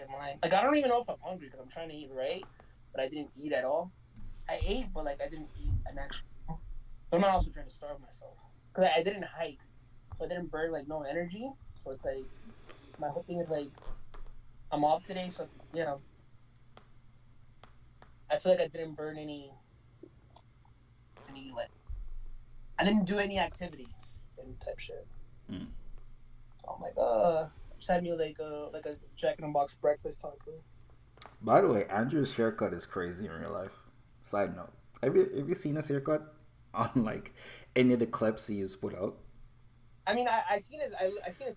fucking line. Like, I don't even know if I'm hungry because I'm trying to eat right, but I didn't eat at all. I ate, but like I didn't eat an actual. But I'm not also trying to starve myself because I didn't hike, so I didn't burn like no energy. So it's like my whole thing is like I'm off today, so it's, I feel like I didn't burn any like I didn't do any activities and type shit. Mm. So I'm like, just had me like a Jack in the Box breakfast taco. By the way, Andrew's haircut is crazy in real life. Side note: have you seen his haircut on like any of the clips he's put out? I mean, I seen his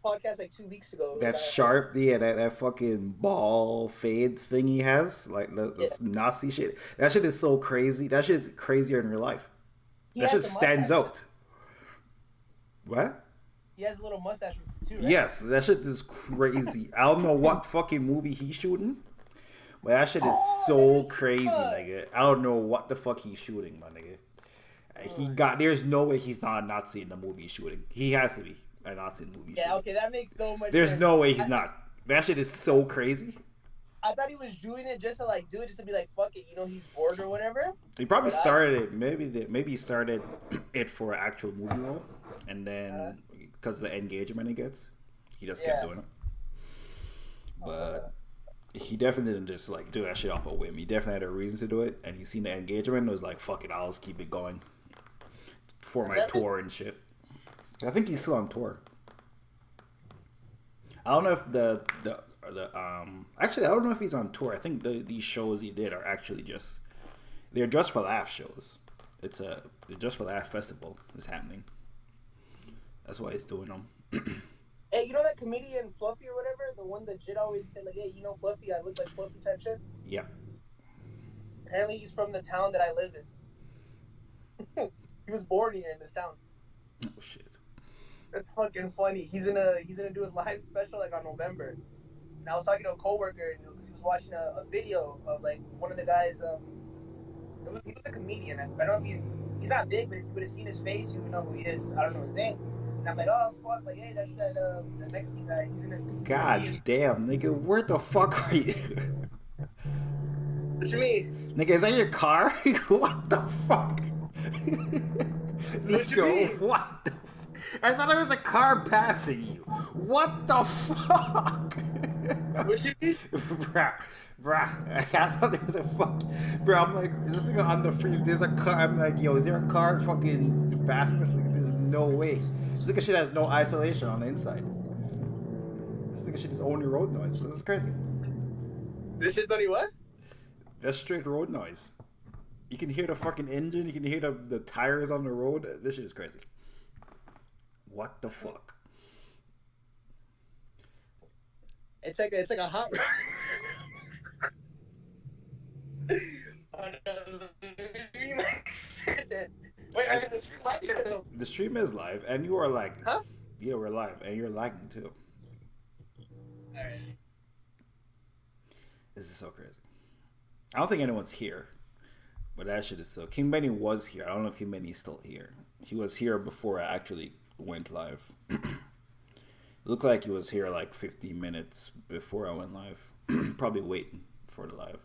podcast like 2 weeks ago. That sharp, yeah, that fucking ball fade thing he has, like the Nazi shit. That shit is so crazy. That shit is crazier in real life. That shit stands out. What? He has a little mustache too, right? Yes, that shit is crazy. I don't know what fucking movie he's shooting, but that shit is so crazy, nigga. I don't know what the fuck he's shooting, my nigga. There's no way he's not a Nazi in the movie he's shooting. He has to be a Nazi in the movie. Yeah, okay, that makes so much There's sense. no way he's not. That shit is so crazy. I thought he was doing it just to like do it, just to be like, fuck it, he's bored or whatever. He probably started it. Maybe he started it for an actual movie role, and then because of the engagement he gets, he just kept doing it. But he definitely didn't just like do that shit off a whim. He definitely had a reason to do it, and he seen the engagement and was like, "Fuck it, I'll just keep it going for my tour and shit." I think he's still on tour. I don't know if actually I don't know if he's on tour. I think these shows he did are actually they're just for laugh shows. They're just for laugh festival is happening. That's why he's doing them. Hey, you know that comedian Fluffy or whatever, the one that Jid always said like, "Hey, Fluffy, I look like Fluffy" type shit. Yeah. Apparently, he's from the town that I live in. He was born here in this town. Oh shit. That's fucking funny. He's gonna do his live special like on November. And I was talking to a coworker because he was watching a video of like one of the guys. He was a comedian. I don't know if he's not big, but if you would have seen his face, you would know who he is. I don't know his name. And I'm like, oh fuck, like, hey, that's that Mexican guy. He's God damn, nigga, where the fuck are you? What you mean? Nigga, is that your car? What the fuck? What you mean? What the I thought it was a car passing you. What the fuck? What you mean? Bruh, I thought there was a fuck. Bro, I'm like, this nigga on the free, there's a car. I'm like, yo, is there a car fucking passing this nigga? There's no way. This nigga shit has no isolation on the inside. This nigga shit is only road noise. This is crazy. This shit's only what? That's straight road noise. You can hear the fucking engine. You can hear the tires on the road. This shit is crazy. What the fuck? It's like a hot. Wait, is this live or no? The stream is live, and you are lagging. Huh? Yeah, we're live, and you're lagging too. Alright. This is so crazy. I don't think anyone's here, but that shit is so. King Benny was here. I don't know if King Benny's still here. He was here before I actually went live. It looked like he was here like 15 minutes before I went live. Probably waiting for the live.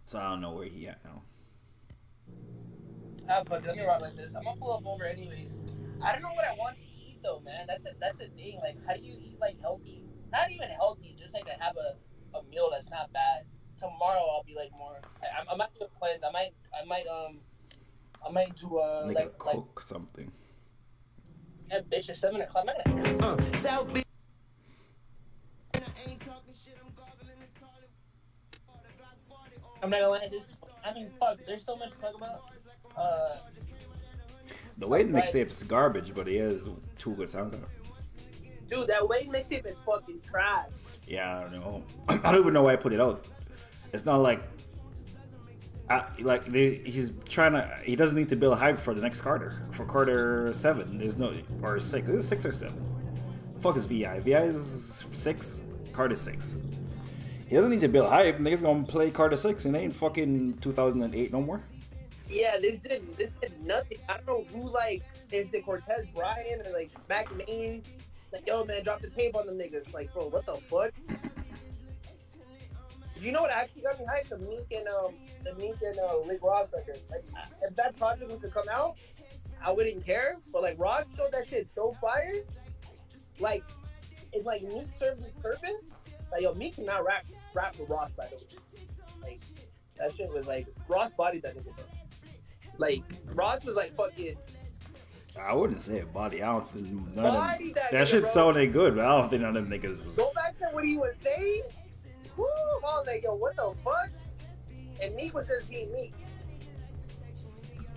So I don't know where he at now. Ah, fuck, let me rock like this. I'm gonna pull up over anyways. I don't know what I want to eat though, man. That's the thing. Like, how do you eat like healthy? Not even healthy, just like to have a meal that's not bad. Tomorrow I'll be like more. I might do a cleanse. I might do Like cook something. Yeah, bitch, it's 7 o'clock. I'm not gonna cook. South Beach. I'm not gonna lie. Fuck. There's so much to talk about. The Wade mixtape is garbage, but he has 2 good songs on it. Dude, that Wade mixtape is fucking trash. Yeah, I don't know. I don't even know why I put it out. It's not like he's trying to. He doesn't need to build hype for the next Carter. For Carter 7, there's no or 6. This is 6 or 7. Fuck is Vi? Vi is 6. Carter 6. He doesn't need to build hype. Niggas gonna play Carter 6 and ain't fucking 2008 no more. Yeah, this did nothing. I don't know who, like, is it Cortez Bryant or like Mac Main Like, yo, man, drop the tape on the niggas. Like, bro, what the fuck? You know what actually got me hyped? The Meek and Rick Ross record. Like, if that project was to come out, I wouldn't care. But like, Ross showed that shit so fire. Like, it's like Meek served his purpose. Like, yo, Meek cannot rap with Ross, by the way. Like, that shit was like Ross bodied that nigga. Like, Ross was like fucking. I wouldn't say it body. I don't think Body that that nigga, shit bro. sounded good, but I don't think none of them niggas was. Go back to what he was saying. Woo! I was like, yo, what the fuck? And Meek was just being Meek.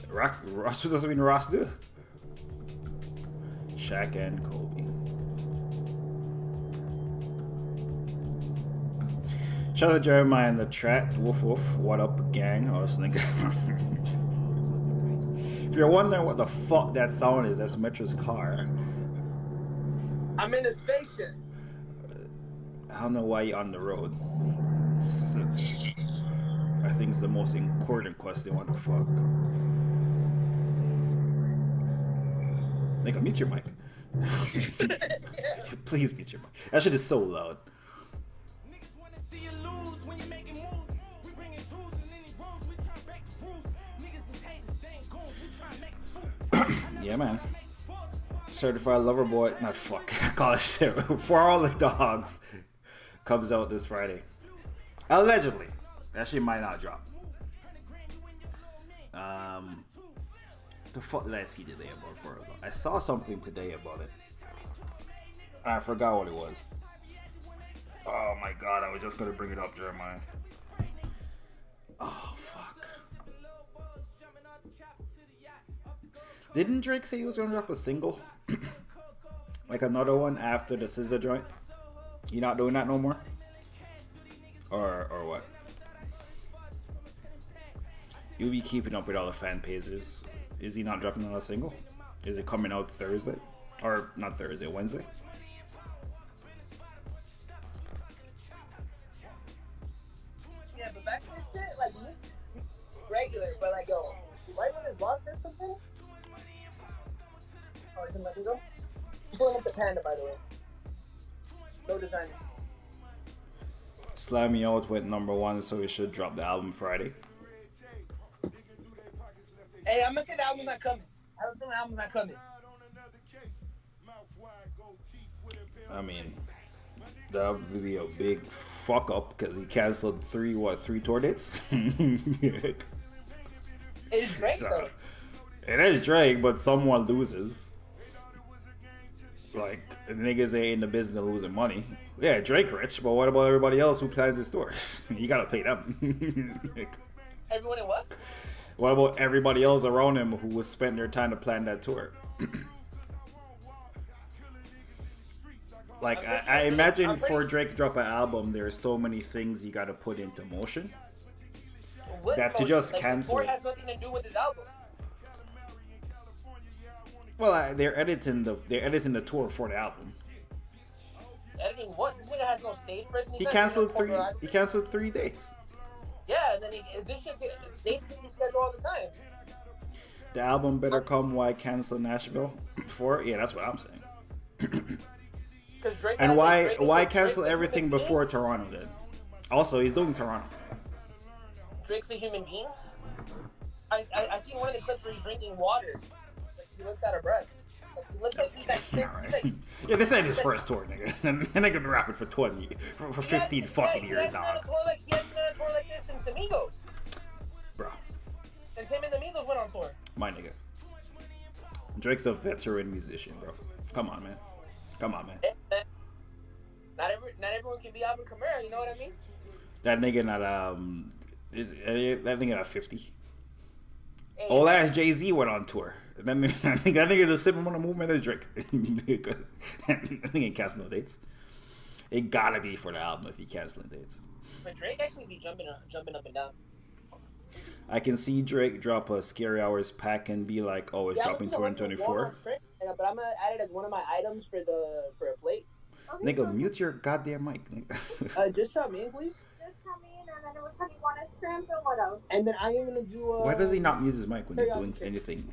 Ross doesn't mean Ross do. Shaq and Kobe. Shout out Jeremiah in the chat. Woof woof. What up, gang? I was thinking. If you're wondering what the fuck that sound is, that's Metro's car. I'm in a spaceship. I don't know why you're on the road. I think it's the most important question. What the fuck? Nigga, mute your mic. Please mute your mic. That shit is so loud. Yeah, man. Certified Lover Boy. Not fuck. Call it shit. For All the Dogs comes out this Friday. Allegedly. That shit might not drop. The fuck did I see today about For All the Dogs? I saw something today about it. I forgot what it was. Oh my god, I was just gonna bring it up, Jeremiah. Oh fuck. Didn't Drake say he was gonna drop a single? Like another one after the Scissor joint? You not doing that no more? Or what? You'll be keeping up with all the fan pages. Is he not dropping another single? Is it coming out Thursday? Or not Thursday, Wednesday? Yeah, but back to this shit, like, regular, but like, yo, right when it's lost or something? Oh, it's in my ego? I'm pulling up the Panda, by the way. No design. Slam Me Out went #1, so we should drop the album Friday. Hey, I'm gonna say the album's not coming. I don't think the album's not coming. I mean, that would be a big fuck up because he canceled three tour dates? It's Drake, So, though. it is Drake, but someone loses. Like, the niggas ain't in the business of losing money. Yeah, Drake rich, but what about everybody else who plans his tours? You gotta pay them. Everyone in what? What about everybody else around him who was spending their time to plan that tour? Like, I imagine for Drake to drop an album, there's so many things you gotta put into motion. What That to motion? just like, cancel the it. tour has nothing to do with his album. Well, they're editing the tour for the album. Editing what? This nigga has no stage presence. He canceled three dates. Yeah, and then this shit, dates get rescheduled all the time. The album better come. Why cancel Nashville for? Yeah, that's what I'm saying. Drake And has, why Drake's cancel a everything human before being? Toronto then? Also, he's doing Toronto. Drake's a human being. I seen one of the clips where he's drinking water. Like, he looks out of breath. Like, he looks like he's like this. He's like, Yeah, this ain't his first tour, nigga. And they're gonna rap it for 15 fucking years, He hasn't done dog. a tour like this since the Migos. Bro, Since him and the Migos went on tour. my nigga. Drake's a veteran musician, bro. Come on, man. Not everyone can be Alvin Kamara. You know what I mean? That nigga not that nigga not 50. Hey, Old ass Jay-Z went on tour. That nigga just sitting on the movement of Drake. That nigga ain't canceling no dates. It gotta be for the album if he canceling dates. But Drake actually be jumping up and down. I can see Drake drop a Scary Hours pack and be like, oh, it's dropping 2024. But I'm gonna add it as one of my items for a plate. Okay, nigga, mute your goddamn mic. Just chop me in, please. Just come in, and then it was you want a shrimp and what else? And then I am gonna do. Why does he not mute his mic when he's doing anything?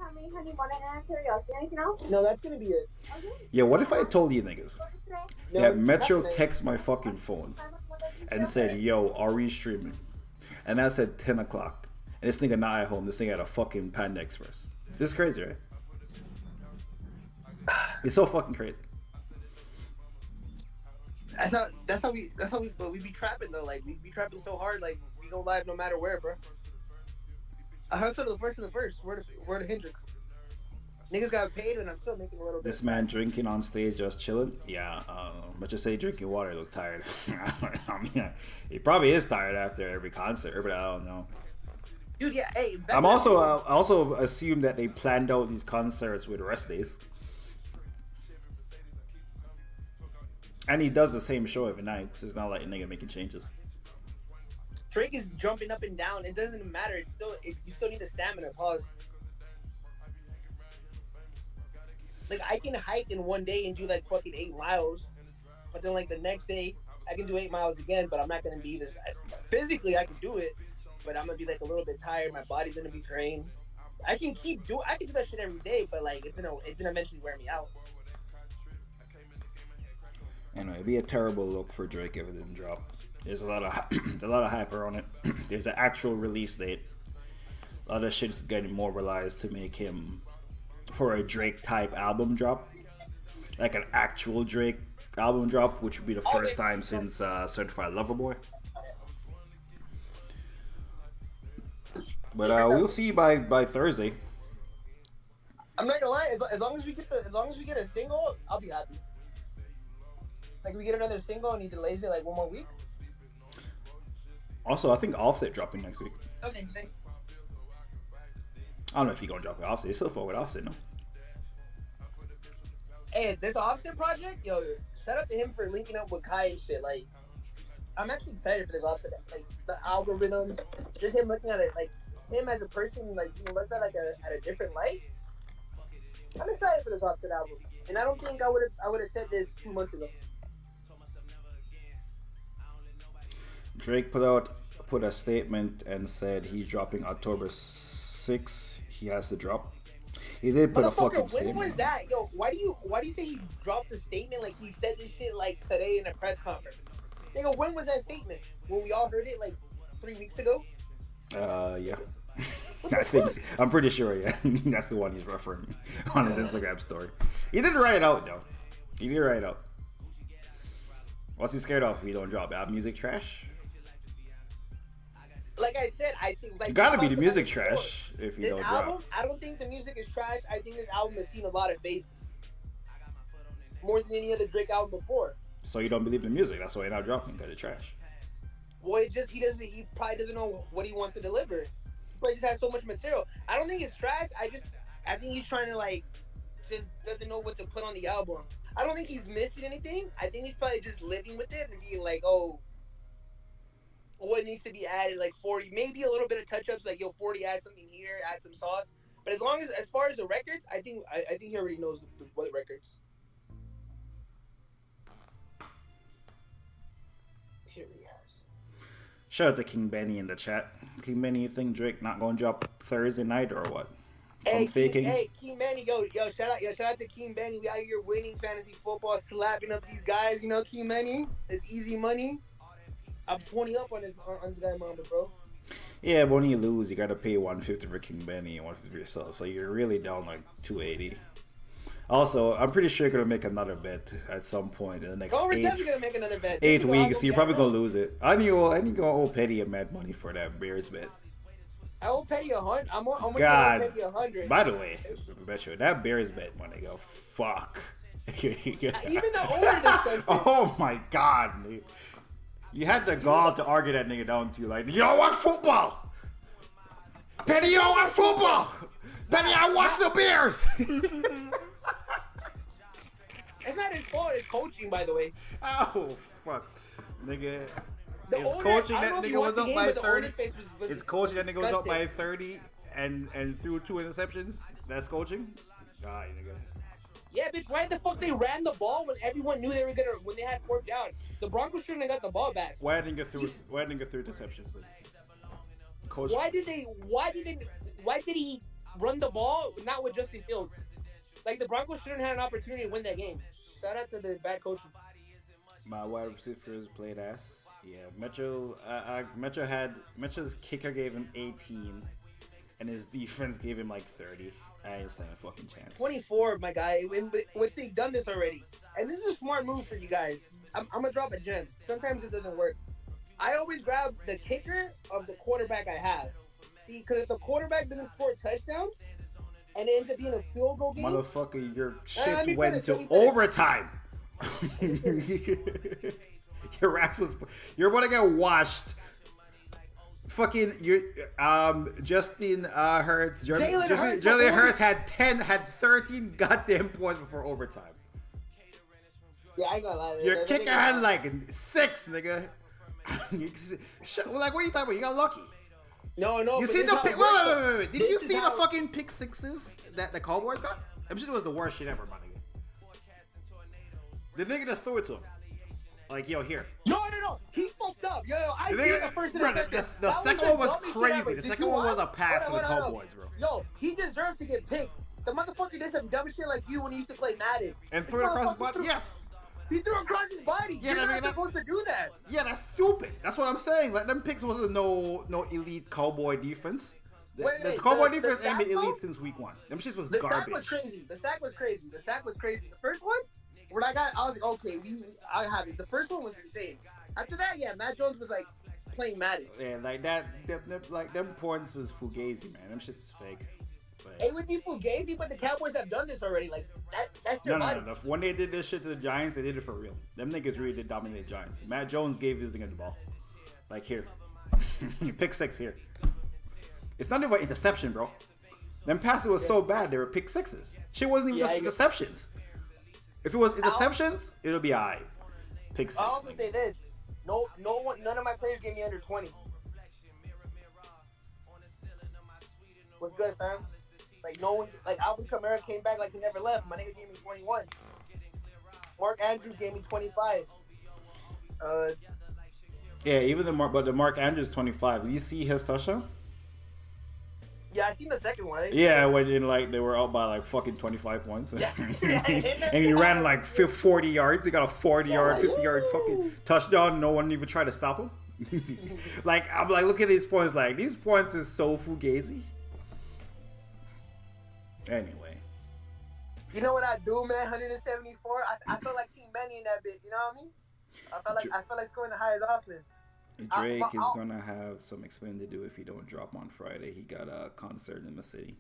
tell me, honey, more than out of curiosity. Anything else? No, that's gonna be it. Okay. Yeah, what if I told you niggas No, that Metro that's texted my fucking phone and said, "Yo, are we streaming?" And I said 10 o'clock. And this nigga not at home. This nigga at a fucking Panda Express. This is crazy, right? It's so fucking crazy. That's how we be trapping though. Like we be trapping so hard. Like we go live no matter where, bro. I hustled the first. Word of Hendrix. Niggas got paid and I'm still making a little bit. This man drinking on stage, just chilling. Yeah, but just say drinking water. Look tired. I mean, he probably is tired after every concert, but I don't know. Dude, yeah. Hey, I'm also also assume that they planned out these concerts with rest days. And he does the same show every night, so it's not like a nigga making changes. Drake is jumping up and down. It doesn't matter. You still need the stamina. Pause. Like I can hike in one day and do like fucking 8 miles, but then like the next day I can do 8 miles again. But I'm not gonna be this. Physically, I can do it, but I'm gonna be like a little bit tired. My body's gonna be drained. I can do that shit every day, but like it's gonna eventually wear me out. Anyway, it'd be a terrible look for Drake if it didn't drop. There's a lot of hyper on it. There's an actual release date. A lot of shit's getting mobilized to make him for a Drake type album drop, like an actual Drake album drop, which would be the first time since Certified Lover Boy. But we'll see by Thursday. I'm not gonna lie. As long as we get a single, I'll be happy. Like we get another single and he delays it like one more week. Also, I think Offset dropping next week. Okay. I don't know if he's gonna drop it Offset. He's still fuck with Offset, no? Hey, this Offset project, yo, shout out to him for linking up with Kai and shit. Like, I'm actually excited for this Offset. Like the algorithms, just him looking at it, like him as a person, like you look at like at a different light. I'm excited for this Offset album, and I don't think I would have said this 2 months ago. Drake put a statement and said he's dropping October 6th. He has to drop. He did put a fucking statement. When was that? Yo, why do you say he dropped the statement like he said this shit like today in a press conference? Nigga, when was that statement? When we all heard it like 3 weeks ago? Yeah. I'm pretty sure, yeah. That's the one he's referring on his Instagram story. He didn't write it out though. He didn't write it out. What's he scared of if he don't drop? Album music trash? Like I said, I think like you gotta be the music trash if you don't album, drop. I don't think the music is trash. I think this album has seen a lot of phases. More than any other Drake album before. So you don't believe the music? That's why you're not dropping, because it's trash. Well, he probably doesn't know what he wants to deliver. He probably just has so much material. I don't think it's trash. I think he's trying to like just doesn't know what to put on the album. I don't think he's missing anything. I think he's probably just living with it and being like, oh, what needs to be added, like 40, maybe a little bit of touch-ups, like, yo, 40, add something here, add some sauce. But as far as the records, I think he already knows what records. Here he has. Shout out to King Benny in the chat. King Benny, you think Drake not gonna drop Thursday night or what? Hey, faking. King Benny, yo, shout out to King Benny. We out here winning fantasy football, slapping up these guys. You know, King Benny, it's easy money. I'm 20 up on this guy, Mamba, bro. Yeah, but when you lose, you gotta pay 150 for King Benny and 150 for yourself. So you're really down like 280. Also, I'm pretty sure you're gonna make another bet at some point in the next we're definitely gonna make another bet. 8 weeks. So you're probably gonna lose it. I need to owe Petty a mad money for that Bears bet. I owe Petty 100. I'm gonna God. owe Petty 100. By the way, bet you that Bears bet when they go fuck. Even the owner discussed it. Oh my God, dude. You had the gall to argue that nigga down to like, you don't want football. Petty, you don't want football. Petty, I watch the Bears. It's not his fault. It's coaching, by the way. Oh fuck, nigga. It's coaching that nigga was up by 30. It's coaching that nigga was up by disgusting. 30 and threw 2 interceptions. That's coaching. God, nigga. Yeah, bitch. Why the fuck they ran the ball when everyone knew they were gonna when they had 4th down? The Broncos shouldn't have got the ball back. Why didn't get through interceptions? Then? Coach. Why did he run the ball, not with Justin Fields. Like the Broncos shouldn't have an opportunity to win that game. Shout out to the bad coaching. My wide receivers played ass. Yeah, Metro's kicker gave him 18, and his defense gave him like 30. I just had a fucking chance. 24, my guy. Which they've done this already, and this is a smart move for you guys. I'm gonna drop a gem. Sometimes it doesn't work. I always grab the kicker of the quarterback I have. See, because if the quarterback doesn't score touchdowns and it ends up being a field goal game, motherfucker, your shit went to overtime. Your ass was. You're gonna get washed. Fucking Justin Hurts. Jalen Hurts had 13 goddamn points before overtime. Yeah, I ain't gonna lie. Your kicker had like 6, nigga. Like, what are you talking about? You got lucky. No. You see the pick? Wait. Did you see the fucking pick sixes that the Cowboys got? I'm sure it was the worst shit ever, my nigga. The nigga just threw it to him. Like, yo, here. No. He fucked up. Yo, I see the first interception. The second one was crazy. The second one was a pass to the Cowboys, bro. Yo, he deserves to get picked. The motherfucker did some dumb shit like you when he used to play Madden. And threw it across his body? Yes. He threw it across his body. Yeah, You're not supposed to do that. Yeah, that's stupid. That's what I'm saying. Like, them picks wasn't no elite Cowboy defense. The Cowboy defense ain't been elite since week 1. Them shit was garbage. The sack was crazy. The first one, when I was like, okay, I have this. The first one was insane. After that, yeah, Matt Jones was like playing Madden. Yeah, like that, like them points is fugazi, man. Them shit's fake. But it would be fugazi, but the Cowboys have done this already. Like that's their body. No. When they did this shit to the Giants, they did it for real. Them niggas really did dominate the Giants. Matt Jones gave this nigga the ball. Like, here. Pick 6 here. It's not even an interception, bro. Them passes was so bad, they were pick 6s. Shit wasn't even just interceptions. If it was interceptions, it'll be alright. Pick 6. I'll also say this. None of my players gave me under 20. What's good, fam? Like, no one, like, Alvin Kamara came back like he never left. My nigga gave me 21. Mark Andrews gave me 25. Yeah, even the Mark Andrews 25. Did you see his touchdown? Yeah, I seen the second one. Yeah, when like they were out by like fucking 25 points. Yeah. And he ran like 40 yards. He got a 40-yard, 50-yard fucking touchdown. No one even tried to stop him. Like, I'm like, look at these points. Like, these points is so fugazi. Anyway. You know what I do, man? 174. I felt like King Benny in that bit. You know what I mean? I felt like scoring the highest offense. Drake is gonna have some explaining to do if he don't drop on Friday. He got a concert in the city.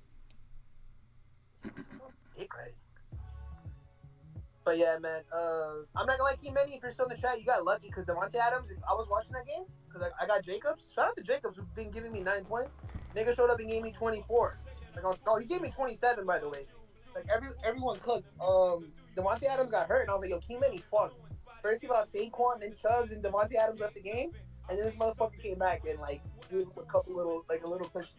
But yeah, man. I'm not gonna like King Benny if you're still in the chat. You got lucky because Devontae Adams. I was watching that game because I got Jacobs. Shout out to Jacobs who's been giving me 9 points. Nigga showed up and gave me 24. Like, he gave me 27 by the way. Like everyone cooked. Devontae Adams got hurt and I was like, yo, King Benny fucked. First he lost Saquon, then Chubbs, and Devontae Adams left the game. And then this motherfucker came back and like gave him a little push.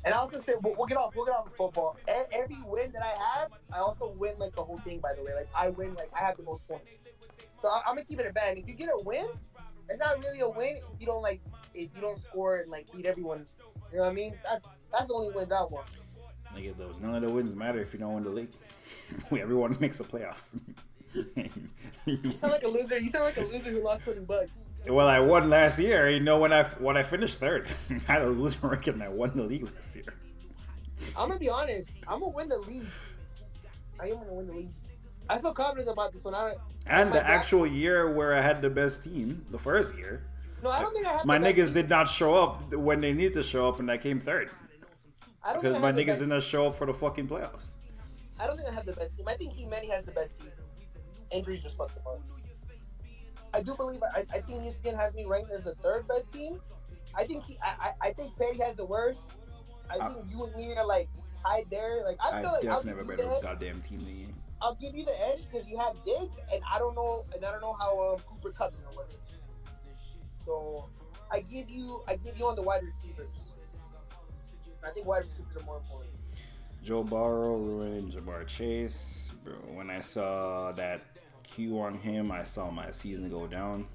And I also said we'll get off of football. Every win that I have, I also win like the whole thing. By the way, like I win, like I have the most points. So I'm gonna keep it a bag. If you get a win, it's not really a win if you don't score and like beat everyone. You know what I mean? That's the only wins I want. Nigga, though, none of the wins matter if you don't win the league. Everyone makes the playoffs. You sound like a loser. You sound like a loser who lost $20. Well, I won last year. You know when I finished third. I had a losing record and I won the league last year. I'm gonna be honest. I'm gonna win the league. I am gonna win the league. I feel confident about this one. And the actual year where I had the best team, the first year. No, I don't think I had. My niggas did not show up when they need to show up, and I came third. Because my niggas did not show up for the fucking playoffs. I don't think I have the best team. I think Manny has the best team. Injuries just fucked him up. I do believe I think ESPN has me ranked as the 3rd best team. I think Petty has the worst. I think you and me are like tied there. Like I feel like I'll give you the edge. Goddamn team league. I'll give you the edge because you have Diggs, and I don't know how Cooper Kupp's gonna look. So I give you on the wide receivers. I think wide receivers are more important. Joe Burrow ruined Jamar Chase. Bro, when I saw that Q on him, I saw my season go down.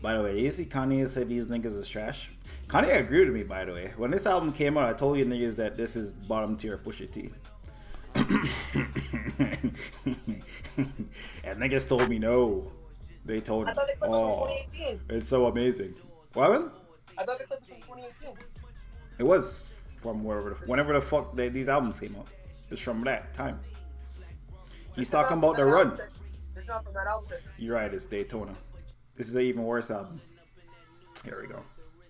By the way, you see Kanye said these niggas is trash. Kanye agreed with me, by the way. When this album came out, I told you niggas that this is bottom tier Pusha T. And niggas told me no. They told I him, thought they put this from 2018. it's so amazing. What happened? I thought they put this from 2018. It was from whenever the fuck these albums came out. It's from that time. He's talking about the run. It's not from that album section. You're right, it's Daytona. This is an even worse album. Here we go.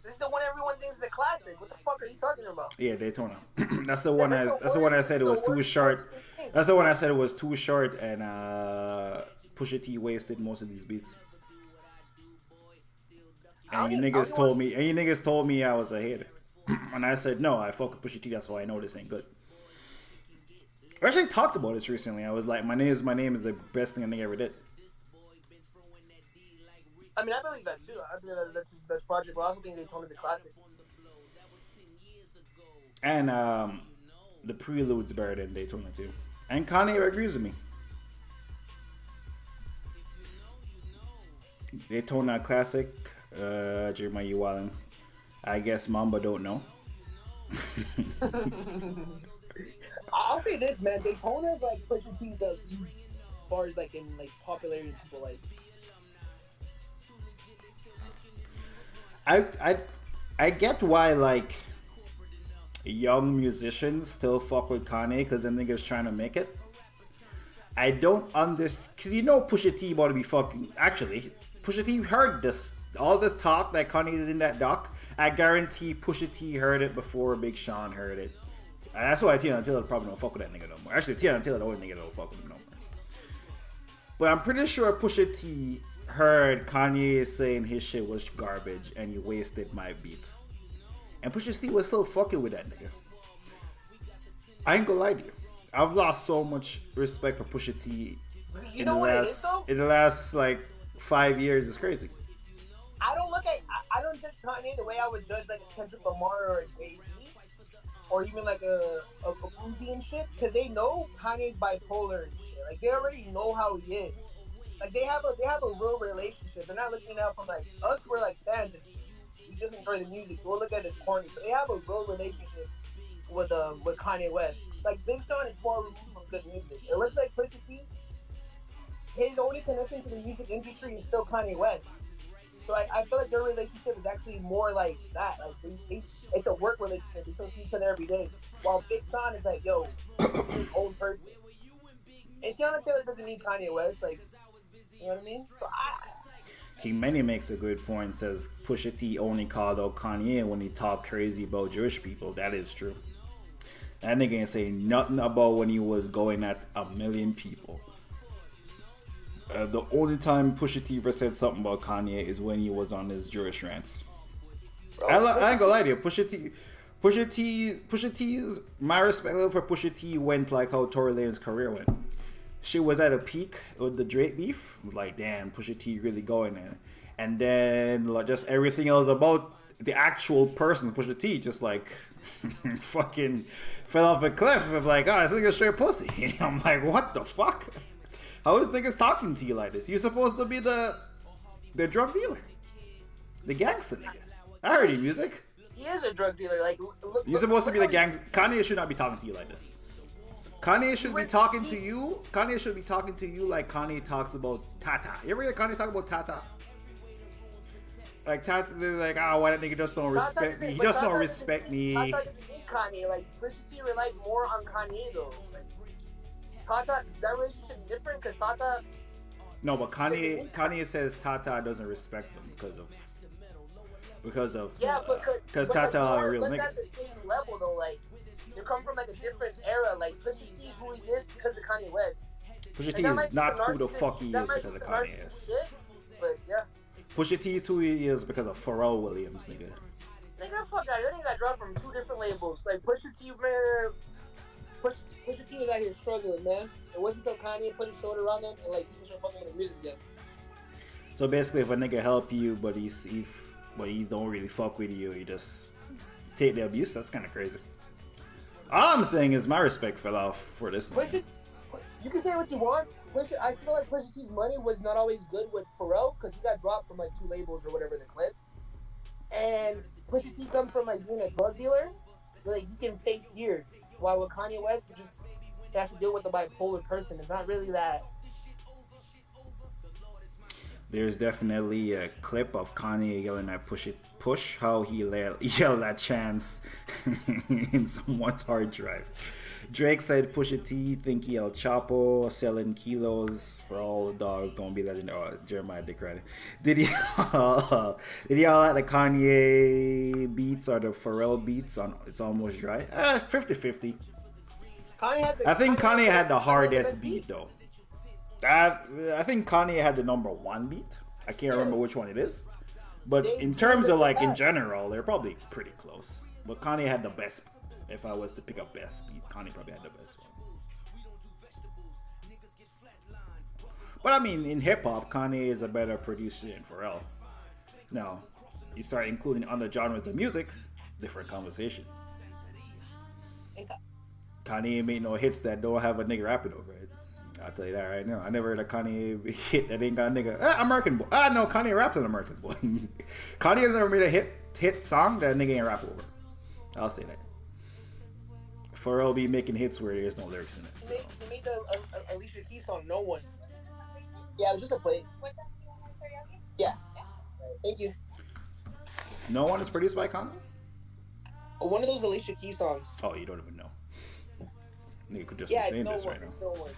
This is the one everyone thinks is the classic. What the fuck are you talking about? Yeah, Daytona. That's the one. That's the one I said it was too short. That's the one I said it was too short, and Pusha T wasted most of these beats. And you niggas told me I was a hater, and I said no. I fuck with Pusha T. That's why I know this ain't good. I actually talked about this recently. I was like, my name is the best thing a nigga ever did. I mean, I believe that too. I believe that's his best project, but I also think Daytona's a classic. And the Prelude's better than Daytona too. And Kanye agrees with me. Daytona classic. Jeremiah Wallen. I guess Mamba don't know. I'll say this, man. Daytona is like Pusha T's as far as like in like popularity, people like. I get why like young musicians still fuck with Kanye because the nigga's trying to make it. I don't understand because you know Pusha T about to be fucking. Actually, Pusha T heard all this talk that Kanye did in that doc. I guarantee Pusha T heard it before Big Sean heard it. And that's why Tiana Taylor probably don't fuck with that nigga no more. Actually, Tiana Taylor the only nigga that don't fuck with him no more. But I'm pretty sure Pusha T heard Kanye saying his shit was garbage and he wasted my beats. And Pusha T was still fucking with that nigga. I ain't gonna lie to you. I've lost so much respect for Pusha T in the last like 5 years. It's crazy. I don't judge Kanye the way I would judge like a Kendrick Lamar or a Jay-Z or even like a Uzi and shit, because they know Kanye's bipolar and shit. Like they already know how he is. Like they have a real relationship. They're not looking out from like us. We're like fans and shit. We just enjoy the music. We'll look at it as corny. But they have a real relationship with Kanye West. Like Big Sean is far removed from good music. It looks like Pusha T. His only connection to the music industry is still Kanye West. So I feel like their relationship is actually more like that. Like it's a work relationship. They still see each other every day. While Big Sean is like, yo, he's his own person. And Tiana Taylor doesn't need Kanye West. Like, you know what I mean? So Many makes a good point. Says Pusha T only called out Kanye when he talked crazy about Jewish people. That is true. That nigga ain't saying nothing about when he was going at 1 million people. The only time Pusha T ever said something about Kanye is when he was on his Jewish rants. Bro, I ain't gonna lie to you. Pusha T's my respect level for Pusha T went like how Tory Lane's career went. She was at a peak with the Drake beef. Like, damn, Pusha T really going there. And then like, just everything else about the actual person, Pusha T, just like fucking fell off a cliff of like, oh, this nigga's straight pussy. I'm like, what the fuck? How is niggas talking to you like this? You're supposed to be the drug dealer, the gangster nigga. I heard your music. he is a drug dealer. Like, You're supposed to be the gang. Kanye should not be talking to you like this. Kanye should be talking to you. Kanye should be talking to you like Kanye talks about Tata. You ever hear Kanye talk about Tata? Like Tata, they're like, oh, why that nigga just don't respect me? He just don't respect me. Tata doesn't need Kanye. Like, Pusha T relies more on Kanye though. Like, Tata, that relationship is different because Tata. No, but Kanye says Tata doesn't respect him because Tata are a real nigga. At the same level though, like you come from like a different era. Like Pusha T is who he is because of Kanye West. Pusha T is not who the fuck he is because of Kanye is. But yeah. Pusha T is who he is because of Pharrell Williams, nigga. Nigga, fuck that. That nigga got dropped from 2 different labels. Like Pusha T, man. Pusha T was out here struggling, man. It wasn't until Kanye put his shoulder on him and like he was fucking with the music again. So basically, if a nigga help you, but he don't really fuck with you, he just take the abuse. That's kind of crazy. All I'm saying is my respect fell off for this. you can say what you want. I feel like Pusha T's money was not always good with Pharrell because he got dropped from like 2 labels or whatever the clips. And Pusha T comes from like being a drug dealer, where like he can face years. While with Kanye West, just he has to deal with a bipolar person. It's not really that. There's definitely a clip of Kanye yelling at Push, how he yelled at Chance in someone's hard drive. Drake said Pusha T think he El Chapo selling kilos for all the dogs gonna be legendary. Oh, Jeremiah Dick Riley. Did he did he all at the Kanye beats or the Pharrell beats on It's Almost Dry? 50-50. I think Kanye had the hardest beat though. I think Kanye had the number one beat. I can't remember which one it is. But in terms of like in general, they're probably pretty close. But Kanye had the best beat. If I was to pick up best beat, Kanye probably had the best one. But I mean, in hip hop, Kanye is a better producer than Pharrell. Now, you start including other genres of music, different conversation. Kanye made no hits that don't have a nigga rapping over it. I'll tell you that right now. I never heard a Kanye hit that ain't got a nigga. American Boy. No, Kanye raps on American Boy. Kanye has never made a hit song that a nigga ain't rap over. I'll say that. Pharrell be making hits where there's no lyrics in it. So. He made the Alicia Keys song, No One. Yeah, it was just a play. Yeah. Thank you. No One is produced by Kanye? One of those Alicia Keys songs. Oh, you don't even know. Nigga could just be saying this right now. It's No One.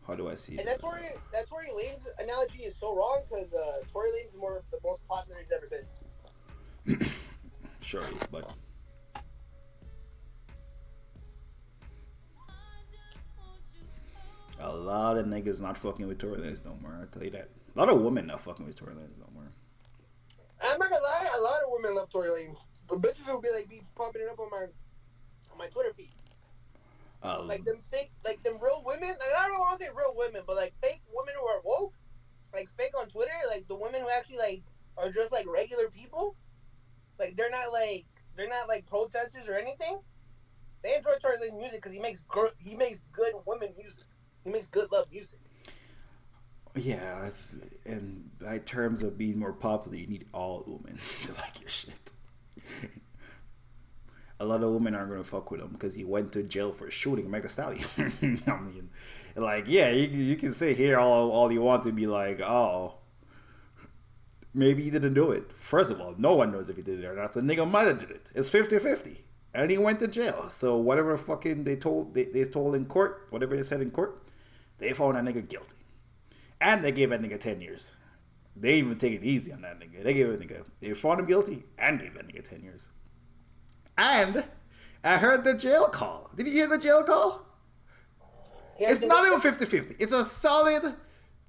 How do I see it? And that Tory Lanez analogy is so wrong because Tory Lanez is the most popular he's ever been. Sure is, but a lot of niggas not fucking with Tory Lanez no more. I tell you that. A lot of women not fucking with Tory Lanez no more. I'm not gonna lie, a lot of women love Tory Lanez. The bitches will be popping it up on my Twitter feed. Like them real women. Like, I don't want to say real women, but like fake women who are woke, like fake on Twitter. Like the women who actually like are just like regular people. Like they're not like protesters or anything. They enjoy Tory Lanez music because he makes good women music. He makes good love music. Yeah, and by terms of being more popular, you need all women to like your shit. A lot of women aren't going to fuck with him because he went to jail for shooting Megan Thee Stallion. I mean, like, yeah, you can sit here all you want to be like, oh, maybe he didn't do it. First of all, no one knows if he did it or not. So nigga might have did it. It's 50-50. And he went to jail. So whatever fucking they told in court, whatever they said in court, they found that nigga guilty. And they gave that nigga 10 years. They even take it easy on that nigga. They found him guilty and gave that nigga 10 years. And I heard the jail call. Did you hear the jail call? Yeah, it's not even 50-50. It's a solid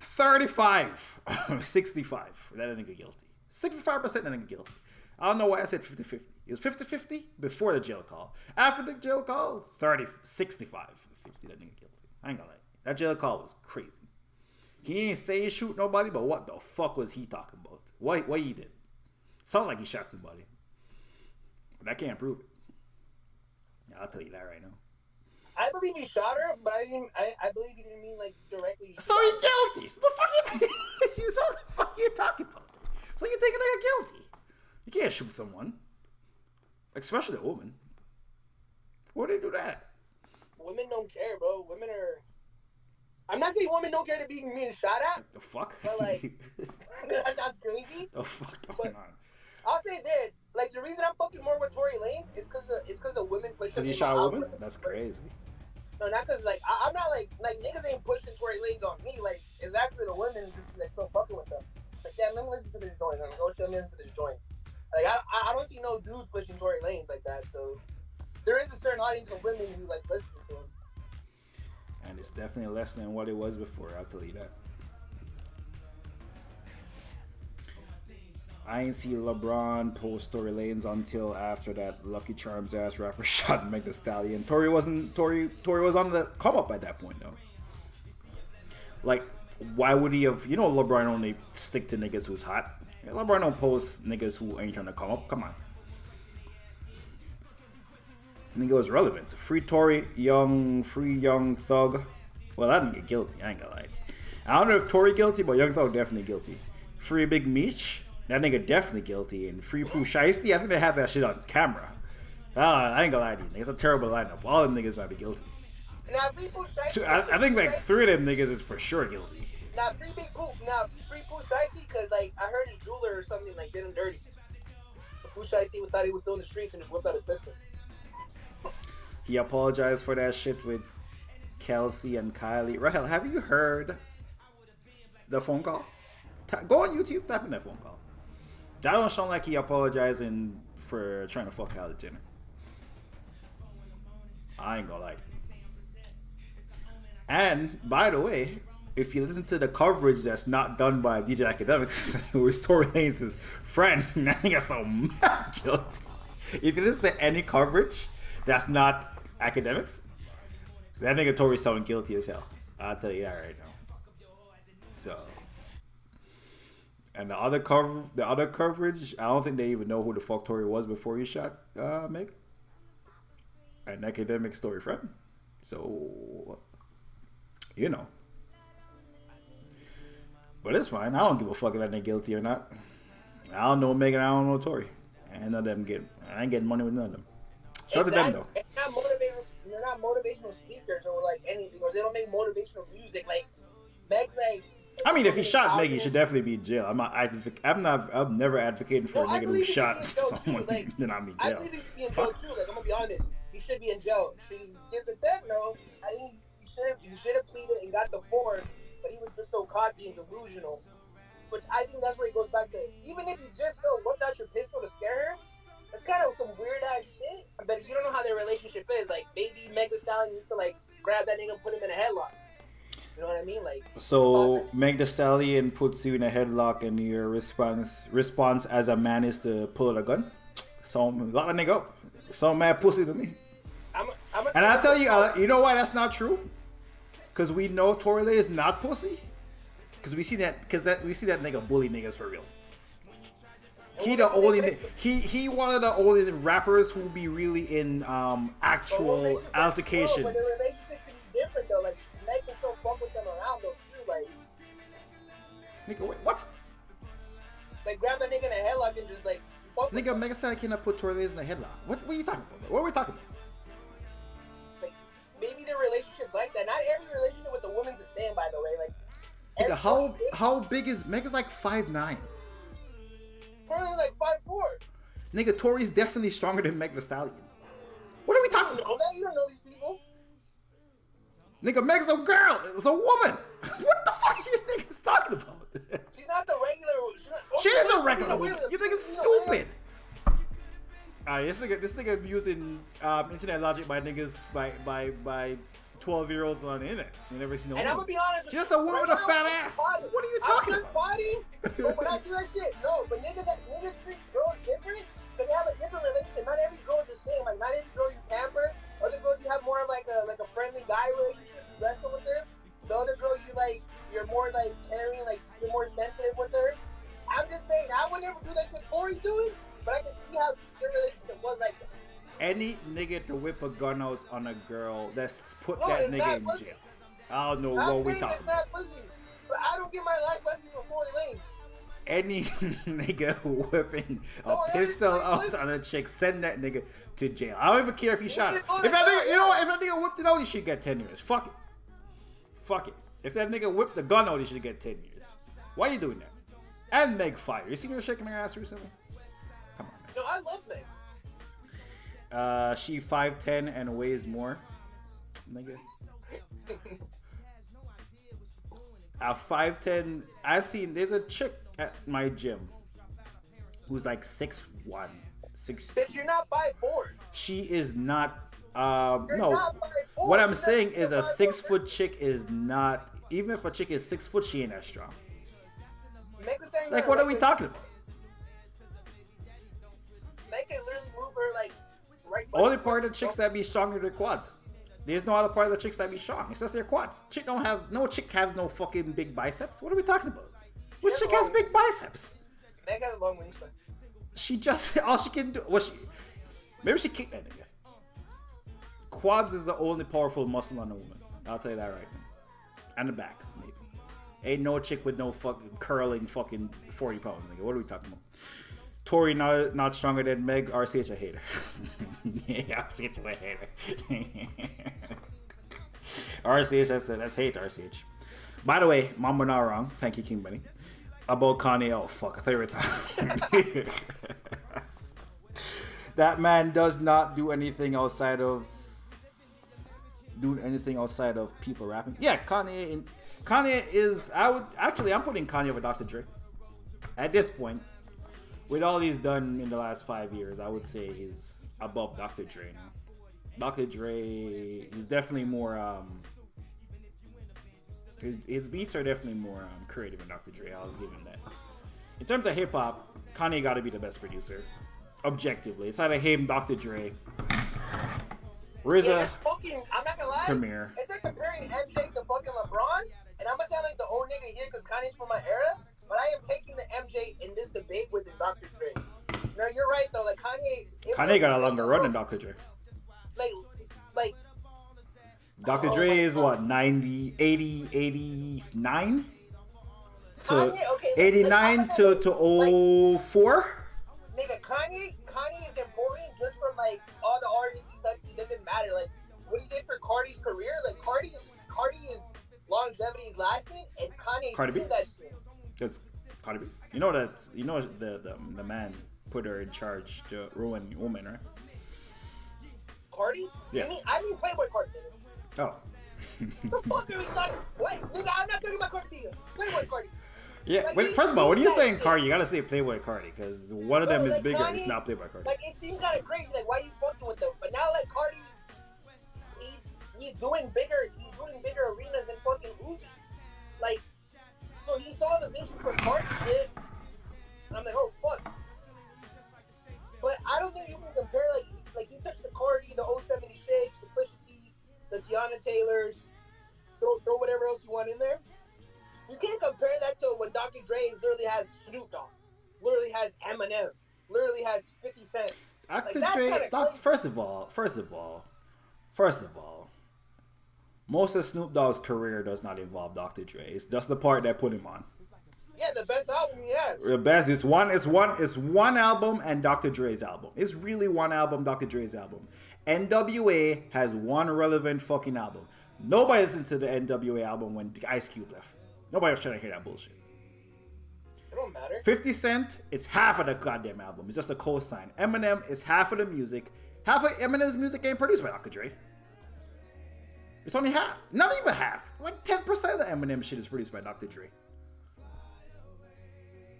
35, 65 that nigga guilty. 65% that nigga guilty. I don't know why I said 50-50. It was 50-50 before the jail call. After the jail call, 65, 50 that nigga guilty. I ain't gonna lie. That jail call was crazy. He ain't say he shoot nobody, but what the fuck was he talking about? What he did? Sounded like he shot somebody. But I can't prove it. Yeah, I'll tell you that right now. I believe he shot her, but I believe he didn't mean like directly. So he's guilty. So the fuck you talking about? So you think a nigga guilty? You can't shoot someone, especially a woman. Why do they do that? Women don't care, bro. Women are. I'm not saying women don't care to be being shot at. The fuck? But like, that sounds crazy. The fuck going on? I'll say this: like the reason I'm fucking more with Tory Lanez is because the women push. Because he shot a woman? That's crazy. No, not because like I'm not like niggas ain't pushing Tory Lanez on me. Like it's actually the women just like still fucking with them. Like yeah, let me listen to this joint. Let me go show me listen to this joint. Like I don't see no dudes pushing Tory Lanez like that. So there is a certain audience of women who like listen to him. And it's definitely less than what it was before, I'll tell you that. I ain't see LeBron post Tory Lanez until after that Lucky Charms ass rapper shot Megan Thee Stallion. Tory was on the come up at that point though. Like why would he have? You know, LeBron only stick to niggas who's hot. LeBron don't post niggas who ain't trying to come up. Come on. Nigga was relevant. Free Tory, free young thug. Well, I didn't get guilty. I ain't gonna lie. I don't know if Tory guilty, but Young Thug definitely guilty. Free Big Meech. That nigga definitely guilty. And Free Pooh Shiesty. I think they have that shit on camera. I ain't gonna lie to you. It's a terrible lineup. All them niggas might be guilty. Now, Free Pooh Shiesty. I think like 3 of them niggas is for sure guilty. Now, Free Pooh Shiesty, because like I heard his jeweler or something like did him dirty. Pooh Shiesty thought he was still in the streets and just whipped out his pistol. He apologized for that shit with Kelsey and Kylie. Rahel, have you heard the phone call? Go on YouTube, type in that phone call. That don't sound like he apologizing for trying to fuck Kylie Jenner. I ain't gonna lie. And by the way, if you listen to the coverage that's not done by DJ Academics, who is Tory Lanez's friend, I think that's so mad guilty. If you listen to any coverage that's not Academics, that nigga Tory sounding guilty as hell. I'll tell you that right now. So, and the other coverage, I don't think they even know who the fuck Tory was before he shot Meg. An Academic story friend. So, you know. But it's fine. I don't give a fuck if that nigga guilty or not. I don't know Megan. I don't know Tory. And none of them I ain't getting money with none of them. Shout to them though. They're not motivational speakers or like anything, or they don't make motivational music. Like Meg's like. I mean, if he shot Meg, he should definitely be in jail. I'm never advocating for a nigga who shot someone. Like, then I'm in I jail. believe he should be in jail too. Like I'm gonna be honest, he should be in jail. Should he get the 10? No, I think he should have pleaded and got the 4, but he was just so cocky and delusional. Which I think that's where he goes back to. Even if you just whipped out your pistol to scare her. It's kind of some weird ass shit, but you don't know how their relationship is. Like maybe Meg Thee Stallion used to like grab that nigga and put him in a headlock. You know what I mean? Like so, Meg Thee Stallion puts you in a headlock, and your response as a man is to pull out a gun. So lock a nigga up. So mad pussy to me. And I tell you, you know why that's not true? Because we know Tory Lanez is not pussy. Because we see that nigga bully niggas for real. He one of the only rappers who be really in actual altercations. But the relationship can be different though. Like Meg can still fuck with them around though too. Like nigga, wait, what? Like grab that nigga in a headlock and just like fuck. Nigga, Meg Thee Stallion cannot put Tory Lanez in a headlock. What are you talking about? What are we talking about? Like maybe their relationships like that. Not every relationship with the woman's the same, by the way. Like nigga, how big is Meg? Is like 5'9". Tory's like 5'4". Nigga, Tory's definitely stronger than Meg Thee Stallion. What are we talking about? You don't know these people. Nigga, Meg's a girl. It's a woman. What the fuck are you niggas talking about? She's not the regular. She is a regular woman. You think it's stupid? This nigga using internet logic by niggas by 12-year-olds on the internet. You never seen no woman. And I'm gonna be honest with you. Just a woman with a fat ass. What are you talking about? Body, but when I do that shit, no. But niggas treat girls different, so they have a different relationship. Not every girl is the same. Like not every girl you pamper. Other girls you have more of like a friendly guy relationship. You wrestle with her. The other girl you're more like caring, like you're more sensitive with her. I'm just saying I would never do that shit Tori's doing, but I can see how their relationship was like that. Any nigga to whip a gun out on a girl, that's put that nigga in jail. I don't know what we talking about. It's not pussy, but I don't get my life lessons from Tory Lanez. Any nigga whipping a pistol out on a chick, send that nigga to jail. I don't even care if he shot her. If that nigga, if that nigga whipped it out, he should get 10 years. Fuck it. If that nigga whipped the gun out, he should get 10 years. Why are you doing that? And Meg fire. You seen her shaking her ass recently? Come on, man. No, I love Meg. She 5'10" and weighs more. Nigga. At 5'10", there's a chick at my gym who's like 6'1", 6'2". Bitch, you're not 5'4". She is not. Not What I'm saying is a 6 foot chick is not. Even if a chick is 6 foot, she ain't that strong. Like, what are we talking about? They can literally move her like right. Only part of chicks that be stronger than quads. There's no other part of the chicks that be strong. It's just their quads. No chick has no fucking big biceps. What are we talking about? Which chick has big biceps? Meg has a long wingspan. She just all she can do. Maybe she kicked that nigga. Quads is the only powerful muscle on a woman. I'll tell you that right now. And the back, maybe. Ain't no chick with no fucking curling fucking 40 pounds, nigga. What are we talking about? Tori not stronger than Meg. RCH a hater. Yeah, RCH a hater. RCH, that's hate, RCH. By the way, Mama not wrong. Thank you, King Benny. About Kanye, oh fuck, I thought you were talking. That man does not do anything outside of people rapping. Yeah, Kanye is. I'm putting Kanye over Dr. Dre. At this point, with all he's done in the last 5 years, I would say he's above Dr. Dre now. Dr. Dre is definitely more. His beats are definitely more creative than Dr. Dre. I'll give him that. In terms of hip hop, Kanye got to be the best producer, objectively. It's either him, Dr. Dre, RZA, I'm not gonna lie. Premier. It's like comparing MJ to fucking LeBron, and I'm gonna sound like the old nigga here because Kanye's from my era. But I am taking the MJ in this debate with the Dr. Dre. No, you're right though. Like Kanye got a longer run than Dr. Dre. Like. Dr. Dre is what, 89? To Kanye, okay, 89 to 04? Nigga, Kanye is important just from like all the artists he touched. It doesn't matter. Like what he did for Cardi's career. Like Cardi is longevity is lasting, and Kanye's doing that shit. It's Cardi B. You know the man put her in charge to ruin women, right? Cardi? Yeah. I mean Playboy Cardi. Oh. The fuck are we talking? What? Nigga, I'm not talking about Cardi B. Playboy Cardi. Yeah, like, first of all, when you're saying Cardi, you gotta say Playboy Cardi, because one of them is bigger. It's not Playboy Cardi. Like, it seems kind of crazy. Like, why you fucking with them? But now, like, Cardi, he's doing bigger arenas than fucking Uzi. Like, so he saw the vision for Cardi shit, and I'm like, oh fuck. But I don't think you can compare like he touched the Cardi, the 070 Shakes, the Pusha T, the Tiana Taylors, throw whatever else you want in there. You can't compare that to when Dr. Dre literally has Snoop Dogg, literally has Eminem, literally has 50 Cent. Dr. Dre, first of all, most of Snoop Dogg's career does not involve Dr. Dre. It's just the part that put him on. Yeah, the best album he has. The best. It's one album and Dr. Dre's album. It's really one album, Dr. Dre's album. NWA has one relevant fucking album. Nobody listened to the NWA album when Ice Cube left. Nobody was trying to hear that bullshit. It don't matter. 50 Cent is half of the goddamn album. It's just a co-sign. Eminem is half of the music. Half of Eminem's music ain't produced by Dr. Dre. It's only half. Not even half. Like 10% of the Eminem shit is produced by Dr. Dre.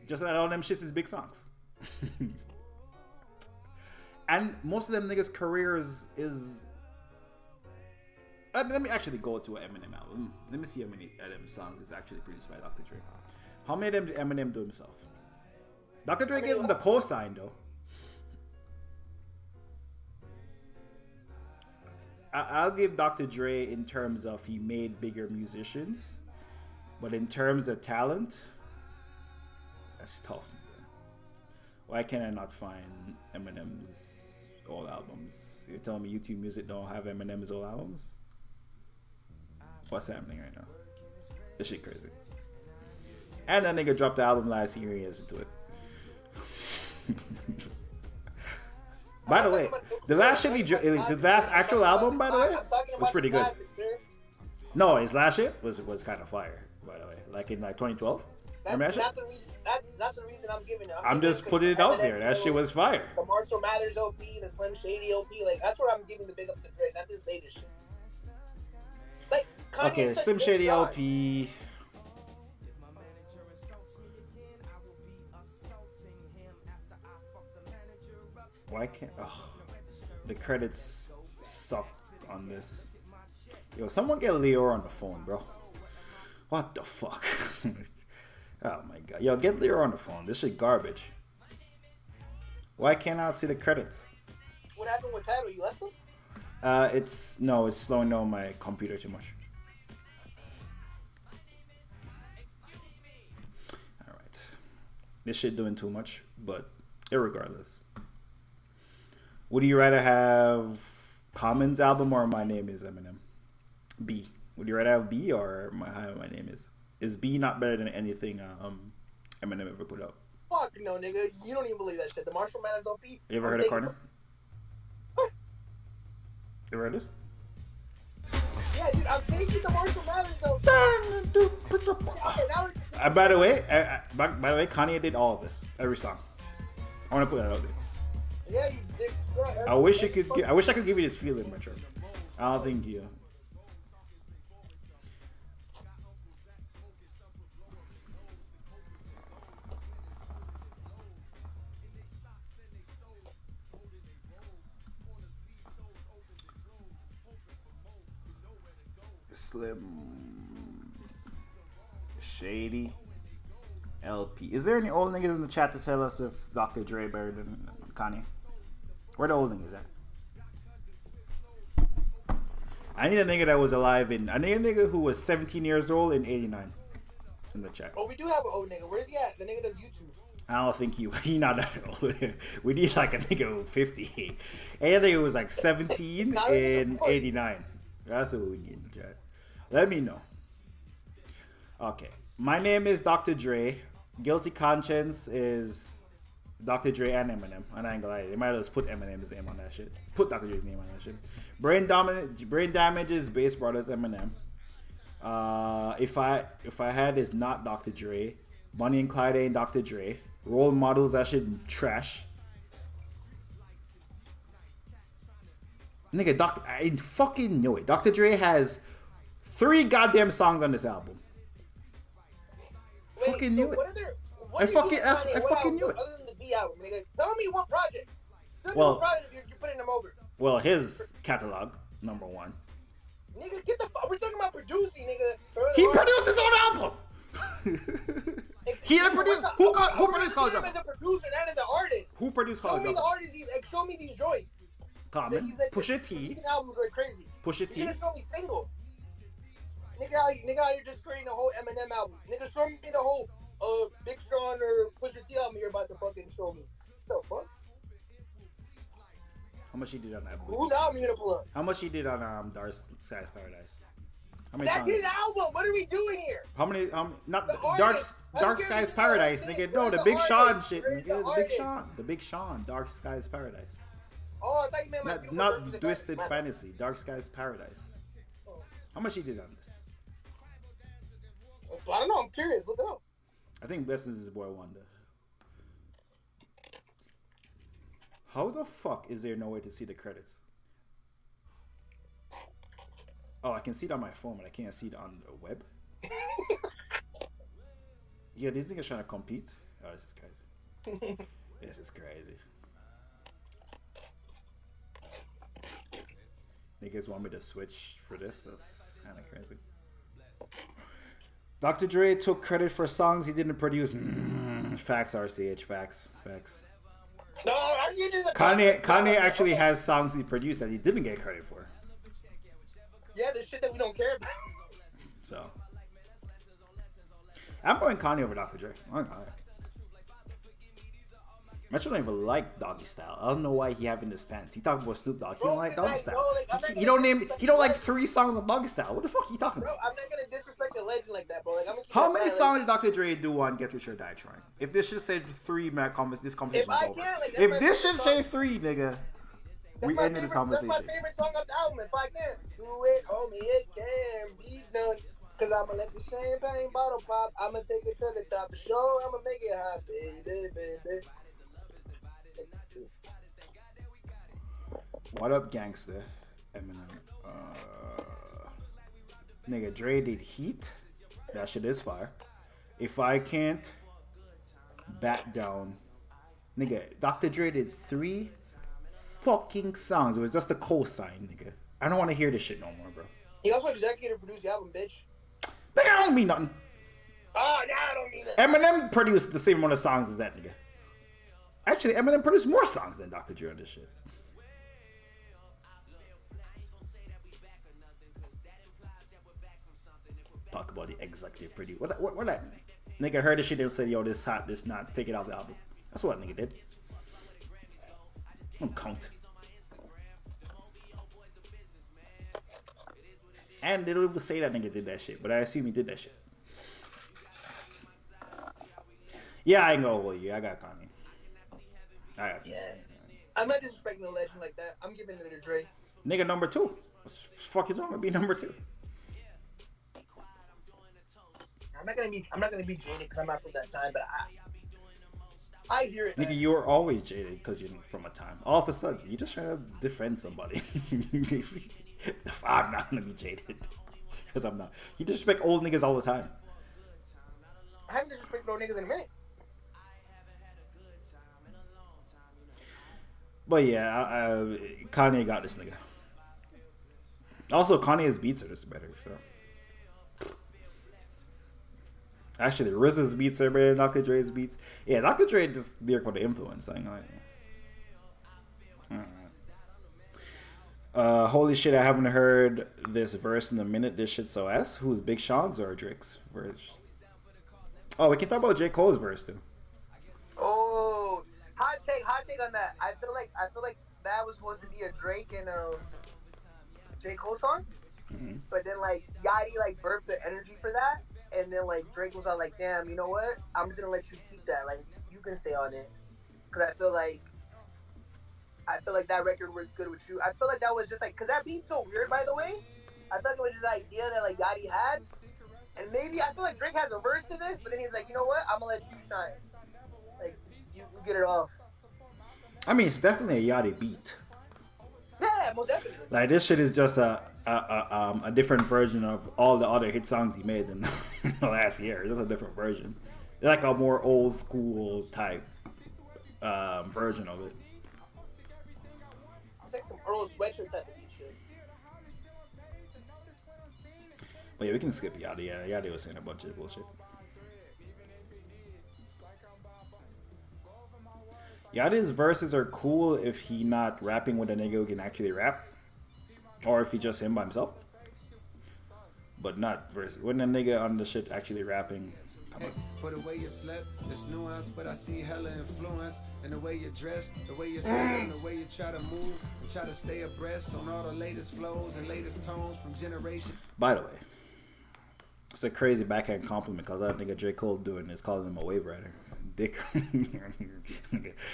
Just that all them shits is big songs. And most of them niggas' careers is... let me actually go to an Eminem album. Let me see how many of them songs is actually produced by Dr. Dre. How many of them did Eminem do himself? Dr. Dre gave him the cosign though. I'll give Dr. Dre in terms of he made bigger musicians. But in terms of talent... that's tough, man. Why can I not find Eminem's old albums? You're telling me YouTube Music don't have Eminem's old albums? What's happening right now? This shit crazy. And that nigga dropped the album last year. He listened to it. By the way, the last shit his last actual album, by the way, was pretty good. No, his last shit was kind of fire. By the way, like in 2012. That's not the reason. That's not the reason I'm giving it. I'm just putting it out there. That shit was fire. The Marshall Mathers OP, the Slim Shady OP, like that's what I'm giving the big up to Dre. Not this latest shit. Like Kanye okay, Slim Shady LP. Why can't the credits sucked on this? Yo, someone get Leo on the phone, bro. What the fuck? Oh my god. Yo, get Leo on the phone. This shit garbage. Why can't I see the credits? What happened with Tidal? You left them? It's slowing down my computer too much. All right, this shit doing too much, but irregardless, would you rather have Common's album or My Name Is Eminem? B. Would you rather have B or My Name Is? Is B not better than anything Eminem ever put out? Fuck no, nigga. You don't even believe that shit. The Marshall Mathers LP. You ever heard of Corner? What? You ever heard this? Yeah, dude. I'm taking the Marshall Mathers though. By the way, Kanye did all of this, every song. I want to put that out there. Yeah, you dick. I wish I could give you this feeling, Metro. I don't think you. Slim Shady LP. Is there any old niggas in the chat to tell us if Dr. Dre better than Kanye? Where the old niggas at? I need a nigga that was alive I need a nigga who was 17 years old in 89 in the chat. Oh, we do have an old nigga. Where's he at? The nigga does YouTube. I don't think he not that old. We need like a nigga who 50. And I think it was like 17 in 89. That's what we need in the chat. Let me know. Okay. My name is Dr. Dre. Guilty Conscience is Dr. Dre and Eminem. And I ain't gonna lie. They might as well put Eminem's name on that shit. Put Dr. Dre's name on that shit. Brain Damage is Bass Brothers Eminem. If I Had is not Dr. Dre. Bonnie and Clyde ain't Dr. Dre. Role Models, that shit trash. Nigga, I fucking know it. Dr. Dre has 3 goddamn songs on this album. Wait, Fucking knew it. I fucking knew it. Other than the B album, nigga, tell me what project. Tell me Well- what project you're putting them over. Well, his catalog, number 1. Nigga, get the fuck. We're talking about producing, nigga. He produced his own album. He didn't produce. Who produced College Dropout? As a producer and as an artist. Who produced Show College me the Dropout? artists. Show me these joints. Common. Pusha T. These albums are crazy. Pusha T. You gotta show me singles. Nigga, how you're just creating a whole Eminem album. Nigga, show me the whole Big Sean or Pusha T album you're about to fucking show me. What the fuck? How much he did on that? Whose album you gonna pull up? How much he did on Dark Skies Paradise? How many That's songs? his album. What are we doing here? How many? Not The Dark artist. Dark Who Skies gives a Paradise, shit? nigga. No, Where's the the Big Sean artist? shit, Where's nigga. the The Big Sean. Dark Skies Paradise. Oh, I thought you meant my beautiful Not versus Twisted Fantasy. Fantasy. Dark Skies Paradise. Oh. How much he did on this? I don't know. I'm curious. Look it up. I think best is his boy Wonder. How the fuck is there no way to see the credits? Oh, I can see it on my phone, but I can't see it on the web. Yeah, these niggas trying to compete. Oh, this is crazy. This is crazy. Niggas want me to switch for this? That's kind of crazy. Dr. Dre took credit for songs he didn't produce. Facts, RCH. Facts. No, you just Kanye actually has songs he produced that he didn't get credit for. Yeah, the shit that we don't care about. So I'm going Kanye over Dr. Dre. I'm not. I don't even like Doggy Style. I don't know why he having this stance. He talking about Snoop Dogg. He don't like Doggy Style. He don't like 3 songs of Doggy Style. What the fuck are you talking Bro, about? I'm not gonna disrespect the legend like that, bro. Like, I'm gonna keep How that many guy, songs like, did Dr. Dre do on Get Rich or Die Trying? If this should say 3, man, this conversation If I is over. can, like, that's If my this favorite should say song. 3, nigga, we my ended this favorite- conversation. That's my favorite song off the album. If I can do it, homie, it can be done. Cause I'ma let the champagne bottle pop. I'ma take it to the top of the show. I'ma make it hot, baby. What up, gangster? Eminem. Nigga, Dre did Heat. That shit is fire. If I can't back down, nigga, Dr. Dre did 3 fucking songs. It was just a cosign, nigga. I don't want to hear this shit no more, bro. He also executive produced the album, bitch. Nigga, I don't mean nothing. Oh, nah, I don't mean that. Eminem produced the same amount of songs as that nigga. Actually, Eminem produced more songs than Dr. Dre on this shit. talk about the executive pretty. What that nigga heard this shit and said, yo, this hot, this not, take it off the album. That's what nigga did. Don't count. And they don't even say that nigga did that shit, but I assume he did that shit. Yeah, I ain't gonna hold you. I got Kanye. Yeah. I'm not disrespecting a legend like that. I'm giving it to Dre. Nigga number 2. What the fuck is wrong with being number 2? I'm not gonna be jaded because I'm not from that time, but I hear it. Nigga, you're always jaded because you're from a time. All of a sudden, you just trying to defend somebody. I'm not gonna be jaded because I'm not. You disrespect old niggas all the time. I haven't disrespected old niggas in a minute. But yeah, Kanye got this nigga. Also, Kanye's beats are just better. So actually, RZA's beats are better than Dr. Dre's beats. Yeah, Dr. Dre just lyrical to influence. I ain't like. Holy shit! I haven't heard this verse in a minute. This shit's so ass. Who's Big Sean's or Drake's verse? Oh, we can talk about J. Cole's verse too. Oh, hot take on that. I feel like that was supposed to be a Drake and J. Cole song, but then like Yachty like burped the energy for that, and then like Drake was all like, "Damn, you know what? I'm just gonna let you keep that. Like you can stay on it," because I feel like that record works good with you. I feel like that was just like, because that beat's so weird, by the way. I thought it was just an idea that like Yachty had, and maybe I feel like Drake has a verse to this, but then he's like, you know what? I'm gonna let you shine. Like you get it off. I mean, it's definitely a Yachty beat. Yeah, most definitely. Like this shit is just a different version of all the other hit songs he made in the last year. It's just a different version. It's like a more old school type version of it. It's like some Earl Sweatshirt type of beat shit. But yeah, we can skip Yachty. Yeah, Yachty was saying a bunch of bullshit. Yachty's verses are cool if he not rapping with a nigga who can actually rap, or if he just him by himself. But not verse when a nigga on the shit actually rapping. Come on. For the way you slept, it's nuance, but I see hella influence in the way you dress, the way you sound, the way you try to move, and try to stay abreast on all the latest flows and latest tones from generation. By the way, it's a crazy backhand compliment because that nigga J. Cole doing is calling him a wave rider. Dick,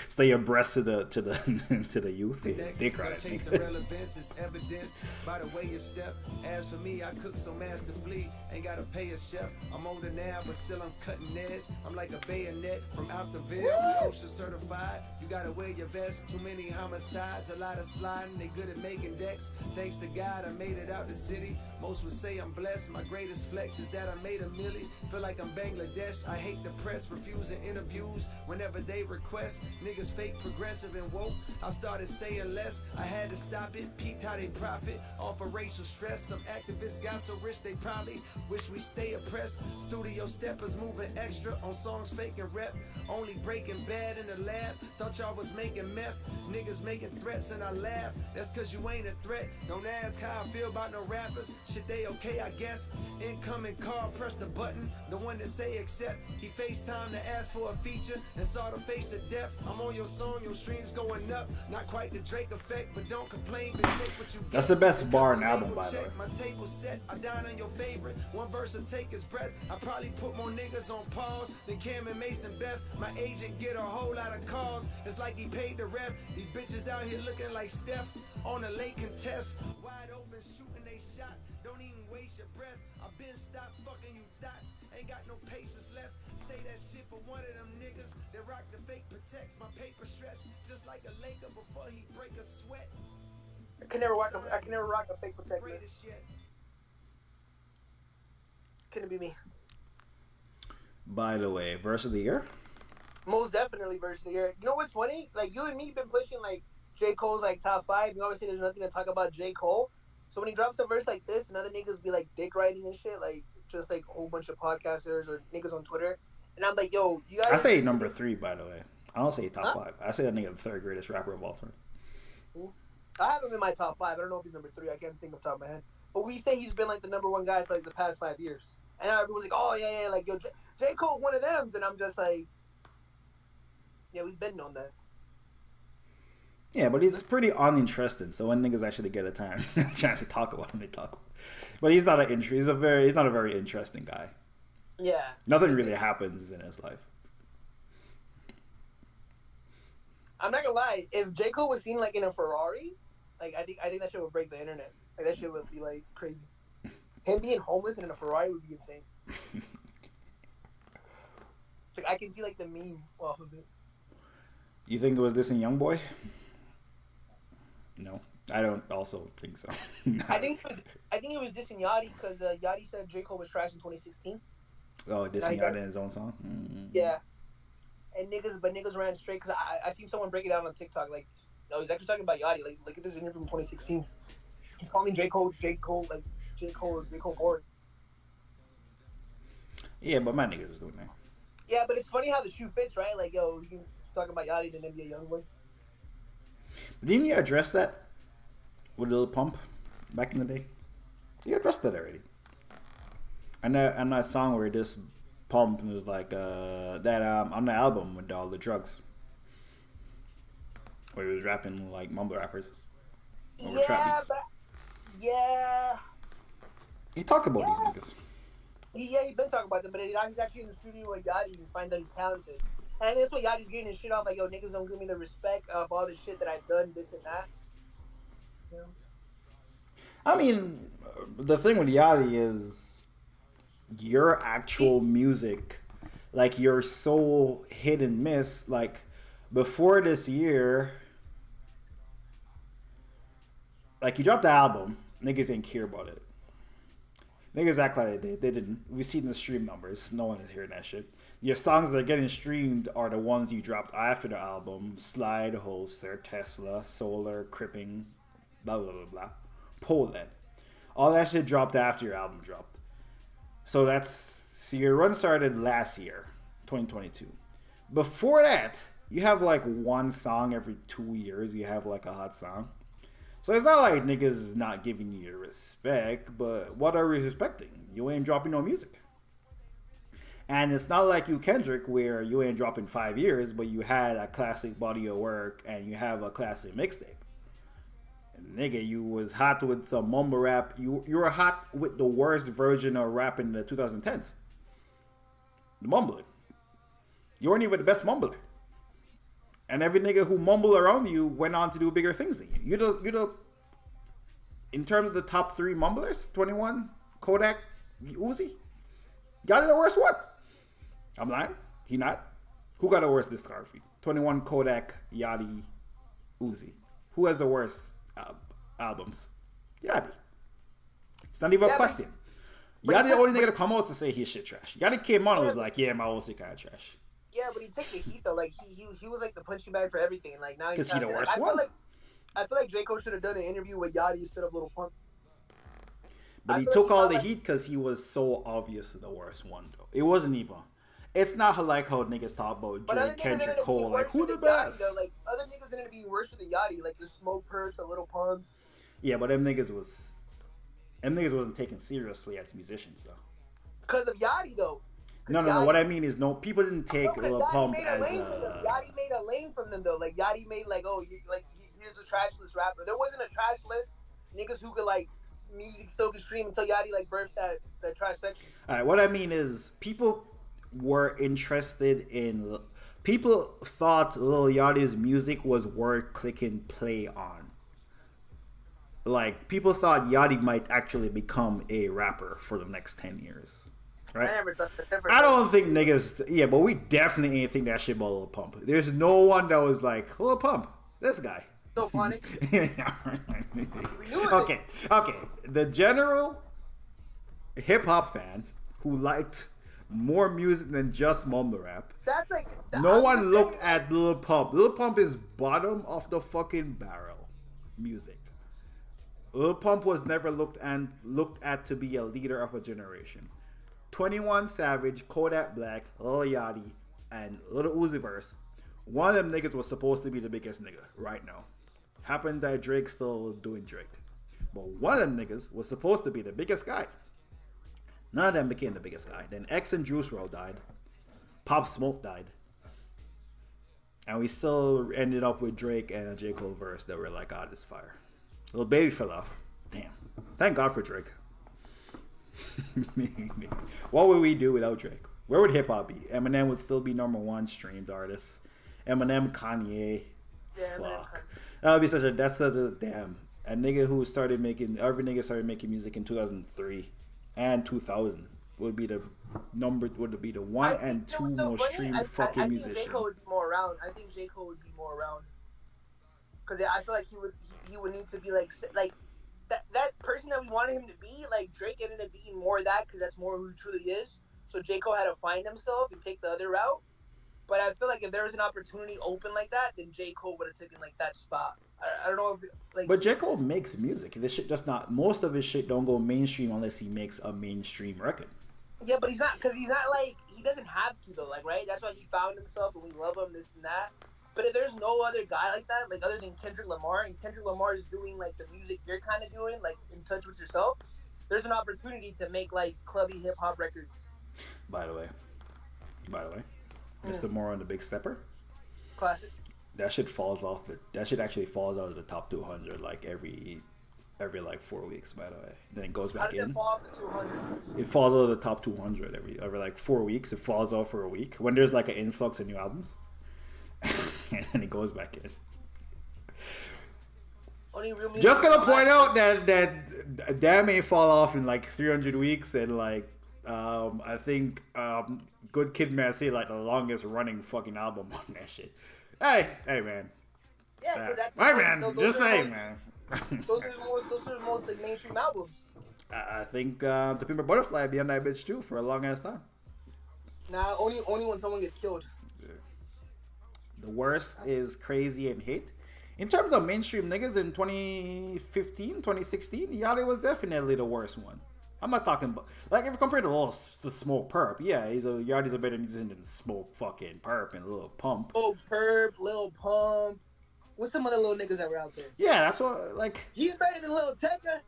stay abreast to the youth. Yeah, dick rider. Chasing relevance is evidence by the way you step. As for me, I cook so masterfully, ain't gotta pay a chef. I'm older now, but still I'm cutting edge. I'm like a bayonet from out the Ville. We OSHA certified. You gotta wear your vest. Too many homicides, a lot of sliding. They good at making decks. Thanks to God, I made it out the city. Most would say I'm blessed. My greatest flex is that I made a milli. Feel like I'm Bangladesh. I hate the press, refusing interviews whenever they request. Niggas fake, progressive, and woke. I started saying less. I had to stop it. Peeped how they profit off of racial stress. Some activists got so rich they probably wish we stay oppressed. Studio steppers moving extra on songs fake and rep. Only breaking bad in the lab. Thought y'all was making meth. Niggas making threats and I laugh. That's cause you ain't a threat. Don't ask how I feel about no rappers. Shit, they okay, I guess. Incoming call, press the button. The one that say accept. He FaceTime to ask for a feature and saw the face of death. I'm on your song, your streams going up. Not quite the Drake effect, but don't complain. Bitch, take what you get. That's the best bar in album, by the way. My table set, I dine on your favorite. One verse will take his breath. I probably put more niggas on pause than Cam and Mason Beth. My agent get a whole lot of calls. It's like he paid the rep. These bitches out here looking like Steph on a late contest. Wide open shooting they shot. Don't even waste your breath. I've been stopped fucking you dots. Ain't got no patience left. Say that shit for one of them niggas that rock the fake protects. My paper stretch just like a Laker before he break a sweat. I can never rock a fake protector. Greatest yet. Couldn't be me. By the way, verse of the year. Most definitely verse of the year. You know what's funny? Like you and me been pushing like J. Cole's like top 5. You always say there's nothing to talk about J. Cole. So when he drops a verse like this and other niggas be like dick riding and shit, like just like a whole bunch of podcasters or niggas on Twitter, and I'm like, yo, you guys. I say number 3, by the way. I don't say top 5. I say that nigga the third greatest rapper of all time. I have him in my top 5. I don't know if he's number 3. I can't think off the top of my head. But we say he's been like the number 1 guy for like the past 5 years. And now everyone's like, oh yeah, like yo, J. Cole one of them, and I'm just like, yeah, we've been on that. Yeah, but he's pretty uninterested. So when niggas actually get a chance to talk about him, they talk. But he's not he's not a very interesting guy. Yeah. Nothing really happens in his life. I'm not gonna lie. If J. Cole was seen like in a Ferrari, like I think that shit would break the internet. Like that shit would be like crazy. Him being homeless and in a Ferrari would be insane. Like I can see like the meme off of it. You think it was this in YoungBoy? No, I don't. Also think so. I think it was dissing Yachty because Yachty said J. Cole was trash in 2016. Oh, dissing Yachty in his own song. Mm-hmm. Yeah. And niggas ran straight because I seen someone break it down on TikTok. Like, no, he's actually talking about Yachty. Like, look at this interview from 2016. He's calling J. Cole boring. Yeah, but my niggas was doing that. Yeah, but it's funny how the shoe fits, right? Like, yo, you can talk about Yachty then be a young boy. Didn't you address that with Lil Pump back in the day? You addressed that already. And that song where this Pump was like that on the album with all the drugs, where he was rapping like mumble rappers. Yeah, but yeah. He talked about these niggas. He's been talking about them, but now he's actually in the studio with Yachty and find that he's talented. And that's what Yachty's getting his shit off, like, yo, niggas don't give me the respect of all the shit that I've done, this and that. You know? I mean, the thing with Yachty is your actual music, like, you're so hit and miss. Like, before this year, like, you dropped the album, niggas didn't care about it. Niggas act like they didn't. We've seen the stream numbers. No one is hearing that shit. Your songs that are getting streamed are the ones you dropped after the album. Slide, Holster, Tesla, Solar, Cripping, blah, blah, blah, blah. Poland. All that shit dropped after your album dropped. So your run started last year, 2022. Before that, you have like one song every 2 years. You have like a hot song. So it's not like niggas is not giving you your respect, but what are we respecting? You ain't dropping no music. And it's not like you Kendrick where you ain't dropping 5 years, but you had a classic body of work and you have a classic mixtape. And nigga, you was hot with some mumble rap. You were hot with the worst version of rap in the 2010s. The mumbling. You weren't even the best mumbler. And every nigga who mumbled around you went on to do bigger things than you. You the in terms of the top 3 mumblers, 21, Kodak, Uzi, y'all the worst one. I'm lying. He not. Who got the worst discography? 21, Kodak, Yachty, Uzi. Who has the worst albums? Yachty. It's not even a question. Yachty the only nigga to come out to say his shit trash. Yachty came on and was like, yeah, my old shit kind of trash. Yeah, but he took the heat though. Like he was like the punching bag for everything. Like now he's he the worst one. I feel like J. Cole should have done an interview with Yachty instead of Lil Pump. But he took all the heat because he was so obvious the worst one though. It wasn't even. It's not like how niggas talk about Drake, Kendrick, Cole. Like who the best? Yachty, like other niggas didn't be worse than Yachty. Like the Smoke Purse, the Little Pumps. Yeah, but them niggas wasn't taken seriously as musicians though. Because of Yachty though. No. What I mean is, people didn't take Lil Pump as Yachty made a lane from them though. Like Yachty made like, oh, here's a trash list rapper. There wasn't a trash list. Niggas who could like music still could stream until Yachty like birthed that trash section. All right. What I mean is, people were interested in. People thought Lil Yachty's music was worth clicking play on. Like people thought Yachty might actually become a rapper for the next 10 years. Right? I don't think niggas. Yeah, but we definitely ain't think that shit about Lil Pump. There's no one that was like Lil Pump. This guy. So funny. Okay. The general hip hop fan who liked more music than just mumble rap. That's like no one looked at Lil Pump. Lil Pump is bottom of the fucking barrel music. Lil Pump was never looked at to be a leader of a generation. 21 Savage, Kodak Black, Lil Yachty, and Lil Uzi Verse. One of them niggas was supposed to be the biggest nigga right now. Happened that Drake's still doing Drake. But one of them niggas was supposed to be the biggest guy. None of them became the biggest guy. Then X and Juice WRLD died. Pop Smoke died. And we still ended up with Drake and a J. Cole verse that were like, God, this fire. Little Baby fell off. Damn. Thank God for Drake. What would we do without Drake? Where would hip hop be? Eminem would still be #1 streamed artist. Eminem, Kanye. Yeah, Fuck. That would be that's such a damn. A nigga who started making, every nigga started making music in 2003 and 2000 would be the one and two most streamed fucking musician. I think J. Cole would be more around. Because I feel like he would need to be like that person that we wanted him to be. Like Drake ended up being more of that because that's more who he truly is. So J. Cole had to find himself and take the other route. But I feel like if there was an opportunity open like that, then J. Cole would have taken like that spot. I don't know if like. But J. Cole makes music. This shit just not. Most of his shit don't go mainstream unless he makes a mainstream record. Yeah, but he's not like he doesn't have to though. Like right, that's why he found himself and we love him this and that. But if there's no other guy like that, like other than Kendrick Lamar, and Kendrick Lamar is doing like the music you're kind of doing, like In Touch With Yourself, there's an opportunity to make like clubby hip hop records. By the way, Mr. Moore on the Big Stepper. Classic. That shit falls off. That shit actually falls out of the top 200 like every like 4 weeks. By the way, then it goes back in. How does it fall off the 200? It falls out of the top 200 every like 4 weeks. It falls off for a week when there's like an influx of new albums, and then it goes back in. Just gonna point out that Damn ain't fall off in like 300 weeks, and like I think Good Kid, Mad City like the longest running fucking album on that shit. Hey man. Yeah, because that's right, man. Just saying, man. Those are the most like mainstream albums. I think The Pimp a Butterfly be on that bitch too for a long ass time. Nah, only when someone gets killed. Yeah. The worst is Crazy and Hate. In terms of mainstream niggas in 2015, 2016, Yachty was definitely the worst one. I'm not talking about, like, if you compare to Smoke Perp, yeah, Yachty's a better musician than Smoke fucking Perp and Lil Pump. Smoke Perp, Lil Pump. What's some other little niggas that were out there? Yeah, that's what, like. He's better than Lil Tecca.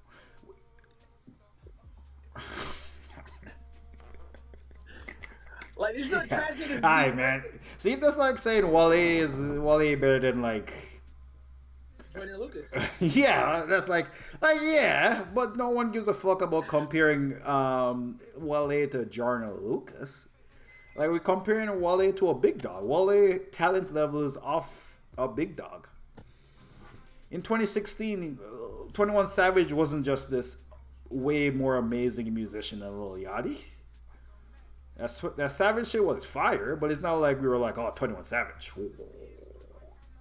Like, these are trash niggas. Alright, man. See, that's like saying Wale better than, like. Jordan Lucas. Yeah, that's like yeah, but no one gives a fuck about comparing Wale to Jordan Lucas. Like, we're comparing Wale to a big dog. Wale talent level is off a big dog. In 2016, 21 Savage wasn't just this way more amazing musician than Lil Yachty. That Savage shit was fire, but it's not like we were like, oh, 21 Savage.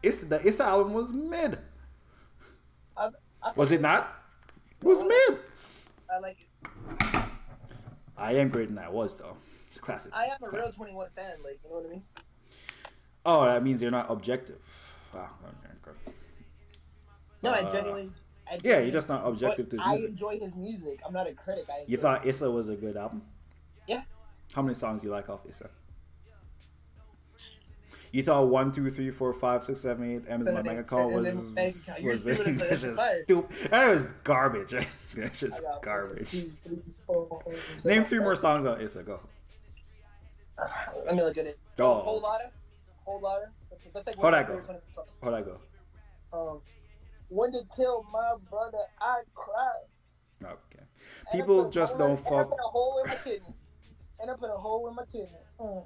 Its album was mid. Was it not? It was mid. I like it. I Am Greater Than I Was, though. It's classic. I am a real 21 fan, like, you know what I mean? Oh, that means you're not objective. Wow. Okay. No, I genuinely. Yeah, you're just not objective to his music. I enjoy his music. I'm not a critic. You thought Issa was a good album? Yeah. How many songs do you like off Issa? You thought 1, 2, 3, 4, 5, 6, 7, 8, M is my bank account was stupid. That was garbage. That's just garbage. Name 3 more songs on Issa. Go. Let me look at it. Whole lotta. That's like How'd I go? When they killed my brother, I cried. Okay. People just don't fuck. And I put a hole in my kidney. And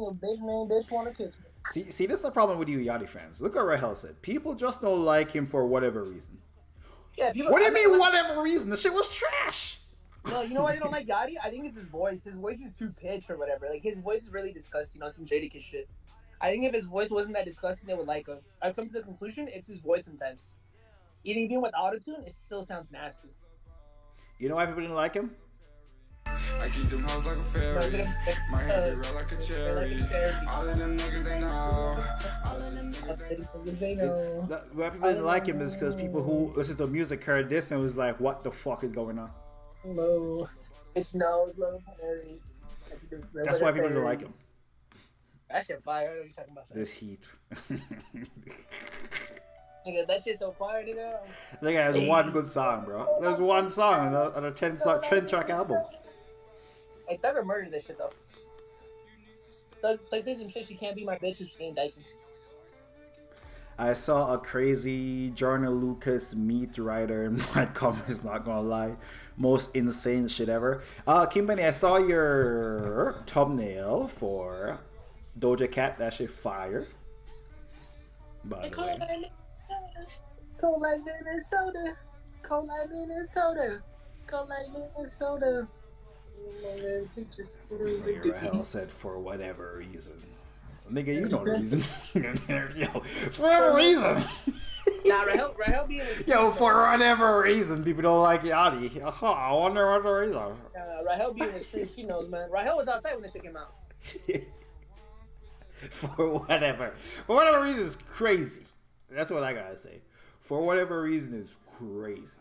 your bitch wanna kiss me. See, this is the problem with you Yachty fans. Look what Rahel said. People just don't like him for whatever reason. Yeah, people. What do you mean, whatever reason? The shit was trash. No, you know why they don't like Yachty? I think it's his voice. His voice is too pitched or whatever. Like, his voice is really disgusting on some Jadakiss shit. I think if his voice wasn't that disgusting, they would like him. I've come to the conclusion it's his voice sometimes. Even with autotune, it still sounds nasty. You know why people didn't like him? I keep them hoes like a fairy. My hair be red like a cherry. All of them niggas they know. Why people didn't like him is because people who listen to music heard this and was like, what the fuck is going on? No. It's Love Perry. That's why people didn't like him. That shit fire. What are you talking about? This heat. Nigga, that shit's so fire, nigga. Nigga has one good song, bro. There's one song on a 10-track album. Like Thugger murdered this shit though. Thug says some shit. She can't be my bitch if she ain't diking. I saw a crazy Jordan Lucas meat writer in my comments, not gonna lie. Most insane shit ever. Kimbani, I saw your thumbnail for Doja Cat. That shit fire. By the way. Cold like Minnesota. Cold like Minnesota. Cold like Minnesota. Rahel said for whatever reason. Nigga, you know the reason. Yo, for whatever reason. Nah, Rahel being Yo, for whatever reason, people don't like Yachty. I wonder what the reason. Rahel being the street, she knows, man. Rahel was outside when this shit came out. For whatever reason, it's crazy. That's what I gotta say. For whatever reason, it's crazy.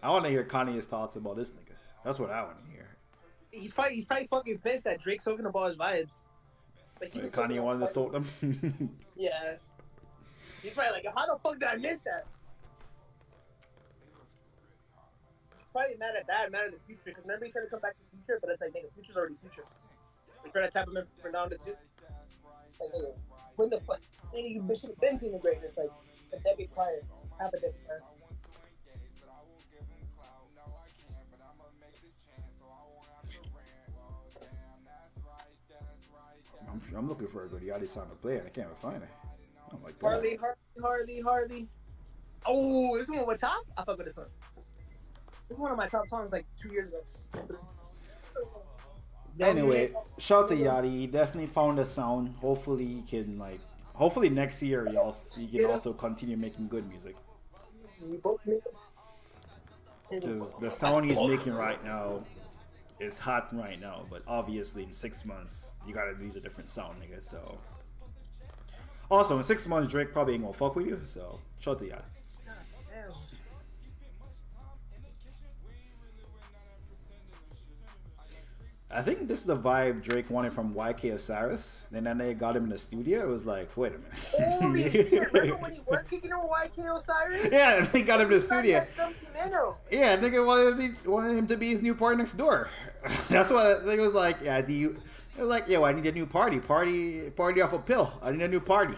I want to hear Kanye's thoughts about this nigga. That's what I want to hear. He's probably fucking pissed that Drake's soaking up all his vibes. Like Kanye wanted to soak them. Yeah. He's probably like, how the fuck did I miss that? He's probably mad at the future. Because remember he tried to come back to the future, but it's like, nigga, future's already future. They try to tap him in for now to two. Like, nigga, when the fuck? Nigga, you should have been seeing the greatness. Like, a decade prior. Half a decade prior. I'm looking for a good Yachty song to play and I can't even find it. Oh my god. Harley. Oh, this one with Top? I fuck with this one. This is one of my top songs like 2 years ago. Anyway, shout out to Yachty. He definitely found a sound. Hopefully he can hopefully next year he can also continue making good music. Because the sound he's making right now is hot right now, but obviously in 6 months you gotta use a different sound, nigga. So also in 6 months Drake probably ain't gonna fuck with you. So shout out to Yachty. I think this is the vibe Drake wanted from YK Osiris. Then that nigga got him in the studio. It was like, wait a minute. Holy shit! Remember when he was kicking over YK Osiris? Yeah, they got him in the studio. Yeah, nigga wanted him to be his new party next door. That's what nigga was like. Yeah, it was like, yo, I need a new party off a pill. I need a new party.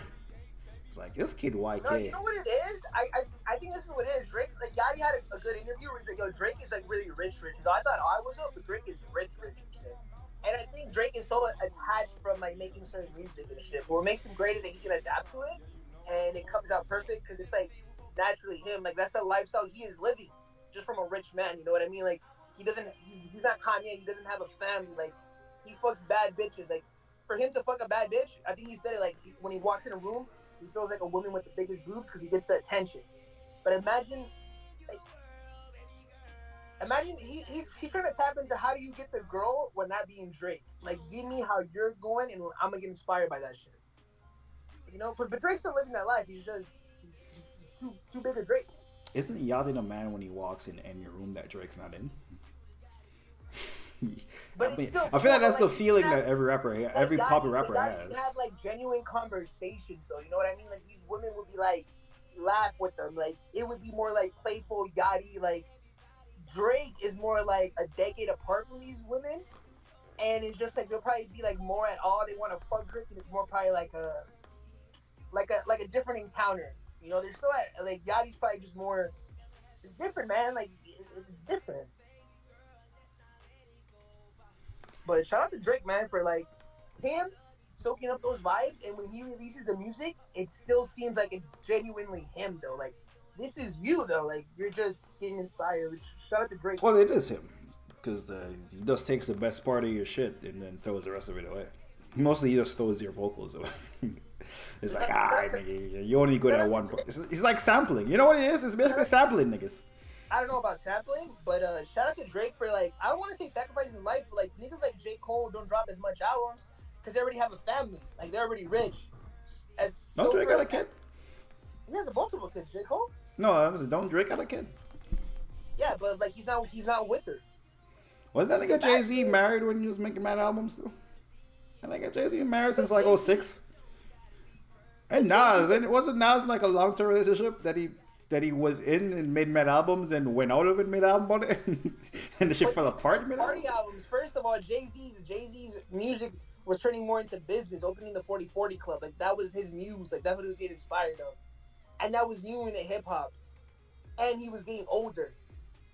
It's like this kid YK. No, you know what it is? I think this is what it is. Drake's like Yachty had a good interview where he's like, yo, Drake is like really rich. So I thought I was up, but Drake is rich and shit. And I think Drake is so attached from like making certain music and shit. But what makes him great is that he can adapt to it, and it comes out perfect because it's like naturally him. Like that's a lifestyle he is living, just from a rich man. You know what I mean? Like he's not Kanye. He doesn't have a family. Like he fucks bad bitches. Like for him to fuck a bad bitch, I think he said it like when he walks in a room, he feels like a woman with the biggest boobs because he gets the attention. But imagine he's trying to tap into how do you get the girl when not being Drake. Like, give me how you're going, and I'm gonna get inspired by that shit. You know, but Drake's still living that life. He's too big a Drake. Isn't Yachty the man when he walks in any room that Drake's not in? But I feel like that's the feeling that every popular rapper has. You have like genuine conversations, though. You know what I mean? Like these women would be like laugh with them. Like it would be more like playful Yachty. Like Drake is more like a decade apart from these women, and it's just like they'll probably be like more at all. They want to fuck Drake, and it's more probably like a different encounter. You know, they're still at like Yachty's probably just more. It's different, man. Like it's different. But shout out to Drake, man, for like him soaking up those vibes, and when he releases the music, it still seems like it's genuinely him, though. Like this is you, though. Like you're just getting inspired. Shout out to Drake. Well, it is him because he just takes the best part of your shit and then throws the rest of it away. Mostly, he just throws your vocals away. It's like nigga, you only good at one part. It's like sampling. You know what it is? It's basically sampling, niggas. I don't know about sampling, but shout out to Drake for like, I don't want to say sacrificing life, but like niggas like J. Cole don't drop as much albums because they already have a family. Like they're already rich. Don't Drake got a kid? He has multiple kids, J. Cole. No, don't Drake got a kid? Yeah, but like he's not with her. Was that nigga Jay-Z married when he was making mad albums too? I think Jay-Z married since like 06. And Nas, wasn't Nas in like a long-term relationship that he that he was in and made mad albums and went out of it mid album on it, and the shit But fell apart mid party album. albums. First of all, Jay-Z's music was turning more into business, opening the 40/40 Club. Like that was his muse. Like that's what he was getting inspired of, and that was new into hip hop. And he was getting older.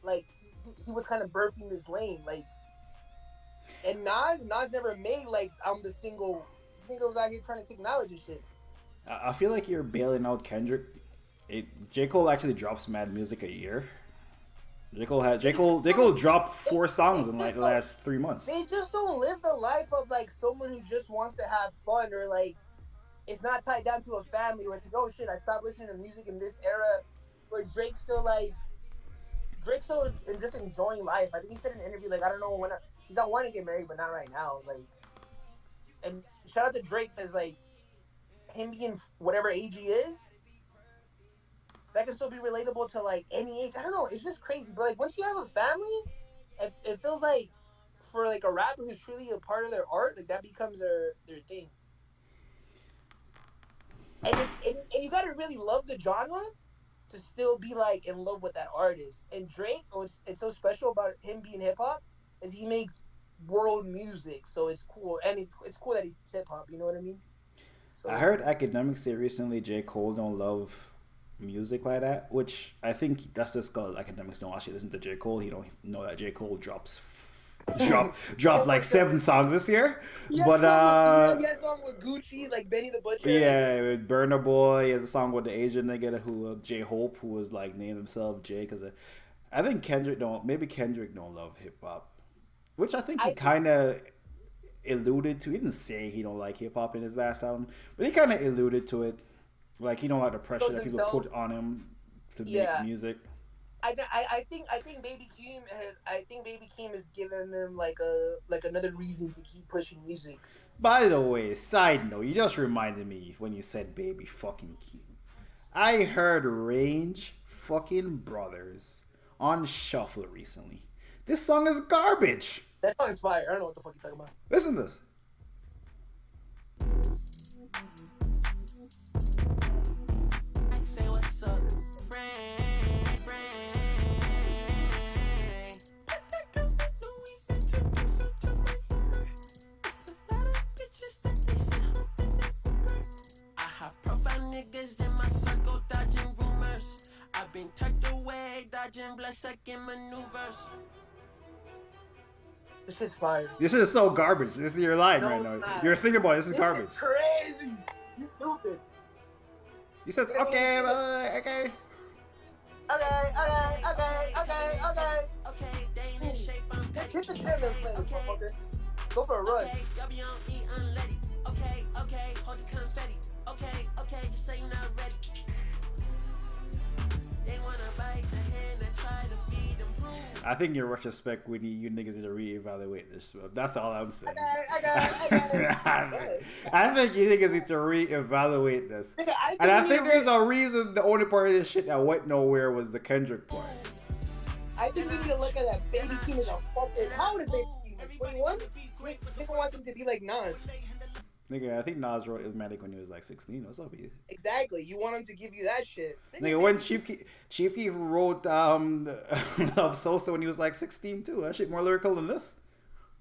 Like he was kind of birthing this lane. Like, and Nas never made like I'm the single. This nigga was out here trying to take knowledge and shit. I feel like you're bailing out Kendrick. J. Cole actually drops mad music a year. J. Cole dropped 4 songs in like the last 3 months. They just don't live the life of like someone who just wants to have fun, or like it's not tied down to a family, or it's like, oh shit, I stopped listening to music in this era, where Drake's still just enjoying life. I think he said in an interview, like, I don't know when he's not wanting to get married, but not right now. Like, and shout out to Drake, as like him being whatever age he is, that can still be relatable to like any age. I don't know. It's just crazy, but like once you have a family, it feels like for like a rapper who's truly a part of their art, like that becomes their thing. And you gotta really love the genre to still be like in love with that artist. And Drake, it's so special about him being hip hop, is he makes world music, so it's cool, and it's cool that he's hip hop. You know what I mean? So, I heard academics say recently J. Cole don't love music like that, which I think that's just because academics don't actually listen to J. Cole. He don't know that J. Cole dropped like 7 songs this year. he But had a song with Gucci, like Benny the Butcher. yeah, with Burna Boy, he has a song with the Asian nigga who J. Hope, who was like named himself J, because I think Kendrick don't love hip hop, which I think he kind of alluded to. He didn't say he don't like hip hop in his last album, but he kind of alluded to it. Like he don't like the pressure that people put on him to make music. I think Baby Keem has given him like another reason to keep pushing music. By the way, side note, you just reminded me when you said Baby fucking Keem. I heard Range fucking Brothers on shuffle recently. This song is garbage. That song is fire. I don't know what the fuck you're talking about. Listen to this. Say what's up, friend. I have profile niggas in my circle dodging rumors. I've been tucked away dodging blood sucking maneuvers. This shit's fire. This is so garbage. This is your line right now. You're thinking about it. This is garbage. This is crazy. You stupid. He says, okay, okay. Okay, they ain't in shape, I'm petty. Hit the 10 minutes later, motherfucker. Go for a run. Okay, y'all be on E unleaded. Okay, hold the confetti. Okay, just say you're not ready. They wanna bite the hand and try to feed them prune. I think in retrospect, we need you niggas need to reevaluate this. That's all I'm saying. I think you niggas need to reevaluate this. And I think there's a reason the only part of this shit that went nowhere was the Kendrick part. I think we need to look at that. Baby Keem is a fucking. How old is Baby Keem? Like 21? Nigga wants him to be like Nas. Nigga, I think Nas wrote Illmatic when he was like 16 or something. Exactly. You want him to give you that shit. Nigga, when Chief Keef wrote Love Sosa when he was like 16 too. That shit more lyrical than this.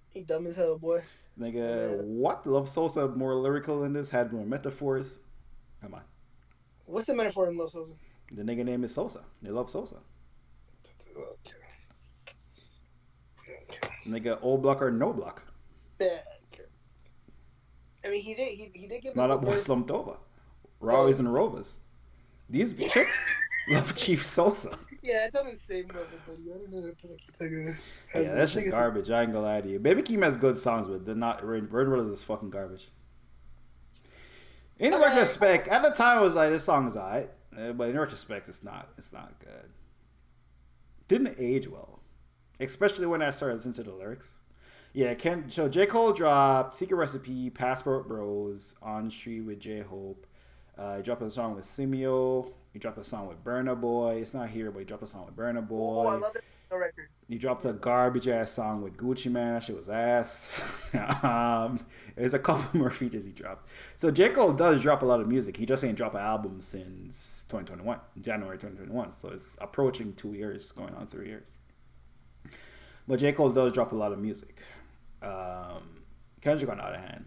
He dumb as hell, boy. Nigga, what? Love Sosa more lyrical than this? Had more metaphors? Come on. What's the metaphor in Love Sosa? The nigga name is Sosa. They love Sosa. Okay. Nigga, old block or no block. Yeah. I mean, he did give us Not a up boy word. slumped over. Rawies and Rovers. These chicks love Chief Sosa. Yeah, it's on the same level, buddy. I don't know what the fuck you're talking about. Yeah, that shit garbage. I ain't gonna lie to you. Baby Keem has good songs, but they're not. Red Brothers is fucking garbage. In retrospect, at the time I was like, this song is alright, but in retrospect, it's not. It's not good. Didn't age well, especially when I started listening to the lyrics. Yeah, so J. Cole dropped Secret Recipe, Passport Bros, On Street with J. Hope. He dropped a song with Simeo. He dropped a song with Burna Boy. It's not here, but he dropped a song with Burna Boy. Oh, I love it. record. He dropped a garbage ass song with Gucci Man. That shit was ass. There's a couple more features he dropped. So J. Cole does drop a lot of music. He just ain't dropped an album since 2021, January 2021. So it's approaching 2 years, going on 3 years. But J. Cole does drop a lot of music. Kendrick, on the other hand,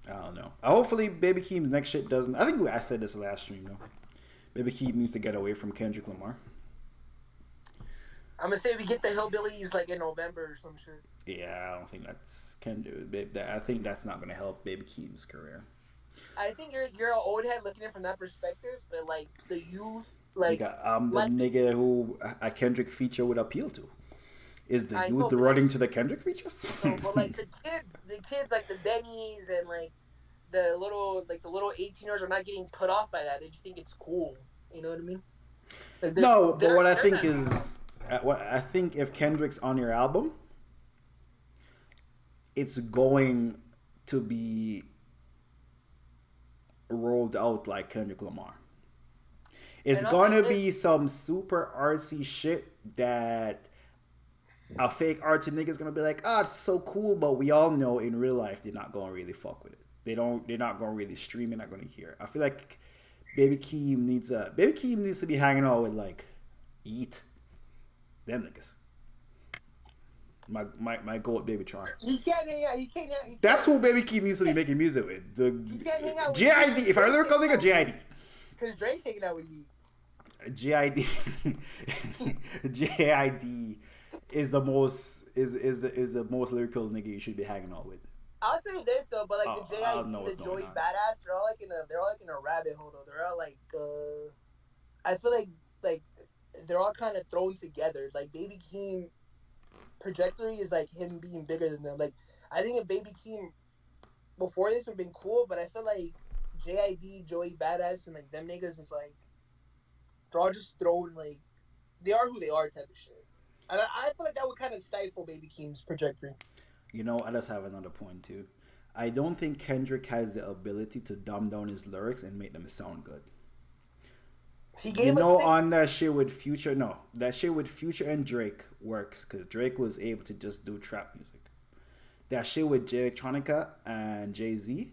I don't know. Hopefully, Baby Keem's next shit doesn't. I think I said this last stream, though. Baby Keem needs to get away from Kendrick Lamar. I'm gonna say we get the Hillbillies like in November or some shit. Yeah, I don't think that's can do it. I think that's not gonna help Baby Keem's career. I think you're an old head looking at it from that perspective, but like the youth, like I'm the like, nigga who a Kendrick feature would appeal to. Is the I youth know, running to the Kendrick features? no, but like the kids like the Bennies and like the little 18-year-olds are not getting put off by that. They just think it's cool. You know what I mean? Like No, but what I think is, what I think if Kendrick's on your album, it's going to be rolled out like Kendrick Lamar. It's gonna be some super artsy shit that a fake artsy nigga's gonna be like, oh, it's so cool, but we all know in real life they're not gonna really fuck with it. They're not gonna really stream it, not gonna hear it. I feel like Baby Keem needs to be hanging out with like Yeet. Them niggas. My goat Baby Tron. He can't hang out. He can't. That's who Baby Keem needs to be making music with. He can't hang out with JID. If I lyrical nigga, JID. Because Drake's hanging out with Yeet. JID. JID is the most the most lyrical nigga you should be hanging out with. I'll say this though, but like the JID, the Joey Badass, they're all like in a rabbit hole though. They're all like I feel like they're all kind of thrown together. Like Baby Keem trajectory is like him being bigger than them. Like I think if Baby Keem before this would have been cool, but I feel like JID, Joey Badass, and like them niggas is like they're all just thrown like they are who they are type of shit. And I feel like that would kind of stifle Baby Keem's trajectory. You know, I just have another point too. I don't think Kendrick has the ability to dumb down his lyrics and make them sound good. On that shit with Future, that shit with Future and Drake works because Drake was able to just do trap music. That shit with Jay Electronica and Jay-Z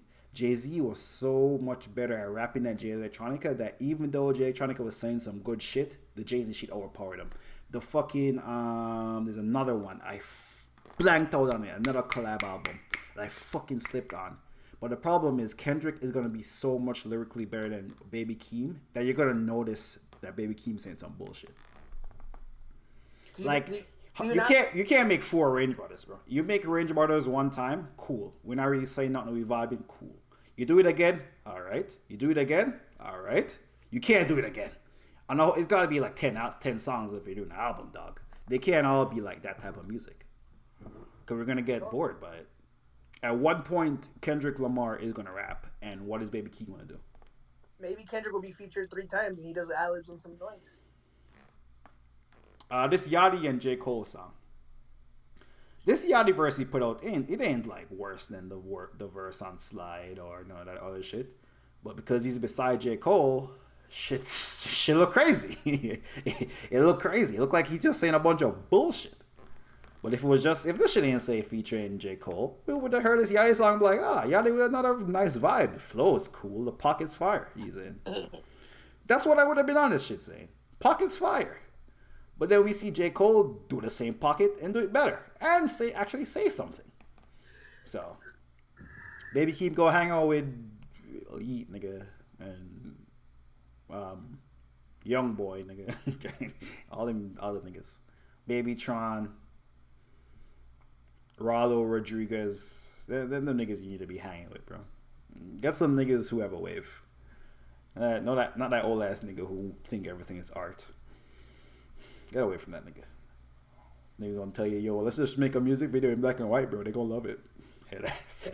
was so much better at rapping than Jay Electronica that even though Jay Electronica was saying some good shit, the Jay-Z shit overpowered him. The fucking, there's another one. I blanked out on it. Another collab album that I fucking slipped on. But the problem is Kendrick is going to be so much lyrically better than Baby Keem that you're going to notice that Baby Keem's saying some bullshit. You can't make 4 Range Brothers, bro. You make Range Brothers one time, cool. We're not really saying nothing, we vibing, cool. You do it again, all right. You do it again, all right. You can't do it again. I know it's got to be like 10 songs if you're doing an album, dog. They can't all be like that type of music. Because we're going to get bored by it. At one point, Kendrick Lamar is going to rap. And what is Baby Keem going to do? Maybe Kendrick will be featured 3 times and he does ad-libs on some joints. This Yachty and J. Cole song. This Yachty verse he put out, it ain't like worse than the verse on Slide or no that other shit. But because he's beside J. Cole, shit look crazy. It looked crazy. It looked like he's just saying a bunch of bullshit. But if this shit ain't say featuring J. Cole, we would have heard this Yachty song be like, Yachty with another nice vibe. The flow is cool. The pocket's fire. He's in. That's what I would have been on this shit saying. Pocket's fire. But then we see J. Cole do the same pocket and do it better. And actually say something. So, Baby Keem go hang out with Yeet, nigga. And Young Boy, nigga. all them other niggas. Baby Tron. Rallo Rodriguez. They're the niggas you need to be hanging with, bro. Get some niggas who have a wave. Not that old ass nigga who think everything is art. Get away from that nigga. Niggas gonna tell you, yo, let's just make a music video in black and white, bro. They gonna love it. Head ass.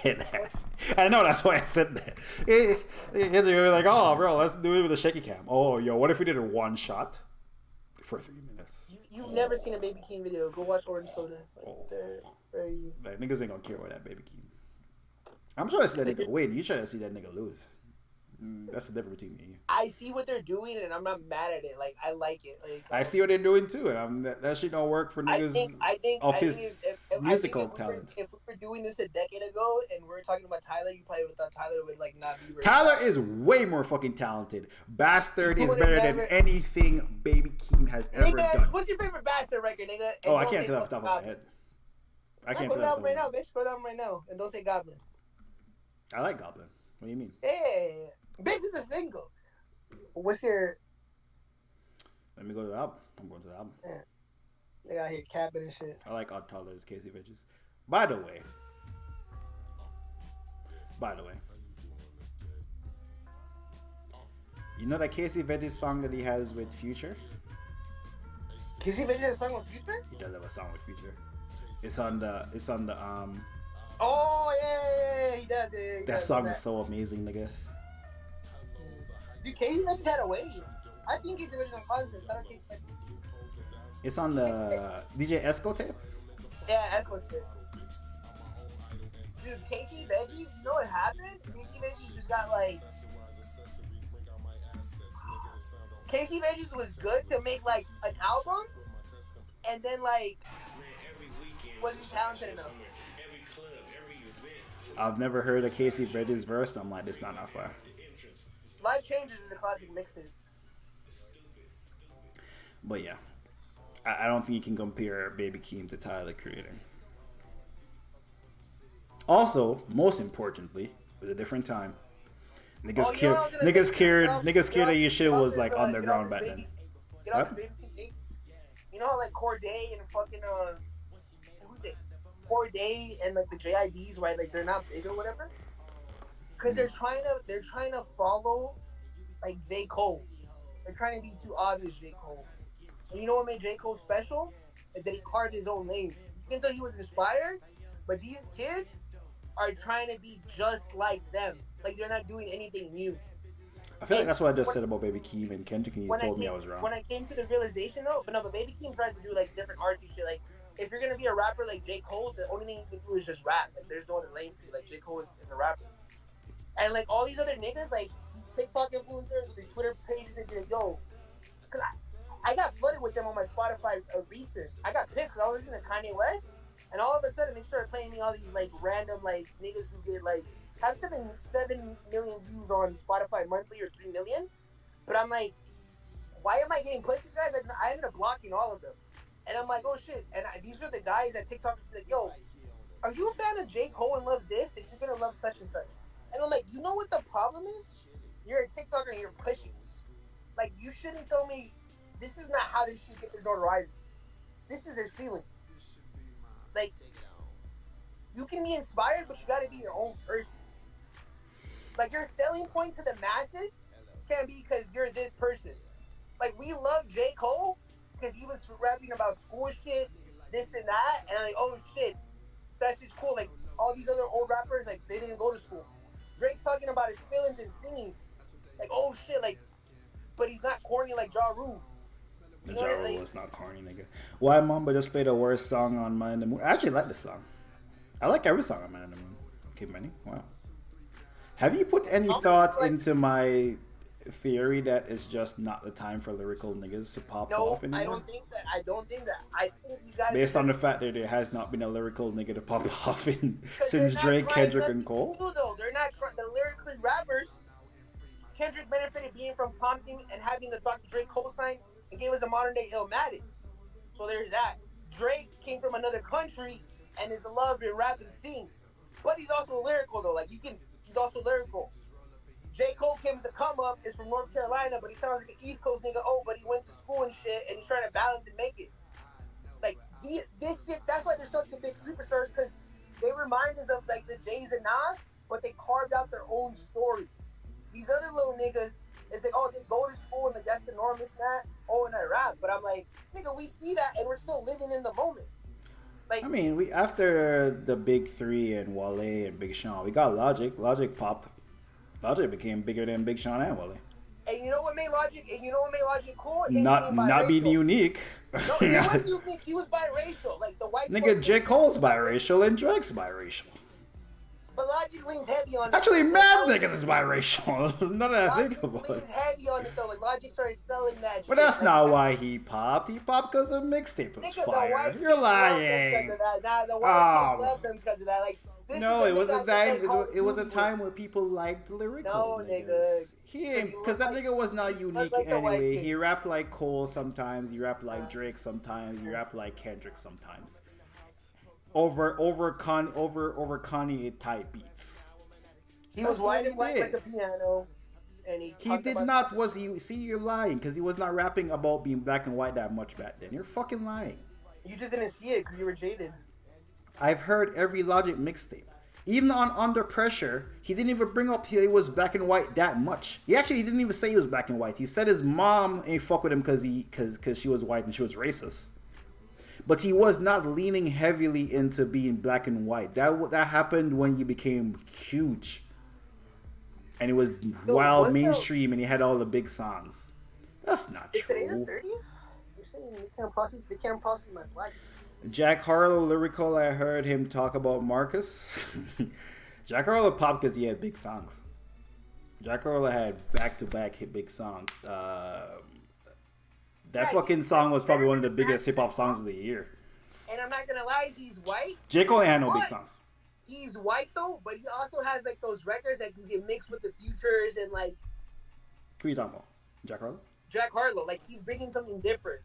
Head ass. I know, that's why I said that. You're like, oh, bro, let's do it with a shaky cam. Oh, yo, what if we did a one shot for 3 minutes? You've never seen a Baby Keem video. Go watch Orange Soda. Like, niggas ain't gonna care about that Baby Keem. I'm trying to see that nigga win. You trying to see that nigga lose. That's the difference between me and you. I see what they're doing, and I'm not mad at it. Like I like it. Like I see what they're doing too, and that shit don't work for niggas of his musical talent. If we were doing this a decade ago and we were talking about Tyler, you probably would have thought Tyler would like not be. Tyler is way more fucking talented. Bastard is better than anything Baby Keem has ever done. What's your favorite Bastard record, nigga? Oh, I can't tell off the top of my head. I can't tell that right now, bitch. Go down right now, and don't say Goblin. I like Goblin. What do you mean? Hey, bitch is a single. What's your? Let me go to the album. I'm going to the album. Yeah. They got here capping and shit. I like Odd Toddlers, Casey Veggies. By the way, you know that Casey Veggies song that he has with Future? Casey Veggies has a song with Future? He does have a song with Future. It's on the Oh yeah, he does. Yeah, that song is so amazing, nigga. Dude, Casey Veggies had a wave. I seen Casey Veggies on concerts. I don't think it's on the DJ Esco tape. Yeah, Esco tape. Dude, Casey Veggies, you know what happened? Casey Veggies just got like. Casey Veggies was good to make like an album, and then like wasn't talented enough. I've never heard a Casey Veggies verse. I'm like, this not far. Life Changes is a classic mixtape. But yeah, I don't think you can compare Baby Keem to Tyler, Creator. Also, most importantly, it was a different time. Niggas cared that your shit was like underground back then. Get off this baby. You know, like Corday and fucking who's it? Corday and like the JIDs, right? Like they're not big or whatever. Because they're trying to follow like J. Cole. They're trying to be too obvious, J. Cole. And you know what made J. Cole special? Is that he carved his own name. You can tell he was inspired, but these kids are trying to be just like them. Like they're not doing anything new. I feel like that's what I just said about Baby Keem and Kendrick, and you told me I was wrong. When I came to the realization though, but Baby Keem tries to do like different artsy shit. Like if you're gonna be a rapper like J. Cole, the only thing you can do is just rap. Like there's no other lane for you. Like J. Cole is a rapper. And like all these other niggas, like these TikTok influencers, these Twitter pages, and be like, yo, cause I got flooded with them on my Spotify recent. I got pissed because I was listening to Kanye West, and all of a sudden they started playing me all these like random like niggas who get like have 7 million views on Spotify monthly or 3 million. But I'm like, why am I getting pushed these guys? Like, I ended up blocking all of them, and I'm like, oh shit. And these are the guys at TikTok like, yo, are you a fan of J. Cole and love this? Then you're gonna love such and such. And I'm like, you know what the problem is? You're a TikToker and you're pushing. Like, you shouldn't tell me this is not how this should get their notoriety. This is their ceiling. Like, you can be inspired, but you gotta be your own person. Like, your selling point to the masses can't be because you're this person. Like, we love J. Cole because he was rapping about school shit, this and that, and like, oh shit, that shit's cool. Like, all these other old rappers, like, they didn't go to school. Drake's talking about his feelings and singing. Like, oh shit, like, but he's not corny like Ja Rule. Ja Rule was not corny, nigga. Why Mamba just played the worst song on Man in the Moon? I actually like this song. I like every song on Man in the Moon. Okay, Manny, wow. Have you put any thought into my theory that it's just not the time for lyrical niggas to pop off anymore? I don't think that. I think these guys... Based on the fact that there has not been a lyrical nigga to pop off since Drake, Kendrick, and Cole? They're not the lyrically rappers. Kendrick benefited being from prompting and having the Dr. Dre co-sign and gave us a modern day Illmatic. So there's that. Drake came from another country and is loved in rap and sings. But he's also lyrical though. Like he's also lyrical. J. Cole came as a come up, is from North Carolina, but he sounds like an East Coast nigga. Oh, but he went to school and shit, and he's trying to balance and make it. Like this shit, that's why they're such a big superstars, because they remind us of like the Jays and Nas, but they carved out their own story. These other little niggas, it's like, oh, they go to school and like, that's the norm, it's not. Oh, and I rap, but I'm like, nigga, we see that, and we're still living in the moment. Like, I mean, we after the big three and Wale and Big Sean, we got Logic. Logic popped. Logic became bigger than Big Sean and Wale. And you know what made Logic? Cool? Not being unique. No, he was unique. He was biracial. Like the white. Nigga, J. Cole's biracial and Drake's biracial. But Logic leans heavy on it. Actually, Like, mad niggas is biracial. None of that Logic think about leans it. heavy on it though. Like Logic started selling that. But shit. that's Like, not why he popped. He popped because the mixtape was nigga, the fire. white You're kids love them because lying. of that. Nah, the white kids love them because of that. Like this No, is it was a nigga time. they call It was a Doobie time where people liked lyrical No, niggas. nigga. He ain't, because that nigga was not unique like the white anyway. kid. He rapped like Cole sometimes. He rapped like Drake sometimes. He rapped like Kendrick sometimes. Over Kanye type beats. He was That's white what and black he like did. a piano, and he Did about not. Was he? See, you're lying because he was not rapping about being black and white that much back then. You're fucking lying. You just didn't see it because you were jaded. I've heard every Logic mixtape. Even on Under Pressure, he didn't even bring up he was black and white that much. He actually didn't even say he was black and white. He said his mom ain't fuck with him because she was white and she was racist. But he was not leaning heavily into being black and white. That happened when he became huge. And it was wild mainstream and he had all the big songs. That's not Is today the true. 30th? You're saying they can't process my black. Jack Harlow lyrical, I heard him talk about Marcus. Jack Harlow popped because he had big songs. Jack Harlow had back-to-back hit big songs. That fucking song was probably one of the biggest hip-hop songs of the year. And I'm not gonna lie, he's white. J. Cole ain't had no big songs. He's white though, but he also has like those records that can get mixed with the futures and like Who you talking about? Jack Harlow? Jack Harlow. Like he's bringing something different.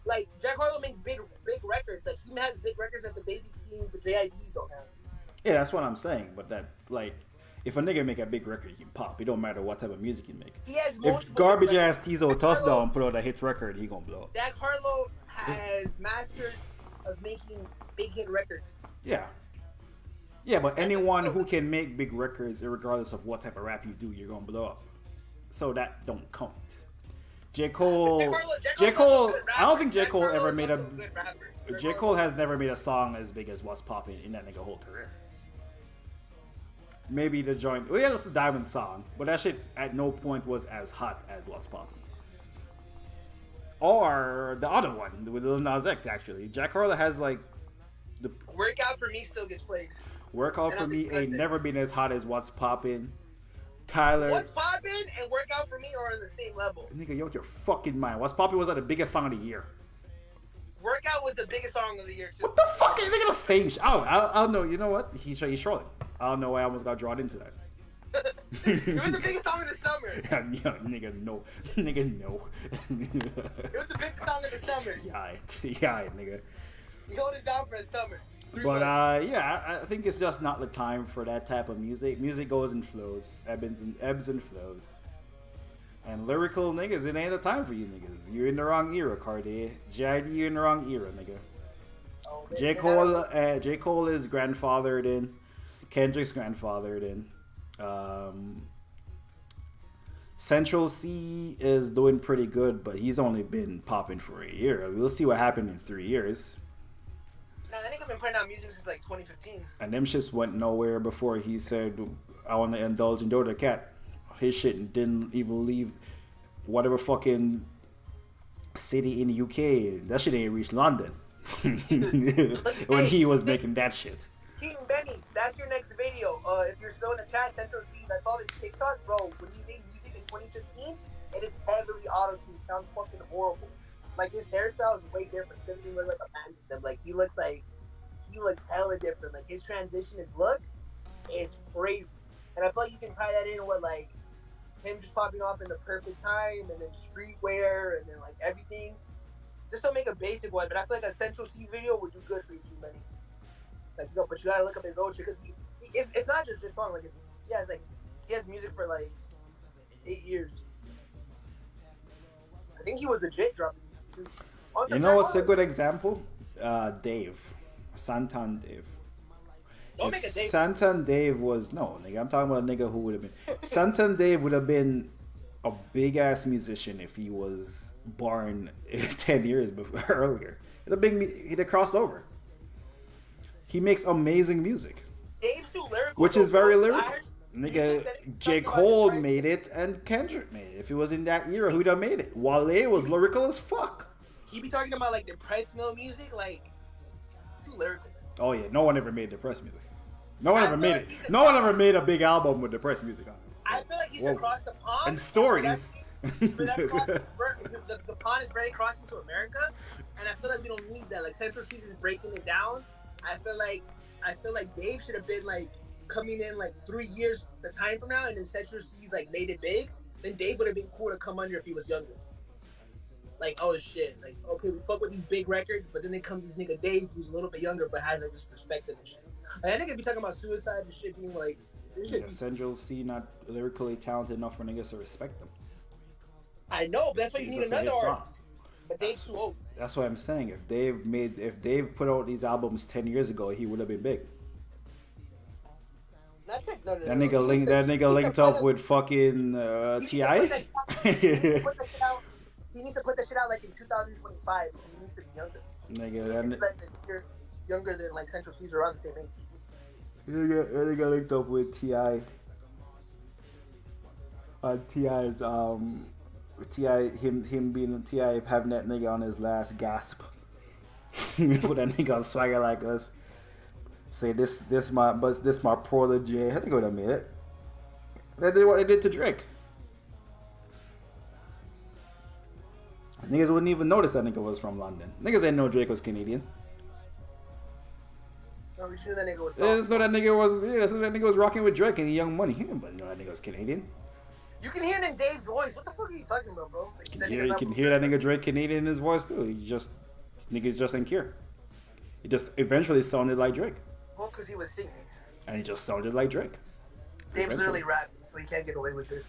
Like Jack Harlow makes big records. Like he has big records that the Baby Kings, the JIDs don't have. Yeah, that's what I'm saying. But that, like, if a nigga make a big record, he can pop. It don't matter what type of music you make. He has If garbage ass Tizo Touchdown put out a hit record, he gonna blow up. Jack Harlow has mastered of making big hit records. Yeah. Yeah, but anyone who can make big records, regardless of what type of rap you do, you're gonna blow up. So that don't count. J. Cole. J. Cole. I don't think J. Cole ever made a. J. Cole has never made a song as big as What's Poppin' in that nigga whole career. Maybe the joint. Well, yeah, that's the Diamond song, but that shit at no point was as hot as What's Poppin'. Or the other one with Lil Nas X, actually. Jack Harlow has like the Workout for Me still gets played. Workout for Me ain't never been as hot as What's Poppin'. Tyler. What's Poppin' and Workout for Me are on the same level. Nigga, yo, your fucking mind. What's Poppin' was like the biggest song of the year. Workout was the biggest song of the year too. What the fuck? Nigga just saying shit. I don't know. You know what? He's trolling. I don't know why I almost got drawn into that. It was the biggest song of the summer. Yeah, nigga, no. Nigga, no. It was the biggest song of the summer. Yeah, nigga. You hold us down for a summer. 3 But months. yeah, I think it's just not the time for that type of music. Music goes and flows, ebbs and flows. And lyrical niggas, it ain't the time for you niggas. You're in the wrong era, Cartier. JID, you're in the wrong era, nigga. Oh, J. Cole is grandfathered in. Kendrick's grandfathered in. Central C is doing pretty good, but he's only been popping for a year. We'll see what happened in 3 years. Nah, that nigga been putting out music since like 2015. And them shits went nowhere before he said, I want to indulge in Doja Cat. His shit didn't even leave whatever fucking city in the UK. That shit ain't reached London. When he was making that shit. King Benny, that's your next video. If you're still in the chat, Central C, I saw this TikTok, bro. When he made music in 2015, it is heavily auto-tuned. Sounds fucking horrible. Like his hairstyle is way different. He doesn't even look like a man to them. Like he looks hella different. Like his transition, his look is crazy. And I feel like you can tie that in with like him just popping off in the perfect time, and then streetwear, and then like everything. Just don't make a basic one, but I feel like a Central C's video would do good for you, King Benny. Like, yo, but you gotta look up his old shit because it's not just this song. Like, it's like he has music for like 8 years. I think he was legit dropping. You know what's a good example? Dave, Santan Dave. Don't If make a Dave. Santan Dave was no nigga, I'm talking about a nigga who would have been. Santan Dave would have been a big ass musician if he was born 10 years before earlier. He'd have crossed over. He makes amazing music, Dave's too lyrical, which is very lyrical. I heard- Nigga, J. Cole made it and Kendrick made it. If it was in that era, who'd have made it? Wale was lyrical as fuck. He be talking about like depressed mill music, like too lyrical. Oh yeah, no one ever made depressed music. No one ever made it. No one ever made a big album with depressed music on it. I feel like he's across the pond. And stories. For that the pond is barely crossing to America, and I feel like we don't need that. Like Central Seas is breaking it down. I feel like Dave should have been like coming in like 3 years the time from now, and then Central Seas like made it big. Then Dave would have been cool to come under if he was younger. Like, oh shit, like okay, we fuck with these big records, but then there comes this nigga Dave who's a little bit younger but has like this perspective and shit. Like, that nigga be talking about suicide and shit, being like, Central C not lyrically talented enough for niggas to respect them. I know, but that's why you need another artist. But Dave's too old. That's what I'm saying. If Dave put out these albums 10 years ago, he would have been big. That nigga linked up with fucking T.I. He needs to put that shit out like in 2025. He needs to be younger. You're younger than like Central Seas, around the same age. Nigga linked up with T.I. T.I.'s T.I. him being T.I. having that nigga on his last gasp. Put that nigga on Swagger Like Us. Say this my protege. I think what I made it. They did what they did to Drake. Niggas wouldn't even notice that nigga was from London. Niggas didn't know Drake was Canadian. No, we sure that nigga was. That's what that nigga was rocking with Drake and Young Money. He didn't know that nigga was Canadian. You can hear it in Dave's voice. What the fuck are you talking about, bro? Like, you can hear that nigga Drake Canadian in his voice too. Niggas just didn't care. He just eventually sounded like Drake. Well, because he was singing. And he just sounded like Drake. Dave's literally rapping, so he can't get away with it.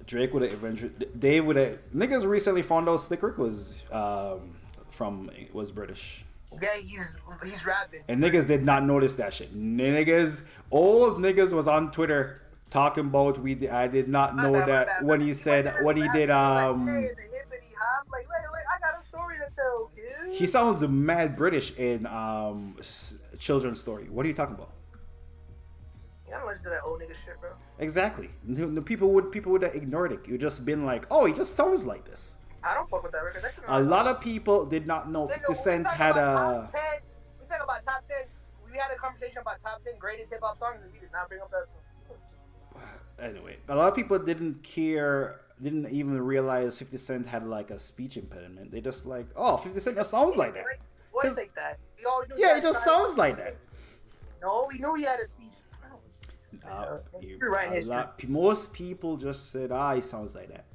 Drake would have eventually. Dave would have. Niggas recently found out Slick Rick was British. Yeah, he's rapping. And niggas did not notice that shit. Old niggas was on Twitter talking about I did not know that when he said what he did. Like, hey, the hippity hop. Like, wait, I got a story to tell, kid. He sounds mad British in Children's Story. What are you talking about? You gotta listen to that old nigga shit, bro. Exactly. The people would have ignored it. You just been like, oh, he just sounds like this. I don't fuck with that record. A lot of people did not know 50 Cent had a. We talk about top 10. We had a conversation about top 10 greatest hip hop songs, and we did not bring up that song. Anyway, a lot of people didn't even realize 50 Cent had like a speech impediment. They just like, oh, 50 Cent just sounds like that. Voice like that. He just sounds like that. No, we knew he had a speech. Most people just said, he sounds like that.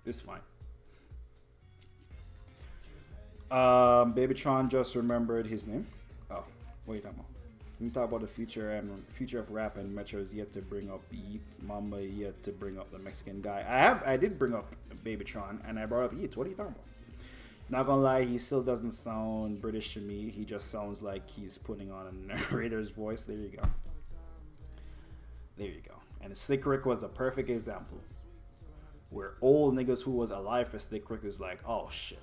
It's fine. Babytron just remembered his name. Oh, what are you talking about? We talk about the future of rap, and Metro is yet to bring up Yeet. Mamba yet to bring up the Mexican guy. I did bring up Babytron, and I brought up Yeet. What are you talking about? Not gonna lie, he still doesn't sound British to me. He just sounds like he's putting on a narrator's voice. There you go. And Slick Rick was a perfect example. Where old niggas who was alive for Slick Rick was like, oh shit.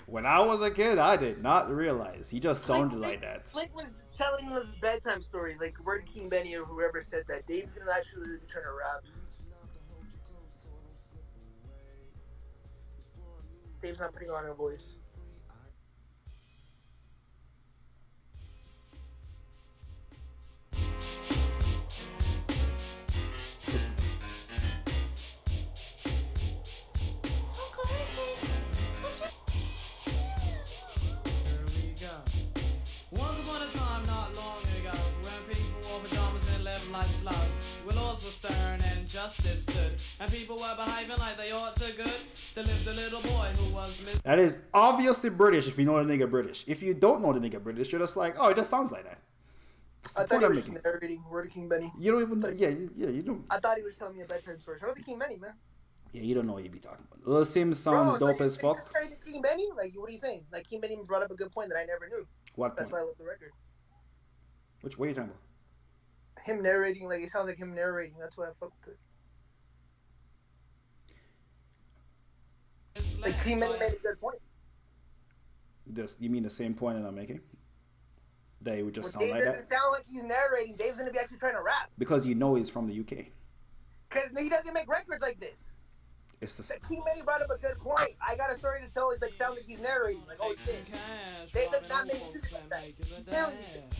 When I was a kid, I did not realize. He just sounded like that. Slick was telling us bedtime stories, like Word King Benny or whoever said that. Dave's gonna actually try to rap. Dave's not putting on a voice. Stern and justice stood, and people were behaving like they ought to good. There lived a little boy who was that is obviously British if you know the nigga British. If you don't know the nigga British, you're just like, oh, it just sounds like that. I thought he was narrating Word King Benny. You don't even you don't. I thought he was telling me a bedtime story. Shout out to King Benny, man. Yeah, you don't know what you be talking about. Lil Sims sounds dope as fuck. King Benny? Like, what are you saying? Like, King Benny brought up a good point that I never knew. What That's point? why I love the record. What are you talking about? Him narrating, like, it sounds like him narrating. That's why I fuck with it. Like, King Benny made a good point. You mean the same point that I'm making? That it would just sound Dave like that? doesn't sound like he's narrating. Dave's gonna be actually trying to rap. Because you know he's from the UK. Because he doesn't make records like this. It's the King Manny brought up a good point. I got a story to tell. It's like sounds like he's narrating. Like, oh shit. They does not make music like that.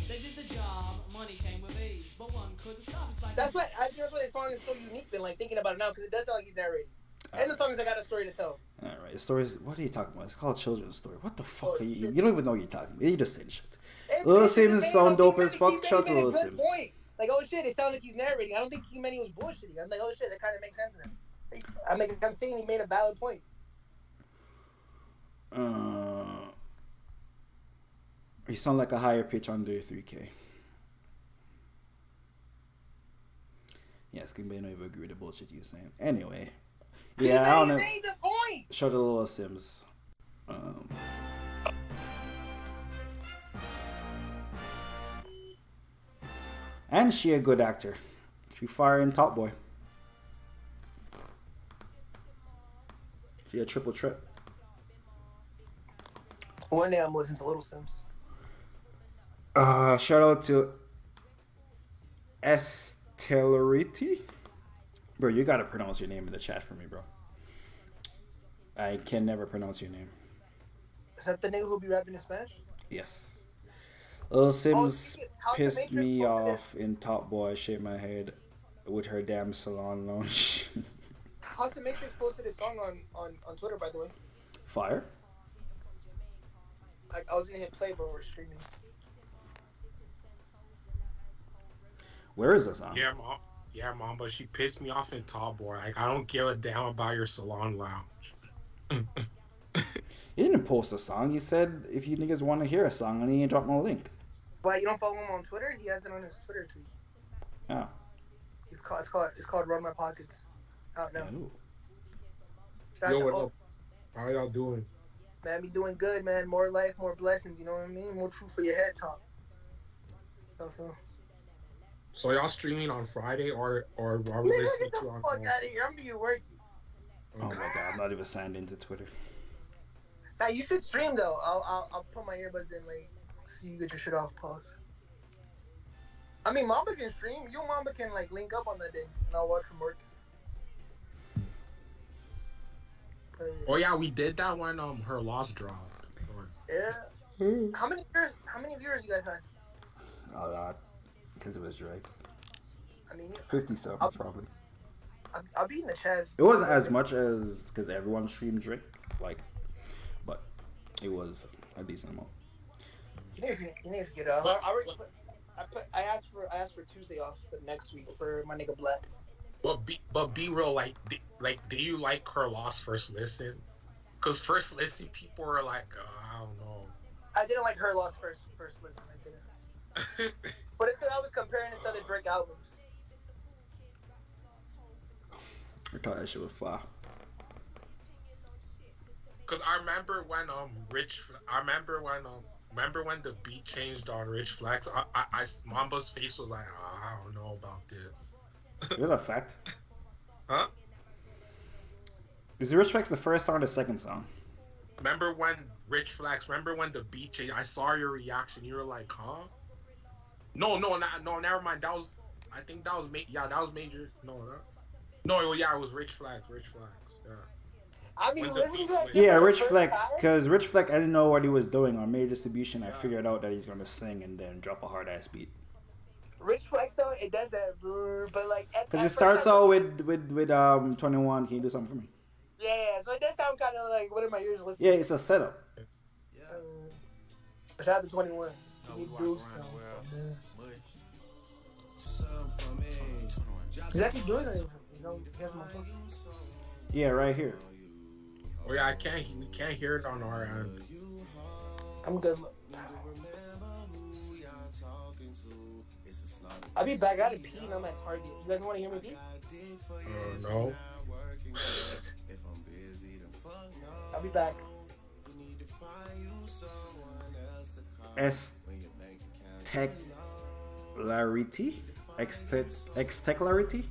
They did the job, money came with ease, but one couldn't stop. It's like That's why I think that's why this song is so unique. Then, like thinking about it now, because it does sound like he's narrating. And the song is I got a story to tell. All right, the stories. What are you talking about? It's called children's story. What the fuck Oh, are you? shit. You don't even know what you're talking about. You just saying shit. It- Lil it's Sims just sound saying, dope as fuck. Shout out to made a Lil good Sims. point. Like, oh shit, it sounds like he's narrating. I don't think King Manny was bullshitting. I'm like, oh shit, that kind of makes sense to him. I'm saying he made a valid point. You sound like a higher pitch under 3K. Yes, King Bay don't even agree with the bullshit you're saying. Anyway, yeah, I don't know. He made the point. Shout out to Lil Sims. And she a good actor. She firing Top Boy. She a triple trip. One day I'm listening to Little Sims. Shout out to Estelarity. Bro, you gotta pronounce your name in the chat for me, bro. I can never pronounce your name. Is that the nigga who be rapping in Spanish? Yes. Lil Sims House of pissed Matrix me posted off in Top Boy. Shake my head with her damn salon lounge. House of Matrix posted his song on Twitter, by the way. Fire? I was gonna hit play, but we're streaming. Where is the song? Yeah, mom, but she pissed me off in Top Boy. Like, I don't give a damn about your salon lounge. He didn't post a song. He said if you niggas want to hear a song, and he ain't dropped no link. But you don't follow him on Twitter? He has it on his Twitter tweet. Yeah. It's called Run My Pockets. Out now. Ooh. Shout out Yo, to what O. up? How y'all doing? Man, be doing good, man. More life, more blessings. You know what I mean? More truth for your head talk. So y'all streaming on Friday or are we Nigga, listening get to the on? fuck out of here. I'm being working. Oh my god, I'm not even signed into Twitter. Now you should stream though. I'll put my earbuds in like so you get your shit off pause. I mean, Mamba can stream. You and Mamba can like link up on that day, and I'll watch from work. Oh yeah, we did that when her loss dropped. Yeah. How many viewers you guys had? A lot, because it was Drake. I mean, 50 something probably. I'll be in the chat. It wasn't as much as because everyone streamed Drake, like, but it was a decent amount. He needs to get off. I asked for Tuesday off the next week for my nigga Black. But be real, like do you like her loss first listen? Cause first listen people are like, I don't know. I didn't like her loss first listen. I didn't. But it's because I was comparing it to other Drake albums. I thought that shit was fire. Cause I remember when remember when the beat changed on Rich Flex. I Mamba's face was like, I don't know about this. Is that a fact? Huh? Is Rich Flex the first song or the second song? Remember when the beat changed? I saw your reaction. You were like, huh? No, never mind. That was major. No, yeah, it was Rich Flex. Yeah. I mean, listening to that. Yeah, for the Rich first Flex. time, Because Rich Flex, I didn't know what he was doing on Major Distribution. I figured out that he's going to sing and then drop a hard ass beat. Rich Flex though, it does that, but like. Because it starts out with 21. Can you do something for me? Yeah, so it does sound kind of like what are my ears listening? Yeah, it's a setup. Shout out to 21. No, He we do walk around something. the world. He's actually doing something. He has my phone. Yeah, right here. Oh yeah, we can't hear it on our end. I'm good. I'll be back. I gotta pee and I'm at Target. You guys want to hear me pee? No. I'll be back. Exteclarity?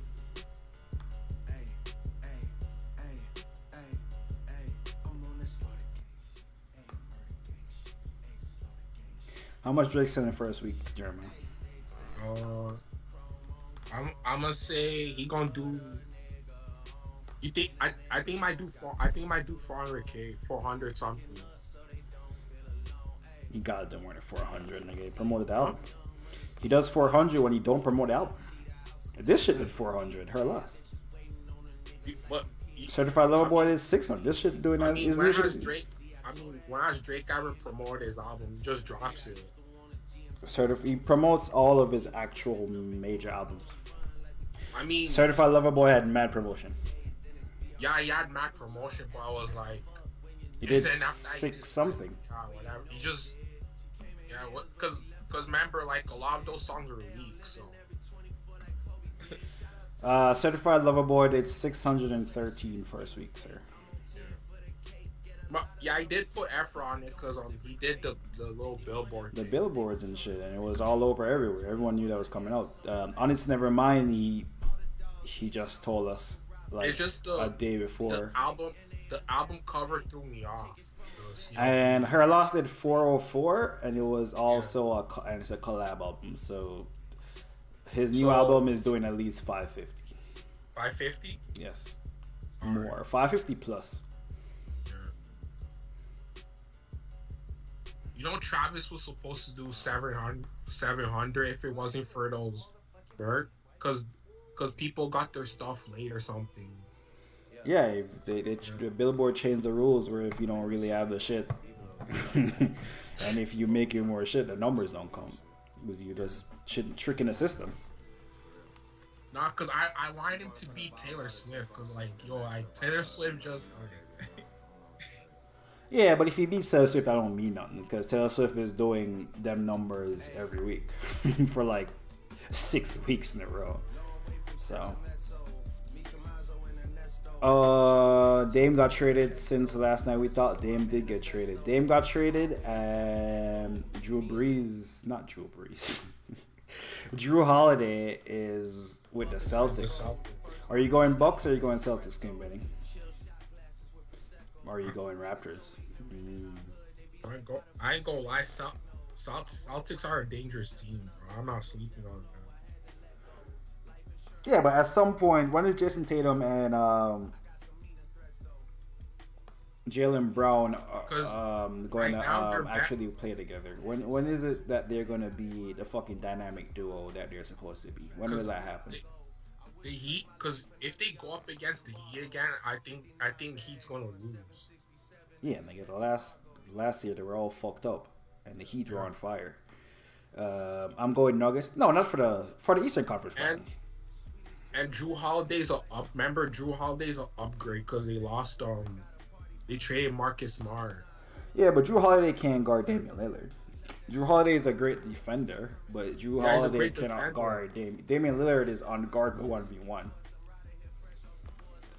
How much Drake sent in first week, Jeremy? I'm gonna say he gonna do You think I think might do I think might do 400K, 400 something. He got it more than 400, nigga. He promoted the Huh? album. He does 400 when he don't promote the album. This shit did 400. Her loss. But Certified Lover Boy is 600. This shit doing I that. mean, Is when this has shit? Drake? I mean, when has Drake ever promoted his album? He just drops it. He promotes all of his actual major albums. I mean, Certified Lover Boy had mad promotion. yeah, he had mad promotion, but I was like, He did and then after that, he six just, something. whatever. He just, yeah, what? Because remember, like a lot of those songs were leaks, so. Certified Lover Boy did 613 first week, sir. But yeah, I did put Efra on it because he did the little billboard. The thing. billboards and shit, and it was all over everywhere. Everyone knew that was coming out. Honest, never mind. He just told us like It's just a day before. The album cover threw me off. It was, And Her Loss did 404, and it was also and it's a collab album. So his new album is doing at least 550. 550. Yes, more 550 plus. You know, Travis was supposed to do 700 if it wasn't for those bird, because people got their stuff late or something. Yeah, the Billboard changed the rules where if you don't really have the shit, and if you make it more shit, the numbers don't come. Because you just tricking the system. Nah, because I wanted him to beat Taylor Swift, because like Taylor Swift just. Yeah, but if he beats Taylor Swift, I don't mean nothing because Taylor Swift is doing them numbers every week for like 6 weeks in a row. So, Dame got traded since last night. We thought Dame did get traded. Dame got traded, and Drew Holiday is with the Celtics. Are you going Bucks or are you going Celtics, game betting? Or are you going Raptors? I ain't gonna lie, Celtics are a dangerous team, bro. I'm not sleeping on them. Yeah, but at some point, when is Jason Tatum and Jaylen Brown going right to now actually play together? When is it that they're going to be the fucking dynamic duo that they're supposed to be? When will that happen? The Heat, because if they go up against the Heat again, I think Heat's gonna lose. Yeah, nigga, the last year they were all fucked up, and the Heat were on fire. I'm going Nuggets. No, not for the Eastern Conference final. And Drew Holiday's remember Drew Holiday's an upgrade because they lost they traded Marcus Smart. Yeah, but Drew Holiday can't guard Damian Lillard. Drew Holiday is a great defender, but Drew Holiday cannot guard Damian. Damian Lillard is on guard 1v1.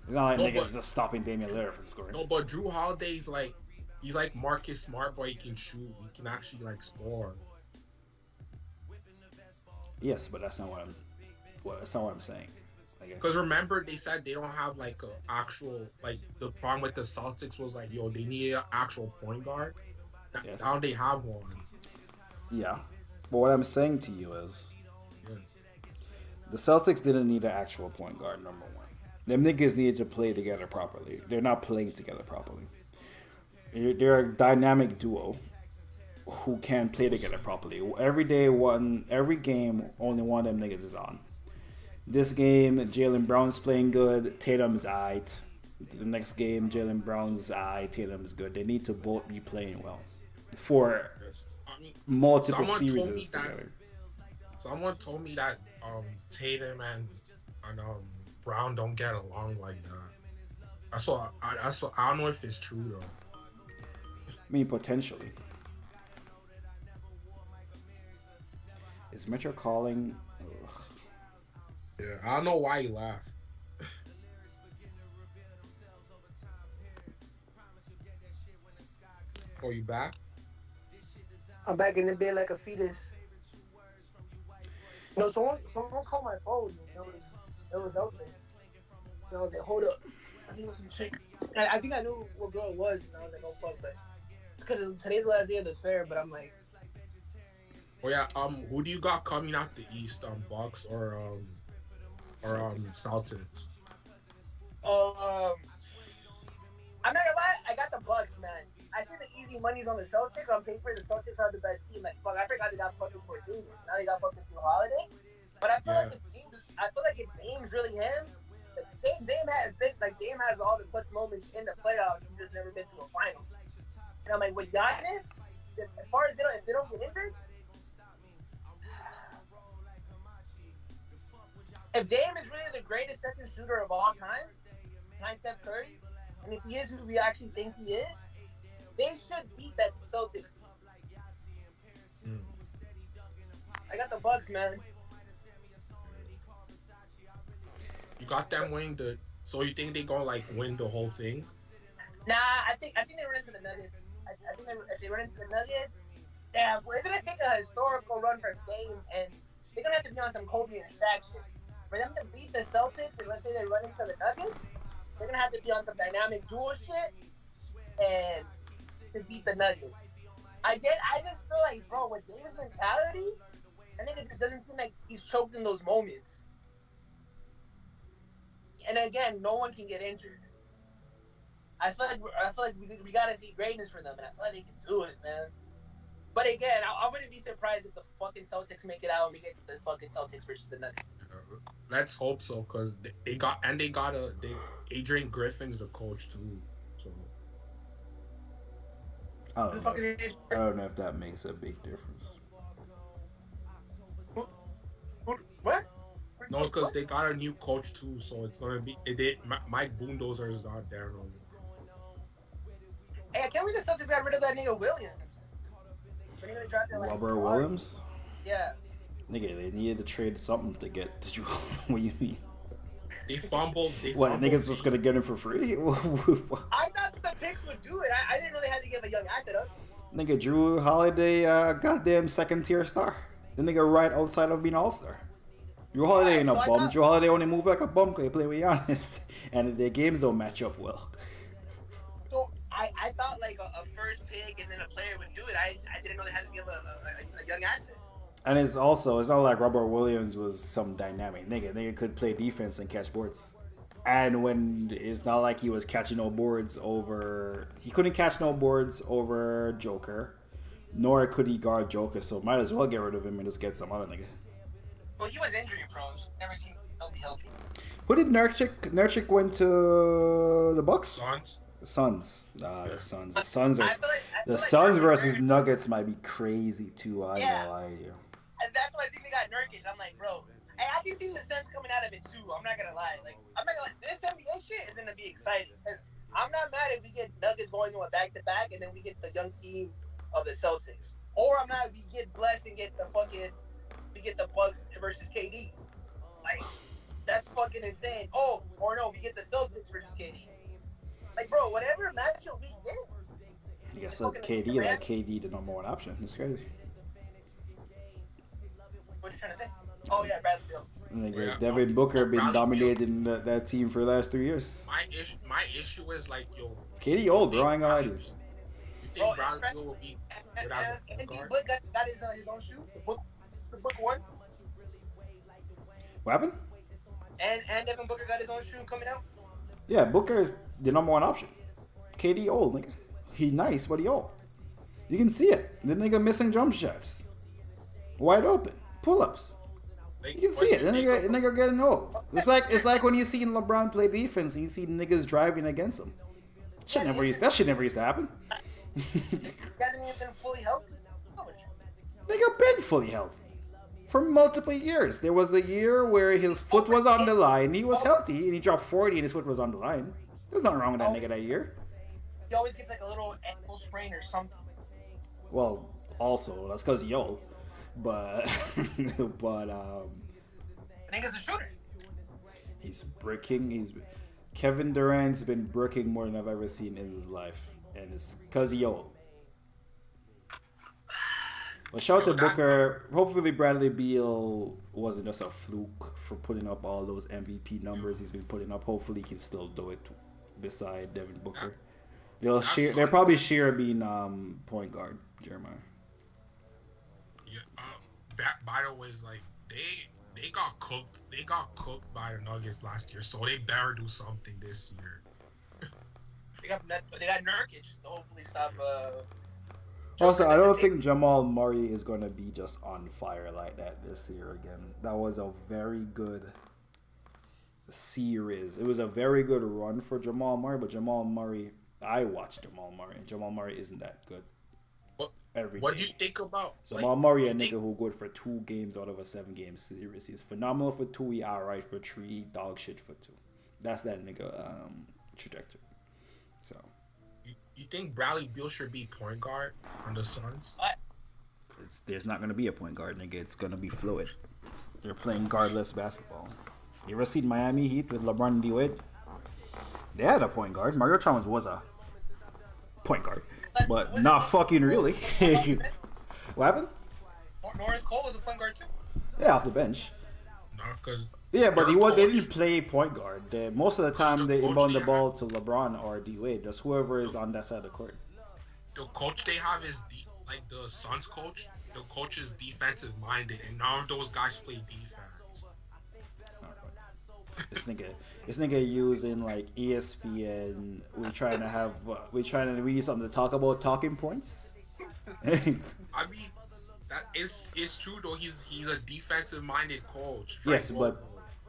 It's not like niggas just stopping Damian Lillard from scoring. No, but Drew Holiday's he's like Marcus Smart, but he can shoot. He can actually score. Yes, but that's not what I'm saying. Because remember, they said they don't have a actual the problem with the Celtics was they need an actual point guard. Yes. Now they have one. Yeah, but what I'm saying to you is, the Celtics didn't need an actual point guard. Number one, them niggas needed to play together properly. They're not playing together properly. They're a dynamic duo who can play together properly. Every game, only one of them niggas is on. This game, Jaylen Brown's playing good. Tatum's aight. The next game, Jaylen Brown's aight. Tatum's good. They need to both be playing well for multiple series together. Someone told me that Tatum and Brown don't get along like that. That's what I don't know if it's true though. I mean, potentially. Is Metro calling? Ugh. Yeah, I don't know why he laughed. Oh, you back? I'm back in the bed like a fetus. No, someone called my phone. It was Elsa. And I was like, hold up. I think it was some chick. And I think I knew what girl it was. And I was like, oh fuck, but because today's the last day of the fair. But I'm like, oh yeah. Who do you got coming out the East? Bucks or Celtics? Um, I'm not gonna lie, I got the Bucks, man. I see the easy money's on the Celtics. On paper, the Celtics are the best team. Like, fuck, I forgot they got fucking Porzingis. Now they got fucking Drew Holiday. But I feel like if Dame's really him, like Dame has all the clutch moments in the playoffs. He's just never been to a finals. And I'm like, with Giannis, as far as if they don't get injured, if Dame is really the greatest second shooter of all time, behind Steph Curry, and if he is who we actually think he is, they should beat that Celtics team. I got the Bucks, man. You got them winning the. So you think they gonna like win the whole thing? Nah, I think they run into the Nuggets. I think if they run into the Nuggets, damn, it's gonna take a historical run for Dame, and they're gonna have to be on some Kobe and Shaq shit. For them to beat the Celtics, and let's say they run into the Nuggets, they're gonna have to be on some dynamic duel shit, and to beat the Nuggets. I just feel like, bro, with Dame's mentality, I think it just doesn't seem like he's choked in those moments. And again, no one can get injured. I feel like we gotta see greatness for them, and I feel like they can do it, man. But again, I wouldn't be surprised if the fucking Celtics make it out and we get the fucking Celtics versus the Nuggets. Let's hope so, cause they got Adrian Griffin's the coach too. So I don't know if that makes a big difference. What? no, because they got a new coach too, so it's gonna be Mike Boondozer is not there no more. Hey, I can't believe the Celtics got rid of that nigga Williams. Robert Williams? Yeah. Nigga, they needed to trade something to get Drew. What do you mean? They fumbled. Niggas just gonna get him for free? I thought the picks would do it. I didn't know they had to give a young asset up. Nigga, Drew Holiday, goddamn second tier star. The nigga right outside of being all-star. Drew Holiday ain't a bum. Drew Holiday only move like a bum because he play with Giannis. And their games don't match up well. So I thought like a first pick and then a player would do it. I didn't know they had to give a young asset. And it's not like Robert Williams was some dynamic nigga. Nigga could play defense and catch boards. And when it's not like he was catching no boards over... He couldn't catch no boards over Joker. Nor could he guard Joker. So might as well get rid of him and just get some other nigga. Well, he was injury prone. Never seen him healthy. Who did Nurkic? Nurkic went to the Bucks? Suns. The Suns. The Suns are... The Suns versus Nuggets might be crazy too. I ain't gonna lie to you. And that's why I think they got Nurkic. I'm like, bro, I can see the sense coming out of it too. I'm not gonna lie. This NBA shit is gonna be exciting. I'm not mad if we get Nuggets going to a back-to-back and then we get the young team of the Celtics. Or I'm not, we get blessed and get the Bucks versus KD. Like, that's fucking insane. Oh, or no, we get the Celtics versus KD. Like, bro, whatever matchup we get. I guess KD the number one option. It's crazy. What you trying to say? Oh yeah, Bradley Beal. Devin Booker been dominating that team for the last 3 years. My issue is like, yo, KD old, bro. I ain't gonna lie to you. You think Bradley Beal will be without and guard? Book got his own shoe. The book one. What happened? And Devin Booker got his own shoe coming out. Yeah, Booker is the number one option. KD old, nigga. He nice, but he old. You can see it. The nigga missing jump shots. Wide open. Pull-ups. You can see it. The nigga getting old. It's like when you see LeBron play defense and you see niggas driving against him. That shit never used to happen. He hasn't even been fully healthy. Nigga been fully healthy. For multiple years. There was the year where his foot was on the line. He was healthy and he dropped 40 and his foot was on the line. There's nothing wrong with that nigga that year. He always gets like a little ankle sprain or something. Well, also, that's because he old. But nigga's a shooter. He's bricking. Kevin Durant's been bricking more than I've ever seen in his life. And it's because he old. Well, shout out to Booker. Hopefully Bradley Beal wasn't just a fluke for putting up all those MVP numbers he's been putting up. Hopefully he can still do it beside Devin Booker. They'll probably share being point guard, Jeremiah. Yeah. By the way, is like they got cooked. They got cooked by the Nuggets last year, so they better do something this year. They got Nurkic to hopefully stop. Also, I don't think Jamal Murray is going to be just on fire like that this year again. That was a very good series. It was a very good run for Jamal Murray, but Jamal Murray, I watched Jamal Murray, and Jamal Murray isn't that good. What do you think about Jamal Murray? A nigga who good for 2 games out of a 7-game series. He's phenomenal for 2. He alright for 3. Dog shit for 2. That's that nigga trajectory. So. You think Bradley Beal should be point guard on the Suns? There's not gonna be a point guard, nigga. It's gonna be fluid. They're playing guardless basketball. You ever seen Miami Heat with LeBron and D-Wade? They had a point guard. Mario Chalmers was a point guard, but not fucking really. What happened? Norris Cole was a point guard too. Yeah, off the bench. No, because yeah, but they didn't play point guard. Most of the time they inbound the ball to LeBron or D-Wade. Just whoever is on that side of the court. The coach they have is like the Suns coach. The coach is defensive minded, and none of those guys play defense. This nigga using like ESPN. We need something to talk about. Talking points. I mean, that is true though. He's a defensive minded coach. Yes, but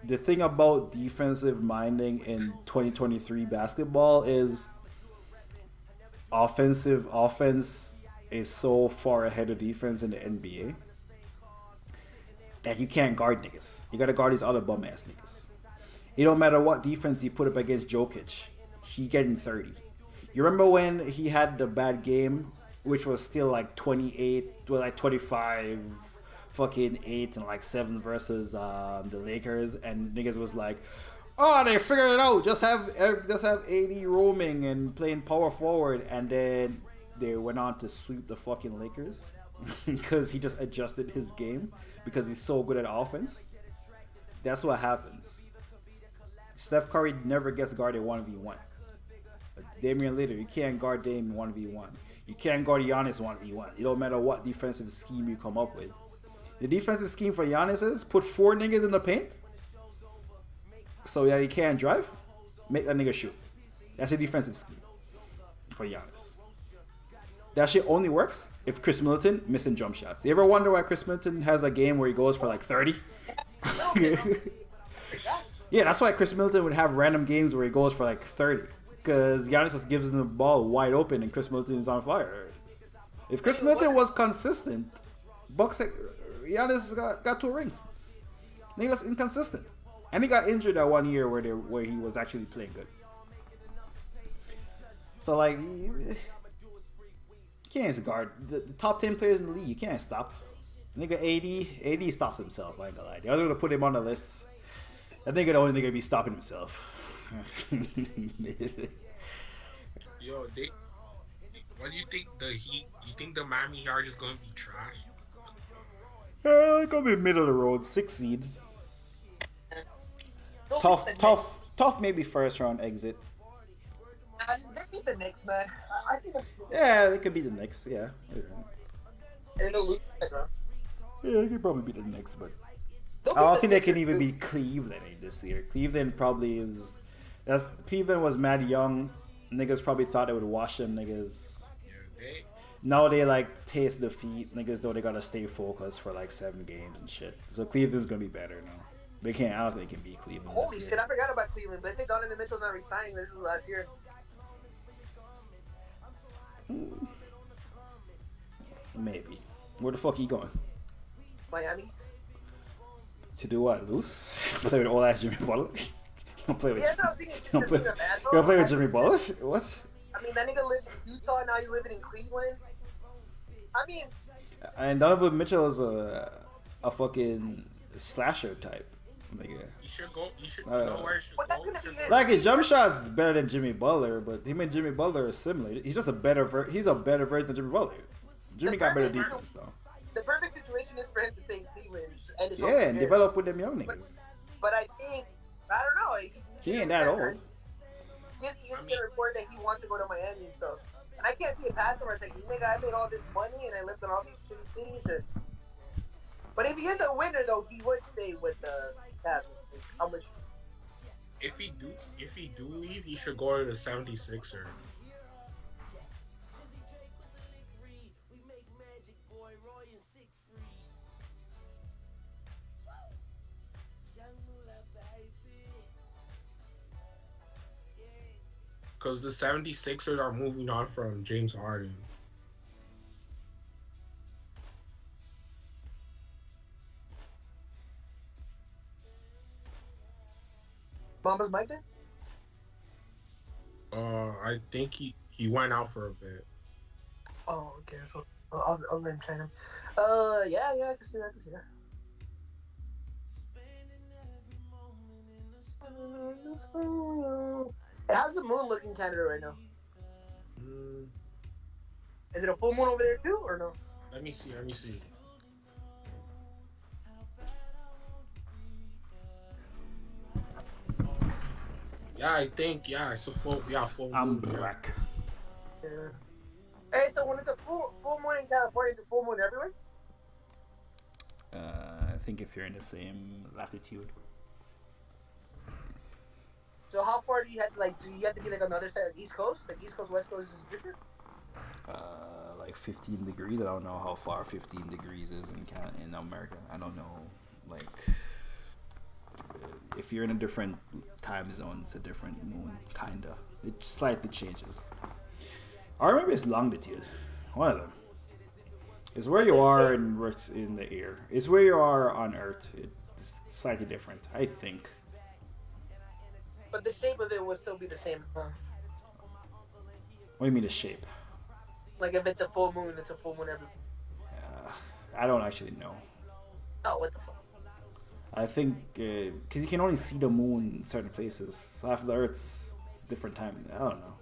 the thing about defensive minding in 2023 basketball is offense is so far ahead of defense in the NBA that you can't guard niggas. You gotta guard these other bum ass niggas. It don't matter what defense you put up against Jokic, he getting 30. You remember when he had the bad game, which was still like 28, well like 25, fucking 8 and like 7 versus the Lakers, and niggas was like, oh, they figured it out. Just have AD roaming and playing power forward, and then they went on to sweep the fucking Lakers because he just adjusted his game because he's so good at offense. That's what happens. Steph Curry never gets guarded 1v1. Damian Lillard, you can't guard Dame 1v1. You can't guard Giannis 1v1. It don't matter what defensive scheme you come up with. The defensive scheme for Giannis is put 4 niggas in the paint so that he can't drive. Make that nigga shoot. That's a defensive scheme for Giannis. That shit only works if Chris Middleton missing jump shots. You ever wonder why Chris Middleton has a game where he goes for like 30? Yeah, that's why Chris Middleton would have random games where he goes for like 30. Because Giannis just gives him the ball wide open and Chris Middleton is on fire. If Chris Middleton was consistent, Giannis got 2 rings. Nigga was inconsistent. And he got injured that 1 year where he was actually playing good. So like, you can't guard the top 10 players in the league. You can't stop. Nigga AD stops himself. I ain't gonna lie. The other gonna put him on the list. That nigga the only nigga be stopping himself. Yo, what do you think the Heat? You think the Miami Heat are just gonna be trash? Gonna be middle of the road, 6th seed. Tough. Maybe first round exit. They beat the Knicks, man. I see them. Yeah, they could be the Knicks. Yeah. And they'll lose that round. Yeah, they could probably be the Knicks, but I don't think they can even beat Cleveland this year. Cleveland was mad young. Niggas probably thought they would wash them niggas. Now they like taste defeat. Niggas know they gotta stay focused for like 7 games and shit. So Cleveland's gonna be better now. I don't think they can beat Cleveland. Holy shit, I forgot about Cleveland. They say Donovan Mitchell's not resigning. This was last year. Maybe. Where the fuck he going? Miami. To do what? Lose? Play with old ass Jimmy Butler? You gonna play with Jimmy Butler? What? I mean, that nigga lived in Utah, now he's living in Cleveland. I mean, and Donovan Mitchell is a fucking slasher type. Nigga. You should go. You should know where you should go. Like his jump shot's better than Jimmy Butler, but him and Jimmy Butler are similar. He's just a better version than Jimmy Butler. Jimmy got better defense though. The perfect situation is for him to stay in Cleveland and develop with them young niggas. But I think I don't know. He ain't that old. He's gonna report that he wants to go to Miami and stuff. And I can't see it past him where it's like, nigga, I made all this money and I lived in all these shitty cities. And But if he is a winner, though, he would stay with the Cavs. How much? If he do leave, he should go to the 76er. Because the 76ers are moving on from James Harden. Mama's mic there? I think he went out for a bit. Oh, okay. So I'll let him train him. Yeah, I can see that. Hey, how's the moon looking in Canada right now? Is it a full moon over there too, or no? Let me see. Yeah, I think it's a full moon. I'm back. Yeah. Hey, so when it's a full moon in California, it's a full moon everywhere? I think if you're in the same latitude. So how far do you have to do you have to be on the other side of the East Coast? Like East Coast, West Coast is different? Like 15 degrees. I don't know how far 15 degrees is in America. I don't know. Like, if you're in a different time zone, it's a different moon, kinda. It slightly changes. I remember it's longitude. One of them. It's where you are in the air. It's where you are on Earth. It's slightly different, I think. But the shape of it will still be the same, huh? What do you mean the shape? Like if it's a full moon, it's a full moon every. I don't actually know. Oh, what the fuck? I think because you can only see the moon in certain places. Half the Earth's a different time. I don't know.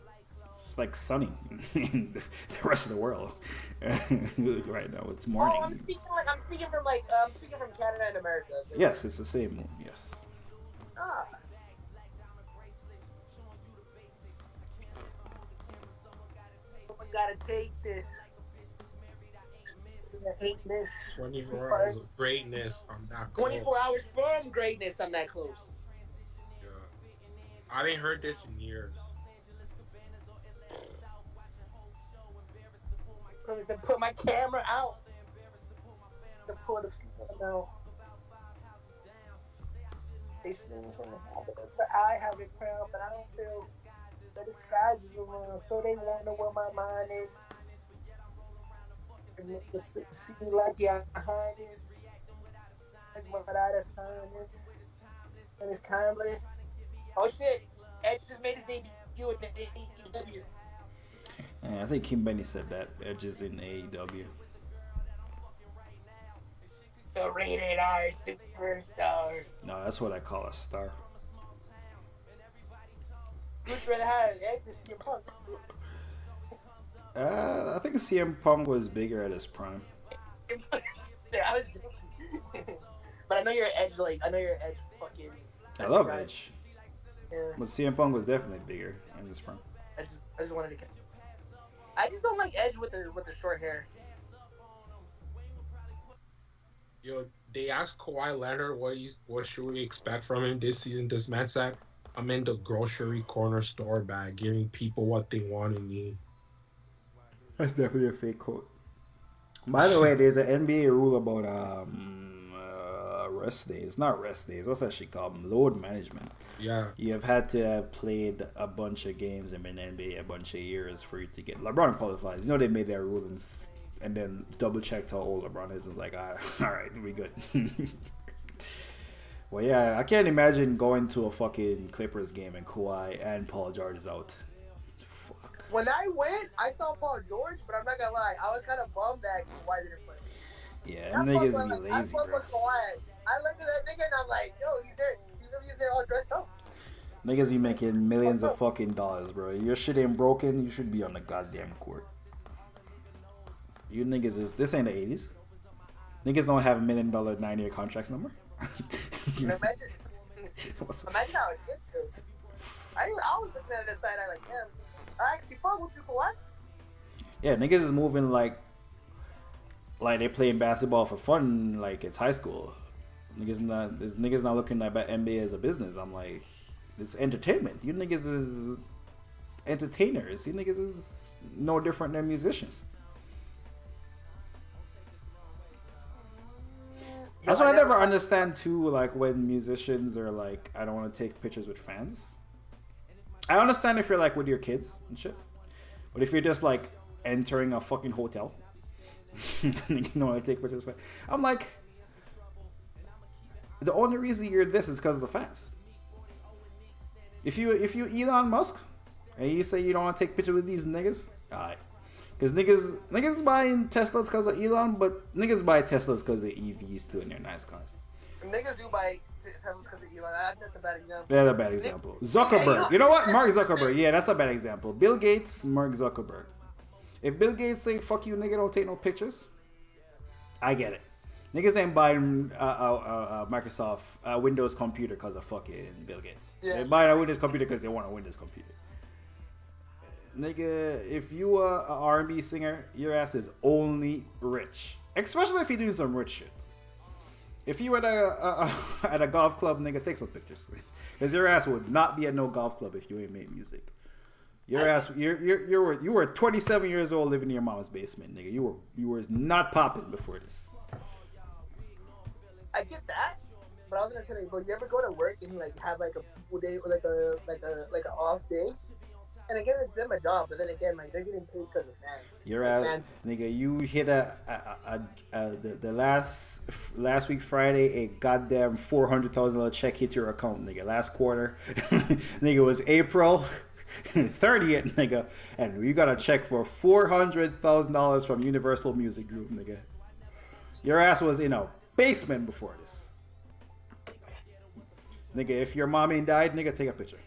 It's like sunny in the rest of the world right now. It's morning. Oh, I'm speaking from Canada and America. So yes, it's the same moon. Yes. Ah. Someone gotta take this. I hate this. 24 hours of greatness. I'm that close. 24 hours from greatness. I'm that close. Yeah. I ain't heard this in years. Promise to put my camera out. To put the camera out. They sing something happening. So I have a crown, but I don't feel the disguise is around. So they wonder where my mind is. See like your highness. Without a sinus. And it's timeless. Oh shit. Edge just made his debut in the AEW. I think Kim Benny said that. Edge is in AEW. The rated R superstar. No, that's what I call a star. Would you rather have Edge or CM Punk? I think CM Punk was bigger at his prime. Yeah, I was joking. But I know you're Edge, fucking. I love Edge. Yeah. But CM Punk was definitely bigger in his prime. I just wanted to. I just don't like Edge with the short hair. Yo, they asked Kawhi Leonard what should we expect from him this season. This man said, "I'm in the grocery corner store bag, giving people what they want and need." That's definitely a fake quote. By the way, there's an NBA rule about rest days. Not rest days. What's that shit called? Load management. Yeah. You have had to have played a bunch of games and been in the NBA a bunch of years for you to get LeBron qualifies. You know they made that rule and then double checked how old LeBron is. Was like, all right, we good. Well, yeah, I can't imagine going to a fucking Clippers game and Kawhi and Paul George is out. Fuck. When I went, I saw Paul George, but I'm not gonna lie, I was kind of bummed that Kawhi didn't play. Yeah, them niggas be I lazy, fuck bro. with Kawhi. I looked at that nigga and I'm like, yo, he's there. He really is there all dressed up. Niggas be making millions of fucking dollars, bro. Your shit ain't broken, you should be on the goddamn court. You niggas this ain't the 80s. Niggas don't have $1 million 9-year contracts no more. Imagine how it gets. I was looking at this side, I like, damn, I actually fuck with you, Kawhi. Yeah, niggas is moving like like they playing basketball for fun, like it's high school. Niggas not looking at NBA as a business. I'm like, it's entertainment. You niggas is entertainers. You niggas is no different than musicians. That's why I never understand too, like when musicians are like, I don't want to take pictures with fans. I understand if you're like with your kids and shit, but if you're just like entering a fucking hotel, you don't want to take pictures with fans. I'm like, the only reason you're this is because of the fans. If you Elon Musk and you say you don't want to take pictures with these niggas, alright. Because niggas buying Teslas because of Elon, but niggas buy Teslas because of EVs too, and they're nice cars. Niggas do buy Teslas because of Elon. That's a bad example. That's a bad example. Zuckerberg. You know what? Mark Zuckerberg. Yeah, that's a bad example. Bill Gates, Mark Zuckerberg. If Bill Gates say, fuck you, nigga, don't take no pictures, I get it. Niggas ain't buying Microsoft Windows computer because of fucking Bill Gates. Yeah. They buy a Windows computer because they want a Windows computer. Nigga, if you are an R&B singer, your ass is only rich. Especially if you're doing some rich shit. If you were at a golf club, nigga, take some pictures. Because your ass would not be at no golf club if you ain't made music. Your ass, you were 27 years old living in your mom's basement, nigga. You were not popping before this. I get that, but I was gonna say, like, bro, you ever go to work and like have like a people day or like an off day? And again, it's them a job, but then again, like they're getting paid because of fans. You're like, nigga. You hit the last week Friday, a goddamn $400,000 check hit your account, nigga. Last quarter, nigga, was April 30th, nigga, and you got a check for $400,000 from Universal Music Group, nigga. Your ass was in a basement before this, nigga. If your mommy died, nigga, take a picture.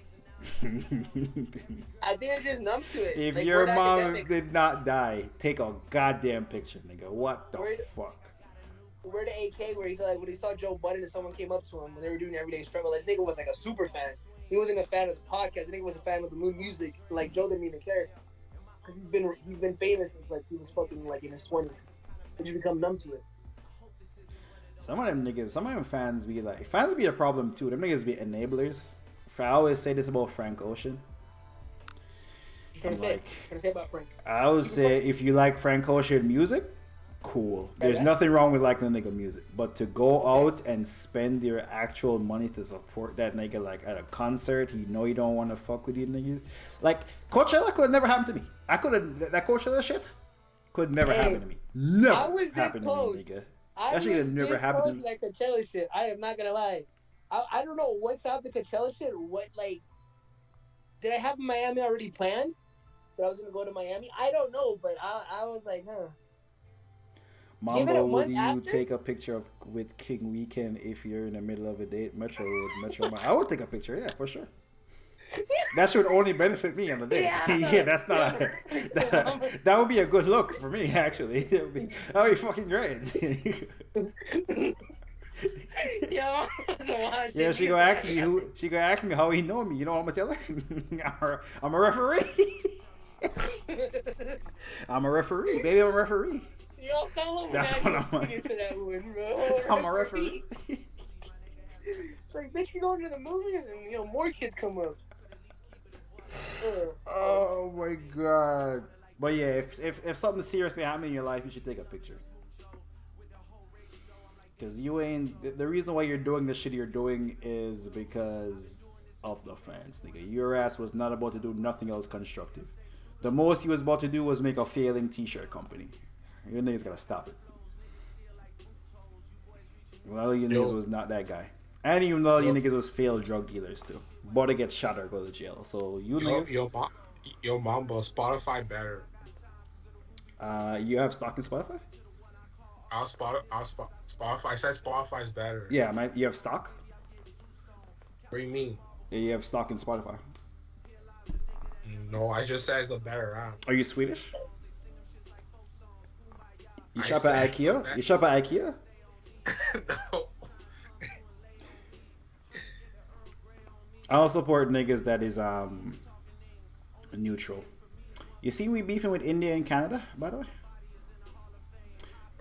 I think they're just numb to it. If like, your mom did not die, take a goddamn picture, nigga. What the fuck? We're the AK where he's like, when he saw Joe Budden and someone came up to him when they were doing Everyday Struggle, this nigga was like a super fan. He wasn't a fan of the podcast. The nigga was a fan of the music. Like Joe didn't even care because he's been famous since like he was fucking like in his 20s. But you become numb to it. Some of them fans be a problem too. Them niggas be enablers. I always say this about Frank Ocean. What you trying to say about Frank? I always say if you like Frank Ocean music, cool. There's nothing wrong with liking the nigga music. But to go out and spend your actual money to support that nigga like at a concert, you know you don't want to fuck with you nigga. Like Coachella could have never happened to me. That Coachella shit could never happen to me. Never I was this close. To me, nigga. That shit could never happen to me. Like Coachella shit. I am not gonna lie. I don't know what's up the Coachella shit. What, like, did I have Miami already planned? That I was gonna go to Miami? I don't know, but I was like, huh. Mambo, would you take a picture with King Weekend if you're in the middle of a date? Metro. I would take a picture, yeah, for sure. That should only benefit me on the day. Yeah, that's not. That would be a good look for me, actually. That would be fucking great. Yeah, she gonna ask me how he know me. You know what I'm gonna tell her? I'm a referee. I'm a referee, baby. I'm a referee. Yo, solo that's what I'm like. I'm a referee. It's like, bitch, we going to the movies and more kids come up. Oh my god. But yeah, if something seriously happened in your life, you should take a picture. Because you ain't... The reason why you're doing the shit you're doing is because of the fans, nigga. Your ass was not about to do nothing else constructive. The most you was about to do was make a failing t-shirt company. You niggas gotta stop it. Well, you niggas was not that guy. And even though you niggas was failed drug dealers too. About to get shot or go to jail. So you niggas... Yo, Mambo, Spotify better. You have stock in Spotify? Spotify. I said Spotify's better. Yeah, you have stock? What do you mean? Yeah, you have stock in Spotify. No, I just said it's a better app. Are you Swedish? You shop at IKEA? You shop at IKEA? No. I don't support niggas that is neutral. You see we beefing with India and Canada, by the way?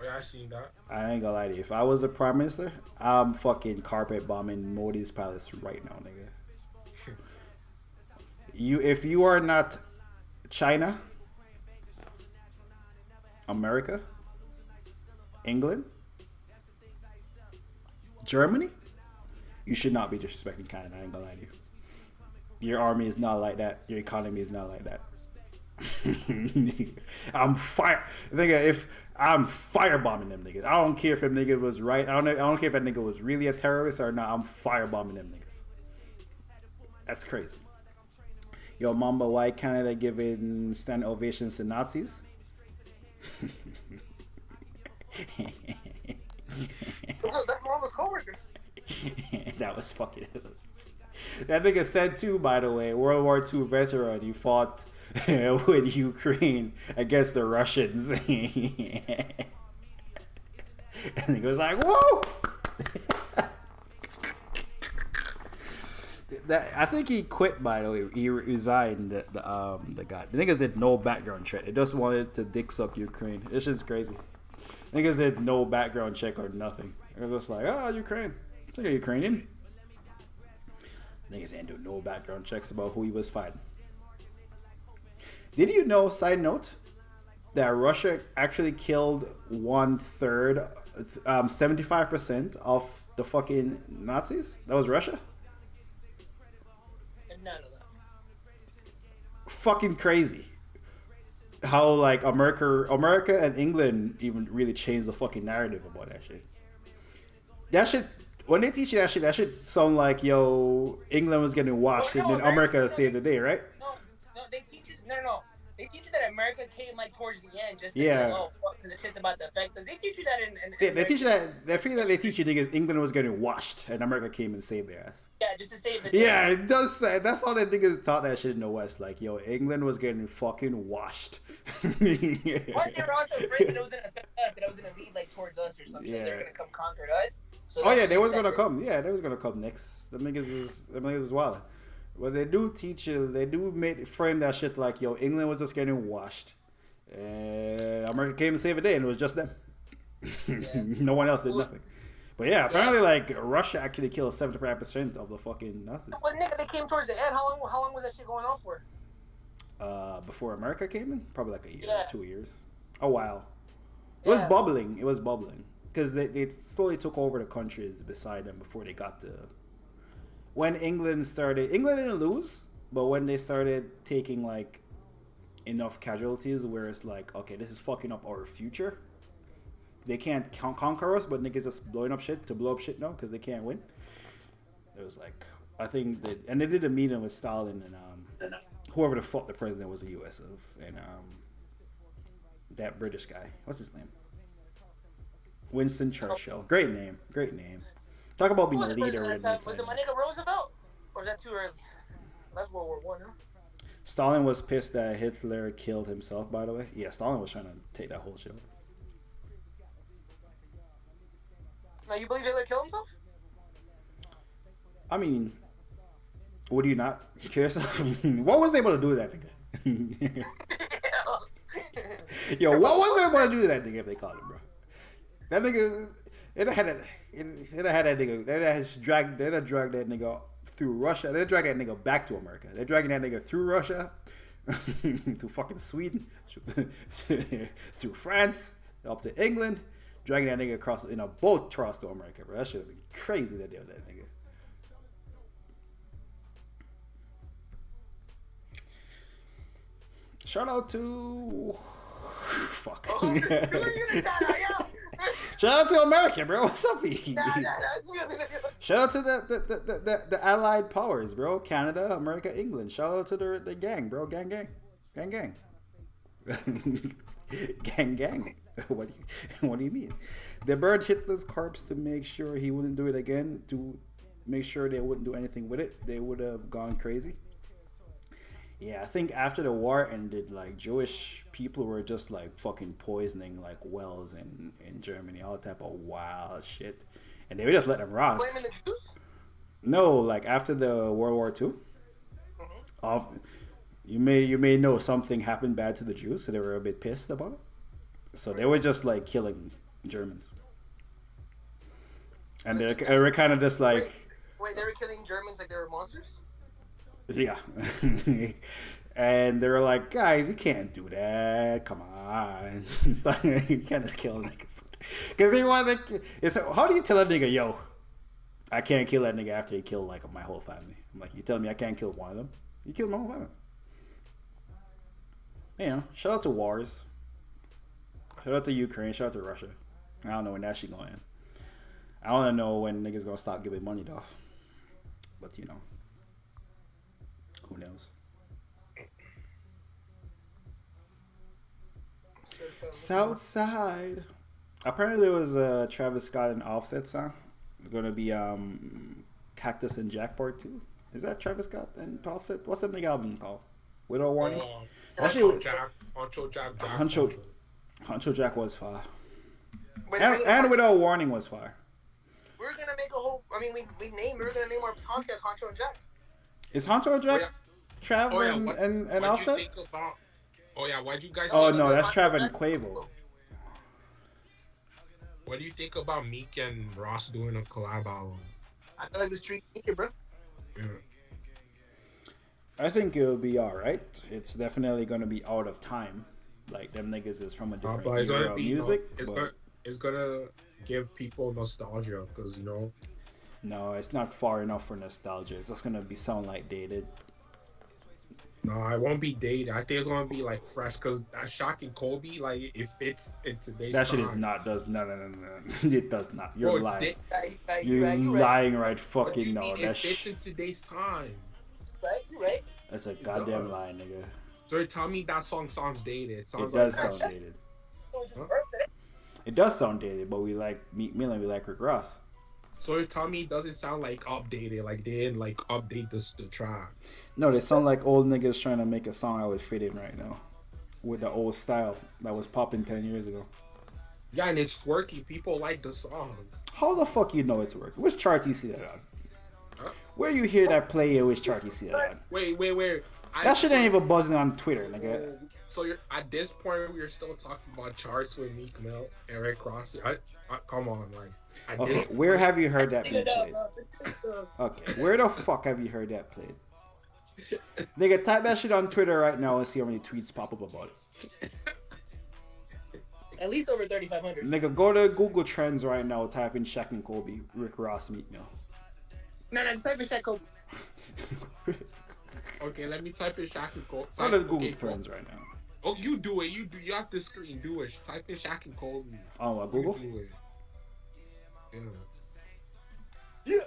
Yeah, I seen that. I ain't gonna lie to you. If I was a prime minister, I'm fucking carpet bombing Modi's palace right now, nigga. If you are not China, America, England, Germany, you should not be disrespecting Canada. I ain't gonna lie to you. Your army is not like that. Your economy is not like that. I'm firebombing them niggas. I don't care if them niggas was right. I don't care if that nigga was really a terrorist or not. I'm firebombing them niggas. That's crazy. Yo, Mamba, why Canada giving standing ovations to Nazis? That's Mama's coworkers. That was fucking. That nigga said too, by the way, World War II veteran. He fought with Ukraine against the Russians. And he was like, "Whoa!" I think he quit. By the way, he resigned. The guy. The niggas did no background check. They just wanted to dick suck Ukraine. This shit's crazy. Niggas did no background check or nothing. It was just like, oh, Ukraine. It's like a Ukrainian. Niggas didn't do no background checks about who he was fighting. Did you know, side note, that Russia actually killed 1/3, 75% of the fucking Nazis? That was Russia? None of that. Fucking crazy. How like America and England even really changed the fucking narrative about that shit. That shit, when they teach you that shit sound like, yo, England was getting washed and then America saved the day, right? No, they teach you. No. They teach you that America came like towards the end, just to be Yeah. like, oh fuck, because the shit's about to affect us. They teach you that in They teach you that. I feel that they teach you niggas England was getting washed and America came and saved their ass. Yeah, just to save the day. Yeah, it does say that's all the niggas thought that shit in the West. Like, yo, England was getting fucking washed. But they were also afraid that it was gonna affect us, that it was gonna lead like towards us or something. Yeah. They were gonna come conquer us. So Oh that's yeah, what they was gonna said. come. Yeah, they was gonna come next. The niggas was wild. But they do teach you. They do frame that shit like, yo, England was just getting washed, and America came and saved the day, and it was just them. No one else did nothing. But yeah, apparently like Russia actually killed 75% of the fucking Nazis. Well, nigga, they came towards the end. How long was that shit going on for? Before America came in, probably like a year, Yeah. 2 years. A while. It was Yeah. bubbling. It was bubbling because they slowly took over the countries beside them before they got to. When England didn't lose, but when they started taking like enough casualties where it's like, okay, this is fucking up our future. They can't conquer us, but niggas just blowing up shit to blow up shit now because they can't win. It was like, I think and they did a meeting with Stalin and whoever the fuck the president was in the U.S. of, and that British guy, what's his name? Winston Churchill. Great name. Talk about being a leader. Was it my nigga Roosevelt? Or is that too early? That's World War One, huh? Stalin was pissed that Hitler killed himself, by the way. Yeah, Stalin was trying to take that whole shit. Now, you believe Hitler killed himself? I mean, would you not kill yourself? What was they able to do with that nigga? Yo, what was they able to do with that nigga if they caught him, bro? That nigga, they'd have had that nigga, they'd have dragged that nigga through Russia. They'd drag that nigga back to America. They're dragging that nigga through Russia, through fucking Sweden, through France, up to England, dragging that nigga across in a boat across to America, bro. That should have been crazy that they did that nigga. Shout out to fuck. Shout out to America, bro. What's up, E? Shout out to the allied powers, bro. Canada, America, England. Shout out to the gang, bro. Gang. Gang. What do you mean? They burned Hitler's corpse to make sure he wouldn't do it again, to make sure they wouldn't do anything with it. They would have gone crazy. Yeah, I think after the war ended, like, Jewish people were just like fucking poisoning like wells in Germany, all type of wild shit, and they would just let them rock. Blaming the Jews? No, like after the World War II, you may know something happened bad to the Jews, so they were a bit pissed about it. So they were just like killing Germans. And they're kind of just like, wait, they were killing Germans like they were monsters? yeah. And they were like, guys, you can't do that. Come on. It's like, you can't just kill niggas. Because they want to. It's how do you tell a nigga, yo, I can't kill that nigga after he killed like my whole family? I'm like, you tell me I can't kill one of them? You killed my whole family. You know, shout out to wars. Shout out to Ukraine. Shout out to Russia. I don't know when that shit going in. I don't know when niggas gonna stop giving money though. But you know, who knows? Southside. Apparently, it was a Travis Scott and Offset song. It's gonna be Cactus and Jack Part 2. Is that Travis Scott and Offset? What's that nigga album called? Without Warning. Honcho Jack. Honcho Jack was fire. And Without Warning was fire. We were gonna make a whole. I mean, we were gonna name our podcast Honcho and Jack. Is Honcho Jack Trav and Offset? Why'd you guys? Oh no, that's Trav and Quavo. What do you think about Meek and Ross doing a collab album? I feel like the street naked, bro. Yeah. I think it'll be alright. It's definitely gonna be out of time. Like them niggas is from a different era of music. It's gonna give people nostalgia because you know. No, it's not far enough for nostalgia. It's just gonna be sound like dated. No, it won't be dated. I think it's gonna be like fresh because that Shocking Kobe, like it fits in today's That shit time. is not does no. It does not. You're Bro, lying. You're Lying right What do fucking you no. mean That it fits in today's time? You right. That's a goddamn lie, nigga. So you tell me that song sounds dated. It sounds It does like sound dated. Huh? It does sound dated, but we like Meek Mill and we like Rick Ross. So you tell me it doesn't sound like updated, like they didn't like update the track. No, they sound like old niggas trying to make a song I would fit in right now. With the old style that was popping 10 years ago. Yeah, and it's quirky. People like the song. How the fuck you know it's working? Which chart you see that on? Huh? Where you hear that play and which chart you see that on? Wait. That shit ain't even buzzing on Twitter, nigga. So you're at this point we're still talking about charts with Meek Mill, Eric Ross. Come on, like. Okay, where have you heard that being played? Okay, where the fuck have you heard that played? Nigga, type that shit on Twitter right now and see how many tweets pop up about it. At least over 3,500. Nigga, go to Google Trends right now, type in Shaq and Kobe, Rick Ross, Meek Mill. No, just type in Shaq Kobe. Okay, let me type in Shaq and Kobe. Go to Google Trends right now. Oh, you do it. You have the screen. Do it. Type in Shaq and Kobe. Oh, Google? You do it. Yeah.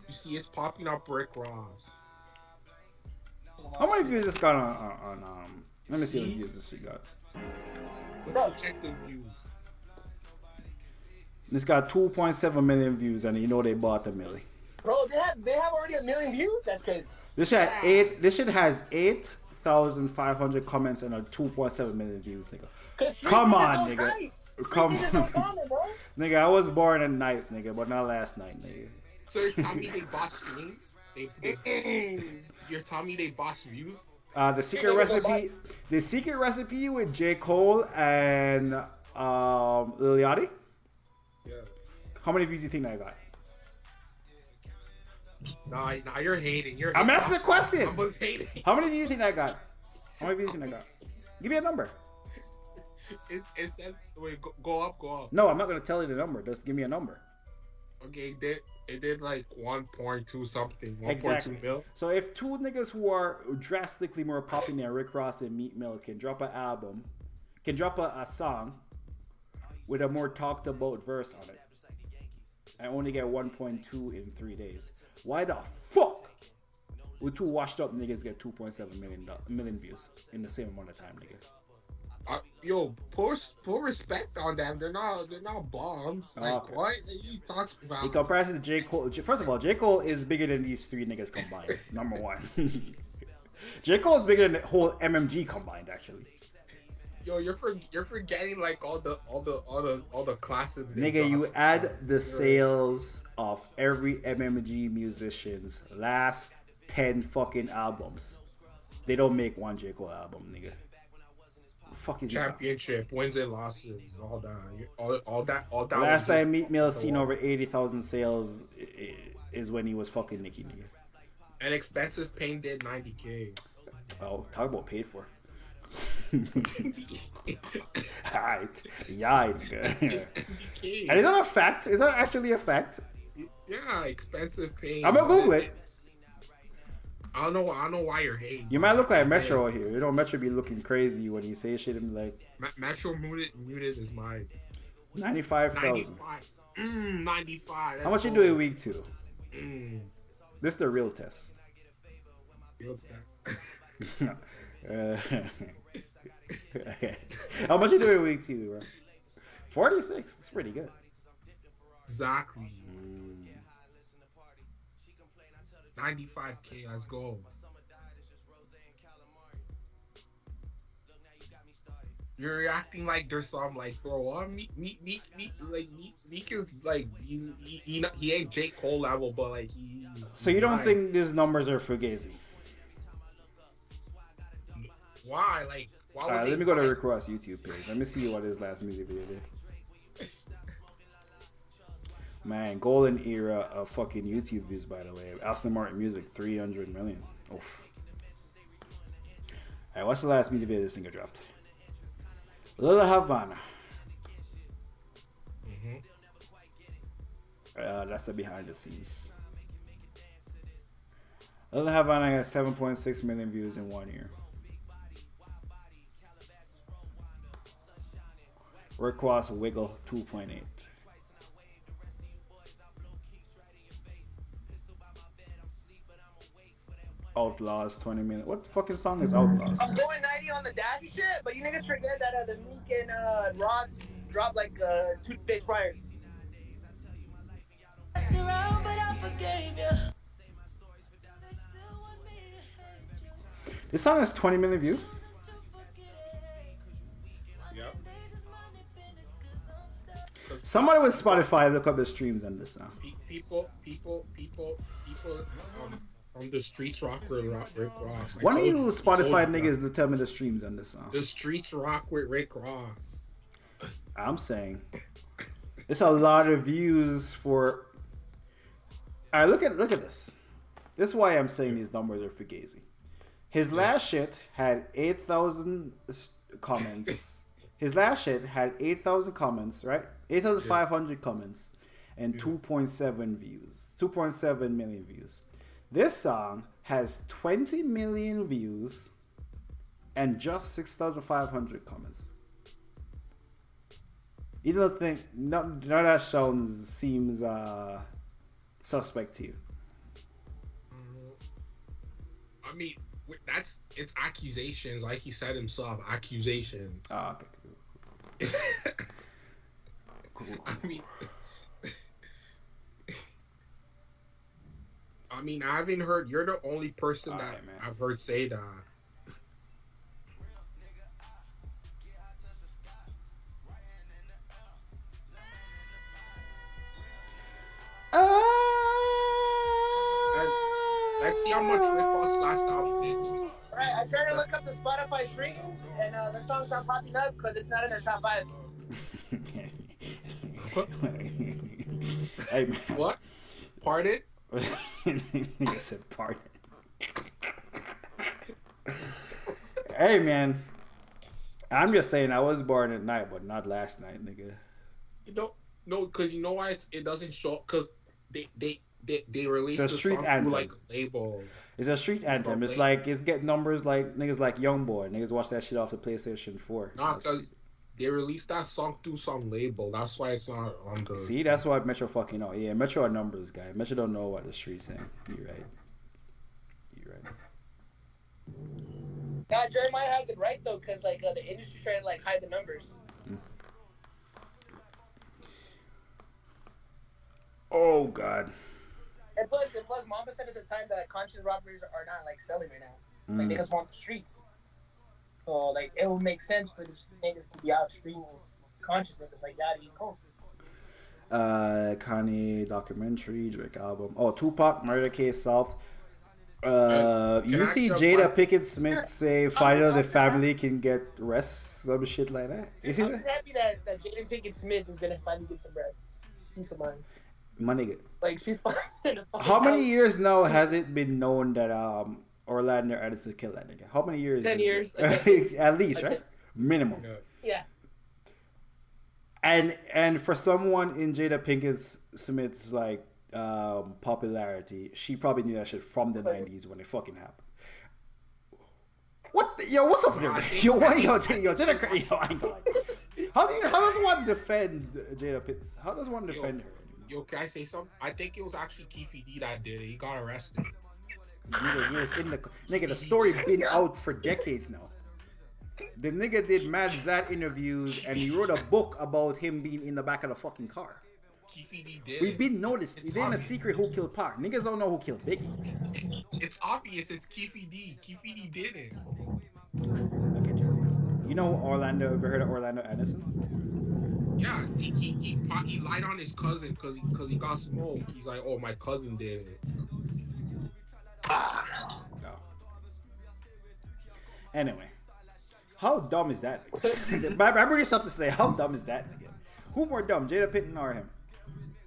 You see, it's popping up Rick Ross. How many views this got on let me see what views this shit got. Bro, check the views. This got 2.7 million views, and you know they bought the milli. Bro, they have already 1 million views? That's crazy. This shit has 8,500 comments and a 2.7 million views, nigga. Come on, nigga. Come on. Nigga, I was born at night, nigga, but not last night, nigga. So you're telling me they bought streams? You're telling me they bought views? The secret recipe with J. Cole and Lil Yachty. Yeah. How many views do you think that got? Nah, you're hating. I'm asking the question. I was hating. How many views do you think that got? Give me a number. It says, wait, go up. No, I'm not gonna tell you the number. Just give me a number. Okay, it did like 1.2 something, 1.2 Exactly. mil. So if two niggas who are drastically more popular than Rick Ross and Meek Mill can drop an album, can drop a song with a more talked about verse on it, and only get 1.2 in 3 days, why the fuck would two washed up niggas get 2.7 million views in the same amount of time, nigga? Yo, put respect on them. They're not bombs. Like, Okay. what are you talking about? In comparison to J. Cole, first of all, J. Cole is bigger than these three niggas combined. Number one. J. Cole is bigger than the whole MMG combined, actually. Yo, you're forgetting like all the classes. Nigga, you add the sales of every MMG musician's last 10 fucking albums. They don't make one J. Cole album, nigga. The fuck is he talking? Championship, wins and losses, all that, all that. Last was time Meat Mill the seen one. over 80,000 sales is when he was fucking Nicki, nigga. And Expensive Pain did 90K. Oh, talk about paid for. Alright. Yeah, nigga. And is that a fact? Is that actually a fact? Yeah, Expensive Pain. I'm gonna Google it. I don't know why you're hating. You might look like Metro here. You know, Metro be looking crazy when he say shit and be like, Metro muted is mine. 95,000. 95. How much you do a week two? Mm, This is the real test. real time. How much you do a week two, bro? 46. It's pretty good. Exactly. 95K. Let's go. You're reacting like there's some like, bro. What? Meek is like he ain't J. Cole level, but like he. So you don't think these numbers are fugazi? Why? Like, why would Alright, they let me go to fight? Rick Ross YouTube page. Let me see what his last music video did. Man, golden era of fucking YouTube views, by the way. Aston Martin Music, 300 million. Oof. Alright, what's the last music video this singer dropped? Lil Havana. That's the behind the scenes. Lil Havana has 7.6 million views in 1 year. Rick Ross Wiggle 2.8. Outlaws 20 minutes. What fucking song is Outlaws? I'm going 90 on the dash shit, but you niggas forget that the Meek and Ross dropped like 2 days prior. This song has 20 million views. Yep. Somebody with Spotify look up the streams on this song. People from the streets rock with Rick Ross. One of you I Spotify told you niggas to tell me the streams on this song. The streets rock with Rick Ross. I'm saying it's a lot of views for. Alright, look at this. This is why I'm saying these numbers are fugazi. His last shit had 8,000 comments. His last shit had 8,000 comments, right? 8,500 comments and 2.7 views. 2.7 million views. This song has 20 million views and just 6,500 comments. You don't think none of that seems suspect to you? I mean, it's accusations, like he said himself, accusations. Ah, okay. Cool. I mean, I haven't heard. You're the only person All that right, man. I've heard say that. Let's see how much Rick Ross last album did. Alright, I tried to look up the Spotify streams, and the song's not popping up because it's not in their top 5. Hey, man. What? Pardon? Nigga said pardon. Hey, man. I'm just saying I was born at night, but not last night, nigga. You don't no, because you know why it doesn't show? Because they released It's a the street song anthem. through like a label. It's a street anthem. It's like it's getting numbers like niggas like Youngboy. Niggas watch that shit off the PlayStation 4. Nah, because they released that song through some label. That's why it's not on the. See, that's why Metro fucking know. Yeah, Metro are numbers guy. Metro don't know what the streets saying. You're right. You're right. God, Jeremiah has it right though, because like the industry trying to like hide the numbers. Oh God. And plus, Mama said at the time that conscious robbers are not like selling right now. Like niggas want the streets, so like it would make sense for the niggas to be out streaming conscious niggas like Yachty and Cole. Kanye documentary, Drake album. Oh, Tupac murder case solved. You I see ask Jada a Pickett Smith say finally the family can get rest, some shit like that. You see I'm that? just happy that Jaden Pinkett Smith is gonna finally get some rest, peace of mind. My nigga. Like she's finally gonna How find many out. years now has it been known that Orlando Addison killed that nigga? How many years? 10 years. At least, Like right? Minimum. Yeah. And for someone in Jada Pinkett Smith's like popularity, she probably knew that shit from the 90s when it fucking happened. What the, yo, what's up with her? Yo, what, yo, Jada, yo, I ain't gonna lie. How does one defend Jada Pinkett? How does one defend her? Yo, can I say something? I think it was actually Keefe D that did it. He got arrested. Nigga, he was in the nigga. The story been out for decades now. The nigga did Mad Zat interviews and he wrote a book about him being in the back of the fucking car. Keefe D did We've it. been noticed. It's It ain't a obvious. secret who killed Pac. Niggas don't know who killed Biggie. It's obvious. It's Keefe D. Keefe D did it. Look at you. You know Orlando? Ever heard of Orlando Addison? Yeah, he lied on his cousin because he got smoked. He's like, oh, my cousin did it. Oh. Anyway, how dumb is that? I bring this up to say, how dumb is that nigga? Who more dumb, Jada Pinkett or him?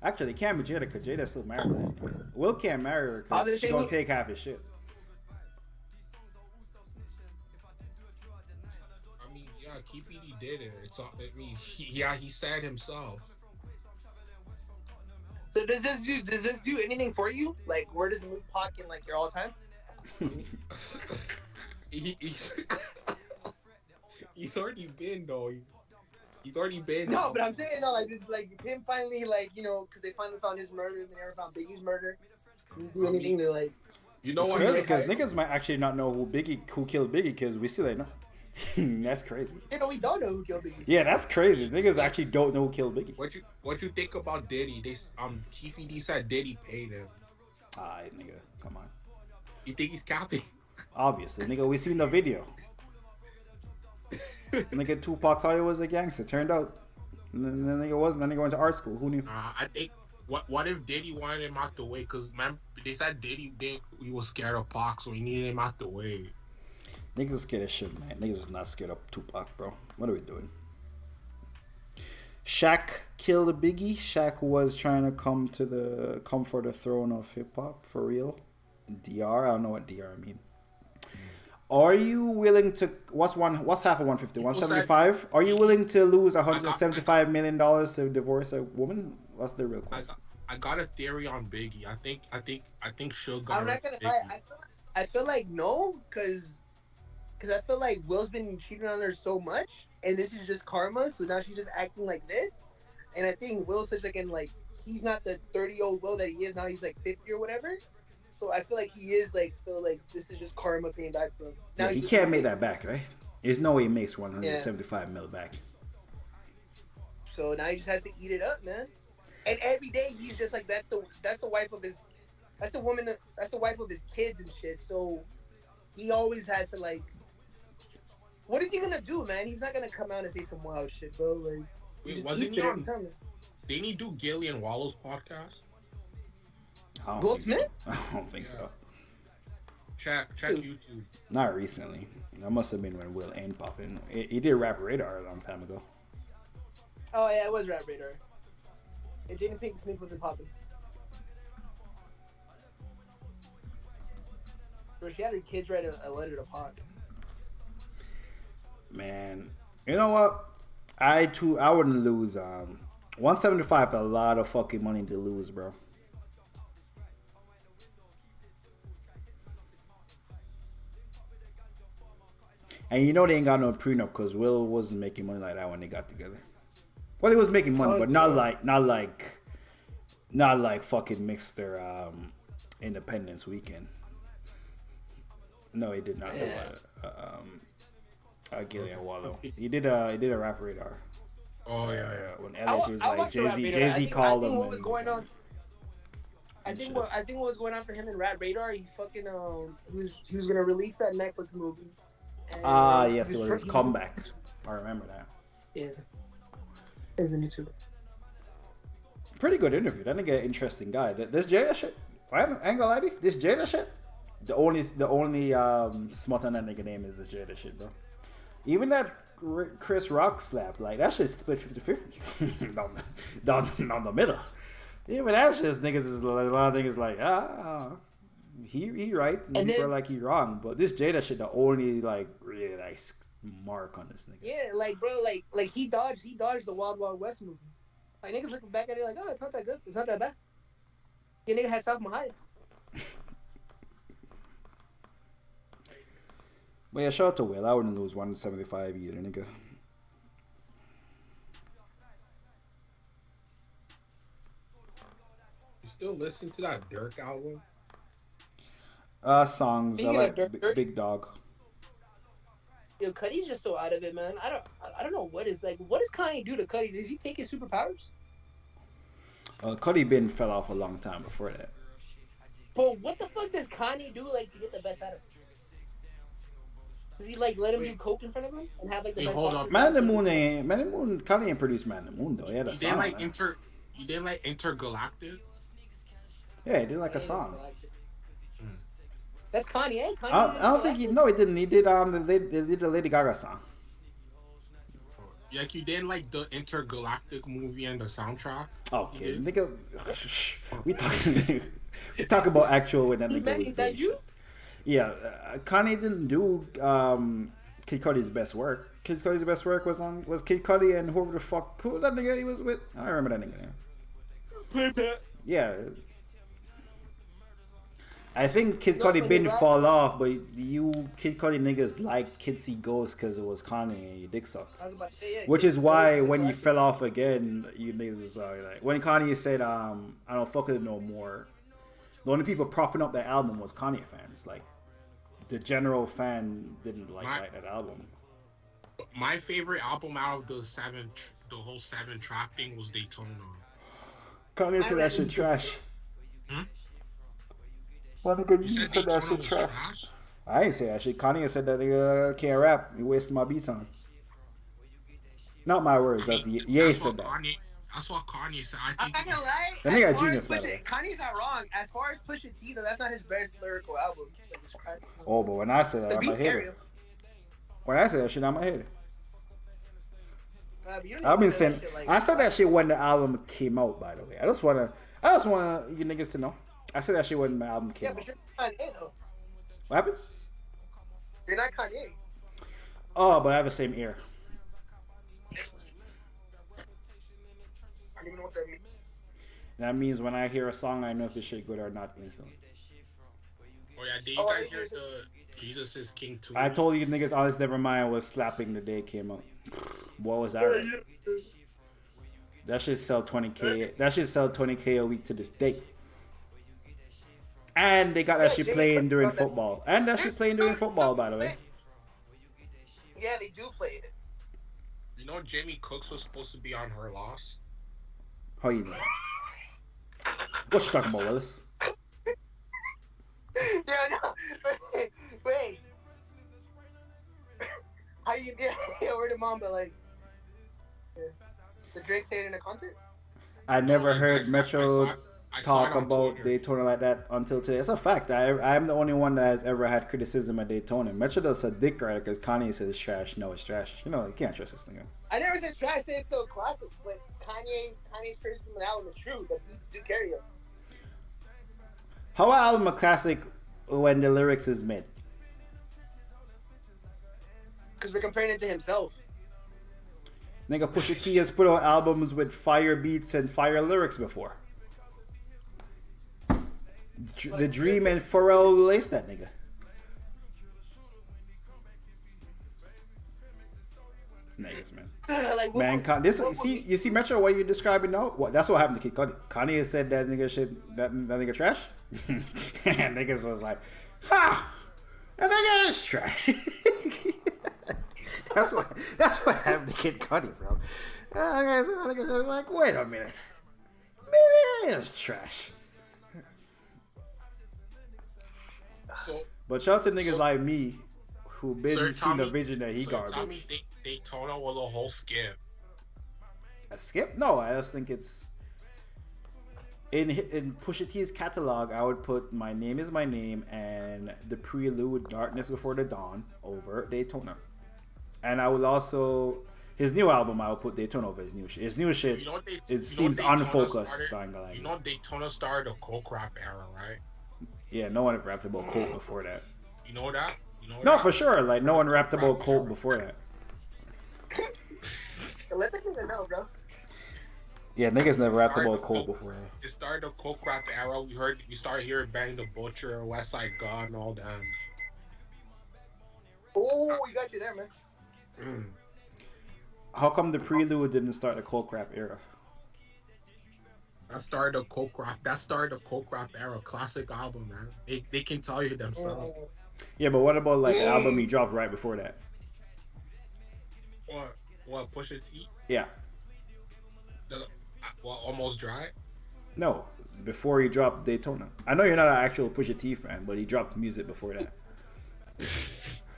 Actually, it can't be Jada because Jada's still married to him. Will can't marry her because she's gonna take half his shit. I mean, yeah, Keefe D did it. It's I mean, he said himself. So does this do anything for you? Like, where does it move Pac in like your all time? He's he's already been though. He's already been. No, but I'm saying no, like this, like him finally, like because they finally found his murder and they never found Biggie's murder. Can you do anything to like? You know what? Because niggas might actually not know who killed Biggie because we still ain't know. That's crazy. You know, we don't know who killed Biggie. Yeah, that's crazy. Niggas actually don't know who killed Biggie. What you think about Diddy? Keefe D said Diddy paid him. Alright, nigga, come on. You think he's capping? Obviously, nigga, we seen the video. Nigga, Tupac thought he was a gangster. Turned out, the nigga wasn't. Then he went to art school. Who knew? I think. What if Diddy wanted him out the way? Because man, they said Diddy he was scared of Pac, so he needed him out the way. Niggas is scared of shit, man. Niggas is not scared of Tupac, bro. What are we doing? Shaq killed Biggie. Shaq was trying to come for the throne of hip hop for real. DR, I don't know what DR mean. Are you willing to? What's half of 150? 175. Are you willing to lose 175 million dollars to divorce a woman? What's the real question? I got a theory on Biggie. I think Suge. I'm not gonna lie. I feel like no, because I feel like Will's been cheating on her so much, and this is just karma. So now she's just acting like this, and I think Will's such like he's not the 30-year-old Will that he is now. He's like 50 or whatever. So I feel like he is like this is just karma paying back for him. Now Yeah, he can't make that back, right? There's no way he makes 175 mil back. So now he just has to eat it up, man. And every day he's just like that's the wife of his that's the wife of his kids and shit. So he always has to like what is he gonna do, man? He's not gonna come out and say some wild shit, bro. Like he just eats it every time. Didn't he do Gillian Wallow's podcast? Will Smith? I don't think so. Check YouTube. Not recently. That must have been when Will ain't popping. He did Rap Radar a long time ago. Oh yeah, it was Rap Radar. And Jaden Pinkett Smith wasn't popping. Bro, she had her kids write a letter to Pac. Man, you know what? I wouldn't lose. 175 a lot of fucking money to lose, bro. And you know they ain't got no prenup because Will wasn't making money like that when they got together. Well, he was making money, but not like fucking Mr. Independence Weekend. No, he did not do Gillian Wallow. He did a Rap Radar. Oh yeah. When Elliot was like Jay-Z called him. What was going on? I think what was going on for him in Rap Radar, he fucking he was gonna release that Netflix movie. Yes, it was his comeback. I remember that. Yeah. As a YouTuber. Pretty good interview. That nigga, interesting guy. This Jada shit. I ain't gonna lie to you. This Jada shit. The only smut on that nigga name is the Jada shit, bro. Even that Chris Rock slap, like that shit split 50-50 down the middle. Even that shit, niggas is like, a lot of niggas like he right, and people are like he wrong. But this Jada shit, the only like really nice mark on this nigga. Yeah, like bro, like he dodged the Wild Wild West movie. Like niggas looking back at it like, oh, it's not that good, it's not that bad. Yeah, nigga had South Mahal. But yeah, shout out to Will. I wouldn't lose 175 either, nigga. You still listen to that Dirk album? Songs. Speaking I of like Dirk- Big Dog. Yo, Cuddy's just so out of it, man. I don't know what is Kanye do to Cuddy? Does he take his superpowers? Cuddy Bin fell off a long time before that. But what the fuck does Kanye do like to get the best out of him? Does he like let him do coke in front of him and have like the best? Hold up. Man in the Moon, Kanye ain't produced Man in the Moon though. He had a You song. didn't like Intergalactic? Yeah, he did like a song. That's Kanye. I don't think he. No, he didn't. He did the Lady Gaga song. Like you didn't like the Intergalactic movie and the soundtrack? Okay, nigga. We talk about actual when that nigga was Is that doing you? shit. Yeah, Kanye didn't do Kid Cudi's best work. Kid Cudi's best work was Kid Cudi and whoever the fuck who that nigga he was with. I don't remember that nigga name. Yeah. I think Kid Cudi didn't fall off, but you Kid Cudi niggas like Kid See Ghost because it was Kanye and your dick sucked. Which is why when you fell off again, you niggas was like when Kanye said I don't fuck with it no more. The only people propping up that album was Kanye fans. Like the general fan didn't like that album. My favorite album out of the whole 7-track thing was Daytona. Kanye said that shit trash. Why nigga, you said that shit trash? I ain't say that shit. Kanye said that nigga can't rap. He wasting my beats on him. Not my words. Ye said that. That's what Kanye said. I'm not gonna lie. That nigga a genius, by the way. Kanye's not wrong. As far as Pusha T, though, that's not his best lyrical album. Oh, but when I said that, I'm a hater. When I said that shit, I'm a hater. I've been saying. I said that shit when the album came out. By the way, I just wanna you niggas to know. I said that shit when the album came out. But you're not Kanye though. What happened? You're not Kanye. Oh, but I have the same ear. I don't even know what that means. That means when I hear a song, I know if this shit good or not instantly. Oh yeah, did you guys hear the Jesus is King 2? I told you niggas, Honest Nevermind was slapping the day it came out. What was that? That shit sell 20K. That shit sell 20K a week to this day. And they got that shit playing during football. And that shit playing during football, by the way. Yeah, they do play it. You know Jamie Cooks was supposed to be on Her Loss? How you know? What you talking about, Willis? Yeah, no. Wait. How you get word of Mamba like? The Drake say it in a concert? I never heard Metro talk about Daytona like that until today. It's a fact. I'm the only one that has ever had criticism of Daytona. Metro does a dick rider because Kanye says it's trash. No, it's trash. You know, you can't trust this thing. I never said trash. I said it's still a classic, but Kanye's criticism of the album is true. The beats do carry him. How an album a classic when the lyrics is mid? Because we're comparing it to himself. Nigga, Pusha T has put out albums with fire beats and fire lyrics before. The Dream and Pharrell laced that nigga. Niggas, man. Like, Man, you see Metro, what you're describing now? What, that's what happened to Kid Cudi. Kanye said that nigga shit, that nigga trash. And niggas was like, ha! That nigga is trash. That's what happened to Kid Cudi, bro. Niggas was like, wait a minute. Maybe it is trash. But shout out to niggas like me who been seeing the vision that he garbage. Tell me Daytona was a whole skip. A skip? No, I just think it's in Pusha T's catalog, I would put "My Name Is My Name" and the prelude "Darkness Before the Dawn" over Daytona, and I would also his new album. I would put Daytona over his new shit. His new shit seems unfocused. You know Daytona started the coke rap era, right? Yeah, no one ever rapped about coke before that. You know that? No, for sure. Like no one rapped about coke before that. Let the nigga know, bro. Yeah, niggas never rapped about coke before that. It started the coke rap era. We started hearing Bang the Butcher, West Side Gun, and all that. Oh, you got you there, man. Mm. How come the prelude didn't start the coke rap era? That started the coke rap era. Classic album, man. They can tell you themselves. Yeah, but what about like the album he dropped right before that? What Pusha T? Yeah. Almost Dry? No, before he dropped Daytona. I know you're not an actual Pusha T fan, but he dropped music before that.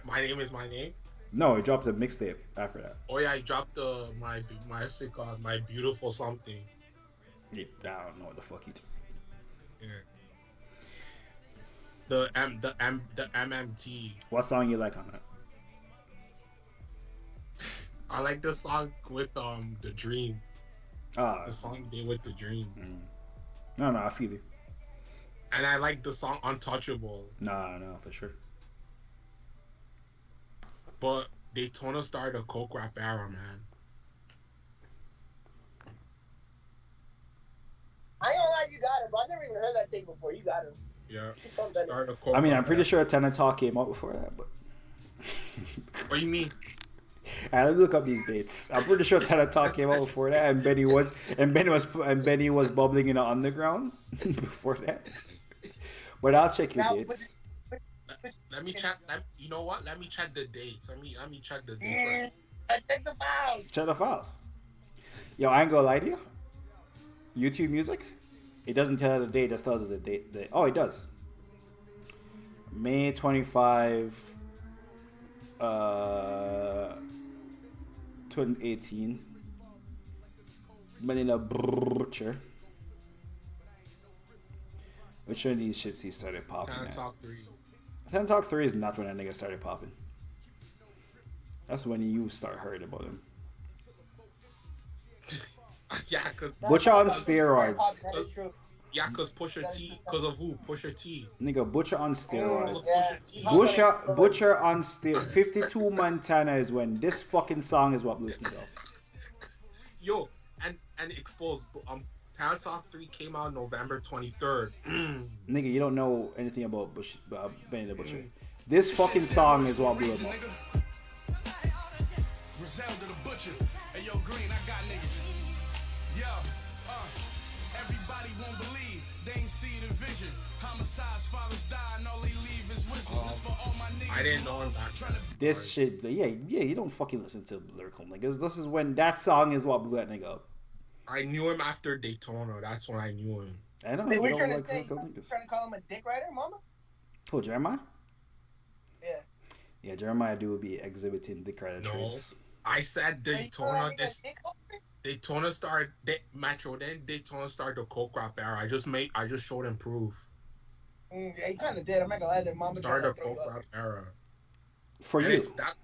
My Name Is My Name? No, he dropped a mixtape after that. Oh yeah, he dropped my what's it called? My Beautiful Something. Yeah, I don't know what the fuck he just. Yeah. The MMT. What song you like on that? I like the song with The Dream. The song they with The Dream. No, I feel you. And I like the song Untouchable. No, for sure. But Daytona started a coke rap era, man. I ain't gonna lie, you got it, bro. I never even heard that take before. You got it. Yeah. I mean, I'm pretty sure Tenor Talk came out before that, but. What do you mean? Let me look up these dates. I'm pretty sure Tenor Talk came out before that, and Benny was bubbling in the underground before that. But I'll check your dates. Let me check. You know what? Let me check the dates. Let me check the dates. Check the files. Check the files. Yo, I ain't gonna lie to you. YouTube Music, it doesn't tell the date. It just tells us the date. Oh, it does. May 25, 2018. Manila Butcher. Which one of these shits he started popping at? Talk 3. Ten Talk 3 is not when that nigga started popping. That's when you start hearing about him. Yeah, cause Butcher on steroids. That is true. Yeah, cause Pusha T. Cause of who? Pusha T. Nigga, Butcher on steroids. Yeah. Butcher on steroids. 52 Montana is when this fucking song is what I'm listening to. Yo, and exposed. Town Talk 3 came out November 23rd. Nigga, you don't know anything about Benny the Butcher. This fucking song is what blew him up. Griselda the Butcher. Hey yo, Green, I got niggas. Yo, everybody won't believe. They ain't see the vision. Homicides, fathers die, and all they leave is wisdom. This for all my niggas. I didn't know that. This shit, yeah, you don't fucking listen to lyrical niggas. This is when that song is what blew that nigga up. I knew him after Daytona. That's when I knew him. I know. They were you trying don't to like say, lyrical niggas. trying to call him a dick rider, mama? Who, Jeremiah? Yeah. Yeah, Jeremiah do be exhibiting dick rider traits. I said Daytona. Daytona started Metro. Then Daytona started the coke rap era. I just showed him proof. Yeah, he kind of did. I'm not gonna lie. That mama started the coke rap era. For and you. It's that.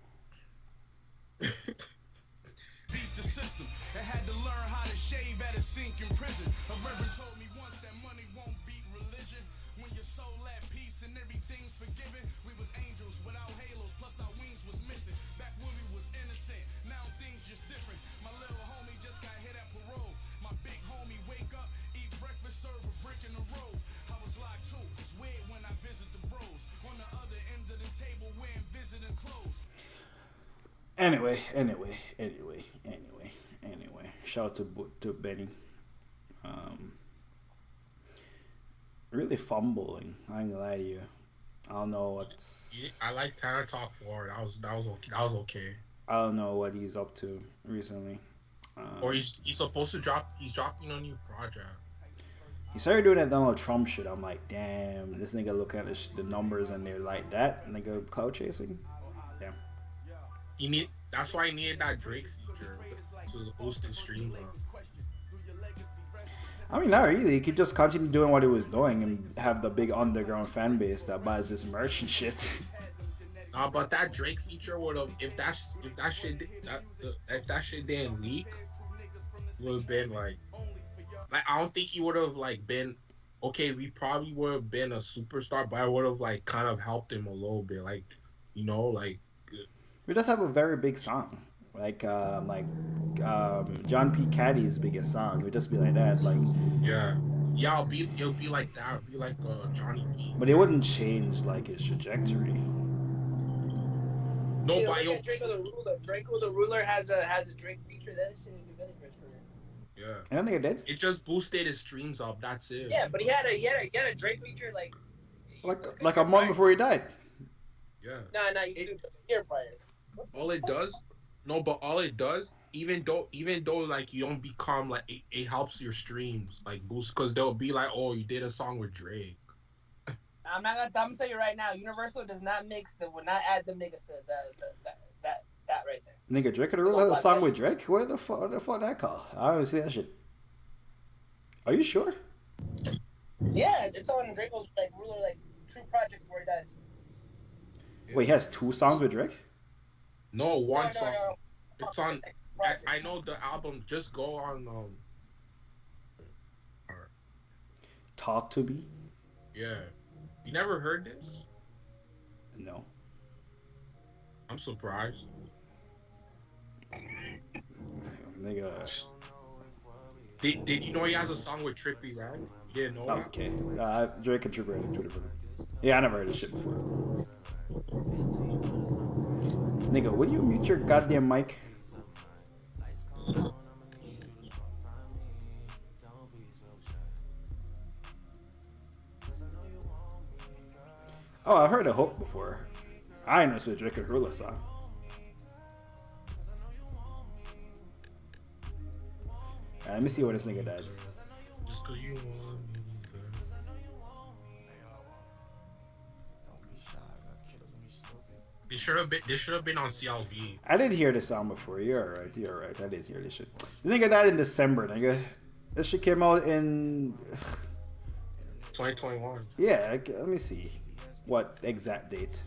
Beat the system and had to learn how to shave at a sink in prison. A reverend told me once that money won't beat religion. When your soul at peace and everything's forgiven. We was angels without halos, plus our wings was missing. Back when we was innocent, now things just different. My little homie just got hit at parole. My big homie wake up, eat breakfast, serve a brick in the road. I was locked too. It's weird when I visit the bros. On the other end of the table, wearing visiting clothes. Anyway. Shout out to Benny. Really fumbling. I ain't gonna lie to you. I don't know what's. Yeah, I like Tanner Talk 4. That was okay. That was okay. I don't know what he's up to recently. Or he's supposed to drop. He's dropping a new project. He started doing that Donald Trump shit. I'm like, damn, this nigga look at the numbers and they're like that. Nigga cloud chasing. Damn. That's why he needed that Drake feature to boost his stream. I mean, not really. He could just continue doing what he was doing and have the big underground fan base that buys his merch and shit. But that Drake feature would have if that shit didn't leak, would have been like I don't think he would have like been okay. We probably would have been a superstar, but I would have like kind of helped him a little bit, like like. We just have a very big song, like John P. Caddy's biggest song. It would just be like that, like Yeah, it'll be like that. It'll be like Johnny P. but it wouldn't change like his trajectory. No, Hey, but look at Draco the Ruler. Draco the Ruler has a Drake feature. That shit is good for his career. yeah, And I think it did. it just boosted his streams up. That's it. Yeah, but he had a Drake feature like Like a month before he died. Yeah. Nah, you did a year prior. All it does, no, but all it does, even though like you don't become like it helps your streams like boost because they'll be like, oh, you did a song with Drake. I'm gonna tell you right now. Universal does not would not add them niggas to that right there. Nigga, Drake and the Ruler had a song with Drake? Where the fuck that call? I don't even see that shit. Are you sure? Yeah, it's on Draco's like Ruler like 2 projects before he dies. Wait, he has 2 songs with Drake? No, one song. No. It's on. I know the album. Just go on. Talk to Me? Yeah. You never heard this? No. I'm surprised. Nigga. Did you know he has a song with Trippie Red? You didn't know that? Okay. Drake and Trippie Red are 2 different. Yeah, I never heard this shit before. Nigga, would you mute your goddamn mic? Oh, I've heard of Hope before. I know it's a Drake and Ruler song. Let me see what this nigga did. Just 'cause you want me, girl. This should have been on CLV. I did hear this song before. You're alright. I did hear this shit. The nigga died in December, nigga. This shit came out in 2021. yeah. Let me see what exact date.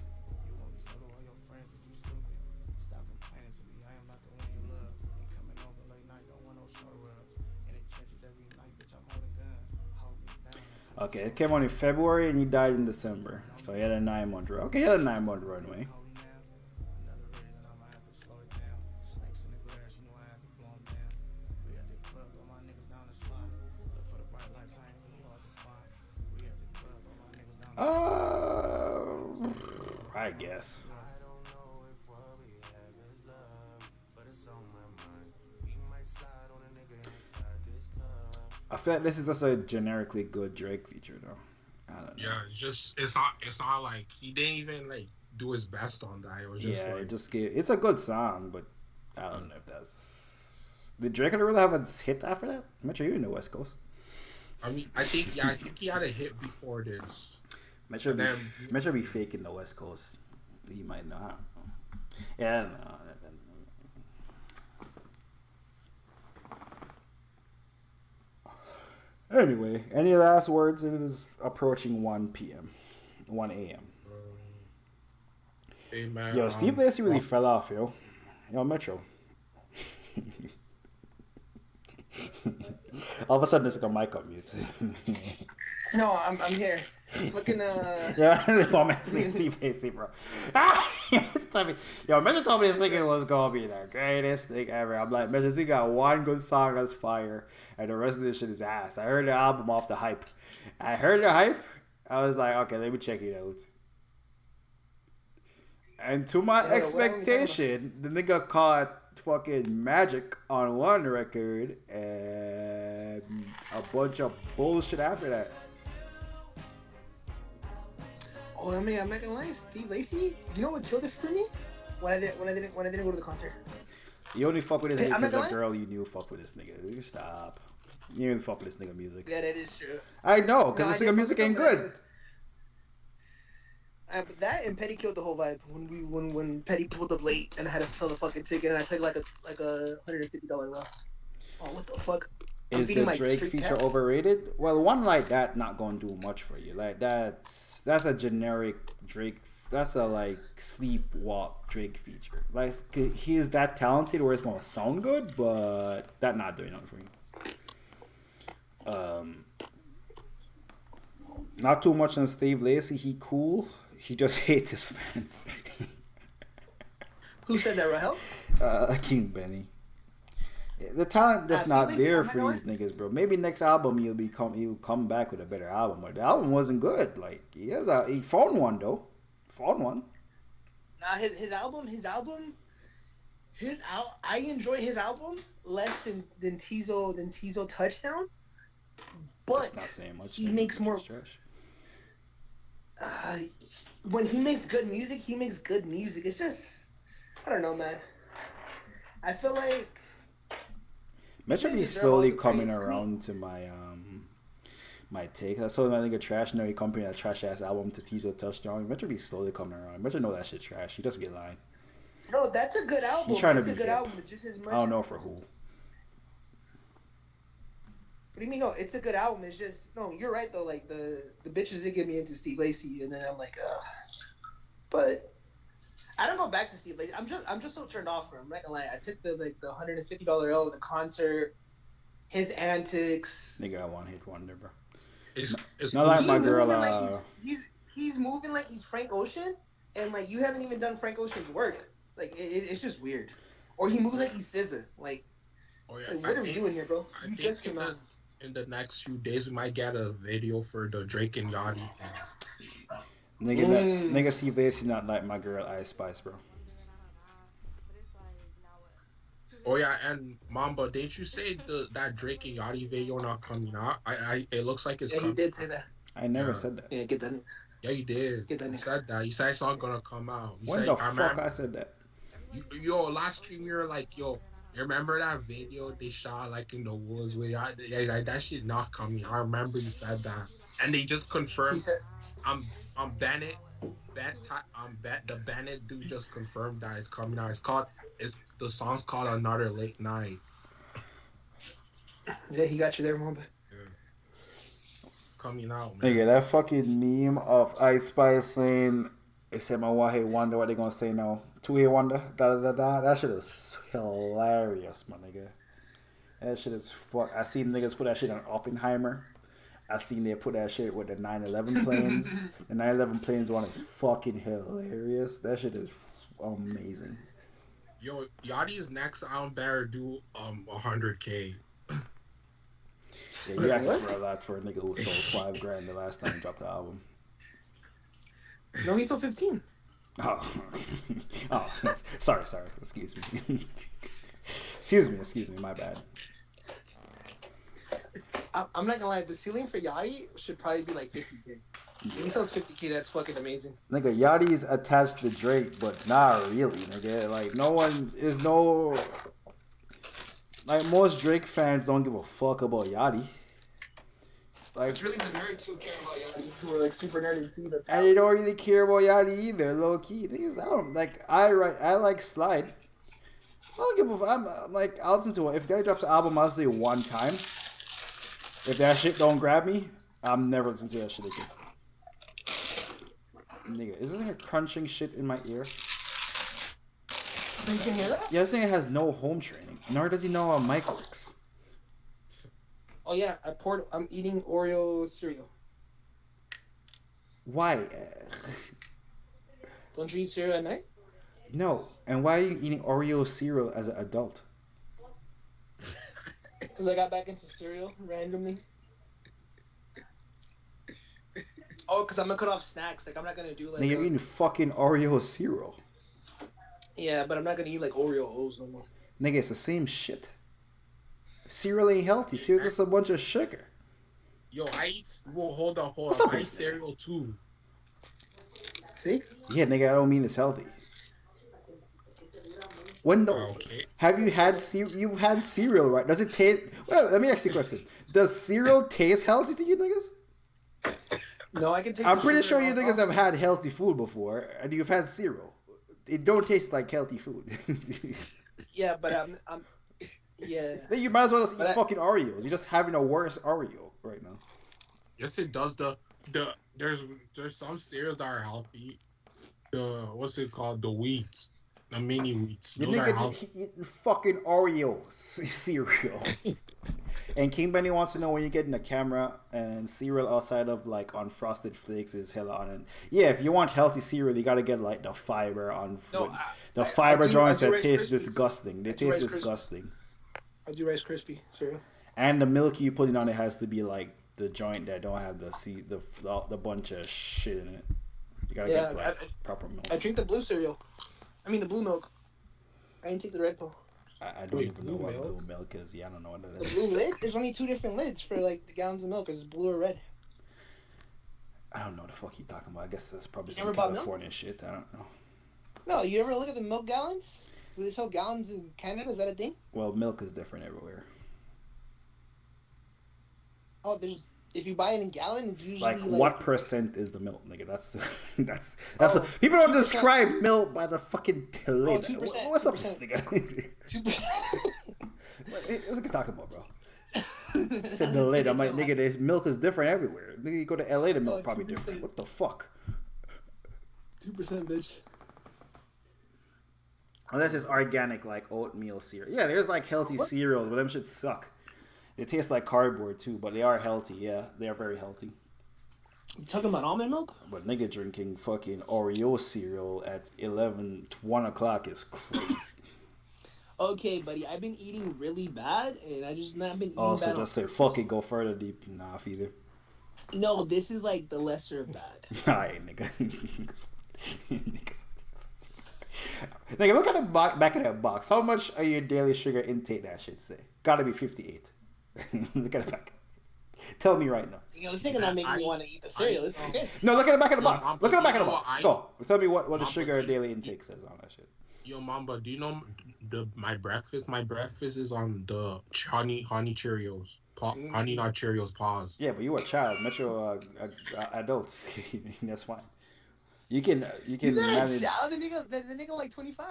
Okay, it came out in February and he died in December. So he had a 9-month run. Okay, he had a 9-month runway. I guess. I feel like this is just a generically good Drake feature, though. I don't know. Yeah, it's not like he didn't even like do his best on that. It was just it's a good song, but I don't know if that's. Did Drake really have a hit after that? I'm not sure you're in the West Coast. I mean, I think he had a hit before this. Metro be faking the West Coast. He might not. I don't know. Yeah, I don't know. Anyway, any last words? It is approaching 1 p.m. 1 a.m. Hey, man, Yo, Steve Lacy really fell off, yo. Yo, Metro. All of a sudden, this is a mic on mute. No, I'm here. Looking Yeah, I'm asking Steve Lacy, bro. Yo, Metro told me this nigga was gonna be the greatest thing ever. I'm like, Metro, he got one good song that's fire, and the rest of this shit is ass. I heard the album off the hype. I heard the hype. I was like, okay, let me check it out. And to my expectation, the nigga caught fucking Magic on one record and a bunch of bullshit after that. Oh, I mean, I'm not gonna lie, Steve Lacy. You know what killed it for me? When I didn't go to the concert. You only fuck with this nigga I'm not because a gonna girl you knew fuck with this nigga. Stop. You didn't fuck with this nigga music. Yeah, that is true. I know, because No, this I nigga didn't music fuck ain't with him, good. But that and Petty killed the whole vibe when Petty pulled up late and I had to sell the fucking ticket and I took like a $150 loss. Oh, what the fuck? I'm Is feeding the my Drake street feature cats. overrated? Well, one like that not gonna do much for you. Like that's a generic Drake. That's a like sleepwalk Drake feature. Like he is that talented where it's gonna sound good, but that not doing nothing for you. Not too much on Steve Lacy. He cool. He just hates his fans. Who said that, Rahel? King Benny. The talent that's Steve not Lacy, there I'm not for gonna these niggas, bro. Maybe next album he'll come back with a better album. But the album wasn't good. Like he found one though. Found one. Nah, I enjoy his album less than Tizo Touchdown. But That's not saying much. he makes more. Trash. When he makes good music, It's just, I don't know, man. I feel like Metro be slowly coming around to my take. I told him I think a trash no he comparing that trash ass album to Tizo Touchdown. Metro be slowly coming around. Metro know that shit trash. He just be lying. No, that's a good album. He's trying It's to a be good hip. album. It's just his merch. I don't know for who. What do you mean? No, it's a good album. It's just no. You're right though. Like the bitches did get me into Steve Lacy, and then I'm like, but I don't go back to Steve Lacy. I'm just so turned off from him. I'm not gonna lie. I took the $150 L at the concert. His antics. Nigga, I want hit wonder, bro. It's Not like my girl. Like he's moving like he's Frank Ocean, and like you haven't even done Frank Ocean's work. Like it's just weird. Or he moves like he's SZA. Like, what are we doing here, bro? You just came out. In the next few days, we might get a video for the Drake and Yachty thing. Nigga, Steve Lacy not like my girl Ice Spice, bro. Oh yeah, and Mamba, didn't you say that Drake and Yachty video not coming out? It looks like it's Yeah, coming. you did say that. I never said that. Yeah, get that. Yeah, you did. Get that. You said that. You said it's not gonna come out. You When said, the fuck I said that? Yo, last stream you were like, yo, you remember that video they shot like in the woods where like that shit not coming. I remember you said that, and they just confirmed. He said, Bennett. The Bennett dude just confirmed that it's coming out. The song's called Another Late Night. yeah, he got you there, Mamba. Coming out, man. Nigga, that fucking meme of Ice Spice saying, "They said my one hit wonder." What they gonna say now? 2 hit wonder. Da da da. That shit is hilarious, my nigga. That shit is fuck. I seen niggas put that shit on Oppenheimer. I seen they put that shit with the 911 planes. The 911 planes one is fucking hilarious. That shit is amazing. Yo, Yachty's next album better do 100K. Yeah, you asking for a lot for a nigga who sold $5,000 the last time he dropped the album. No, he sold 15. Oh, oh, sorry. Excuse me. Excuse me. My bad. I'm not gonna lie. The ceiling for Yachty should probably be like 50K. If he sells 50K, that's fucking amazing. Nigga, Yachty's attached to Drake, but not really, nigga. Like, like, most Drake fans don't give a fuck about Yachty. Like, It's really the nerds who care about Yachty, who are like super nerdy and see the and talent. they don't really care about Yachty either, low key. Niggas, I don't, like, I like Slide. I don't give a fuck. I'm like, I'll listen to it. If guy drops an album, I'll say one time. If that shit don't grab me, I'm never listening to that shit again. Nigga, is this nigga crunching shit in my ear? You can hear that? Yeah, this nigga has no home training, nor does he know how a mic works. Oh yeah, I'm eating Oreo cereal. Why? Don't you eat cereal at night? No. And why are you eating Oreo cereal as an adult? Because I got back into cereal randomly. Oh, because I'm gonna cut off snacks. Like I'm not gonna do like. Nigga, you're eating fucking Oreo cereal. Yeah, but I'm not gonna eat like Oreo O's no more. Nigga, it's the same shit. Cereal ain't healthy. Cereal's just a bunch of sugar. Yo, I eat. Well, hold on. What's up I with eat this nigga? cereal too. See? Yeah, nigga, I don't mean it's healthy. When the Okay. have you had you've had cereal, right? Does it taste? Well, let me ask you a question. Does cereal taste healthy to you niggas? No, I can take. I'm the pretty sugar sure you off. niggas have had healthy food before, and you've had cereal. It don't taste like healthy food. Yeah, but Yeah. Then you might as well just eat But fucking Oreos. You're just having a worse Oreo right now. Yes, it does. There's some cereals that are healthy. The what's it called? The wheat, the mini wheats. You Those are nigga healthy. eating fucking Oreo cereal. And King Benny wants to know when you're getting a camera and cereal outside of like on Frosted Flakes is hella on. And yeah, if you want healthy cereal, you gotta get like the fiber on. No, the fiber joints I do that Rice taste Krispies. disgusting. They I do taste Rice Krispies. disgusting. I do Rice Krispie cereal. And the milk you putting on it has to be like the joint that don't have the bunch of shit in it. You gotta get like proper milk. I drink the blue cereal. I mean the blue milk. I didn't take the red pill. I don't even know what blue milk is. Yeah, I don't know what that The is. blue lid? There's only 2 different lids for like the gallons of milk. It's blue or red. I don't know what the fuck you talking about. I guess that's probably You some never bought California shit. I don't know. No, you ever look at the milk gallons? Do they sell gallons in Canada? Is that a thing? Well, milk is different everywhere. Oh, if you buy it in gallon, it's usually Like what percent is the milk, nigga? That's what, people don't 2%. describe milk by the fucking lid. 2%, What's up with this 2%. nigga? 2%. What's it talking about, bro? Said the lid. I'm like, nigga, this milk is different everywhere. Nigga, you go to LA, the milk probably 2%. different. What the fuck? 2%, bitch. Unless it's organic, like oatmeal cereal. Yeah, there's like healthy cereals, but them shit suck. They taste like cardboard too, but they are healthy. Yeah, they are very healthy. You talking about almond milk? But nigga drinking fucking Oreo cereal at 1 o'clock is crazy. Okay, buddy, I've been eating really bad, and I just not been eating Also, bad. just say fuck it, go further deep. Nah, either. No, this is like the lesser of bad. Alright, nigga. Nigga, look at the back of that box. How much are your daily sugar intake? That shit say gotta be 58. Look at the back. Tell me right now. You know, this nigga not making me want to eat the cereal. This is crazy. No, look at the back of the box. Look at the back of the you know box. what Go. Tell me what the Mamba, sugar daily intake says on that shit. Yo, Mamba, do you know my breakfast? My breakfast is on the honey Cheerios. Honey not Cheerios. Pause. Yeah, but you a child, metro adult. That's fine. You can He's not manage. a child. The nigga like 25.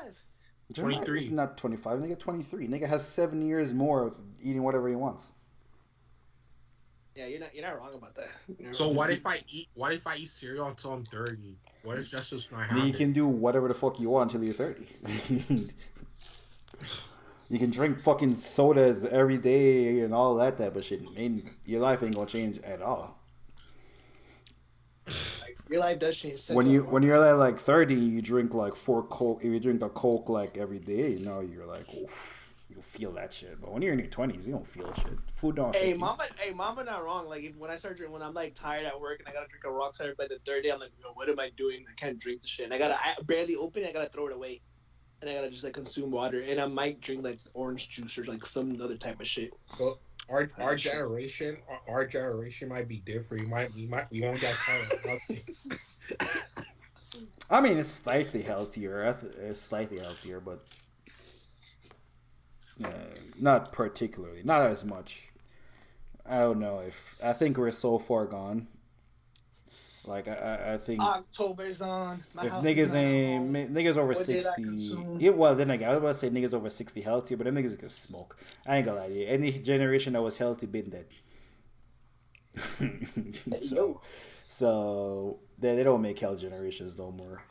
23. He's not 25. Nigga 23. Nigga has 7 years more of eating whatever he wants. Yeah, you're not wrong about that. So what if I eat cereal until I'm 30? What if that's just my Then habit? you can do whatever the fuck you want until you're 30. You can drink fucking sodas every day and all that type of shit. And your life ain't gonna change at all. Your life does change. When you're at like 30, you drink like 4 Coke. If you drink a Coke like every day, you know you're like, oof, you feel that shit. But when you're in your 20s, you don't feel shit. Food don't. Hey, affect you. Mama, not wrong. Like when I start drinking, when I'm like tired at work and I gotta drink a rock cider by the third day, I'm like, yo, what am I doing? I can't drink the shit. And I barely open it. I gotta throw it away, and I gotta just like consume water. And I might drink like orange juice or like some other type of shit. Well, our generation might be different. We won't get tired. I mean, it's slightly healthier. It's slightly healthier, but not particularly. Not as much. I don't know I think we're so far gone. Like I think October's on. My if house niggas is not ain't home. niggas over What did I 60, consume? well then again, I was about to say niggas over 60 healthier, but them niggas can smoke. I ain't gonna lie to you. Any generation that was healthy been dead. So they don't make health generations no more.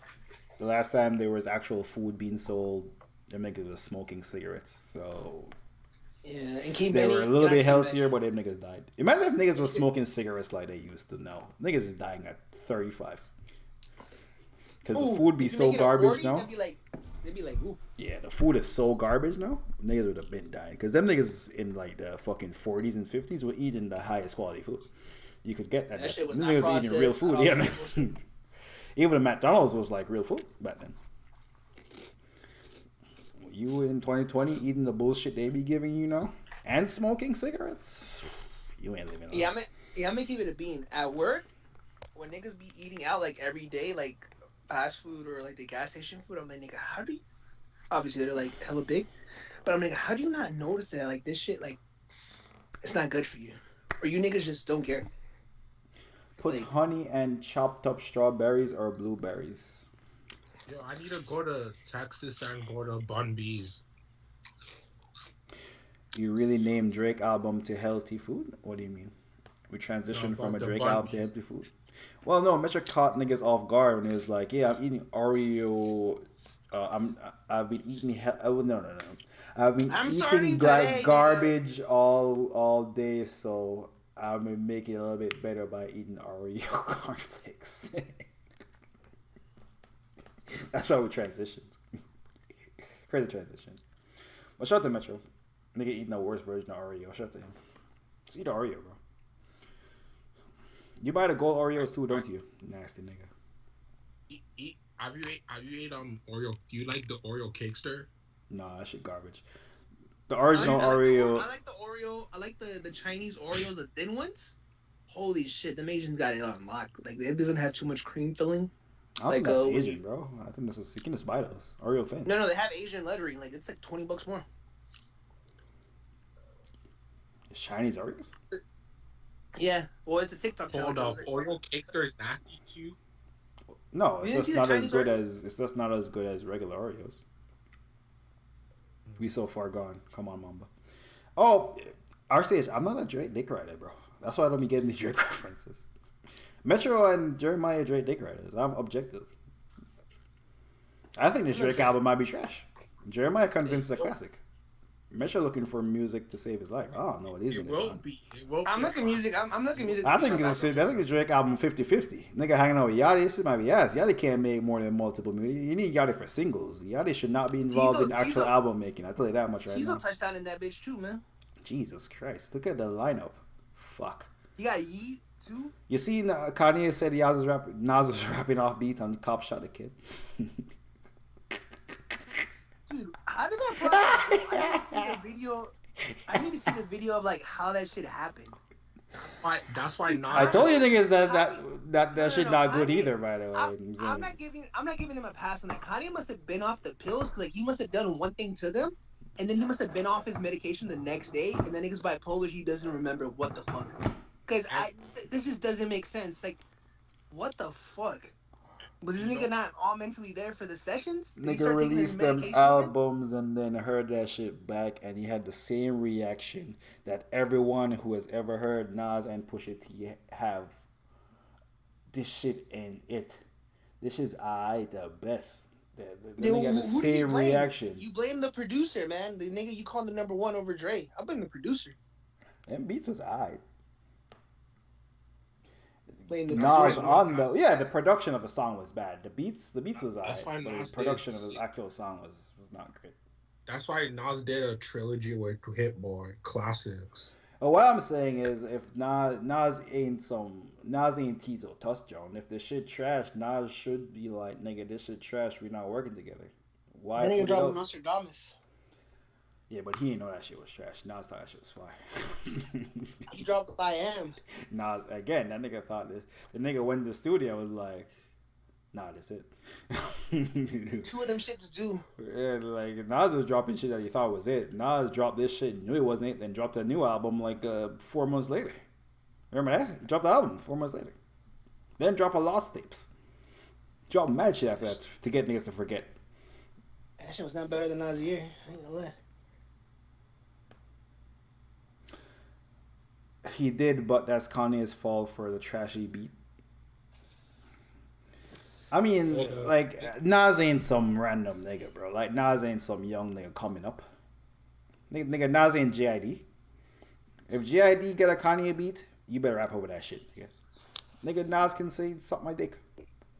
The last time there was actual food being sold, them niggas was smoking cigarettes. So Yeah, and King they Benny, were a little bit King healthier, Benny. but them niggas died. Imagine if niggas was smoking cigarettes like they used to now. Niggas is dying at 35. Because the food be if you so make it a garbage 40, now. They'd be like, ooh. Yeah, the food is so garbage now. Niggas would have been dying. Because them niggas in like the fucking 40s and 50s were eating the highest quality food you could get. That shit was them not niggas eating real processed, food. not Yeah, all man. bullshit. Even the McDonald's was like real food back then. You in 2020 eating the bullshit they be giving you now and smoking cigarettes? You ain't living. Yeah, I'm gonna keep it a bean. At work, when niggas be eating out like every day, like fast food or like the gas station food, I'm like, nigga, how do you? Obviously, they're like hella big, but I'm like, how do you not notice that? Like this shit, like it's not good for you, or you niggas just don't care. Put like, honey and chopped up strawberries or blueberries. Yo, I need to go to Texas and go to Bun B's. You really named Drake album to healthy food? What do you mean? We transitioned from a the Drake bun album to beats. healthy food. Well, no, Mr. caught niggas off guard when he was like, "Yeah, I'm eating Oreo. I've been eating. Oh, no. I've been I'm eating starting today, nigga. garbage all day, so I'm gonna make it a little bit better by eating Oreo cornflakes." That's why we transitioned. Crazy transition. Well, shout out to Metro. Nigga eating the worst version of Oreo. Shout out to him. Just eat an Oreo, bro. You buy the gold Oreos too, don't you? Nasty nigga. Have you ate Oreo? Do you like the Oreo Cakester? Nah, that shit garbage. The original Oreo. I like the Oreo. I like the Chinese Oreos, the thin ones. Holy shit, the Asians got it on lock. Like it doesn't have too much cream filling. I don't think that's Asian, bro. I think that's you can just buy those Oreo thins. No, they have Asian lettering. Like it's like $20 more. It's Chinese Oreos. Yeah, well, it's a TikTok channel. Hold up, Oreo Cakester is nasty too. No, it's You didn't just see the not as Chinese good Oreo? as it's just not as good as regular Oreos. We so far gone. Come on, Mamba. Oh, RCH, I'm not a Drake dick rider, bro. That's why I don't be getting these Drake references. Metro and Jeremiah Drake dick riders. I'm objective. I think this Drake album might be trash. Jeremiah convinced it's a classic. Metro looking for music to save his life. Oh no, it is. It will be. I'm looking music. I'm looking music. I think the Drake album 50-50. Nigga hanging out with Yachty, this might be ass. Yachty can't make more than multiple music. You need Yachty for singles. Yachty should not be involved in actual album making. I tell you that much right now. Tizo touchdown in that bitch too, man. Jesus Christ. Look at the lineup. Fuck. He got Yeet too. You seen Kanye said Nas was rapping off beat on Cop Shot the Kid. Dude, how did that process go? I need to see the video. I need to see the video of like how that shit happened. That's why Nas. I told you niggas that shit not good Kanye- either, by the way. I'm not giving him a pass on that. Kanye must have been off the pills. Like he must have done one thing to them, and then he must have been off his medication the next day. And then niggas bipolar, he doesn't remember what the fuck. Because this just doesn't make sense. Like, what the fuck? Was this nigga not all mentally there for the sessions? Did he Nigga start taking his released them medication albums and then heard that shit back, and he had the same reaction that everyone who has ever heard Nas and Pusha T have. This shit ain't it. This is the best. The nigga had the Who do you same blame? reaction. You blame the producer, man. The nigga you call the number one over Dre. I blame the producer. And Beats was alright. Blame the Nas producer. on the production of the song was bad. The beats was That's alright. why The Nas production did- of the actual song was not great. That's why Nas did a trilogy with Hit Boy classics. But what I'm saying is, if Nas ain't Tizo touchdown. If the shit trash, Nas should be like, nigga, this shit trash. We not working together. Why? That nigga put it dropped out? Nostradamus. Yeah, but he didn't know that shit was trash. Nas thought that shit was fire. He dropped I Am. Nas again. That nigga thought this. The nigga went to the studio and was like, "Nah, that's it." Two of them shits do. Yeah, like Nas was dropping shit that he thought was it. Nas dropped this shit, knew it wasn't it, then dropped a new album like 4 months later. Remember that? He dropped the album 4 months later. Then drop a Lost Tapes. Drop mad shit after that to get niggas to forget. That shit was not better than Nas Year. I ain't gonna lie. He did, but that's Kanye's fault for the trashy beat. I mean, like, Nas ain't some random nigga, bro. Like, Nas ain't some young nigga coming up. Nigga, Nas ain't JID. If JID get a Kanye beat, you better rap over that shit, nigga. Nigga, Nas can say something my dick.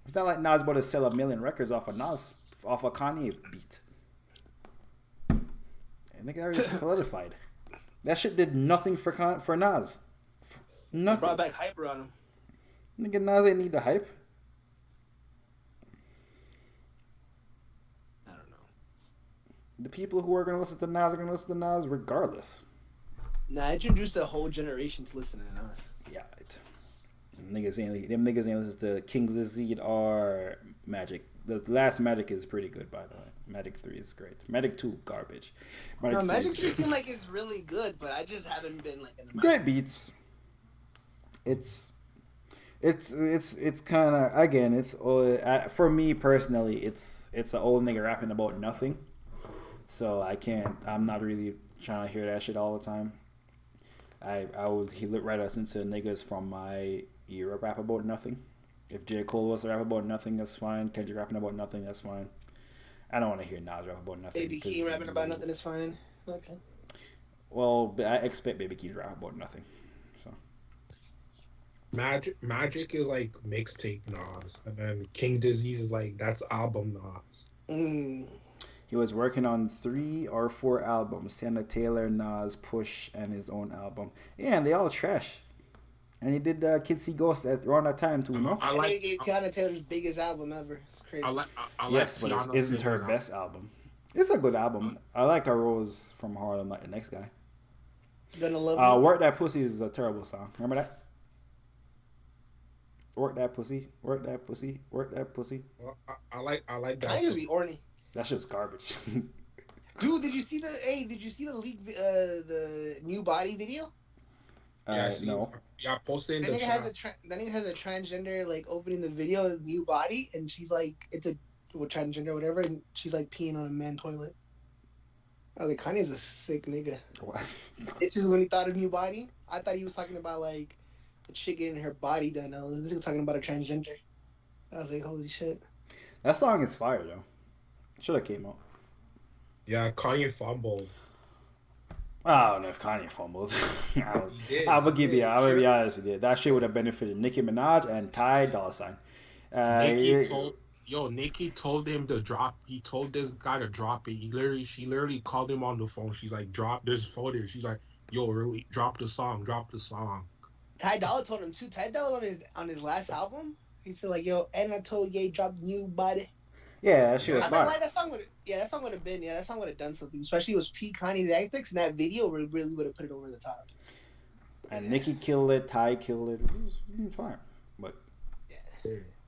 It's not like Nas about to sell 1 million records off a Kanye beat. And nigga already solidified. That shit did nothing for Nas. Nothing. Brought back hyper on him. Nigga, Nas ain't need the hype. I don't know. The people who are gonna listen to Nas are gonna listen to Nas regardless. Nah, I introduced a whole generation to listen to Nas. Yeah, them niggas ain't listen to King's Disease or Magic. The last Magic is pretty good, by the way. Magic 3 is great. Magic 2 garbage. No, 3 Magic is shit good. seems like it's really good, but I just haven't been like in the Great beats. It's kind of, again, it's for me personally, it's an old nigga rapping about nothing. So I'm not really trying to hear that shit all the time. He would write us into niggas from my era rap about nothing. If J. Cole was to rap about nothing, that's fine. Kendrick rapping about nothing, that's fine. I don't want to hear Nas rap about nothing. Baby Keem rapping about nothing is fine. Okay. Well, I expect Baby Keem to rap about nothing. So Magic is like mixtape Nas, and then King Disease is like that's album Nas. He was working on 3 or 4 albums: Santa Taylor, Nas, Push, and his own album. Yeah, and they all trash. And he did Kid See Ghost around that time too, no? I like Tiana Taylor's biggest album ever. It's crazy. Yes, but it isn't her best album. It's a good album. I like A Rose from Harlem, like the next guy. Gonna Love You. Work That Pussy is a terrible song. Remember that? Work That Pussy, Work That Pussy, Work That Pussy. Well, I like that. I just be orny. That shit's garbage. Dude, did you see the leak the new body video? No. Yeah, I posted in That the nigga has chat. that nigga has a transgender like opening the video new body, and she's like, it's a transgender or whatever, and she's like peeing on a man toilet. I was like, Kanye's a sick nigga. What? This is when he thought of new body. I thought he was talking about like the chick getting her body done. This is talking about a transgender. I was like, holy shit. That song is fire though. Should have came out. Yeah, Kanye fumbled. I don't know if Kanye fumbled. I would give you. I would be honest with you. That shit would have benefited Nicki Minaj and Ty Dolla $ign. Nicki told him to drop. He told this guy to drop it. She literally called him on the phone. She's like, drop this footage. She's like, yo, really, drop the song. Ty Dolla told him too. Ty Dolla on his last album, he said like, yo, and I told Ye drop the new body. Yeah, that shit was fire. Like, that song would have done something. Especially it was P. Kanye's antics, and that video really would have put it over the top. And Nicki killed it. Ty killed it. It was fire. But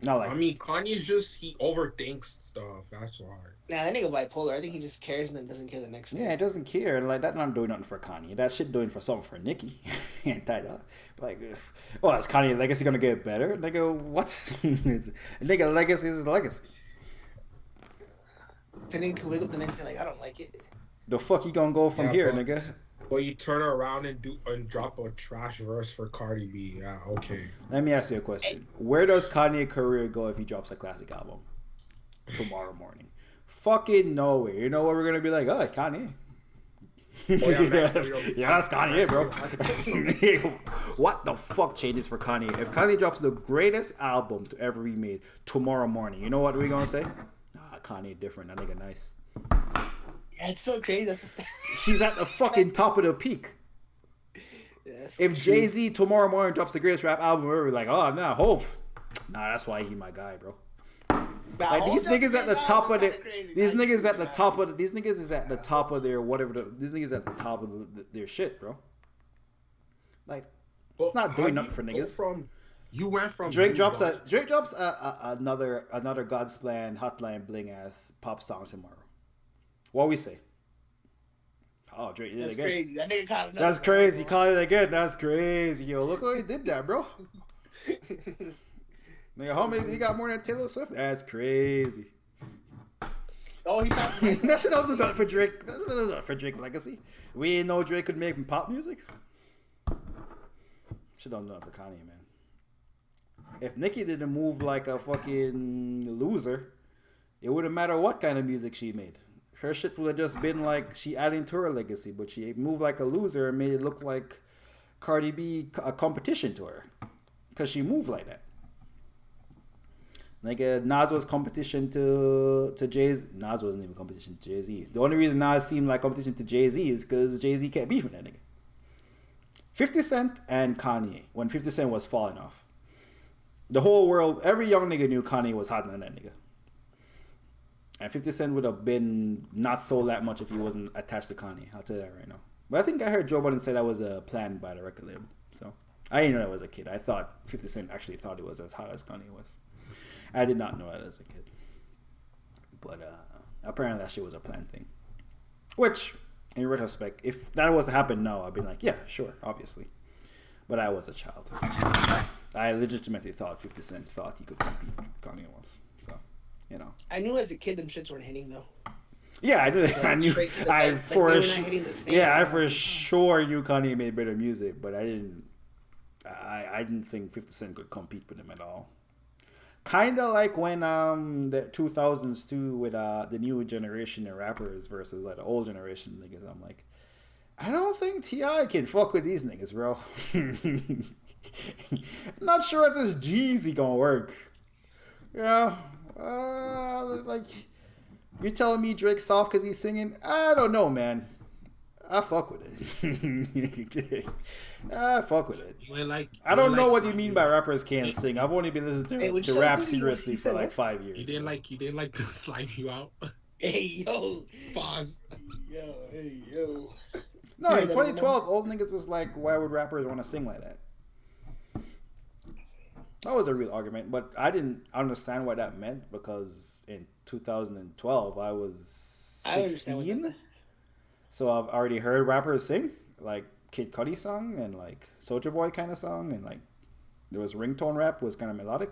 not like. I mean, Kanye's he overthinks stuff. That's why. Nah, that nigga bipolar. I think he just cares and then doesn't care the next day. Yeah, he doesn't care. And like, that's not doing nothing for Kanye. That shit doing for something for Nicki and Ty Dolla. Like, well, is Kanye legacy gonna get better? Nigga, what? Nigga, legacy is legacy. Then he can wake up the next day like, I don't like it. The fuck he gonna go from here, nigga? But you turn around and drop a trash verse for Cardi B. Yeah, okay. Let me ask you a question. Where does Kanye career go if he drops a classic album tomorrow morning? Fucking nowhere. You know what we're gonna be like? Oh, Kanye. Yeah, that's Kanye, bro. What the fuck changes for Kanye? If Kanye drops the greatest album to ever be made tomorrow morning, you know what we gonna say? Nah, Kanye different. That nigga nice. Yeah, it's so crazy. She's at the fucking top of the peak. Yeah, if Jay-Z tomorrow morning drops the greatest rap album, we're like, oh, nah, Hov. Nah, that's why he my guy, bro. Like these niggas at the top of their, these niggas at the top of these niggas is at the top of their whatever. These niggas at the top of their shit, bro. Like, it's not doing nothing for niggas. You went from Drake drops another God's Plan Hotline Bling ass pop song tomorrow. What we say? Oh, Drake did it again. Crazy. That nigga caught That's crazy. He called it again. That's crazy. Yo, look how he did that, bro. Nigga, homie, he got more than Taylor Swift. That's crazy. Oh, he got that shit don't do nothing for Drake. That doesn't do nothing for Drake legacy. We didn't know Drake could make pop music. Shit don't do nothing for Kanye, man. If Nicki didn't move like a fucking loser, it wouldn't matter what kind of music she made. Her shit would have just been like she adding to her legacy, but she moved like a loser and made it look like Cardi B a competition to her, because she moved like that. Like Nas was competition to Jay-Z. Nas wasn't even competition to Jay-Z. The only reason Nas seemed like competition to Jay-Z is because Jay-Z kept beefing that nigga. 50 Cent and Kanye, when 50 Cent was falling off. The whole world, every young nigga knew Kanye was hotter than that nigga. And 50 Cent would have been not sold that much if he wasn't attached to Kanye. I'll tell you that right now. But I think I heard Joe Budden say that was a plan by the record label. So I didn't know that was a kid. I thought 50 Cent actually thought he was as hot as Kanye was. I did not know that as a kid. But apparently that shit was a planned thing. Which, in retrospect, if that was to happen now, I'd be like, yeah, sure, obviously. But I was a child. I legitimately thought 50 Cent thought he could compete with Kanye was. So, you know. I knew as a kid them shits weren't hitting though. Yeah, I knew. Like, I knew. straight to the I bed. for Like, they were sh- not hitting the same yeah, I sound. for sure knew Kanye made better music, but I didn't. I didn't think 50 Cent could compete with him at all. Kind of like when the 2000s too with the new generation of rappers versus like the old generation niggas. I'm like, I don't think Ti can fuck with these niggas, bro. Not sure if this Jeezy gonna work. Yeah, like you're telling me Drake's soft because he's singing? I don't know, man. I fuck with it. I fuck with it. You ain't like. I don't know what you slime mean by rappers can't sing. I've only been listening Hey, would to you rap like to be- seriously you for said like what? 5 years. You didn't like to slime you out. Hey yo, Pause. hey yo. No, Yeah, in that 2012, old niggas was like, why would rappers want to sing like that? That was a real argument, but I didn't understand what that meant because in 2012 I was I understand what that 16, meant. so I've already heard rappers sing like Kid Cudi song and like Soulja Boy kind of song, and like there was ringtone rap was kind of melodic.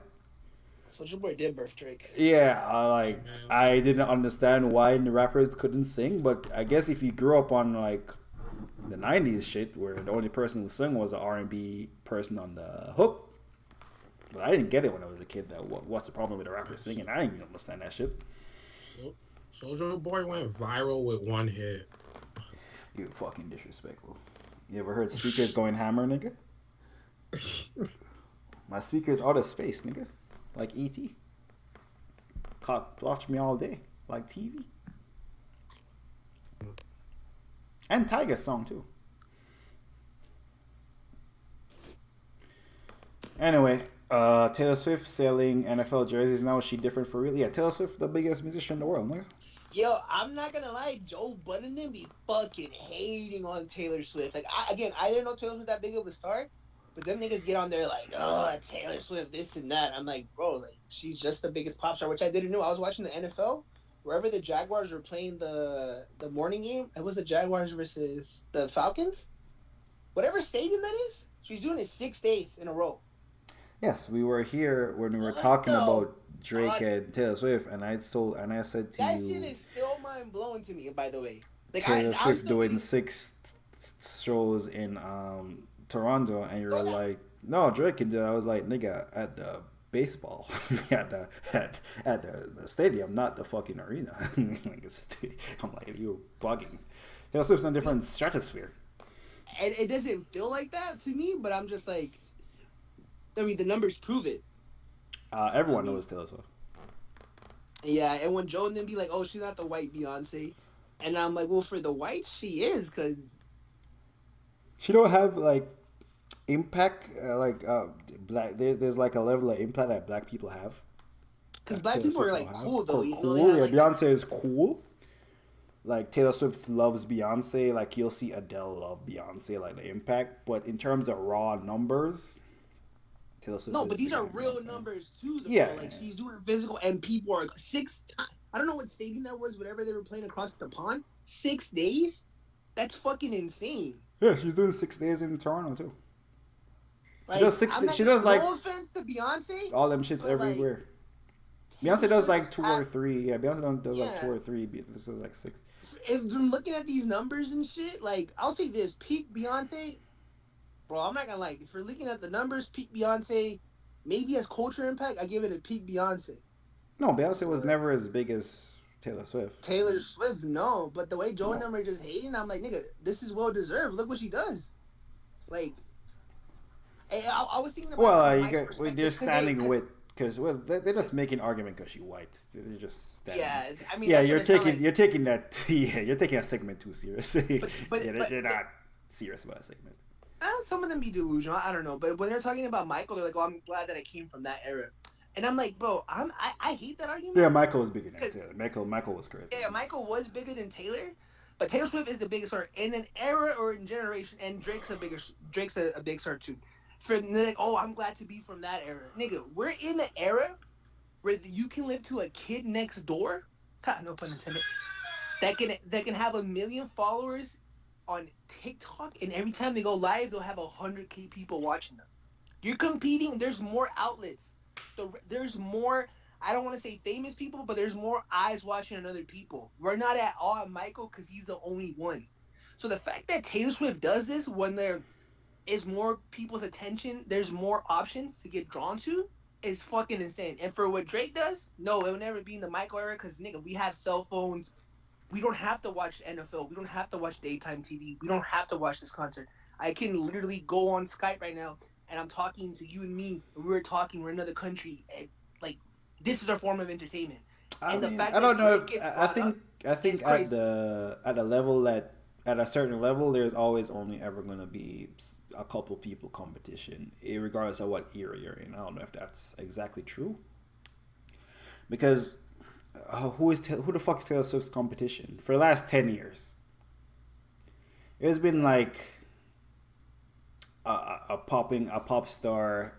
Soulja Boy did birth Drake. Yeah, I didn't understand why the rappers couldn't sing, but I guess if you grew up on like the '90s shit, where the only person who sang was an R&B person on the hook, but I didn't get it when I was a kid. That what's the problem with the rappers singing? I didn't even understand that shit. Soulja Boy went viral with one hit. You fucking disrespectful. You ever heard speakers going hammer, nigga? My speakers out of space, nigga. Like E.T. Watch me all day. Like TV. And Tiger's song, too. Anyway, Taylor Swift selling NFL jerseys now. Is she different for real? Yeah, Taylor Swift, the biggest musician in the world, nigga. Yo, I'm not gonna lie, Joe Budden them be fucking hating on Taylor Swift. Like, I didn't know Taylor Swift that big of a star, but them niggas get on there like, oh, Taylor Swift, this and that. I'm like, bro, like, she's just the biggest pop star, which I didn't know. I was watching the NFL, wherever the Jaguars were playing the morning game. It was the Jaguars versus the Falcons. Whatever stadium that is, she's doing it 6 days in a row. Yes, we were here when we were What talking the about Drake fuck? and Taylor Swift, and I said to That you, shit is still mind blowing to me, by the way. Like, Taylor I'm Swift still doing thinking- 6 shows in Toronto, and you were Yeah. like, no, Drake can do it. I was like, nigga, at the baseball, at the stadium, not the fucking arena. I'm like, you bugging. Taylor Swift's in a different stratosphere. And it doesn't feel like that to me, but I'm just like, I mean, the numbers prove it. Everyone knows Taylor Swift. Yeah, and when Jordan be like, oh, she's not the white Beyonce, and I'm like, well, for the white, she is, because She don't have like impact black. There's like a level of impact that black people have. black Taylor people are Swift like don't cool have. though. You know, Cool. they have, Yeah, like, Beyonce is cool. Like Taylor Swift loves Beyonce. Like you'll see Adele love Beyonce. Like the impact, but in terms of raw numbers, Taylor Swift. no, is but these bigger are than real Beyonce. numbers too. Though. Yeah. Like she's doing it physical, and people are 6 times. I don't know what stadium that was. Whatever they were playing across the pond, 6 days. That's fucking insane. Yeah, she's doing 6 days in Toronto too. Like, does 6 I'm not she gonna- does, like- no offense to Beyonce. All them shits But, like, everywhere. Taylor Beyonce does Swift like is 2 at- or 3. Yeah, Beyonce does like Yeah. 2 or 3. This is like 6. If I'm looking at these numbers and shit, like, I'll take this peak Beyonce. Bro, I'm not gonna lie. If we're looking at the numbers, peak Beyonce, maybe as culture impact, I give it a peak Beyonce. No, Beyonce was never as big as Taylor Swift. Taylor Swift, no. But the way Joe and No. them are just hating, I'm like, nigga, this is well deserved. Look what she does. Like, I was thinking about Well, it from you my got, perspective, they're 'cause standing with because they're just making argument because she white. They're just standing. Yeah, I mean, Yeah, that's you're what it sound taking like. you're taking that you're taking a segment too seriously. But- yeah, but- they're not serious about a segment. Some of them be delusional. I don't know. But when they're talking about Michael, they're like, "Oh, I'm glad that I came from that era." And I'm like, bro, I hate that argument. Yeah, Michael was bigger than 'Cause- Taylor. Michael was crazy. Yeah, Michael was bigger than Taylor, but Taylor Swift is the biggest star in an era or in generation, and Drake's a big star too. For like, oh, I'm glad to be from that era, nigga. We're in an era where you can live to a kid next door, no pun intended, that can have 1 million followers on TikTok, and every time they go live, they'll have 100K people watching them. You're competing. There's more outlets. There's more I don't want to say famous people, but there's more eyes watching on other people. We're not at all at Michael because he's the only one. So the fact that Taylor Swift does this when there is more people's attention, there's more options to get drawn to, is fucking insane. And for what Drake does, no, it will never be in the Michael era because, nigga, we have cell phones. We don't have to watch NFL. We don't have to watch daytime TV. We don't have to watch this concert. I can literally go on Skype right now and I'm talking to you and me. And we're talking. We're in another country. And, like, this is our form of entertainment. I don't know if I think at the level that at a certain level, there's always only ever going to be a couple people competition, regardless of what era you're in. I don't know if that's exactly true because who the fuck is Taylor Swift's competition for the last 10 years? It's been like a pop star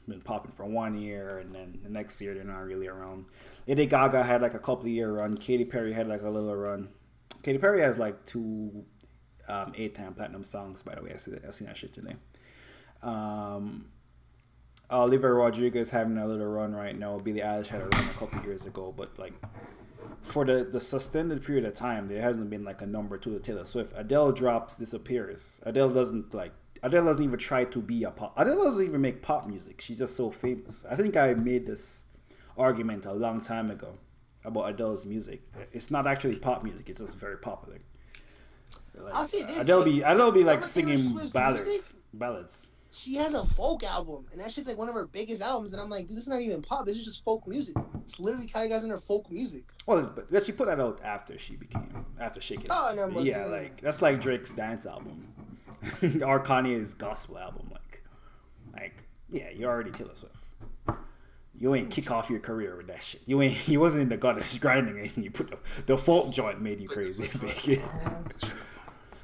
been popping for 1 year, and then the next year they're not really around. Lady Gaga had like a couple of year run. Katy Perry had like a little run. Katy Perry has like 2 8-time platinum songs, by the way. I seen that shit today. Olivia Rodrigo is having a little run right now. Billie Eilish had a run a couple years ago, but like for the sustained period of time, there hasn't been like a number 2 to Taylor Swift. Adele drops, disappears. Adele doesn't even try to be a pop. Adele doesn't even make pop music. She's just so famous. I think I made this argument a long time ago about Adele's music. It's not actually pop music. It's just very popular. Like, I'll say this. Adele be like singing Swift's ballads. She has a folk album, and that shit's like one of her biggest albums. And I'm like, this is not even pop. This is just folk music. It's literally Kanye guys in her folk music. Well, but she put that out after Shake It. Oh, no, yeah, like that's like Drake's dance album, or Kanye's gospel album. Like, yeah, you're already Taylor Swift. You ain't kick off your career with that shit. You wasn't in the gutters grinding, and you put the folk joint made you crazy.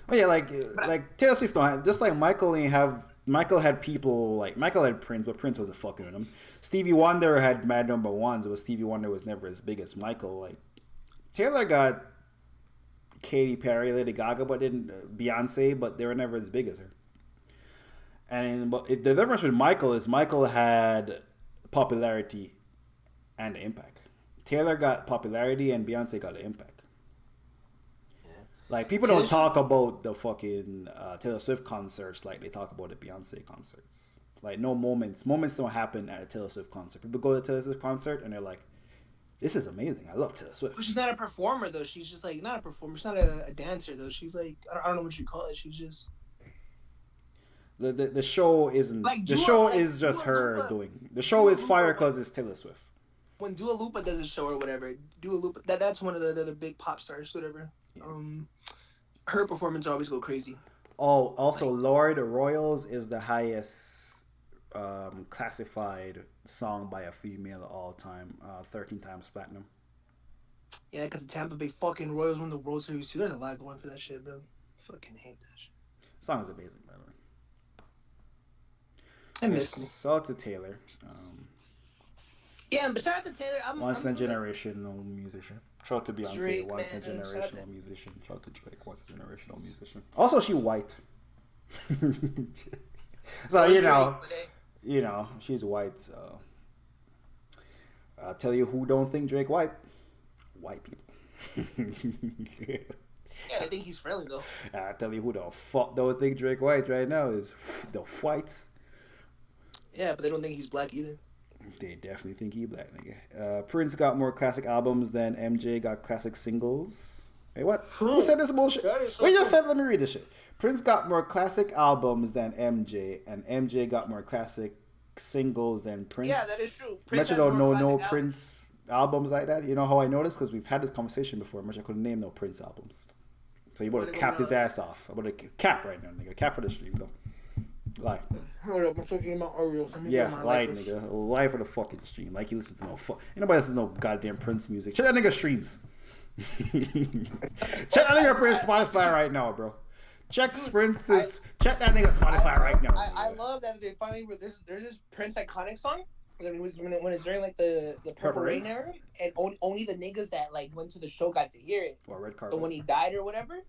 But yeah, like Taylor Swift don't have, just like Michael had people like Michael had Prince, but Prince wasn't fucking with him. Stevie Wonder had mad number ones, but Stevie Wonder was never as big as Michael. Like Taylor got Katy Perry, Lady Gaga, but didn't Beyonce, but they were never as big as her. The difference with Michael is Michael had popularity and impact. Taylor got popularity and Beyonce got the impact. Like, people don't talk about the fucking Taylor Swift concerts like they talk about the Beyonce concerts. Like, no moments don't happen at a Taylor Swift concert. People go to a Taylor Swift concert and they're like, this is amazing. I love Taylor Swift. But she's not a performer, though. She's just, like, not a performer. She's not a dancer, though. She's, like, I don't know what you call it. She's just... The show isn't... Like, the show is just her doing... The show is fire because it's Taylor Swift. When Dua Lipa does a show or whatever, Dua Lipa... That's one of the big pop stars, whatever. Yeah. Her performance always go crazy. Oh, also, Lord Royals is the highest classified song by a female of all time. 13 times platinum. Yeah, because the Tampa Bay fucking Royals won the World Series too. There's a lot going for that shit, bro. Fucking hate that shit. Song is amazing, by the way. I miss me. Shout out to Taylor. Yeah, and besides the Taylor, once in a generational musician. Shout out to Beyonce, Drake, once in a generational musician. Shout out to Drake, once in a generational musician. Also, she white. So you know, she's white. So I'll tell you who don't think Drake white. White people. Yeah, I think he's friendly though. I'll tell you who the fuck don't think Drake white right now is the whites. Yeah, but they don't think he's black either. They definitely think he black, nigga. Prince got more classic albums than MJ got classic singles. Hey, what? Who said this bullshit? Wait, just said, let me read this shit. Prince got more classic albums than MJ, and MJ got more classic singles than Prince. Yeah, that is true. Prince don't know no Prince albums like that. You know how I know this? Because we've had this conversation before. Much I couldn't name no Prince albums. So you better cap his ass off. I'm gonna cap right now, nigga. Cap for the stream, though. Lie. Hold up, I'm talking about Oreos. Yeah, lie, nigga. Lie for the fucking stream. Like you listen to no fuck. Ain't nobody listen to no goddamn Prince music. Check that nigga streams. Check that nigga Prince Spotify right now, bro. Check Prince's. Check that nigga Spotify right now. I love that they finally there's this Prince iconic song. When it's during like the Purple Rain era, and only the niggas that like went to the show got to hear it. Or Red Carpet. So when he died or whatever,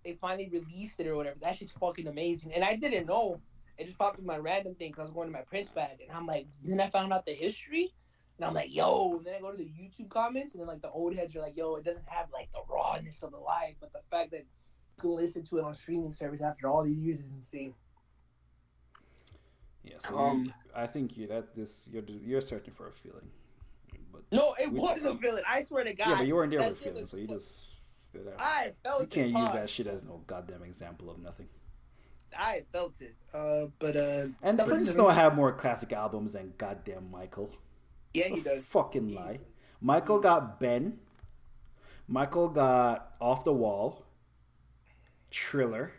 they finally released it or whatever. That shit's fucking amazing. And I didn't know. It just popped in my random thing because I was going to my Prince bag, and I'm like, then I found out the history. And I'm like, yo. And then I go to the YouTube comments, and then like the old heads are like, yo, it doesn't have like the rawness of the live, but the fact that you can listen to it on streaming service after all these years is insane. Yeah, so I think you're searching for a feeling. But no, it was a feeling. I swear to God. Yeah, but you weren't there with feeling, so you just. I felt it. You can't use that shit as no goddamn example of nothing. I felt it. And Prince don't have more classic albums than goddamn Michael. Yeah, he does. Fucking lie. Michael got Ben. Michael got Off the Wall. Triller.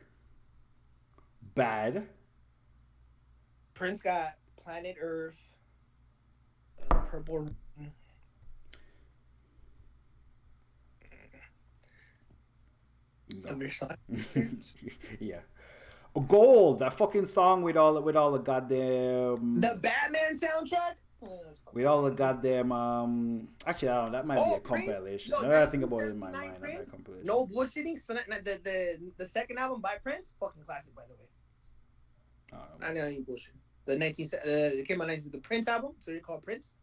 Bad. Prince got Planet Earth. Purple Rain. Yeah. Gold, that fucking song with all the goddamn the Batman soundtrack. With all the goddamn actually, I don't know, that might be a compilation. Now that I think about it in my mind, that might be a compilation. No bullshitting. So the second album by Prince, fucking classic, by the way. I know you bullshit. It came out the Prince album, so you call it Prince.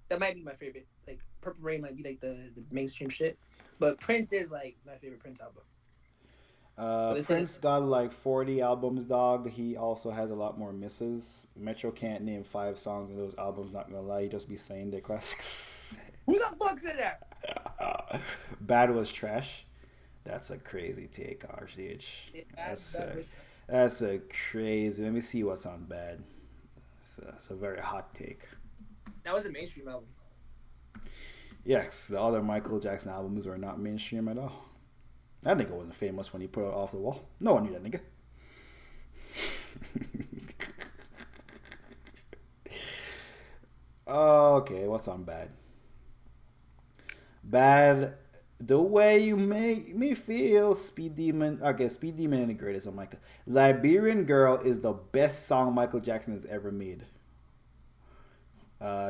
That might be my favorite. Like Purple Rain might be like the mainstream shit, but Prince is like my favorite Prince album. Prince got like 40 albums, dog. He also has a lot more misses. Metro can't name 5 songs in those albums, not gonna lie. He just be saying they're classics. Who the fuck's in there? Bad was trash. That's a crazy take, RCH. That's a crazy. Let me see what's on Bad. It's a very hot take. That was a mainstream album. Yes, the other Michael Jackson albums were not mainstream at all. That nigga wasn't famous when he put it Off the Wall. No one knew that nigga. Okay, what's on Bad? Bad, the way you make me feel. Speed Demon. Okay, Speed Demon and the Greatest. I'm like, Liberian Girl is the best song Michael Jackson has ever made.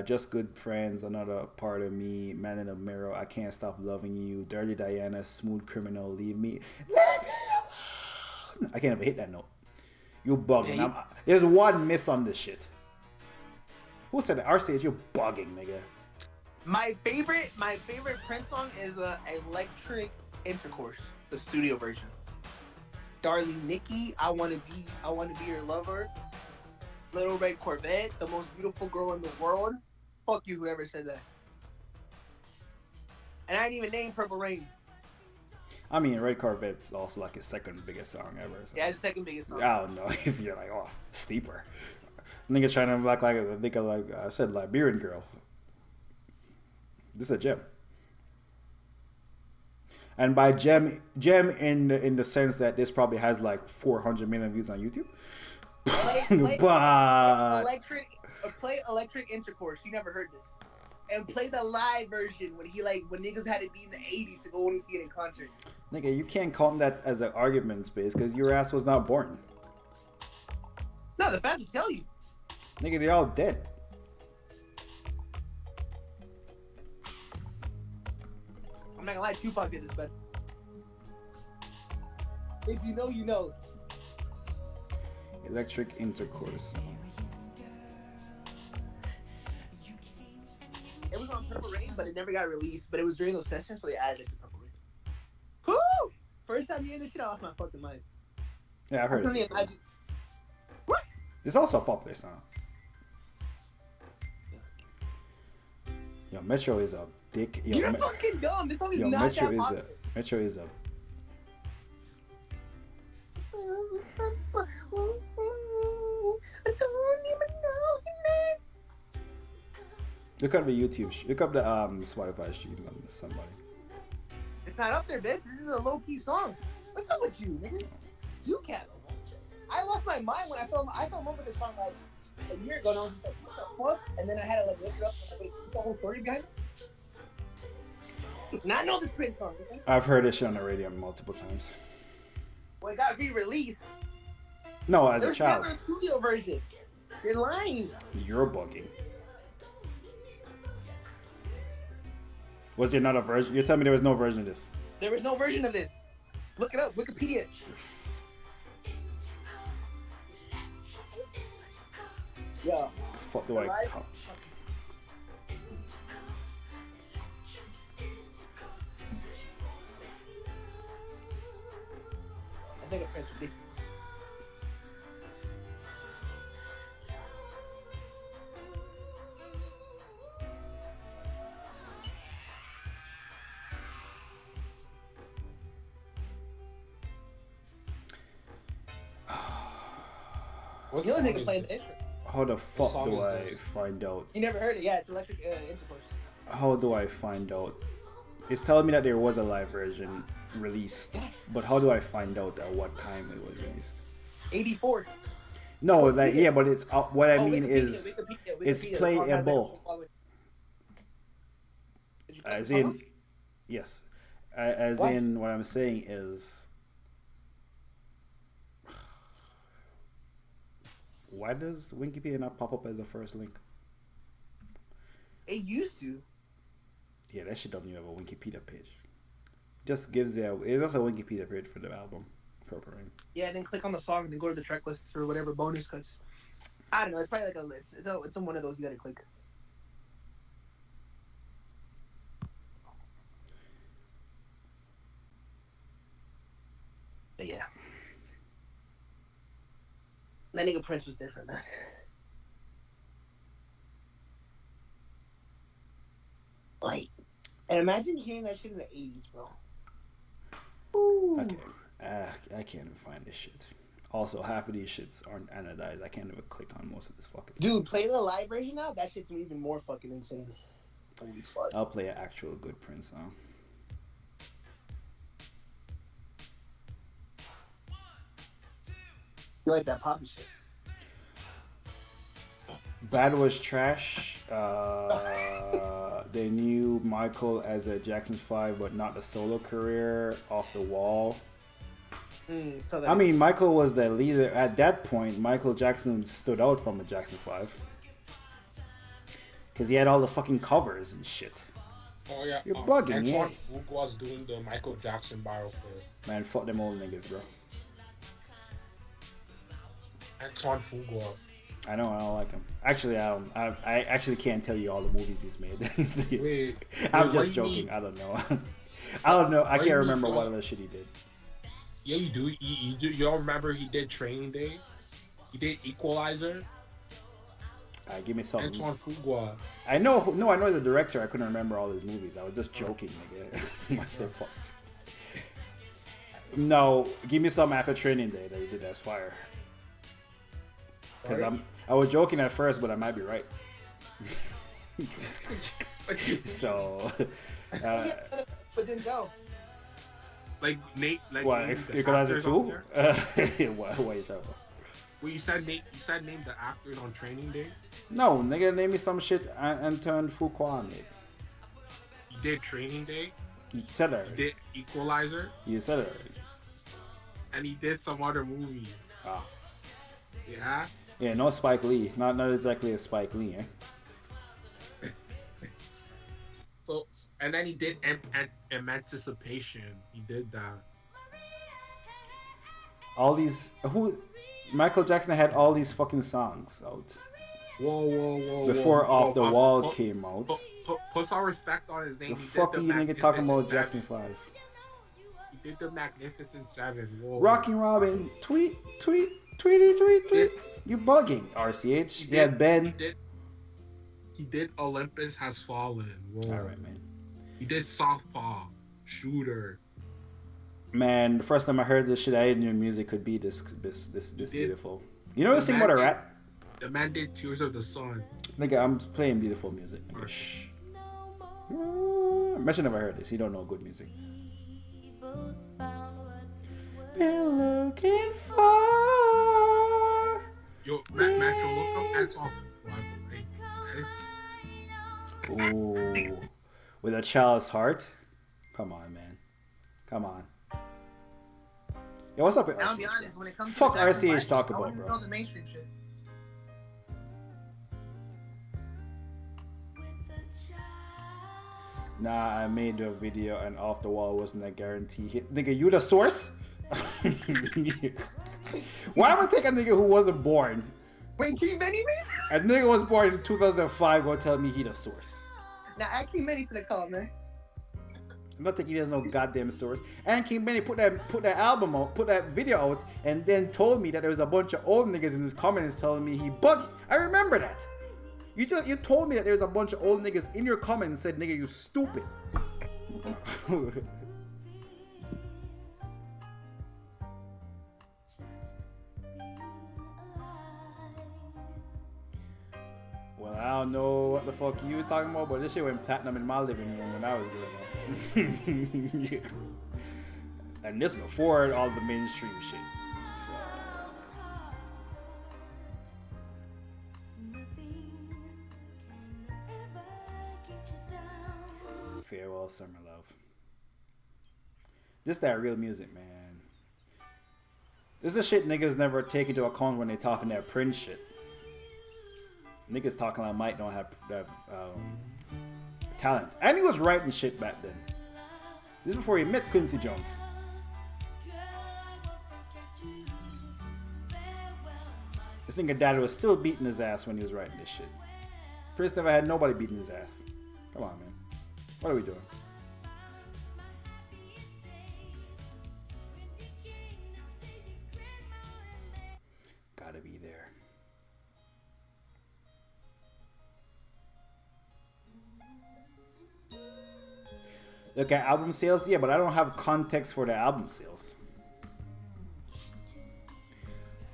Just Good Friends, Another Part of Me, Man in the Mirror, I Can't Stop Loving You, Dirty Diana, Smooth Criminal, Leave Me Alone. I can't even hit that note. You bugging. Yeah, there's one miss on this shit. Who said that? RCS, you're bugging, nigga. My favorite Prince song is Electric Intercourse, the studio version. Darling Nikki, I wanna be your lover. Little Red Corvette, the most beautiful girl in the world. Fuck you, whoever said that. And I didn't even name Purple Rain. I mean, Red Corvette's also like his second biggest song ever. So. Yeah, his second biggest song. I don't know if you're like, oh, Steeper. Nigga trying to act like a nigga like I said, Liberian Girl. This is a gem. And by gem in the sense that this probably has like 400 million views on YouTube. Play Electric Intercourse. You never heard this. And play the live version when niggas had to be in the 80s to go and see it in concert. Nigga, you can't count that as an argument space because your ass was not born. No, the fans will tell you. Nigga, they're all dead. I'm not gonna lie, Tupac did this better. If you know, you know. Electric Intercourse. It was on Purple Rain, but it never got released. But it was during those sessions, so they added it to Purple Rain. Woo! First time hearing this shit, I lost my fucking mind. Yeah, I've heard it. Imagine. What? It's also a popular song. Yo, Metro is a dick. Yo, You're fucking dumb. This song is not Metro that popular. Metro is a. I don't even know your name. Look up the YouTube. Look up the Spotify stream on somebody. It's not up there, bitch. This is a low key song. What's up with you, nigga? You can't. I lost my mind when I fell in love with this song like a year ago, and I was just like, what the fuck? And then I had to like look it up and like, what's the whole story behind this? Now I know this Prince song. Okay? I've heard this shit on the radio multiple times. Well, it got re-released. No, as There's a child. never a studio version. You're lying. You're bugging. Was there not a version? You're telling me there was no version of this? There was no version of this. Look it up. Wikipedia. Yeah. Fuck do I? Prince ridiculous. What You only song nigga is playing it? the instruments. How the fuck song do is I this? find out? You never heard it? Yeah, it's electric intercourse. How do I find out? It's telling me that there was a live version released, but how do I find out at what time it was released? 84. No, like yeah, but it's what I mean Wikipedia, is Wikipedia, it's Wikipedia. The song has, like, a playable. full following. Did you click As the song? in, yes, as What? in what I'm saying is, why does Wikipedia not pop up as the first link? It used to. Yeah, that shit don't even have a Wikipedia page. Just gives it's just a Wikipedia page for the album. Purpering. Yeah, then click on the song and then go to the track list or whatever bonus cuts. I don't know. It's probably like it's on one of those you gotta click. But yeah, that nigga Prince was different, man. Like, and imagine hearing that shit in the '80s, bro. Ooh. Okay. I can't even find this shit. Also, half of these shits aren't anodized. I can't even click on most of this fucking stuff. Dude, play the live version now. That shit's even more fucking insane. Holy fuck. I'll play an actual good Prince song. You like that poppy shit? Bad was trash. They knew Michael as a Jackson's 5, but not the solo career. Off the wall. So I mean, Michael was the leader at that point. Michael Jackson stood out from the Jackson 5 because he had all the fucking covers and shit. Oh yeah, You're bugging, yeah. Antoine Fuqua was doing the Michael Jackson barrel first. Man, fuck them old niggas, bro. Antoine Fuqua. I know, I don't like him. Actually, I don't. I actually can't tell you all the movies he's made. Wait, I'm what just do you joking. mean? I don't know. I don't know. I What do can't you mean remember from- what other shit he did. Yeah, you do. You do. You all remember he did Training Day? He did Equalizer. Give me something. Antoine Fuqua. I know. No, I know the director. I couldn't remember all his movies. I was just joking, nigga. Myself. Fuck. No, give me something after Training Day that he did. That's fire. Because I was joking at first, but I might be right. So, but didn't go. Like Nate. Like what? name the Equalizer actors on 2? there? What are you talking about? Well, you said Nate. You said name the actors on Training Day. No, nigga, name me some shit Antoine Fuqua made. He did Training Day. You said it He already. did Equalizer, You said it already. and he did some other movies. Ah. Yeah. Yeah, no Spike Lee. Not exactly a Spike Lee, eh? So, and then he did Emancipation. He did that. All these Michael Jackson had all these fucking songs out Whoa. before whoa, Off the whoa, Wall put- came out. Put some respect on his name. The He did fuck are you nigga talking about Magnificent Jackson Seven. 5? He did the Magnificent Seven. Whoa. Rocking Robin, tweet. You bugging, RCH. He Yeah, did- Ben. He did Olympus Has Fallen. Whoa. All right, man. He did Southpaw, Shooter. Man, the first time I heard this shit, I didn't know music could be this did. beautiful. You know this thing about a rat? The man did Tears of the Sun. Nigga, I'm playing beautiful music. Nigga, shh. Imagine never heard this. You don't know good music. Been looking for. Yo, Metro, look up Antoine Fuqua. Like, that is. Ooh, with a child's heart. Come on, man. Come on. Yo, what's up with I'll be RCH? honest, when it comes Fuck to Jackson RCH 5, talk I about, wouldn't bro. know the mainstream shit. Nah, I made a video and Off the Wall wasn't a guarantee hit. Nigga, you the source? Why would I take a nigga who wasn't born? Wait, King Benny, man? A nigga was born in 2005 gonna tell me he the source. Now add King Benny to the call, man. I'm not thinking there's no goddamn source. And King Benny put that album out, put that video out, and then told me that there was a bunch of old niggas in his comments telling me he bugged. I remember that. You told me that there's a bunch of old niggas in your comments and said, nigga, you stupid. Well, I don't know what the fuck you were talking about, but this shit went platinum in my living room when I was growing up. Yeah. And this before all the mainstream shit. So. Farewell, summer love. This that real music, man. This is shit niggas never take into account when they talking that Prince shit. Niggas talking like Mike don't have talent. And he was writing shit back then. This is before he met Quincy Jones. This nigga daddy was still beating his ass when he was writing this shit. Prince never had nobody beating his ass. Come on, man. What are we doing? Gotta be there. Look at album sales, yeah, but I don't have context for the album sales.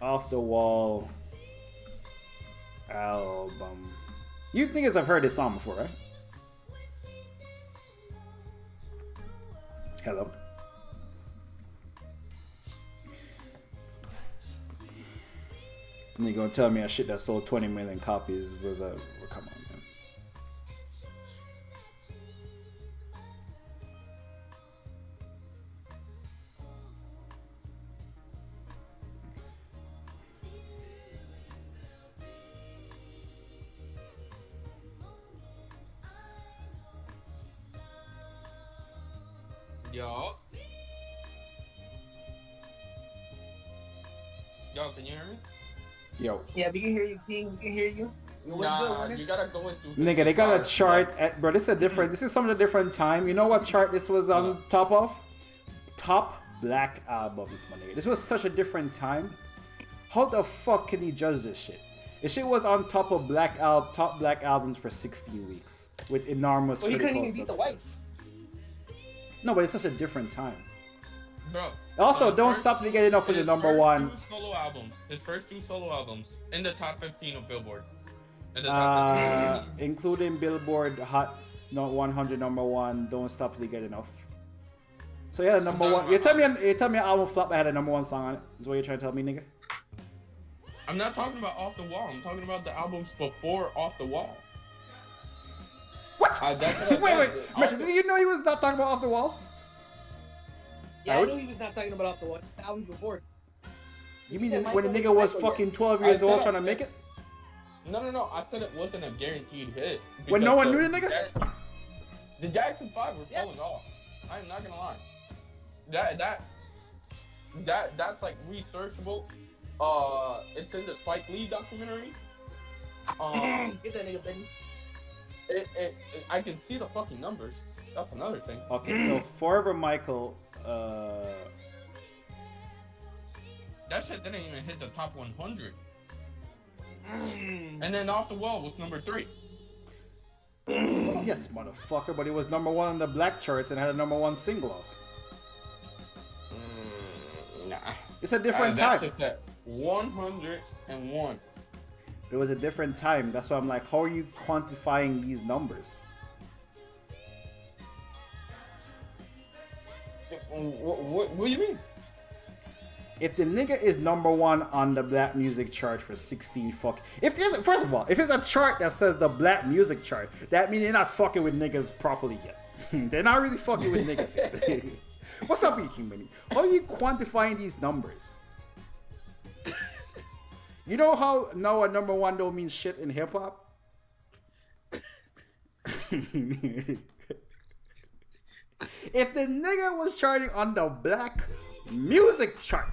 Off the Wall album. You niggas have heard this song before, right? Hello. And you're gonna tell me a shit that sold 20 million copies was a... Come on, man. Yo. Yo, can you hear me? Yo. Yeah, we can hear you, King. We can hear you. Nah, you gotta go into... Nigga, they got a chart at... Bro, this is a different... This is some of the different time. You know what chart this was on top of? Top Black Albums, my nigga. This was such a different time. How the fuck can he judge this shit? This shit was on top of top Black Albums for 16 weeks. With enormous Well, he critical couldn't even beat the success. Whites. No, but it's such a different time. Bro. Also, don't stop till you get enough for the number one. His first two solo albums in the top 15 of Billboard. In the top 15. Including Billboard Hot 100 number one. Don't stop till you get enough. So yeah, number one. You tell me an album flop that had a number one song on it. Is what you're trying to tell me, nigga? I'm not talking about Off the Wall. I'm talking about the albums before Off the Wall. What? Wait. Mitchell, did you know he was not talking about Off the Wall? Yeah, I knew he was not talking about Off the Wall. The albums before. You mean when the nigga was fucking 12 years old trying to make it? No. I said it wasn't a guaranteed hit. When no one knew the nigga? The Jackson 5 were falling off. I'm not gonna lie. That's like researchable. It's in the Spike Lee documentary. Get that nigga, Benny. I can see the fucking numbers. That's another thing. Okay, so Forever Michael, that shit didn't even hit the top 100. And then Off the Wall was number 3. Yes, motherfucker, but it was number one on the black charts and had a number one single of it. Nah. It's a different time. That's just at 101. It was a different time. That's why I'm like, how are you quantifying these numbers? What do you mean? If the nigga is number one on the black music chart for 16 first of all, if it's a chart that says the black music chart, that means they're not fucking with niggas properly yet. They're not really fucking with niggas yet. What's up, King Benny? How are you quantifying these numbers? You know how now a number one don't mean shit in hip hop? If the nigga was charting on the black music chart,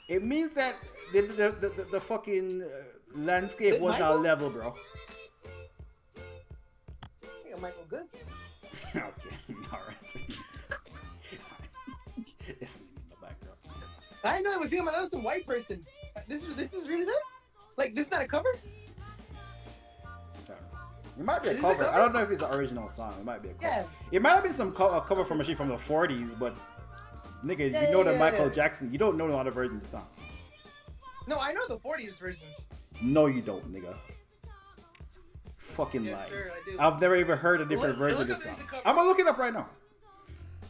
it means that the fucking landscape was not level, bro. Yeah, Michael good. I know it was him. That was some white person. This is really them? Like, this is not a cover? It might be a Is this a cover. cover? I don't know if it's an original song. It might be a cover. Yeah. It might have been some a cover from a shit from the 40s, but nigga, you know the Michael Jackson. You don't know the other version of the song. No, I know the 40s version. No, you don't, nigga. Fucking Yes, lie. sir, I do. I've never even heard a different version of look this up song. this cover. I'm gonna look it up right now.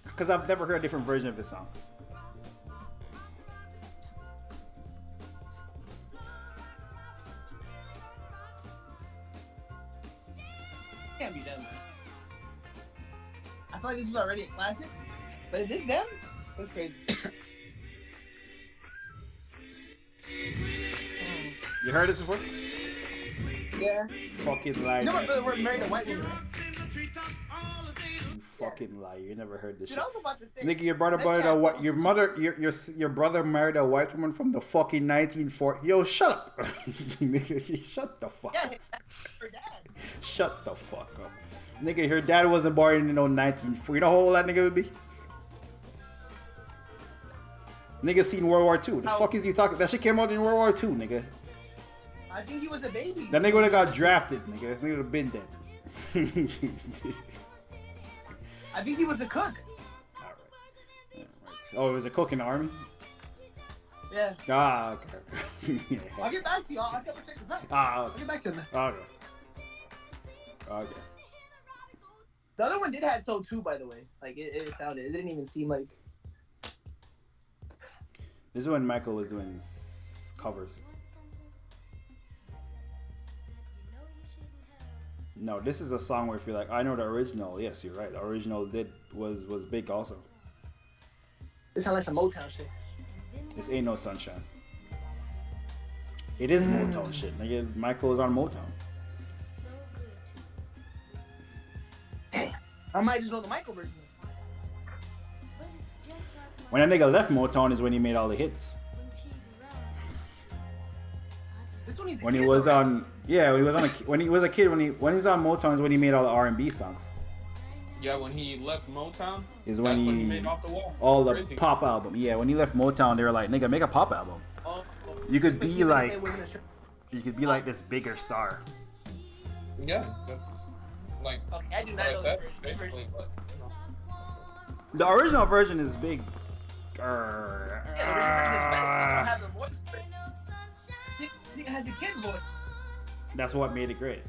Because I've never heard a different version of this song. Can't be them, man. I feel like this was already a classic. But is this them? That's crazy. You heard this before? Yeah. Fucking lie. You know man. what? We're married a white woman, right? You fucking lie. You never heard this Dude, shit. I was about to say. Nigga, your brother married a white. Your mother, your brother married a white woman from the fucking 1940s. Yo, shut up. Nigga, shut the fuck Yeah, up. her dad. Shut the fuck up. Nigga, her dad wasn't born in 1940. You know how old that nigga would be? Nigga seen World War II. The fuck is you talking? That shit came out in World War II, nigga. I think he was a baby. That nigga would have got drafted, nigga. That nigga would have been dead. I think he was a cook. Alright. Oh, it was a cook in the army? Yeah. Ah, okay. Yeah. I'll get back to you. I'll double check the fact. Ah, I'll okay. get back to him. Okay. Okay. The other one did have soul too, by the way. Like it sounded. It didn't even seem like. This is when Michael was doing covers. No, this is a song where if you're like, I know the original. Yes, you're right. The original was big also. It sounds like some Motown shit. This ain't no sunshine. It is Motown shit. Nigga, Michael is on Motown. I might just know the Michael version. When that nigga left Motown is when he made all the hits. This one he's a When he kid, was though, right? on, yeah, when he was on, when he was a kid, when he's on Motown is when he made all the R&B songs. Yeah, when he left Motown, Is that's when he made Off the Wall. all the Crazy. pop album. Yeah, when he left Motown, they were like, nigga, make a pop album. Oh, You could but be even if like, they wasn't a sure- you could be like this bigger star. Yeah, that's like Okay, I do what not I know said, this version. basically. But you know. The original version is big. Yeah, the original version is better. I don't have the voice. But it has a kid voice. That's what made it great.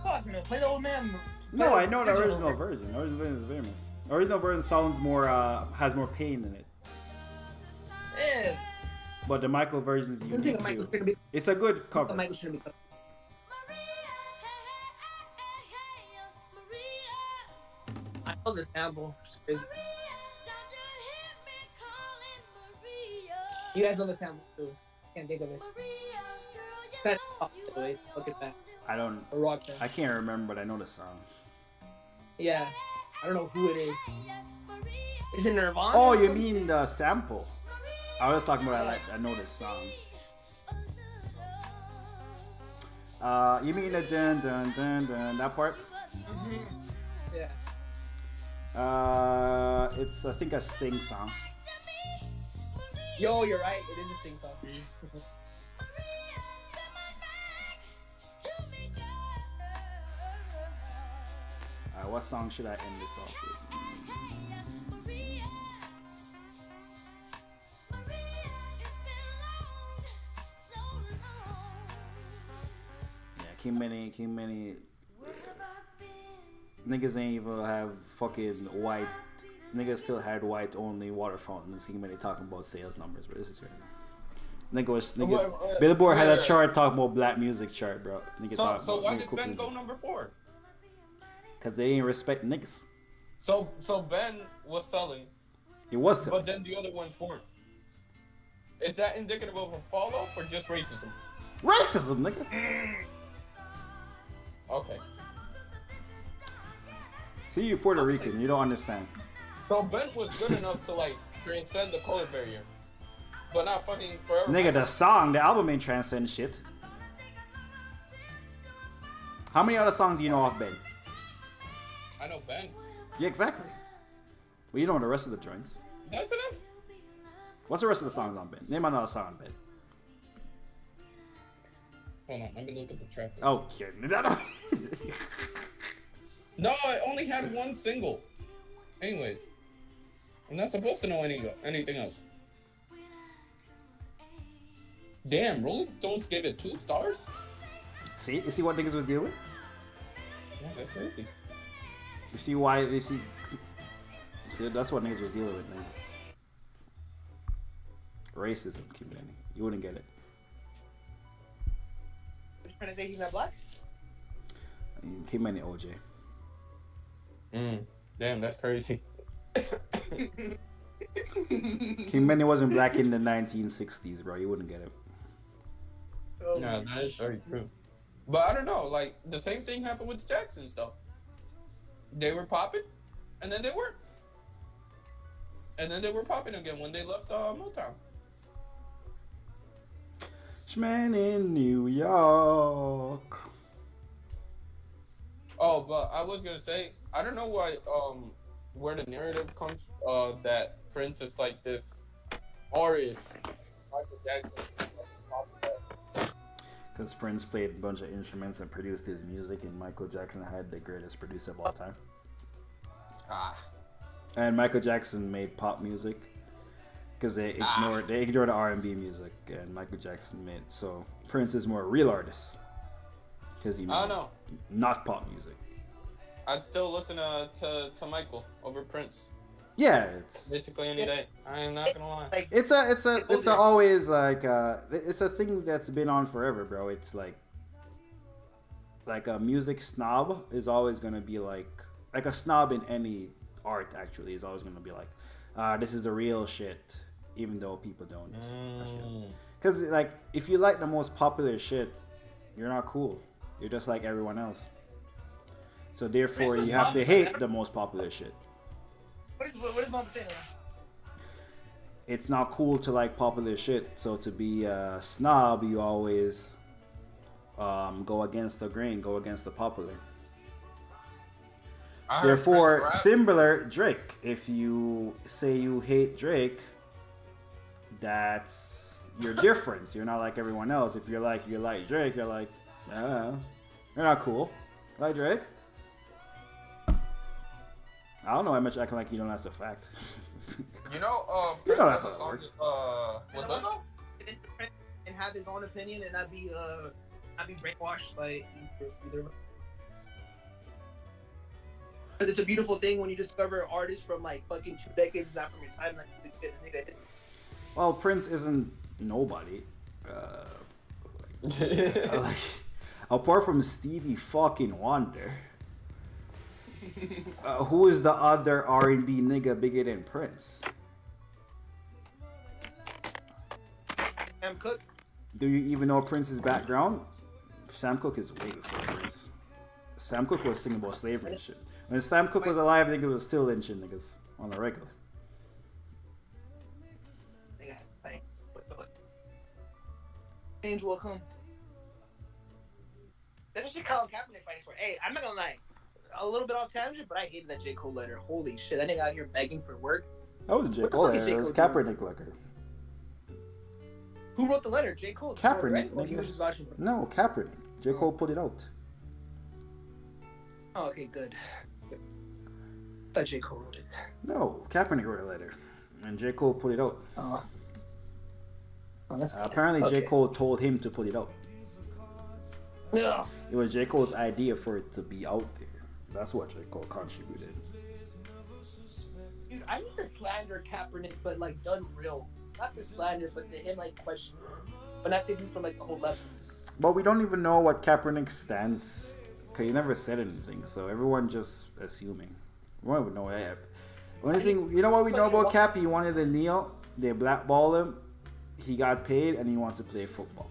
Fuck man, play the old man. No, I know the original version. The original version is famous. The original version sounds more, has more pain in it. Yeah. But the Michael version is I think unique Michael too. shouldn't be. It's a good cover. Michael shouldn't be. I know the sample. You guys know the sample too. Can't think of it. That's wait, look at that. I don't. A rock band. I can't remember, but I know the song. Yeah. I don't know who it is. Is it Nirvana? Oh, or you something? mean the sample? I was talking about I know this song. You mean the dun dun dun dun that part? Yeah. It's I think a Sting song. Yo, you're right. It is a Sting song. What song should I end this off with? Yeah, King Many. Niggas ain't even have fucking white. Niggas still had white only water fountains. King Many talking about sales numbers, bro. This is crazy. Billboard had a chart talking about black music chart, bro. So why did Ben go number 4? Because they didn't respect niggas. So Ben was selling, It was selling. but then the other ones weren't. Is that indicative of a fall off or just racism? Racism, nigga. Okay. See, you Puerto Rican. You don't understand. So Ben was good enough to like transcend the color barrier, but not fucking forever. Nigga, the song, the album ain't transcend shit. How many other songs do you know off Ben? I know Ben. Yeah, exactly. Well, you know the rest of the joints. That's enough. What's the rest of the songs on Ben? Name another song on Ben. Hold on, let me look at the track. Oh, No, I only had one single. Anyways, I'm not supposed to know anything else. Damn, Rolling Stones gave it 2 stars? See? You see what niggas was dealing with? Yeah, that's crazy. You see why they see that's what niggas was dealing with, man. Racism, keep it in. You wouldn't get it. What you trying to say? He's not black? Keep many OJ. Damn, that's crazy. King Benny wasn't black in the 1960s, bro. You wouldn't get it. Oh, Yeah, that is very true. But I don't know, like, the same thing happened with the Jacksons, though. They were popping, and then they weren't. And then they were popping again when they left Motown. Shman in New York. Oh, but I was gonna say, I don't know why, where the narrative comes, that Prince is like this artist. Michael Jackson. Because Prince played a bunch of instruments and produced his music, and Michael Jackson had the greatest producer of all time. And Michael Jackson made pop music because they ignored the R&B music, and Michael Jackson made so Prince is more a real artist because he made not pop music. I'd still listen to Michael over Prince. Yeah, it's basically any day. I am not gonna lie. It's a always like it's a thing that's been on forever, bro. It's like a music snob is always gonna be like a snob in any art. Actually, is always gonna be like, this is the real shit, even though people don't. Because like if you like the most popular shit, you're not cool. You're just like everyone else. So therefore, you have to hate the most popular shit. What is mom saying? It's not cool to like popular shit. So to be a snob, you always go against the grain, go against the popular. Therefore, similar Drake. If you say you hate Drake, that's you're different. You're not like everyone else. If you like Drake, you're like, you're not cool. Like Drake? I don't know how much acting like you don't know that's a fact. You know, you know that's Prince how it works. with Lizzo? And have his own opinion and not be brainwashed by either. But it's a beautiful thing when you discover artists from like fucking 2 decades, not from your time. Like this nigga did. Well, Prince isn't nobody. Like, apart from Stevie fucking Wonder. Who is the other R&B nigga bigger than Prince? Sam Cooke. Do you even know Prince's background? Sam Cooke is way before Prince. Sam Cooke was singing about slavery and shit. When Sam Cooke was alive, niggas was still lynching niggas on the regular. Change will come. That's a shit Colin Kaepernick fighting for. Hey, I'm not gonna lie. A little bit off tangent, but I hated that J. Cole letter. Holy shit, that nigga out here begging for work. That was J. Cole letter. It was Kaepernick letter. Who wrote the letter? J. Cole. Kaepernick. Right? Or he was just vouching for it? No, Kaepernick. J. Cole put it out. Oh, okay, good. I thought J. Cole wrote it. No, Kaepernick wrote a letter, and J. Cole put it out. Oh, that's apparently okay. J. Cole told him to put it out. Yeah. It was J. Cole's idea for it to be out there. That's what J. Cole contributed. Dude, I need to slander Kaepernick, but like done real. Not to slander, but to him like question. But not to him from like the whole left. But we don't even know what Kaepernick stands. Cause he never said anything, so everyone just assuming. We don't even know that. Only thing, you know what we know about Cap? He wanted to kneel. They blackballed him. He got paid, and he wants to play football.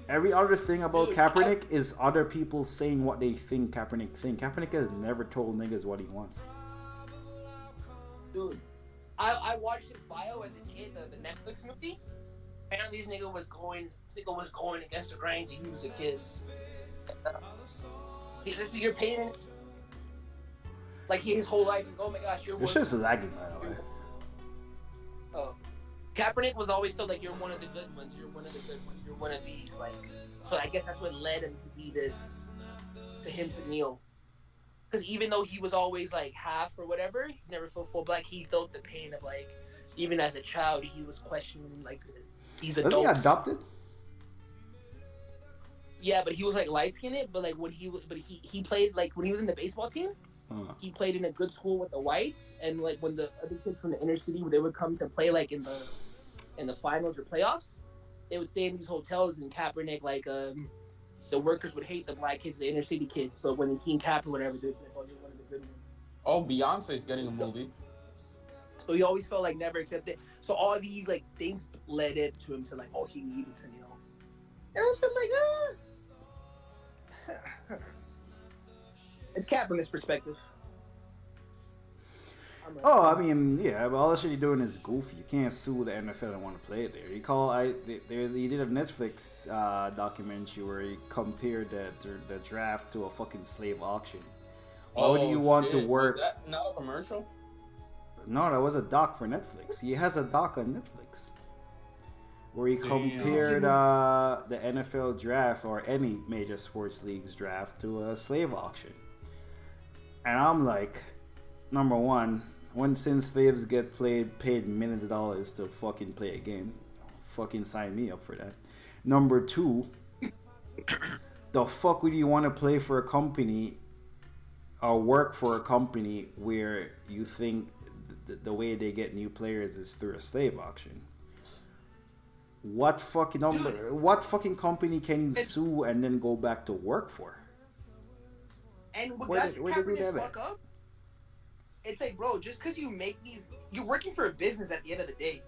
Every other thing about Kaepernick is other people saying what they think Kaepernick think. Kaepernick has never told niggas what he wants. Dude, I watched his bio as a kid, the Netflix movie. Apparently, this nigga was going against the grain to use a kid. This is your pain. Like his whole life, oh my gosh, you're. This shit's lagging, by the way. Oh. Kaepernick was always told like you're one of the good ones. You're one of the good ones. You're one of these like. So I guess that's what led him to be this, to him to kneel. Because even though he was always like half or whatever, he never felt full black. He felt the pain of like, even as a child, he was questioning like these adults. Was he adopted? Yeah, but he was like light skinned. But like when he played like when he was in the baseball team, he played in a good school with the whites. And like when the other kids from the inner city, they would come to play like in the finals or playoffs, they would stay in these hotels. And Kaepernick like the workers would hate the black kids, the inner city kids. But when they seen Cap or whatever, they'd be like, oh, you're one of the good ones. Oh, Beyonce's getting a movie. So he always felt like never accepted. So all these like things led it to him to like, oh, he needed to kneel. And I was like, it's Kaepernick's perspective. Oh, I mean, yeah, but all the shit you're doing is goofy. You can't sue the NFL and want to play it there. He did a Netflix documentary where he compared the draft to a fucking slave auction. Why do you want to work? Was that not a commercial? No, that was a doc for Netflix. He has a doc on Netflix where he compared the NFL draft or any major sports league's draft to a slave auction. And I'm like, number one, since slaves get paid millions of dollars to fucking play a game, fucking sign me up for that. Number two, the fuck would you want to play for a company or work for a company where you think the way they get new players is through a slave auction? What fucking company can you sue and then go back to work for? And what Kaepernick fuck up? It's like, bro, just because you make you're working for a business at the end of the day.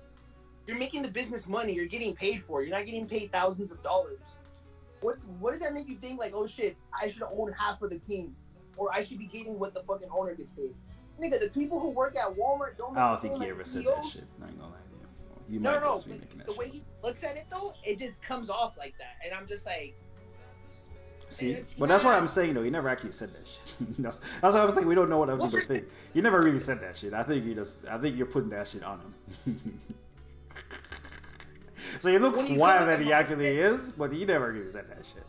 You're making the business money. You're getting paid for it. You're not getting paid thousands of dollars. What does that make you think? Like, oh shit, I should own half of the team, or I should be getting what the fucking owner gets paid. Nigga, the people who work at Walmart don't. I don't think he ever said that shit. I ain't gonna lie to you. No. But the way he looks at it though, it just comes off like that, and I'm just like. See, but that's what I'm saying though. He never actually said that shit. that's what I was saying. We don't know what other people think. He never really said that shit. I think you're putting that shit on him. So he looks wild that he actually is, but he never really said that shit.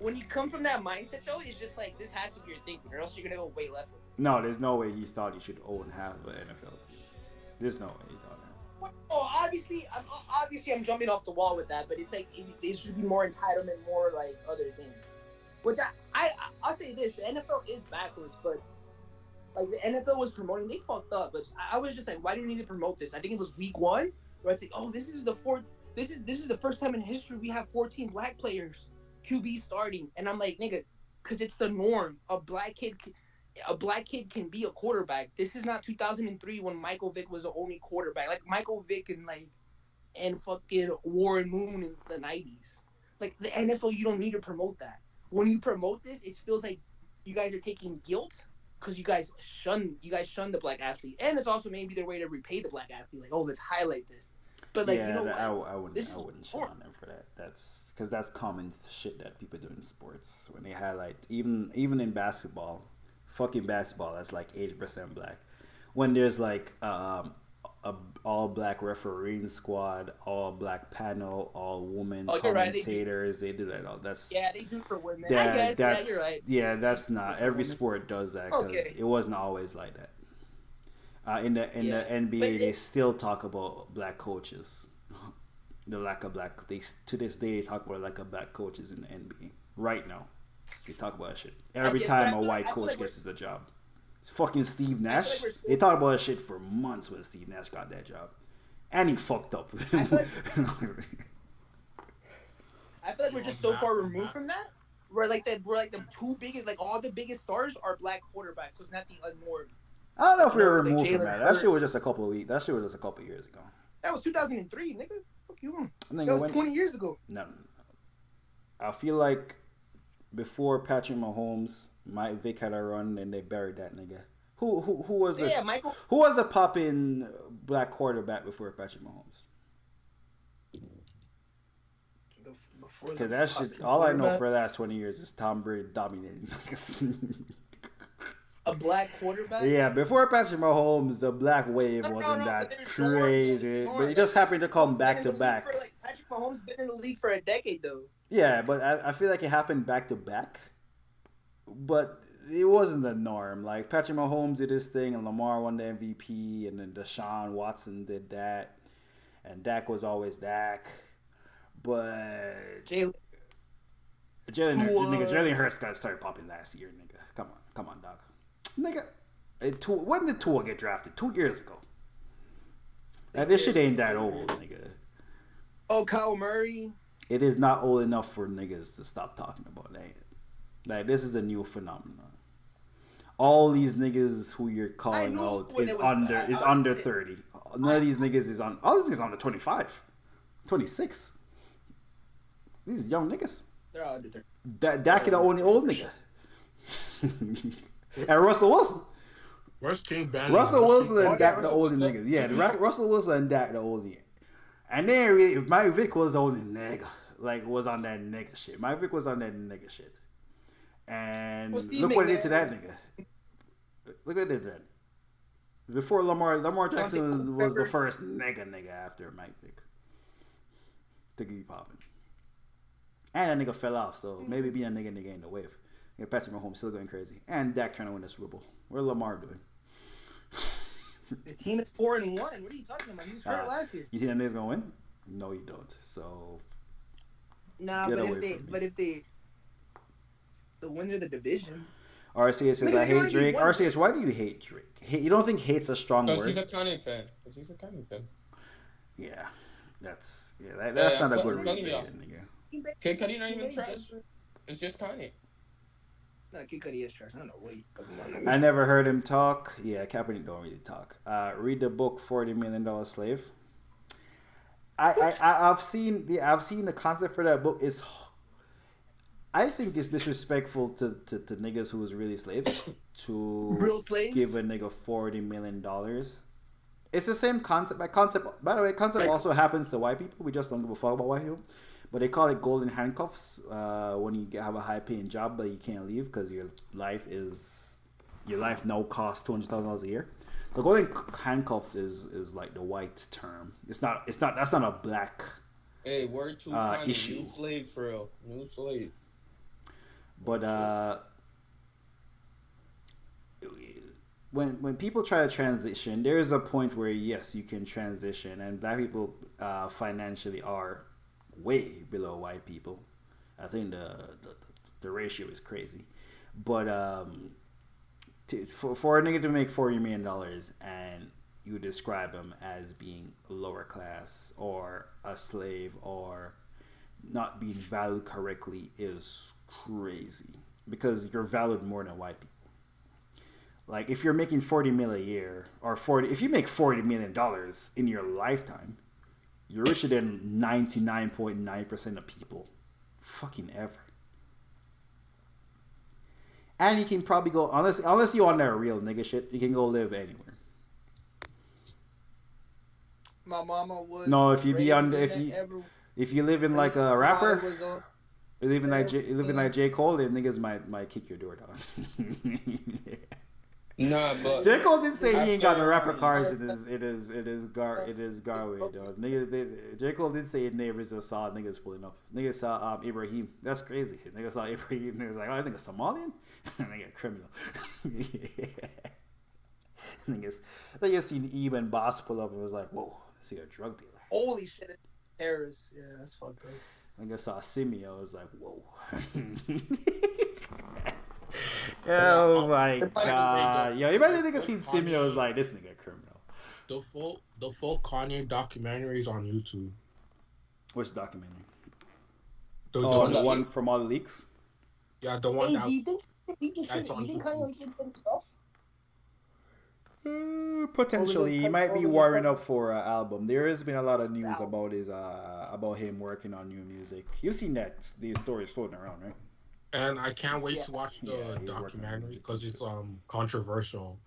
When you come from that mindset though, it's just like this has to be your thinking, or else you're gonna go way left with it. No, there's no way he thought he should own half of an NFL team. There's no way he thought that. Oh, obviously, I'm jumping off the wall with that, but it's like it should be more entitlement, more like other things. Which I'll say this: the NFL is backwards, but like the NFL was promoting, they fucked up. But I was just like, why do you need to promote this? I think it was week 1 where I'd say, oh, this is the first time in history we have 14 black players QB starting, and I'm like, nigga, because it's the norm. A black kid can be a quarterback. This is not 2003 when Michael Vick was the only quarterback. Like Michael Vick and fucking Warren Moon in the 90s. Like the NFL, you don't need to promote that. When you promote this, it feels like you guys are taking guilt because you guys shun the black athlete, and it's also maybe their way to repay the black athlete. Like, oh, let's highlight this. But like, yeah, you know, I wouldn't shit on them for that. That's because that's common shit that people do in sports when they highlight even in basketball. Fucking basketball, that's like 80% black. When there's like a all black refereeing squad, all black panel, all women commentators, right, they do that. All that's they do for women. I guess you're right. Yeah, that's not every sport does that because it wasn't always like that. In the NBA, they still talk about black coaches. The lack of black. To this day, they talk about lack of black coaches in the NBA right now. They talk about that shit every time a white coach gets the job. Fucking Steve Nash. They talked about that shit for months when Steve Nash got that job, and he fucked up. I feel like we're just so far removed from that. We're like the two biggest, like all the biggest stars are black quarterbacks. So it's not the unmoored. I don't know if we were removed from that. That shit was just a couple of weeks. That shit was just a couple of years ago. That was 2003, nigga. Fuck you. That was 20 years ago. No. I feel like before Patrick Mahomes, Mike Vick had a run and they buried that nigga. Who was the Michael? Who was the poppin' black quarterback before Patrick Mahomes? Because that shit, all I know for the last 20 years is Tom Brady dominating. A black quarterback. Yeah, before Patrick Mahomes, the black wave No, wasn't but that there's crazy, more. but it just happened to come Mahomes back been to in the league back. for, like, Patrick Mahomes been in the league for a decade though. Yeah, but I feel like it happened back to back. But it wasn't the norm. Like Patrick Mahomes did his thing, and Lamar won the MVP, and then Deshaun Watson did that, and Dak was always Dak. But Jalen Jalen Hurts got started popping last year, nigga. Come on, dog, nigga. When did Tua get drafted? 2 years ago. Now, this shit ain't that old, nigga. Oh, Kyle Murray. It is not old enough for niggas to stop talking about that. Like, this is a new phenomenon. All these niggas who you're calling out is under 30. None of these niggas is on. All these niggas under 25, 26. These young niggas. They're all under 30. Dak is the only old nigga. And Russell Wilson. Where's King Ben? Russell Wilson and Dak the only niggas. Yeah, Russell Wilson and Dak the only. And then Mike Vick was the only nigga. Like, was on that nigga shit. Mike Vick was on that nigga shit. And look what it did to that nigga. Look at that. Before Lamar Jackson was the first nigga after Mike Vick. To keep popping. And that nigga fell off, so maybe being a nigga ain't the wave. Yeah, Patrick Mahomes still going crazy. And Dak trying to win the Super Bowl. What Lamar doing? The team is 4-1. What are you talking about? He was hurt last year. You think that nigga's gonna win? No, you don't. So nah, but if they the winner of the division. RCS says I hate Drake. RCS, why do you hate Drake? You don't think hate's a strong word? Because he's a Kanye fan. Yeah, that's not a good reason, nigga. Kid Cudi not even trash. It's just Kanye. No, Kid Cudi is trash. I don't know what you talking about. I never heard him talk. Yeah, Kaepernick don't really talk. Read the book $40 Million Slave. I've seen the concept for that book. I think it's disrespectful to niggas who was really slaves to real slaves? Give a nigga $40 million. It's the same concept. By the way, concept also happens to white people. We just don't give a fuck about white people. But they call it golden handcuffs when you have a high paying job but you can't leave because your life now costs $200,000 a year. So golden handcuffs is like the white term. That's not a black Hey, word to Kanye, issue. New slaves for real. New slaves. But when people try to transition, there is a point where yes, you can transition, and black people financially are way below white people. I think the ratio is crazy, but for a nigga to make $40 million and you describe him as being lower class or a slave or not being valued correctly is crazy because you're valued more than white people. Like if you're making $40 million a year or if you make $40 million in your lifetime, you're richer than 99.9% of people fucking ever. And you can probably go, unless you're on that real nigga shit, you can go live anywhere. My mama was. No, if you live in like a rapper, you live in like J. Cole, then niggas might kick your door down. Nah, but J. Cole did say he ain't got no rapper cars. It is Garway, dog. J. Cole did say his neighbors just saw niggas pulling up. Niggas saw Ibrahim. That's crazy. Niggas saw Ibrahim. Niggas like, oh, I think it's Somalian. Nigga criminal. Niggas seen Eben Boss pull up and was like, whoa, see a drug dealer. Holy shit, terrorists. Yeah, that's fucked up. Nigga saw Simio, was like, whoa. Oh my god. Yo, imagine nigga seen Simio was like, this nigga criminal. The full Kanye documentary is on YouTube. Which documentary? The one from all the leaks? Yeah, the one. Do you think Kanye did some stuff? Potentially, he might be warming up for an album. There has been a lot of news about him working on new music. You've seen these stories floating around, right? And I can't wait to watch the documentary because it's controversial.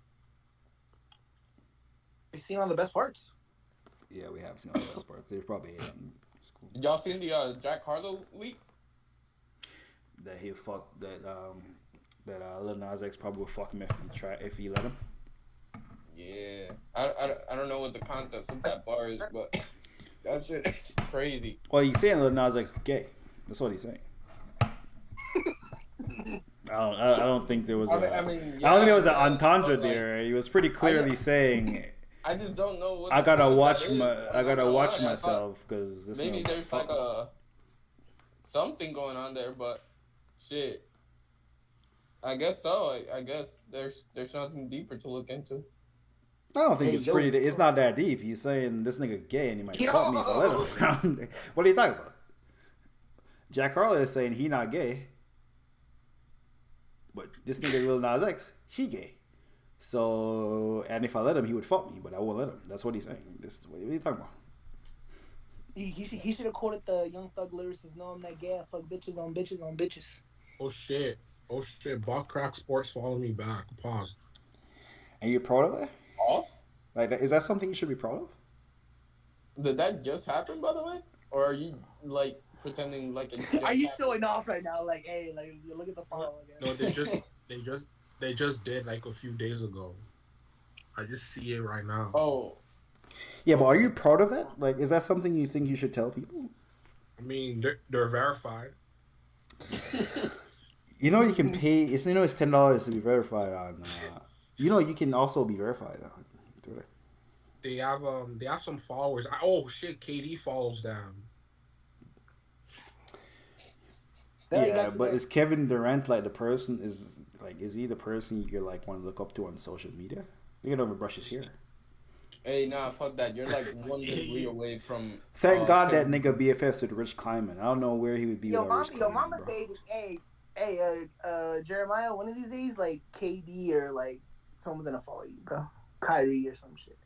We've seen all the best parts. Yeah, we have seen all the best parts. They probably y'all seen the Jack Harlow leak? That he fucked that that Lil Nas X probably would fuck him if he let him. Yeah, I don't know what the context of that bar is, but that shit is crazy. Well, he's saying Lil Nas X is gay. That's what he's saying. I don't think there was I don't mean, think there was an yeah, entendre but, like, there. He was pretty clearly saying, I just don't know what. I gotta watch I gotta watch myself because this maybe there's like something going on there, but shit. I guess so. I guess there's nothing deeper to look into. I don't think it's not that deep. He's saying this nigga gay and he might fuck me if I let him. What are you talking about? Jack Harlow is saying he not gay, but this nigga Lil Nas X, he gay. So, and if I let him, he would fuck me, but I won't let him. That's what he's saying. What are you talking about? He should have quoted the Young Thug lyricist, "No, I'm not gay. I fuck bitches on bitches on bitches." Oh shit. Bot Crack Sports follow me back. Pause. And you're proud of that? Off? Like, is that something you should be proud of? Did that just happen, by the way? Or are you, like, pretending like it just Are you happened? showing off right now? Like, hey, like, you look at the follow again. No, they just did like a few days ago. I just see it right now. Oh. Yeah, but are you proud of that? Like, is that something you think you should tell people? I mean, they're verified. You know, you can pay. It's $10 to be verified on. You can also be verified on Twitter. They have some followers. Oh shit, KD follows them. Yeah, but is Kevin Durant like the person? Is he the person you like want to look up to on social media? You can never brush his hair. Hey, nah, fuck that. You're like 1 degree away from. Thank God that nigga BFFs with Rich Kleiman. I don't know where he would be. Yo, without Rich Kleiman, mama bro. said, hey, Jeremiah, one of these days, like KD or like someone's gonna follow you, bro. Kyrie or some shit.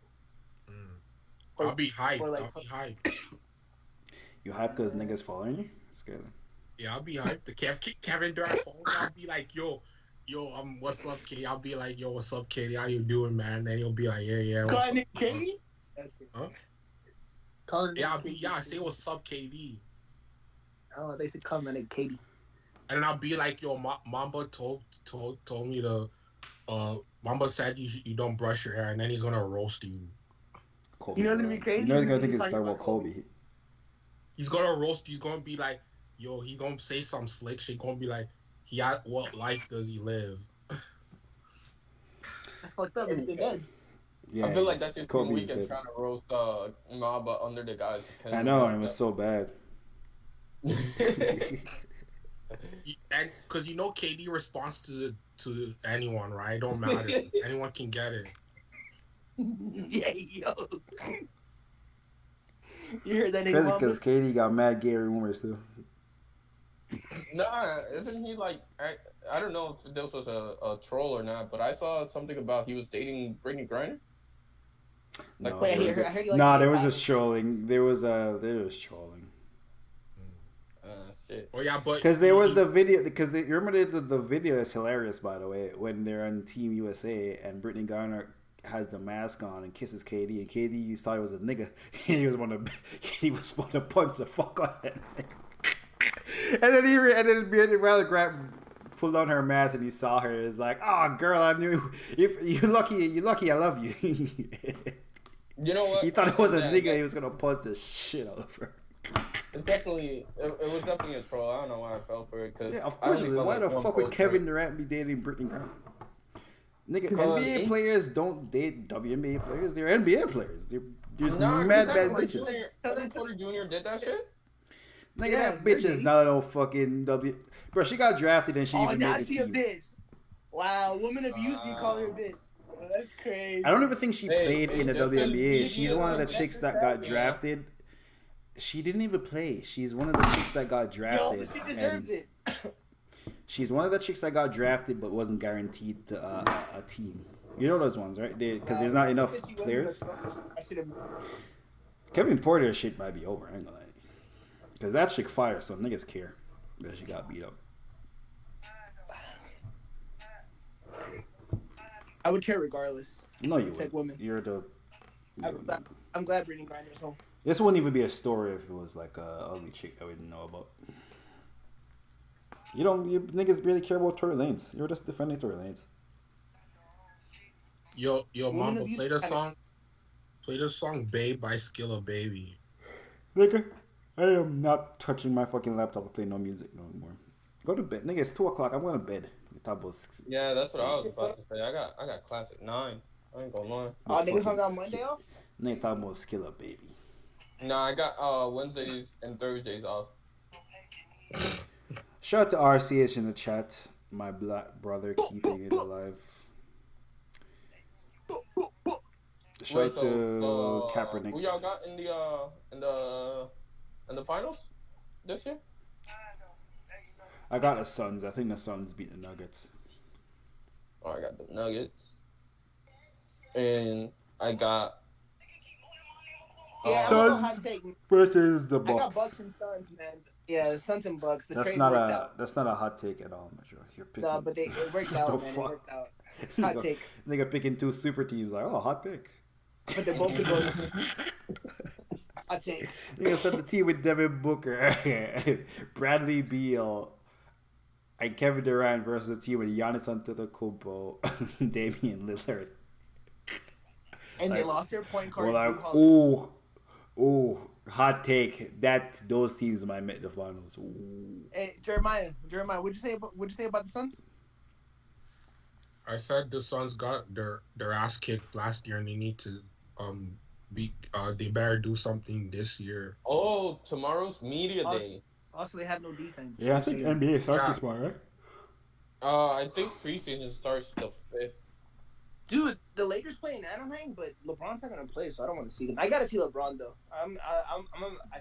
I'll be hyped. or, like, I'll be hyped. You hype because niggas following you? It's crazy. Yeah, I'll be hyped. The Kevin Durant follow me, I'll be like, yo, what's up, Katie? I'll be like, yo, what's up, Katie? How you doing, man? And he'll be like, yeah. What's up, Katie? That's good. Huh? I say what's up, KD. Oh, they said call my name Katie. And then I'll be like, yo, Mamba told me to, Mamba said you don't brush your hair, and then he's gonna roast you. Kobe, You know what's gonna be crazy? You know he's gonna think He's it's talking talking about Kobe. He's gonna roast. He's gonna be like, yo, he gonna say some slick shit. Gonna be like, what life does he live? That's fucked up. They're dead. Yeah, I feel like that's your thing Kobe's weekend dead. trying to roast Mamba under the guys. I know, and it was so bad. And because KD responds to anyone, right? It don't matter. Anyone can get it. Yeah, yo. You heard that nigga? Crazy Mamba? because Katie got mad gay rumors too. Nah, isn't he like? I don't know if this was a troll or not, but I saw something about he was dating Brittany Griner. Like, No, Wait, there was I heard you like. no, there was just trolling. There was trolling. Shit. Oh yeah, but Because there was the video. Because you remember the video is hilarious, by the way, when they're on Team USA and Brittany Garner has the mask on and kisses KD, and KD you thought it was a nigga, and he was want to punch the fuck on that nigga. And then Brittany Garner pulled on her mask and he saw her. It's like, oh girl, I knew if you're lucky, I love you. You know what? He thought it was a nigga. He was gonna punch the shit out of her. It's definitely it was definitely a troll. I don't know why I fell for it because Yeah, of course. Why the fuck would Kevin Durant be dating Brittany Griner? Nigga, NBA players don't date WNBA players. They're NBA players. They're mad bitches. Kevin Porter Jr. did that shit. Nigga, Yeah, that bitch is not no fucking Bro, she got drafted and she even now made the she a team. bitch. Wow, woman abuse, you call her a bitch. Oh, that's crazy. I don't even think she played in the just 'cause WNBA. BG She's is one of the a chicks bitch that is got that, drafted. She didn't even play. She's one of the chicks that got drafted. Yo, she deserves it. She's one of the chicks that got drafted but wasn't guaranteed to a team. You know those ones, right? Because there's not enough players. I should have. Kevin Porter shit might be over. I ain't gonna lie. Because that chick fire, so niggas care that she got beat up. I would care regardless. No, you Take would. women. You're the. I'm glad Brittany Griner's home. This wouldn't even be a story if it was like a ugly chick that we didn't know about. You niggas really care about Tory Lanez. You're just defending Tory Lanez. Yo, Women Mamba, abuse. play the song. Play the song "Babe" by Skilla Baby. Nigga, I am not touching my fucking laptop to play no music no more. Go to bed. Nigga, it's 2 o'clock. I'm going to bed. Top of Yeah, that's what I was about to say. I got class at 9. I ain't gonna lie. Oh, niggas don't got Monday off? Nigga talking about skill up, baby. Nah, I got Wednesdays and Thursdays off. Shout out to RCH in the chat. My black brother keeping it alive. Shout out to Kaepernick. Who y'all got in the finals this year? I got the Suns. I think the Suns beat the Nuggets. Oh, I got the Nuggets. And I got Yeah, Suns I'm a hot take. versus the I got Bucks. Bucks and Suns, man. Yeah, the Suns and Bucks. The That's trade not worked out. that's not a hot take at all, Metro. You're picking. No, but it worked out, The man. fuck? It worked out. Hot take. Nigga picking 2 super teams like, oh, hot pick. But they both could go. Hot take. Nigga said the team with Devin Booker, Bradley Beal, and Kevin Durant versus the team with Giannis Antetokounmpo, Damian Lillard. And they lost their point guard. Well, Drew Holiday. ooh, hot take. Those teams might make the finals. Ooh. Hey, Jeremiah, what'd you say about the Suns? I said the Suns got their ass kicked last year, and they need to they better do something this year. Oh, tomorrow's media day. Also, they have no defense. Yeah, I think NBA starts this month, right? I think preseason starts the 5th. Dude, the Lakers play in Anaheim, but LeBron's not gonna play, so I don't want to see them. I gotta see LeBron though. I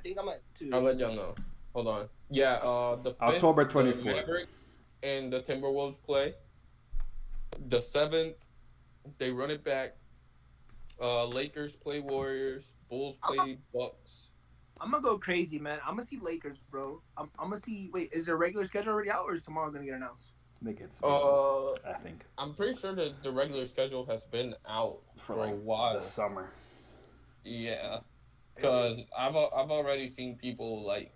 think I'm at 2. I'll let y'all know. Hold on. Yeah, the 5th, October the 24th. Mavericks and the Timberwolves play. The 7th, they run it back. Lakers play Warriors. Bulls play Bucks. I'm gonna go crazy, man. I'm gonna see Lakers, bro. I'm gonna see. Wait, is their regular schedule already out, or is tomorrow gonna get announced? I think it's. I think I'm pretty sure that the regular schedule has been out for like a while. the summer. Yeah, because I've already seen people like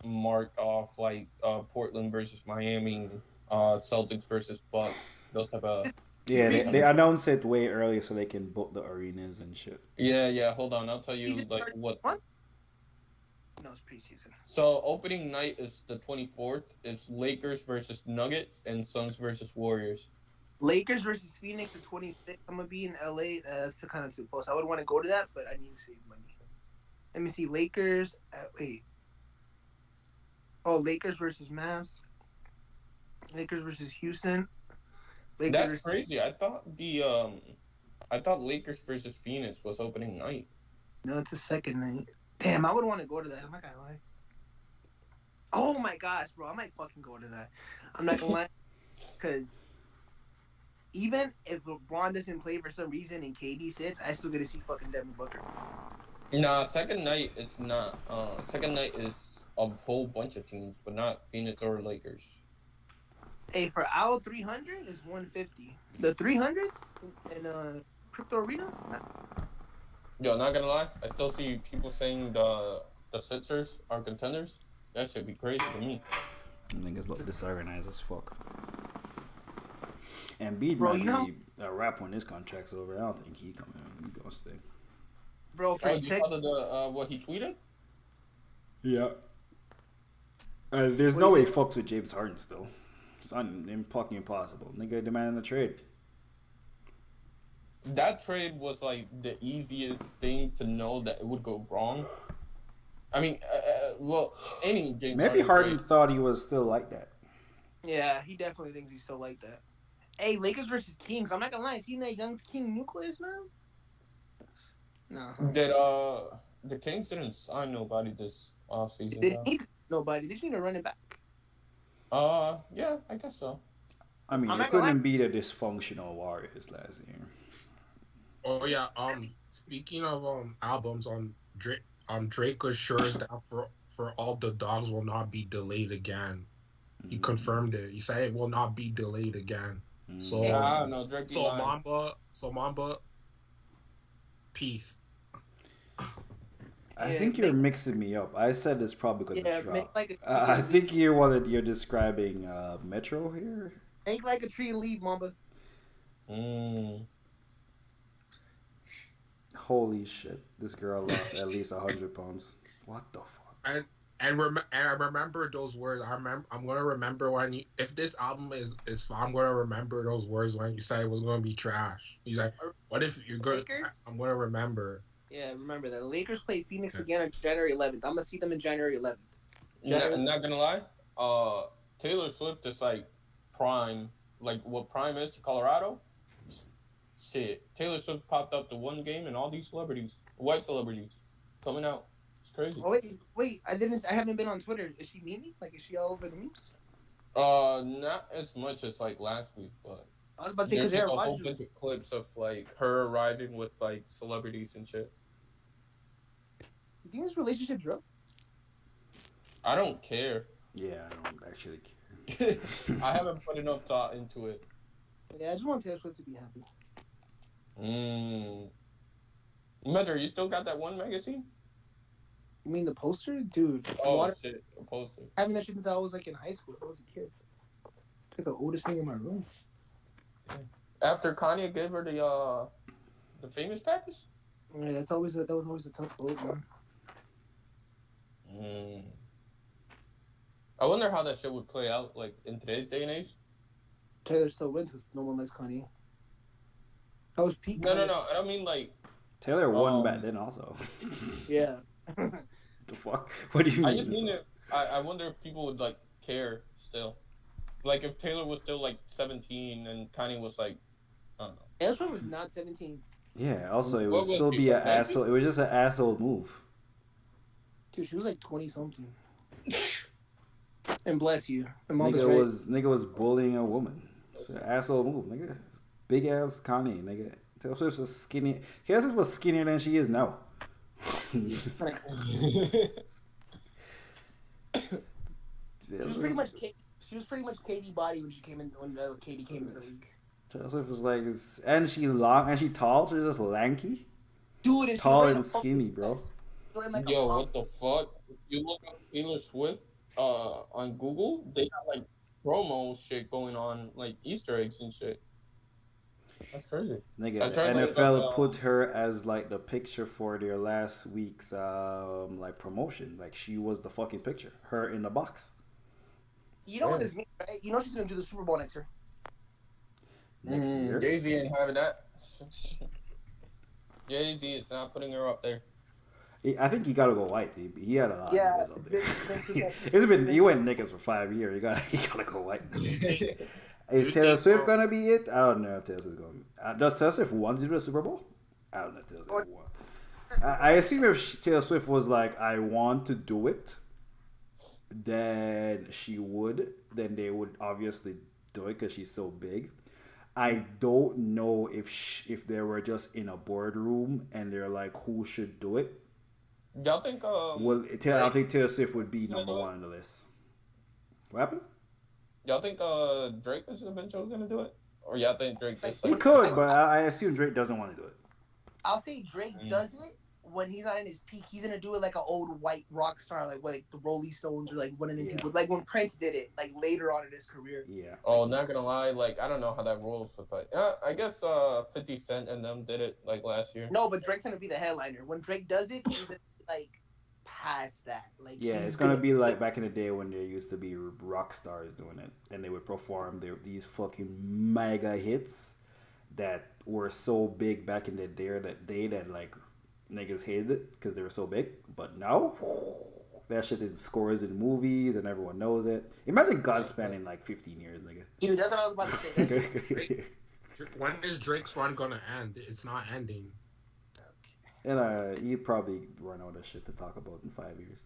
mark off like Portland versus Miami, Celtics versus Bucks. Those type of. Yeah, they announce it way early so they can book the arenas and shit. Yeah. Hold on, I'll tell you like what. No, it's preseason. So opening night is the 24th. It's Lakers versus Nuggets and Suns versus Warriors. Lakers versus Phoenix the 26th. I'm gonna be in LA. That's kind of too close. I would want to go to that, but I need to save money. Let me see. Lakers. Wait. Oh, Lakers versus Mavs. Lakers versus Houston. That's crazy. I thought Lakers versus Phoenix was opening night. No, it's a second night. Damn, I would want to go to that. I'm not gonna lie. Oh my gosh, bro, I might fucking go to that. I'm not gonna lie, because even if LeBron doesn't play for some reason and KD sits, I still get to see fucking Devin Booker. Nah, second night is not. Second night is a whole bunch of teams, but not Phoenix or Lakers. Hey, for our 300 is 150. The 300s in Crypto Arena. Yo, not gonna lie, I still see people saying the Sixers are contenders. That should be crazy to me. Niggas look disorganized as fuck. And Embiid Bro, might be a rap when his contract's over. I don't think he coming. He gonna stay. Bro, for you saw what he tweeted? Yeah. There's no way he fucks with James Harden still. It's fucking impossible. Nigga demanding the trade. That trade was like the easiest thing to know that it would go wrong. I mean, well, any James Maybe Harden trade. thought he was still like that. Yeah, he definitely thinks he's still like that. Hey, Lakers versus Kings. I'm not gonna lie. Seen that young King nucleus, man? No. Did the Kings didn't sign nobody this offseason? They didn't need nobody. They just need to run it back. Yeah, I guess so. I mean, they couldn't beat the dysfunctional Warriors last year. Oh yeah. Speaking of albums, Drake assures that for all the dogs will not be delayed again. He confirmed it. He said it will not be delayed again. So no, Drake. Mamba, peace. I Yeah, think you're mixing me up. I said it's probably going Yeah, to make drop. like a I think you're describing Metro here. make like a tree and leave, Mamba. Holy shit! This girl lost at least 100 pounds. What the fuck? And I remember those words. I'm gonna remember when you, if this album is fun, I'm gonna remember those words when you said it was gonna be trash. He's like, what if you're good? Lakers? I'm gonna remember. Yeah, remember that. The Lakers play Phoenix again on January 11th. I'm gonna see them in January 11th. I'm not gonna lie. Taylor Swift is like prime, like what prime is to Colorado. Shit, Taylor Swift popped up to one game and all these celebrities, white celebrities, coming out. It's crazy. Oh wait, I haven't been on Twitter. Is she memeing? Like, is she all over the memes? Not as much as like last week, but I was about to say there's because like a Aaron whole Rodgers. bunch of clips of like her arriving with like celebrities and shit. You think this relationship's real? I don't care. Yeah, I don't actually care. I haven't put enough thought into it. Yeah, I just want Taylor Swift to be happy. Metro, you still got that one magazine? You mean the poster, dude? Oh shit, a poster. Having that shit since I was like in high school. I was a kid. It's like the oldest thing in my room. After Kanye gave her the famous package. Yeah, that was always a tough boat, man. I wonder how that shit would play out, like in today's day and age. Taylor still wins because no one likes Kanye. That was peak. No. I don't mean like. Taylor won back then also. Yeah. The fuck? What do you mean? I just mean it. I wonder if people would like care still. Like if Taylor was still like 17 and Kanye was like, I don't know. Taylor Swift was not 17. Yeah. Also, it What would was still he, be an 19? asshole. It was just an asshole move. Dude, she was like 20 something. And bless you. And mom was Nigga was bullying a woman. It's an asshole move, nigga. Big ass Kanye, nigga. Taylor Swift was skinny. Taylor Swift was skinnier than she is now. She was pretty much Katie body when Katie came into the league. Taylor Swift was like, and she long and she tall. She's just lanky, Dude, and tall and skinny, bro. Like Yo, what the fuck? If you look up Taylor Swift on Google, they got like promo shit going on, like Easter eggs and shit. That's crazy. Nigga, the NFL put her as like the picture for their last week's like promotion. Like she was the fucking picture. Her in the box. You know what this means, right? You know she's gonna do the Super Bowl next year. Next year. Jay-Z ain't having that. Jay-Z is not putting her up there. I think you gotta go white. He had a lot of niggas up there. It's he went niggas for 5 years. You gotta go white. Is Taylor Swift gonna be it? I don't know if Taylor Swift's gonna. Does Taylor Swift want to do the Super Bowl? I don't know if Taylor Swift won. I assume if Taylor Swift was like, I want to do it, then she would. Then they would obviously do it because she's so big. I don't know if they were just in a boardroom and they're like, who should do it. Y'all think? Well, I don't think Taylor Swift would be number one on the list. What happened? Y'all think Drake is eventually gonna do it, or y'all think Drake is? He could, but I assume Drake doesn't want to do it. I'll say Drake does it when he's not in his peak. He's gonna do it like an old white rock star, like the Rolling Stones or like one of them people. Like when Prince did it, like later on in his career. Yeah. Oh, not gonna lie, like I don't know how that rolls, but like, I guess 50 Cent and them did it like last year. No, but Drake's gonna be the headliner. When Drake does it, he's gonna be like past that. Like yeah, it's gonna be like back in the day when there used to be rock stars doing it, and they would perform these fucking mega hits that were so big back in the day that like niggas hated it because they were so big. But now that shit is scores in movies and everyone knows it. Imagine God spanning like 15 years, nigga. Dude, that's what I was about to say. When is Drake's run gonna end? It's not ending. And he'd probably run out of shit to talk about in 5 years.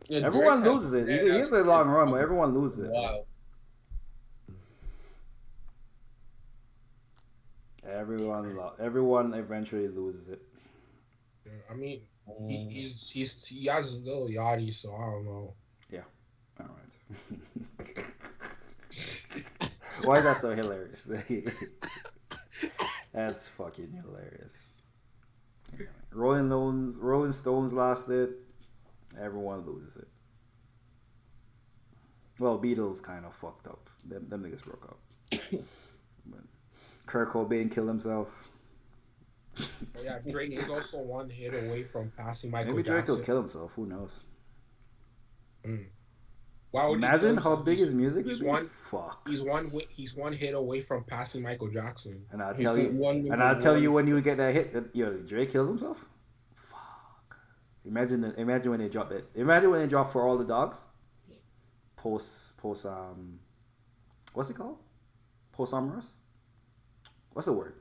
Yeah, Everyone Drake loses it. He has a long run, but everyone loses it. Wow. Everyone eventually loses it. Yeah, I mean, he has a little yachty, so I don't know. Yeah. All right. Why is that so hilarious? That's fucking hilarious. Rolling Stones lost it. Everyone loses it. Well, Beatles kind of fucked up. Them niggas broke up. But Kurt Cobain killed himself. Yeah, Drake is also one hit away from passing Michael Maybe Drake Jackson. will kill himself. Who knows? Why would he Imagine kill how himself? big his music He's is. one. Fuck. He's one hit away from passing Michael Jackson. And I'll He's tell you. one And I'll tell one- you when you get that hit. Yo, Drake kills himself. Fuck. Imagine when they drop it. Imagine when they drop For All the Dogs. Post what's it called? Posthumous? What's the word?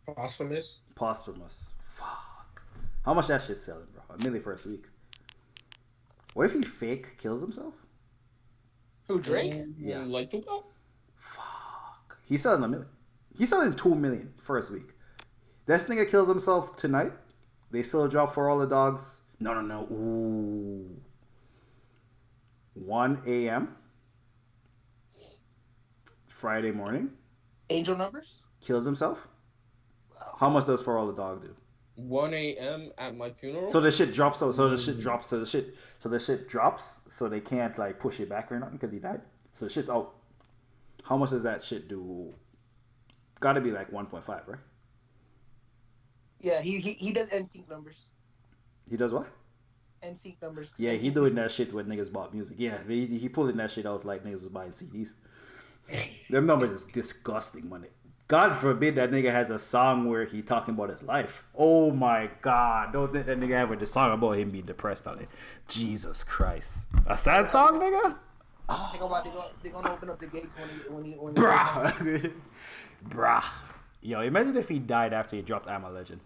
Posthumous. Posthumous. Fuck. How much that shit's selling, bro? $1 million first week. What if he fake kills himself? Who, Drake? Yeah. Like Tupac? Fuck. He's selling $1 million. He's selling $2 million first week. This nigga kills himself tonight. They still drop For All the Dogs. No. Ooh. 1 a.m. Friday morning. Angel Numbers? Kills himself. How much does For All the Dogs do? 1 a.m. at my funeral? So the shit drops. So the shit drops. So the shit drops. So they can't like push it back or nothing because he died. So the shit's out. How much does that shit do? Got to be like 1.5, right? Yeah, he does NSYNC numbers. He does what? NSYNC numbers. Yeah, he NSYNC doing that shit when niggas bought music. Yeah, he pulling that shit out like niggas was buying CDs. Them numbers is disgusting, money. God forbid that nigga has a song where he talking about his life. Oh my God. Don't think that nigga have a song about him being depressed on it. Jesus Christ. A sad song, nigga? They're gonna open up the gates when he Bruh. Bruh. Yo, imagine if he died after he dropped I'm a Legend.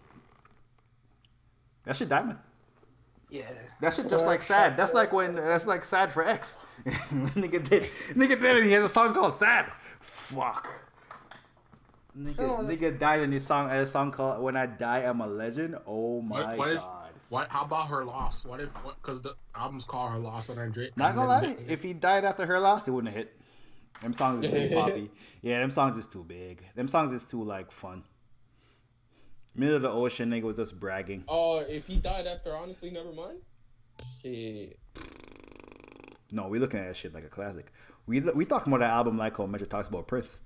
That shit diamond. Yeah. That shit just like sad. That's like sad for X. Nigga did and he has a song called Sad. Fuck. Nigga died in his song called When I Die I'm a Legend. Oh my God. How about Her Loss? Because the album's called Her Loss and Andre. Not gonna lie, if he died after Her Loss, it wouldn't have hit. Them songs is too poppy. Yeah, them songs is too big. Them songs is too like fun. Middle of the ocean nigga was just bragging. Oh, if he died after Honestly Nevermind? Shit. No, we looking at that shit like a classic. We talking about that album like how Metro talks about Prince.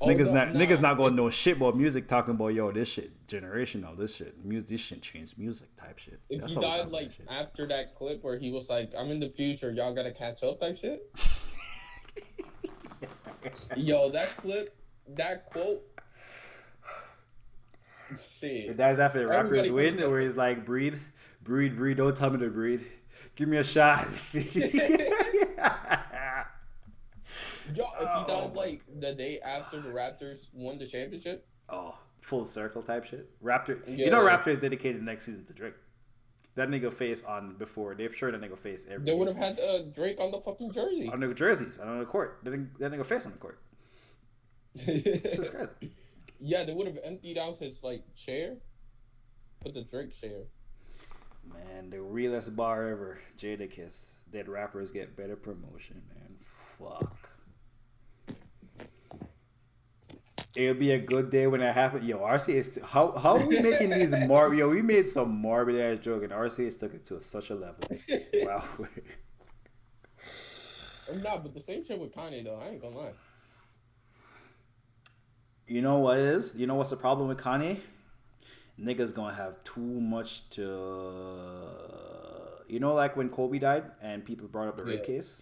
Oh, Niggas not gonna know shit about music talking about yo this shit generational this shit changed music type shit. If That's he how we died talking like about shit. after that clip where he was like, I'm in the future, y'all gotta catch up type shit. Yo, that clip, that quote. Shit. That is after the rappers Everybody win, knows where he's like, breathe, don't tell me to breathe. Give me a shot. Yo, if he died like the day after the Raptors won the championship. Oh, full circle type shit. Raptor, Yeah. you know Raptors dedicated next season to Drake. That nigga face on before. They're sure that nigga face every. They would have had Drake on the fucking jersey. on the jerseys, on the court. That nigga face on the court. It's just crazy. Yeah, they would have emptied out his like chair, put the Drake chair. Man, the realest bar ever, Jadakiss. Dead rappers get better promotion, man. Fuck. It'll be a good day when that happens. Yo, RC is how are we making these morbid? Yo, we made some morbid ass joke, and RC has took it to such a level. Wow. Nah, but the same shit with Kanye though. I ain't gonna lie. You know what is? You know what's the problem with Kanye? Niggas gonna have too much to. You know, like when Kobe died and people brought up the rape case.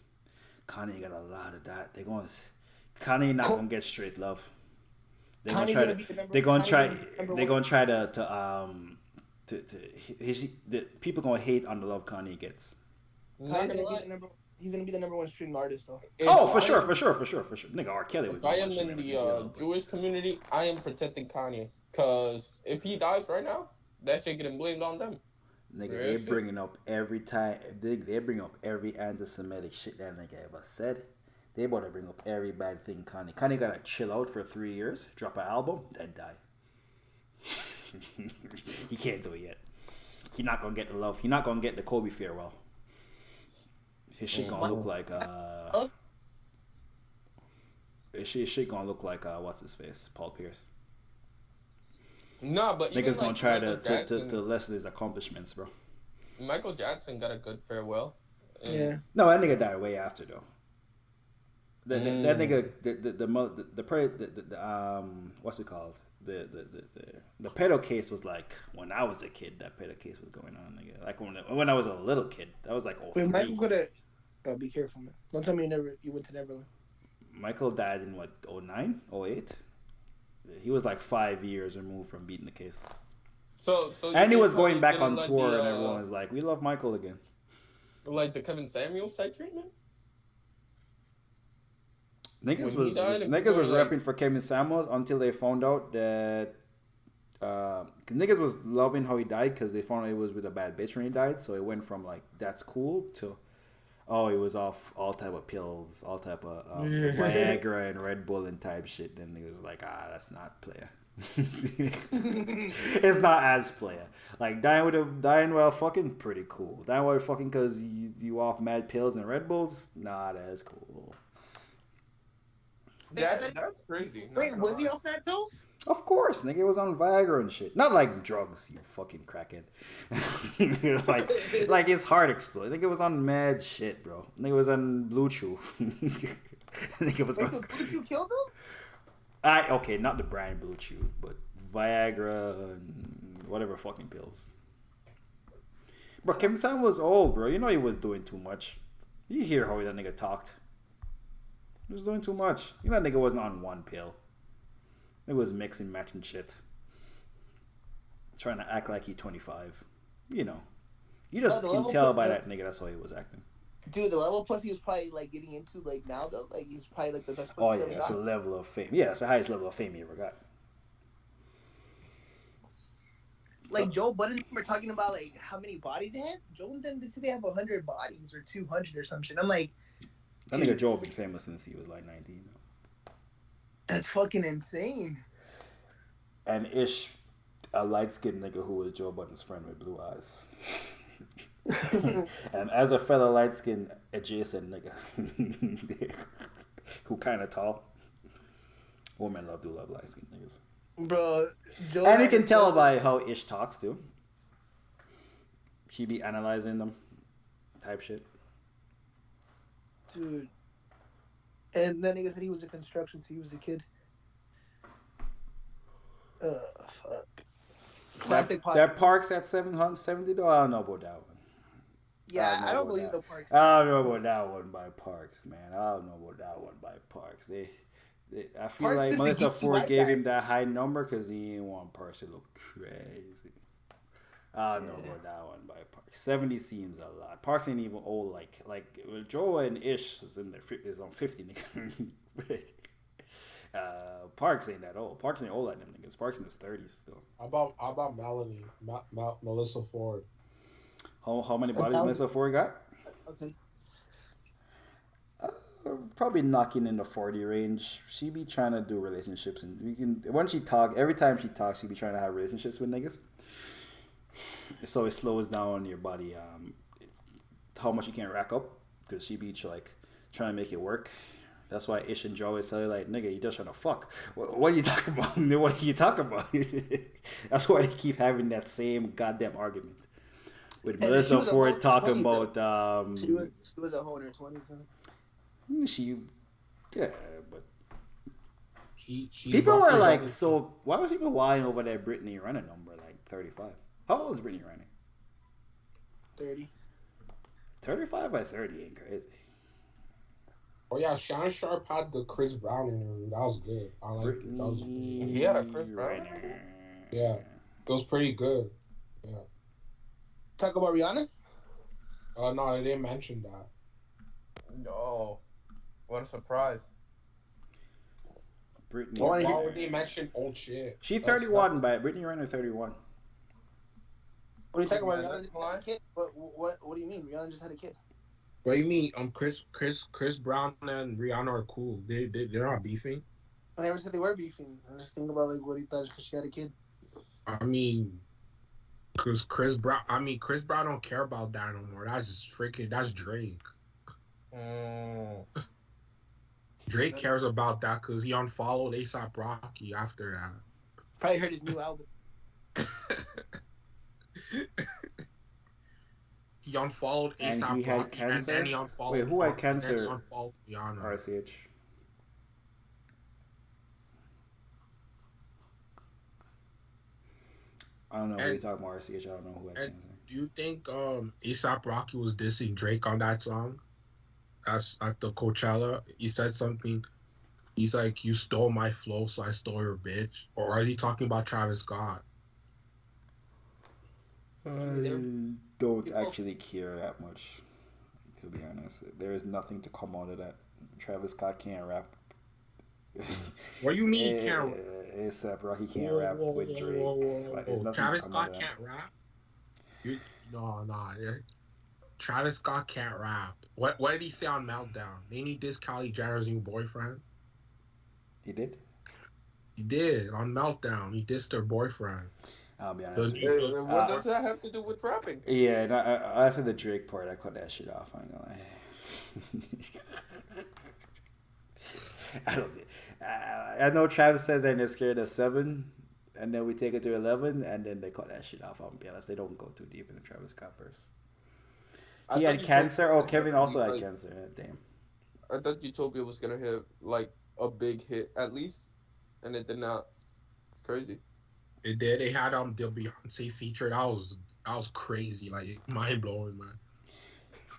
Kanye got a lot of that. Kanye not gonna get straight love. They're gonna try the people gonna hate on the love Kanye gets. Not gonna lie. He's gonna be the number one streaming artist though. For sure. Nigga, R. Kelly was. If I am in the Jewish community, I am protecting Kanye. Cause if he dies right now, that shit getting blamed on them. Nigga, they're bringing up every time. They bring up every anti-Semitic shit that nigga ever said. They about to bring up every bad thing Kanye. Kanye gotta chill out for 3 years, drop an album, then die. He can't do it yet. He not gonna get the love. He not gonna get the Kobe farewell. His shit gonna look like His shit gonna look like what's his face? Paul Pierce. No, but even Niggas gonna like try Michael Jackson, to lessen his accomplishments, bro. Michael Jackson got a good farewell. And Yeah. No, that nigga died way after though. That Mm. nigga, what's it called? The pedo case was like when I was a kid. That pedo case was going on, nigga. Like when I was a little kid. That was like Wait, 03. Michael could have. Oh, be careful, man. Don't tell me you went to Neverland. Michael died in what, 09, 08? He was like 5 years removed from beating the case. So And he you was tell me going back getting on like tour, the, and everyone was like, "We love Michael again." like the Kevin Samuels type treatment. Niggas When he was died, and niggas people was were like- repping for Kevin Samuels until they found out that cause niggas was loving how he died because they found out he was with a bad bitch when he died. So it went from like that's cool to he was off all type of pills, all type of Viagra and Red Bull and type shit. Then he was like, that's not player. It's not as player. Like dying while fucking pretty cool. Dying while fucking because you off mad pills and Red Bulls, not as cool. That's crazy. Not Wait, gonna was he lie. off that pills? Of course, nigga was on Viagra and shit. Not like drugs, you fucking crackhead. like his heart exploded. Nigga was on mad shit, bro. Nigga was on Blue Chew. Nigga was Wait, on... so Blue killed him? Okay, not the brand Blue Chew, but Viagra and whatever fucking pills. Bro, Kevin Samuel was old, bro. You know he was doing too much. You hear how that nigga talked. He was doing too much. You know that nigga wasn't on one pill. It was mixing, matching shit. Trying to act like he 25. You know. You just can tell by that nigga that's how he was acting. Dude, the level plus he was probably like getting into like now though, like he's probably like the best. Oh yeah, that's a level of fame. Yeah, that's the highest level of fame he ever got. Like Joe Budden, we're talking about like how many bodies they had. Joe Budden, they said they have 100 bodies or 200 or some shit. I'm like, That nigga Joe been famous since he was like 19. that's fucking insane. And Ish, a light skinned nigga who was Joe Budden's friend with blue eyes. And as a fellow light skinned adjacent nigga who kind of tall, women do love light skinned niggas. Bro, Joe And you can tell by how Ish talks too. He be analyzing them, type shit. Dude. And then nigga said he was in construction, so he was a kid. Fuck. Classic podcast. That Parks at $770 though. I don't know about that one. Yeah, I don't believe the Parks. I don't know about that one by Parks, man. I don't know about that one by Parks. I feel Parks like is the Melissa geeky Ford white gave guy. him that high number because he didn't want Parks to look crazy. I don't know about that one by Parks. 70 seems a lot. Parks ain't even old like Joe and Ish is on 50 nigga. Parks ain't that old. Parks ain't old like them niggas. Parks in his 30s still. How about Melanie? Melissa Ford. How many bodies Melissa Ford got? Let's see. Probably knocking in the 40 range. She be trying to do relationships, and every time she talks, she be trying to have relationships with niggas. So it slows down your body, how much you can rack up, because she be like trying to make it work. That's why Ish and Joe is telling like, nigga, you just trying to fuck. What are you talking about? What are you talking about? That's why they keep having that same goddamn argument. With And Melissa she Ford was talking 20s, about She was a hoe in her 20s. but She's people were like, representing- so why was people lying over that Brittany Renner number, like 35? How old is Brittany Renner? 30. 35 by 30 ain't crazy. Oh yeah, Shannon Sharp had the Chris Brown interview. That was good. I like it. That was Brittany He had a Chris Brown Renner. Yeah. It was pretty good. Yeah. Talk about Rihanna? No, they didn't mention that. No. What a surprise. Brittany Why Renner. would they mention old shit? She That's- 31, but Brittany Renner 31. What are you talking about? Man, Rihanna that's just had why. a kid? What do you mean? Rihanna just had a kid. What do you mean? Chris Brown and Rihanna are cool. They're not beefing. I never said they were beefing. I'm just thinking about like what he thought because she had a kid. I mean, cause Chris Brown don't care about that no more. That's Drake. Drake cares about that because he unfollowed ASAP Rocky after that. Probably heard his new album. He unfollowed And ASAP he had Rocky, and then cancer. he unfollowed. Wait, who had And then he cancer? unfollowed Rihanna. RCH. I don't know who And- you talking about. RCH. I don't know who has and- cancer. Do you think ASAP Rocky was dissing Drake on that song? That's at the Coachella. He said something. He's like, "You stole my flow, so I stole your bitch." Or is he talking about Travis Scott? I don't actually care that much, to be honest. There is nothing to come out of that. Travis Scott can't rap. What do you mean he can't? ASAP Rocky can't rap with Drake. Like, there's nothing Travis to come out Scott of that. can't rap. No. Travis Scott can't rap. What did he say on Meltdown? Didn't he diss Kylie Jenner's new boyfriend? He did? He did on Meltdown. He dissed her boyfriend. I'll be honest. What does that have to do with rapping? Yeah, and after the Drake part, I cut that shit off. I ain't gonna lie. I don't. I know Travis says they're scared of 7, and then we take it to 11, and then they cut that shit off. I'll be honest. They don't go too deep into Travis Scott first. He had cancer. Oh, Kevin also had cancer. Damn. I thought Utopia was gonna hit like a big hit at least, and it did not. It's crazy. It did. They had the Beyonce feature. That was crazy. Like mind blowing, man.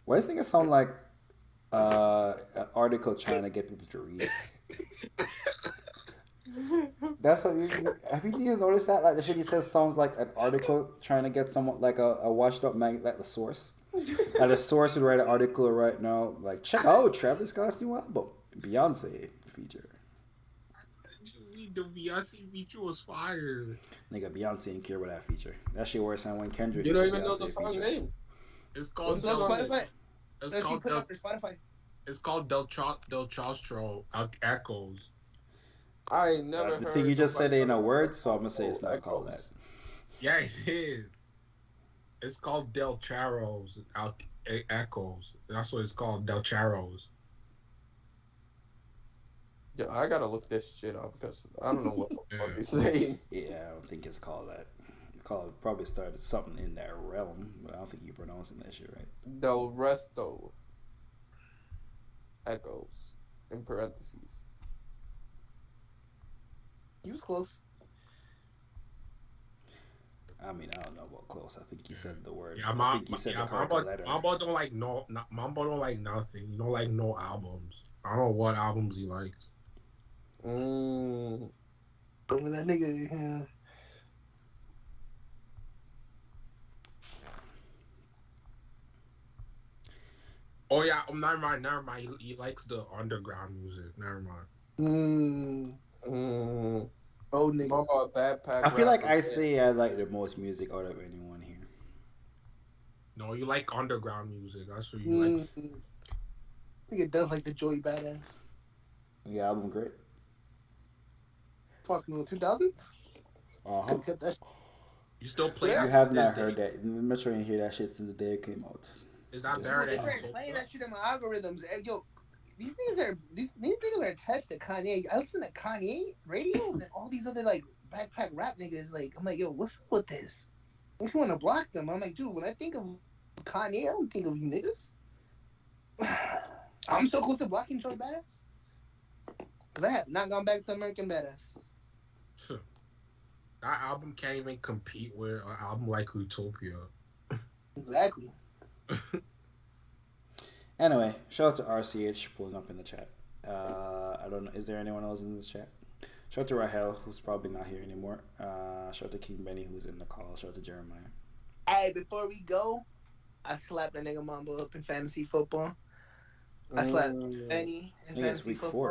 Why does this sound like an article trying to get people to read? That's what have you noticed that? Like the shit he says sounds like an article trying to get someone like a washed up mag, like the source. Like the source would write an article right now, like check out Travis Scott's new album, Beyonce feature. The Beyonce feature was fire. Nigga, Beyonce ain't care about that feature. That shit worse than when Kendrick. You don't did even know the Beyonce song feature. name. It's called What's on Spotify? It's Does she called put up their Spotify? It's called Del Chastro Echoes. I ain't never heard. The thing you just said nobody ain't a talk word, about so I'm gonna say it's not Echoes. called that. Yeah, it is. It's called Del Charos Echoes. That's what it's called, Del Charos. Yeah, I gotta look this shit up because I don't know what the fuck Yeah. he's saying. Yeah, I don't think it's called that. Probably started something in that realm, but I don't think you're pronouncing that shit right. Del Resto Echoes in parentheses. He was close. I mean, I don't know about close. I think you said the word. Yeah, I think you said the correct letter. Mambo don't like Mambo don't like nothing. He don't like no albums. I don't know what albums he likes. But with that nigga, yeah. Oh yeah, never mind. He likes the underground music. Never mind. Oh nigga. Mama, backpack. I feel like rapper. I say I like the most music out of anyone here. No, you like underground music. That's what you like. I think it does like the Joey Badass. The album great. Fuck no, 2000s? Uh-huh. Kept that. You still play You that? have to not this heard day? that. I'm sure you didn't hear that shit since the day it came out. Is that Just- better They than started playing that shit in my algorithms. And, yo, these niggas are attached to Kanye. I listen to Kanye radios and all these other like backpack rap niggas. Like, I'm like, yo, what's up with this? Makes me want to block them. I'm like, dude, when I think of Kanye, I don't think of you niggas. I'm so close to blocking Joey Badass because I have not gone back to American Badass. That album can't even compete with an album like Utopia. Exactly. Anyway, shout out to RCH pulling up in the chat. I don't know. Is there anyone else in this chat? Shout out to Rahel, who's probably not here anymore. Shout out to King Benny, who's in the call. Shout out to Jeremiah. Hey, before we go, I slapped that nigga Mambo up in fantasy football. I slapped Benny in I think it's fantasy week football. 4.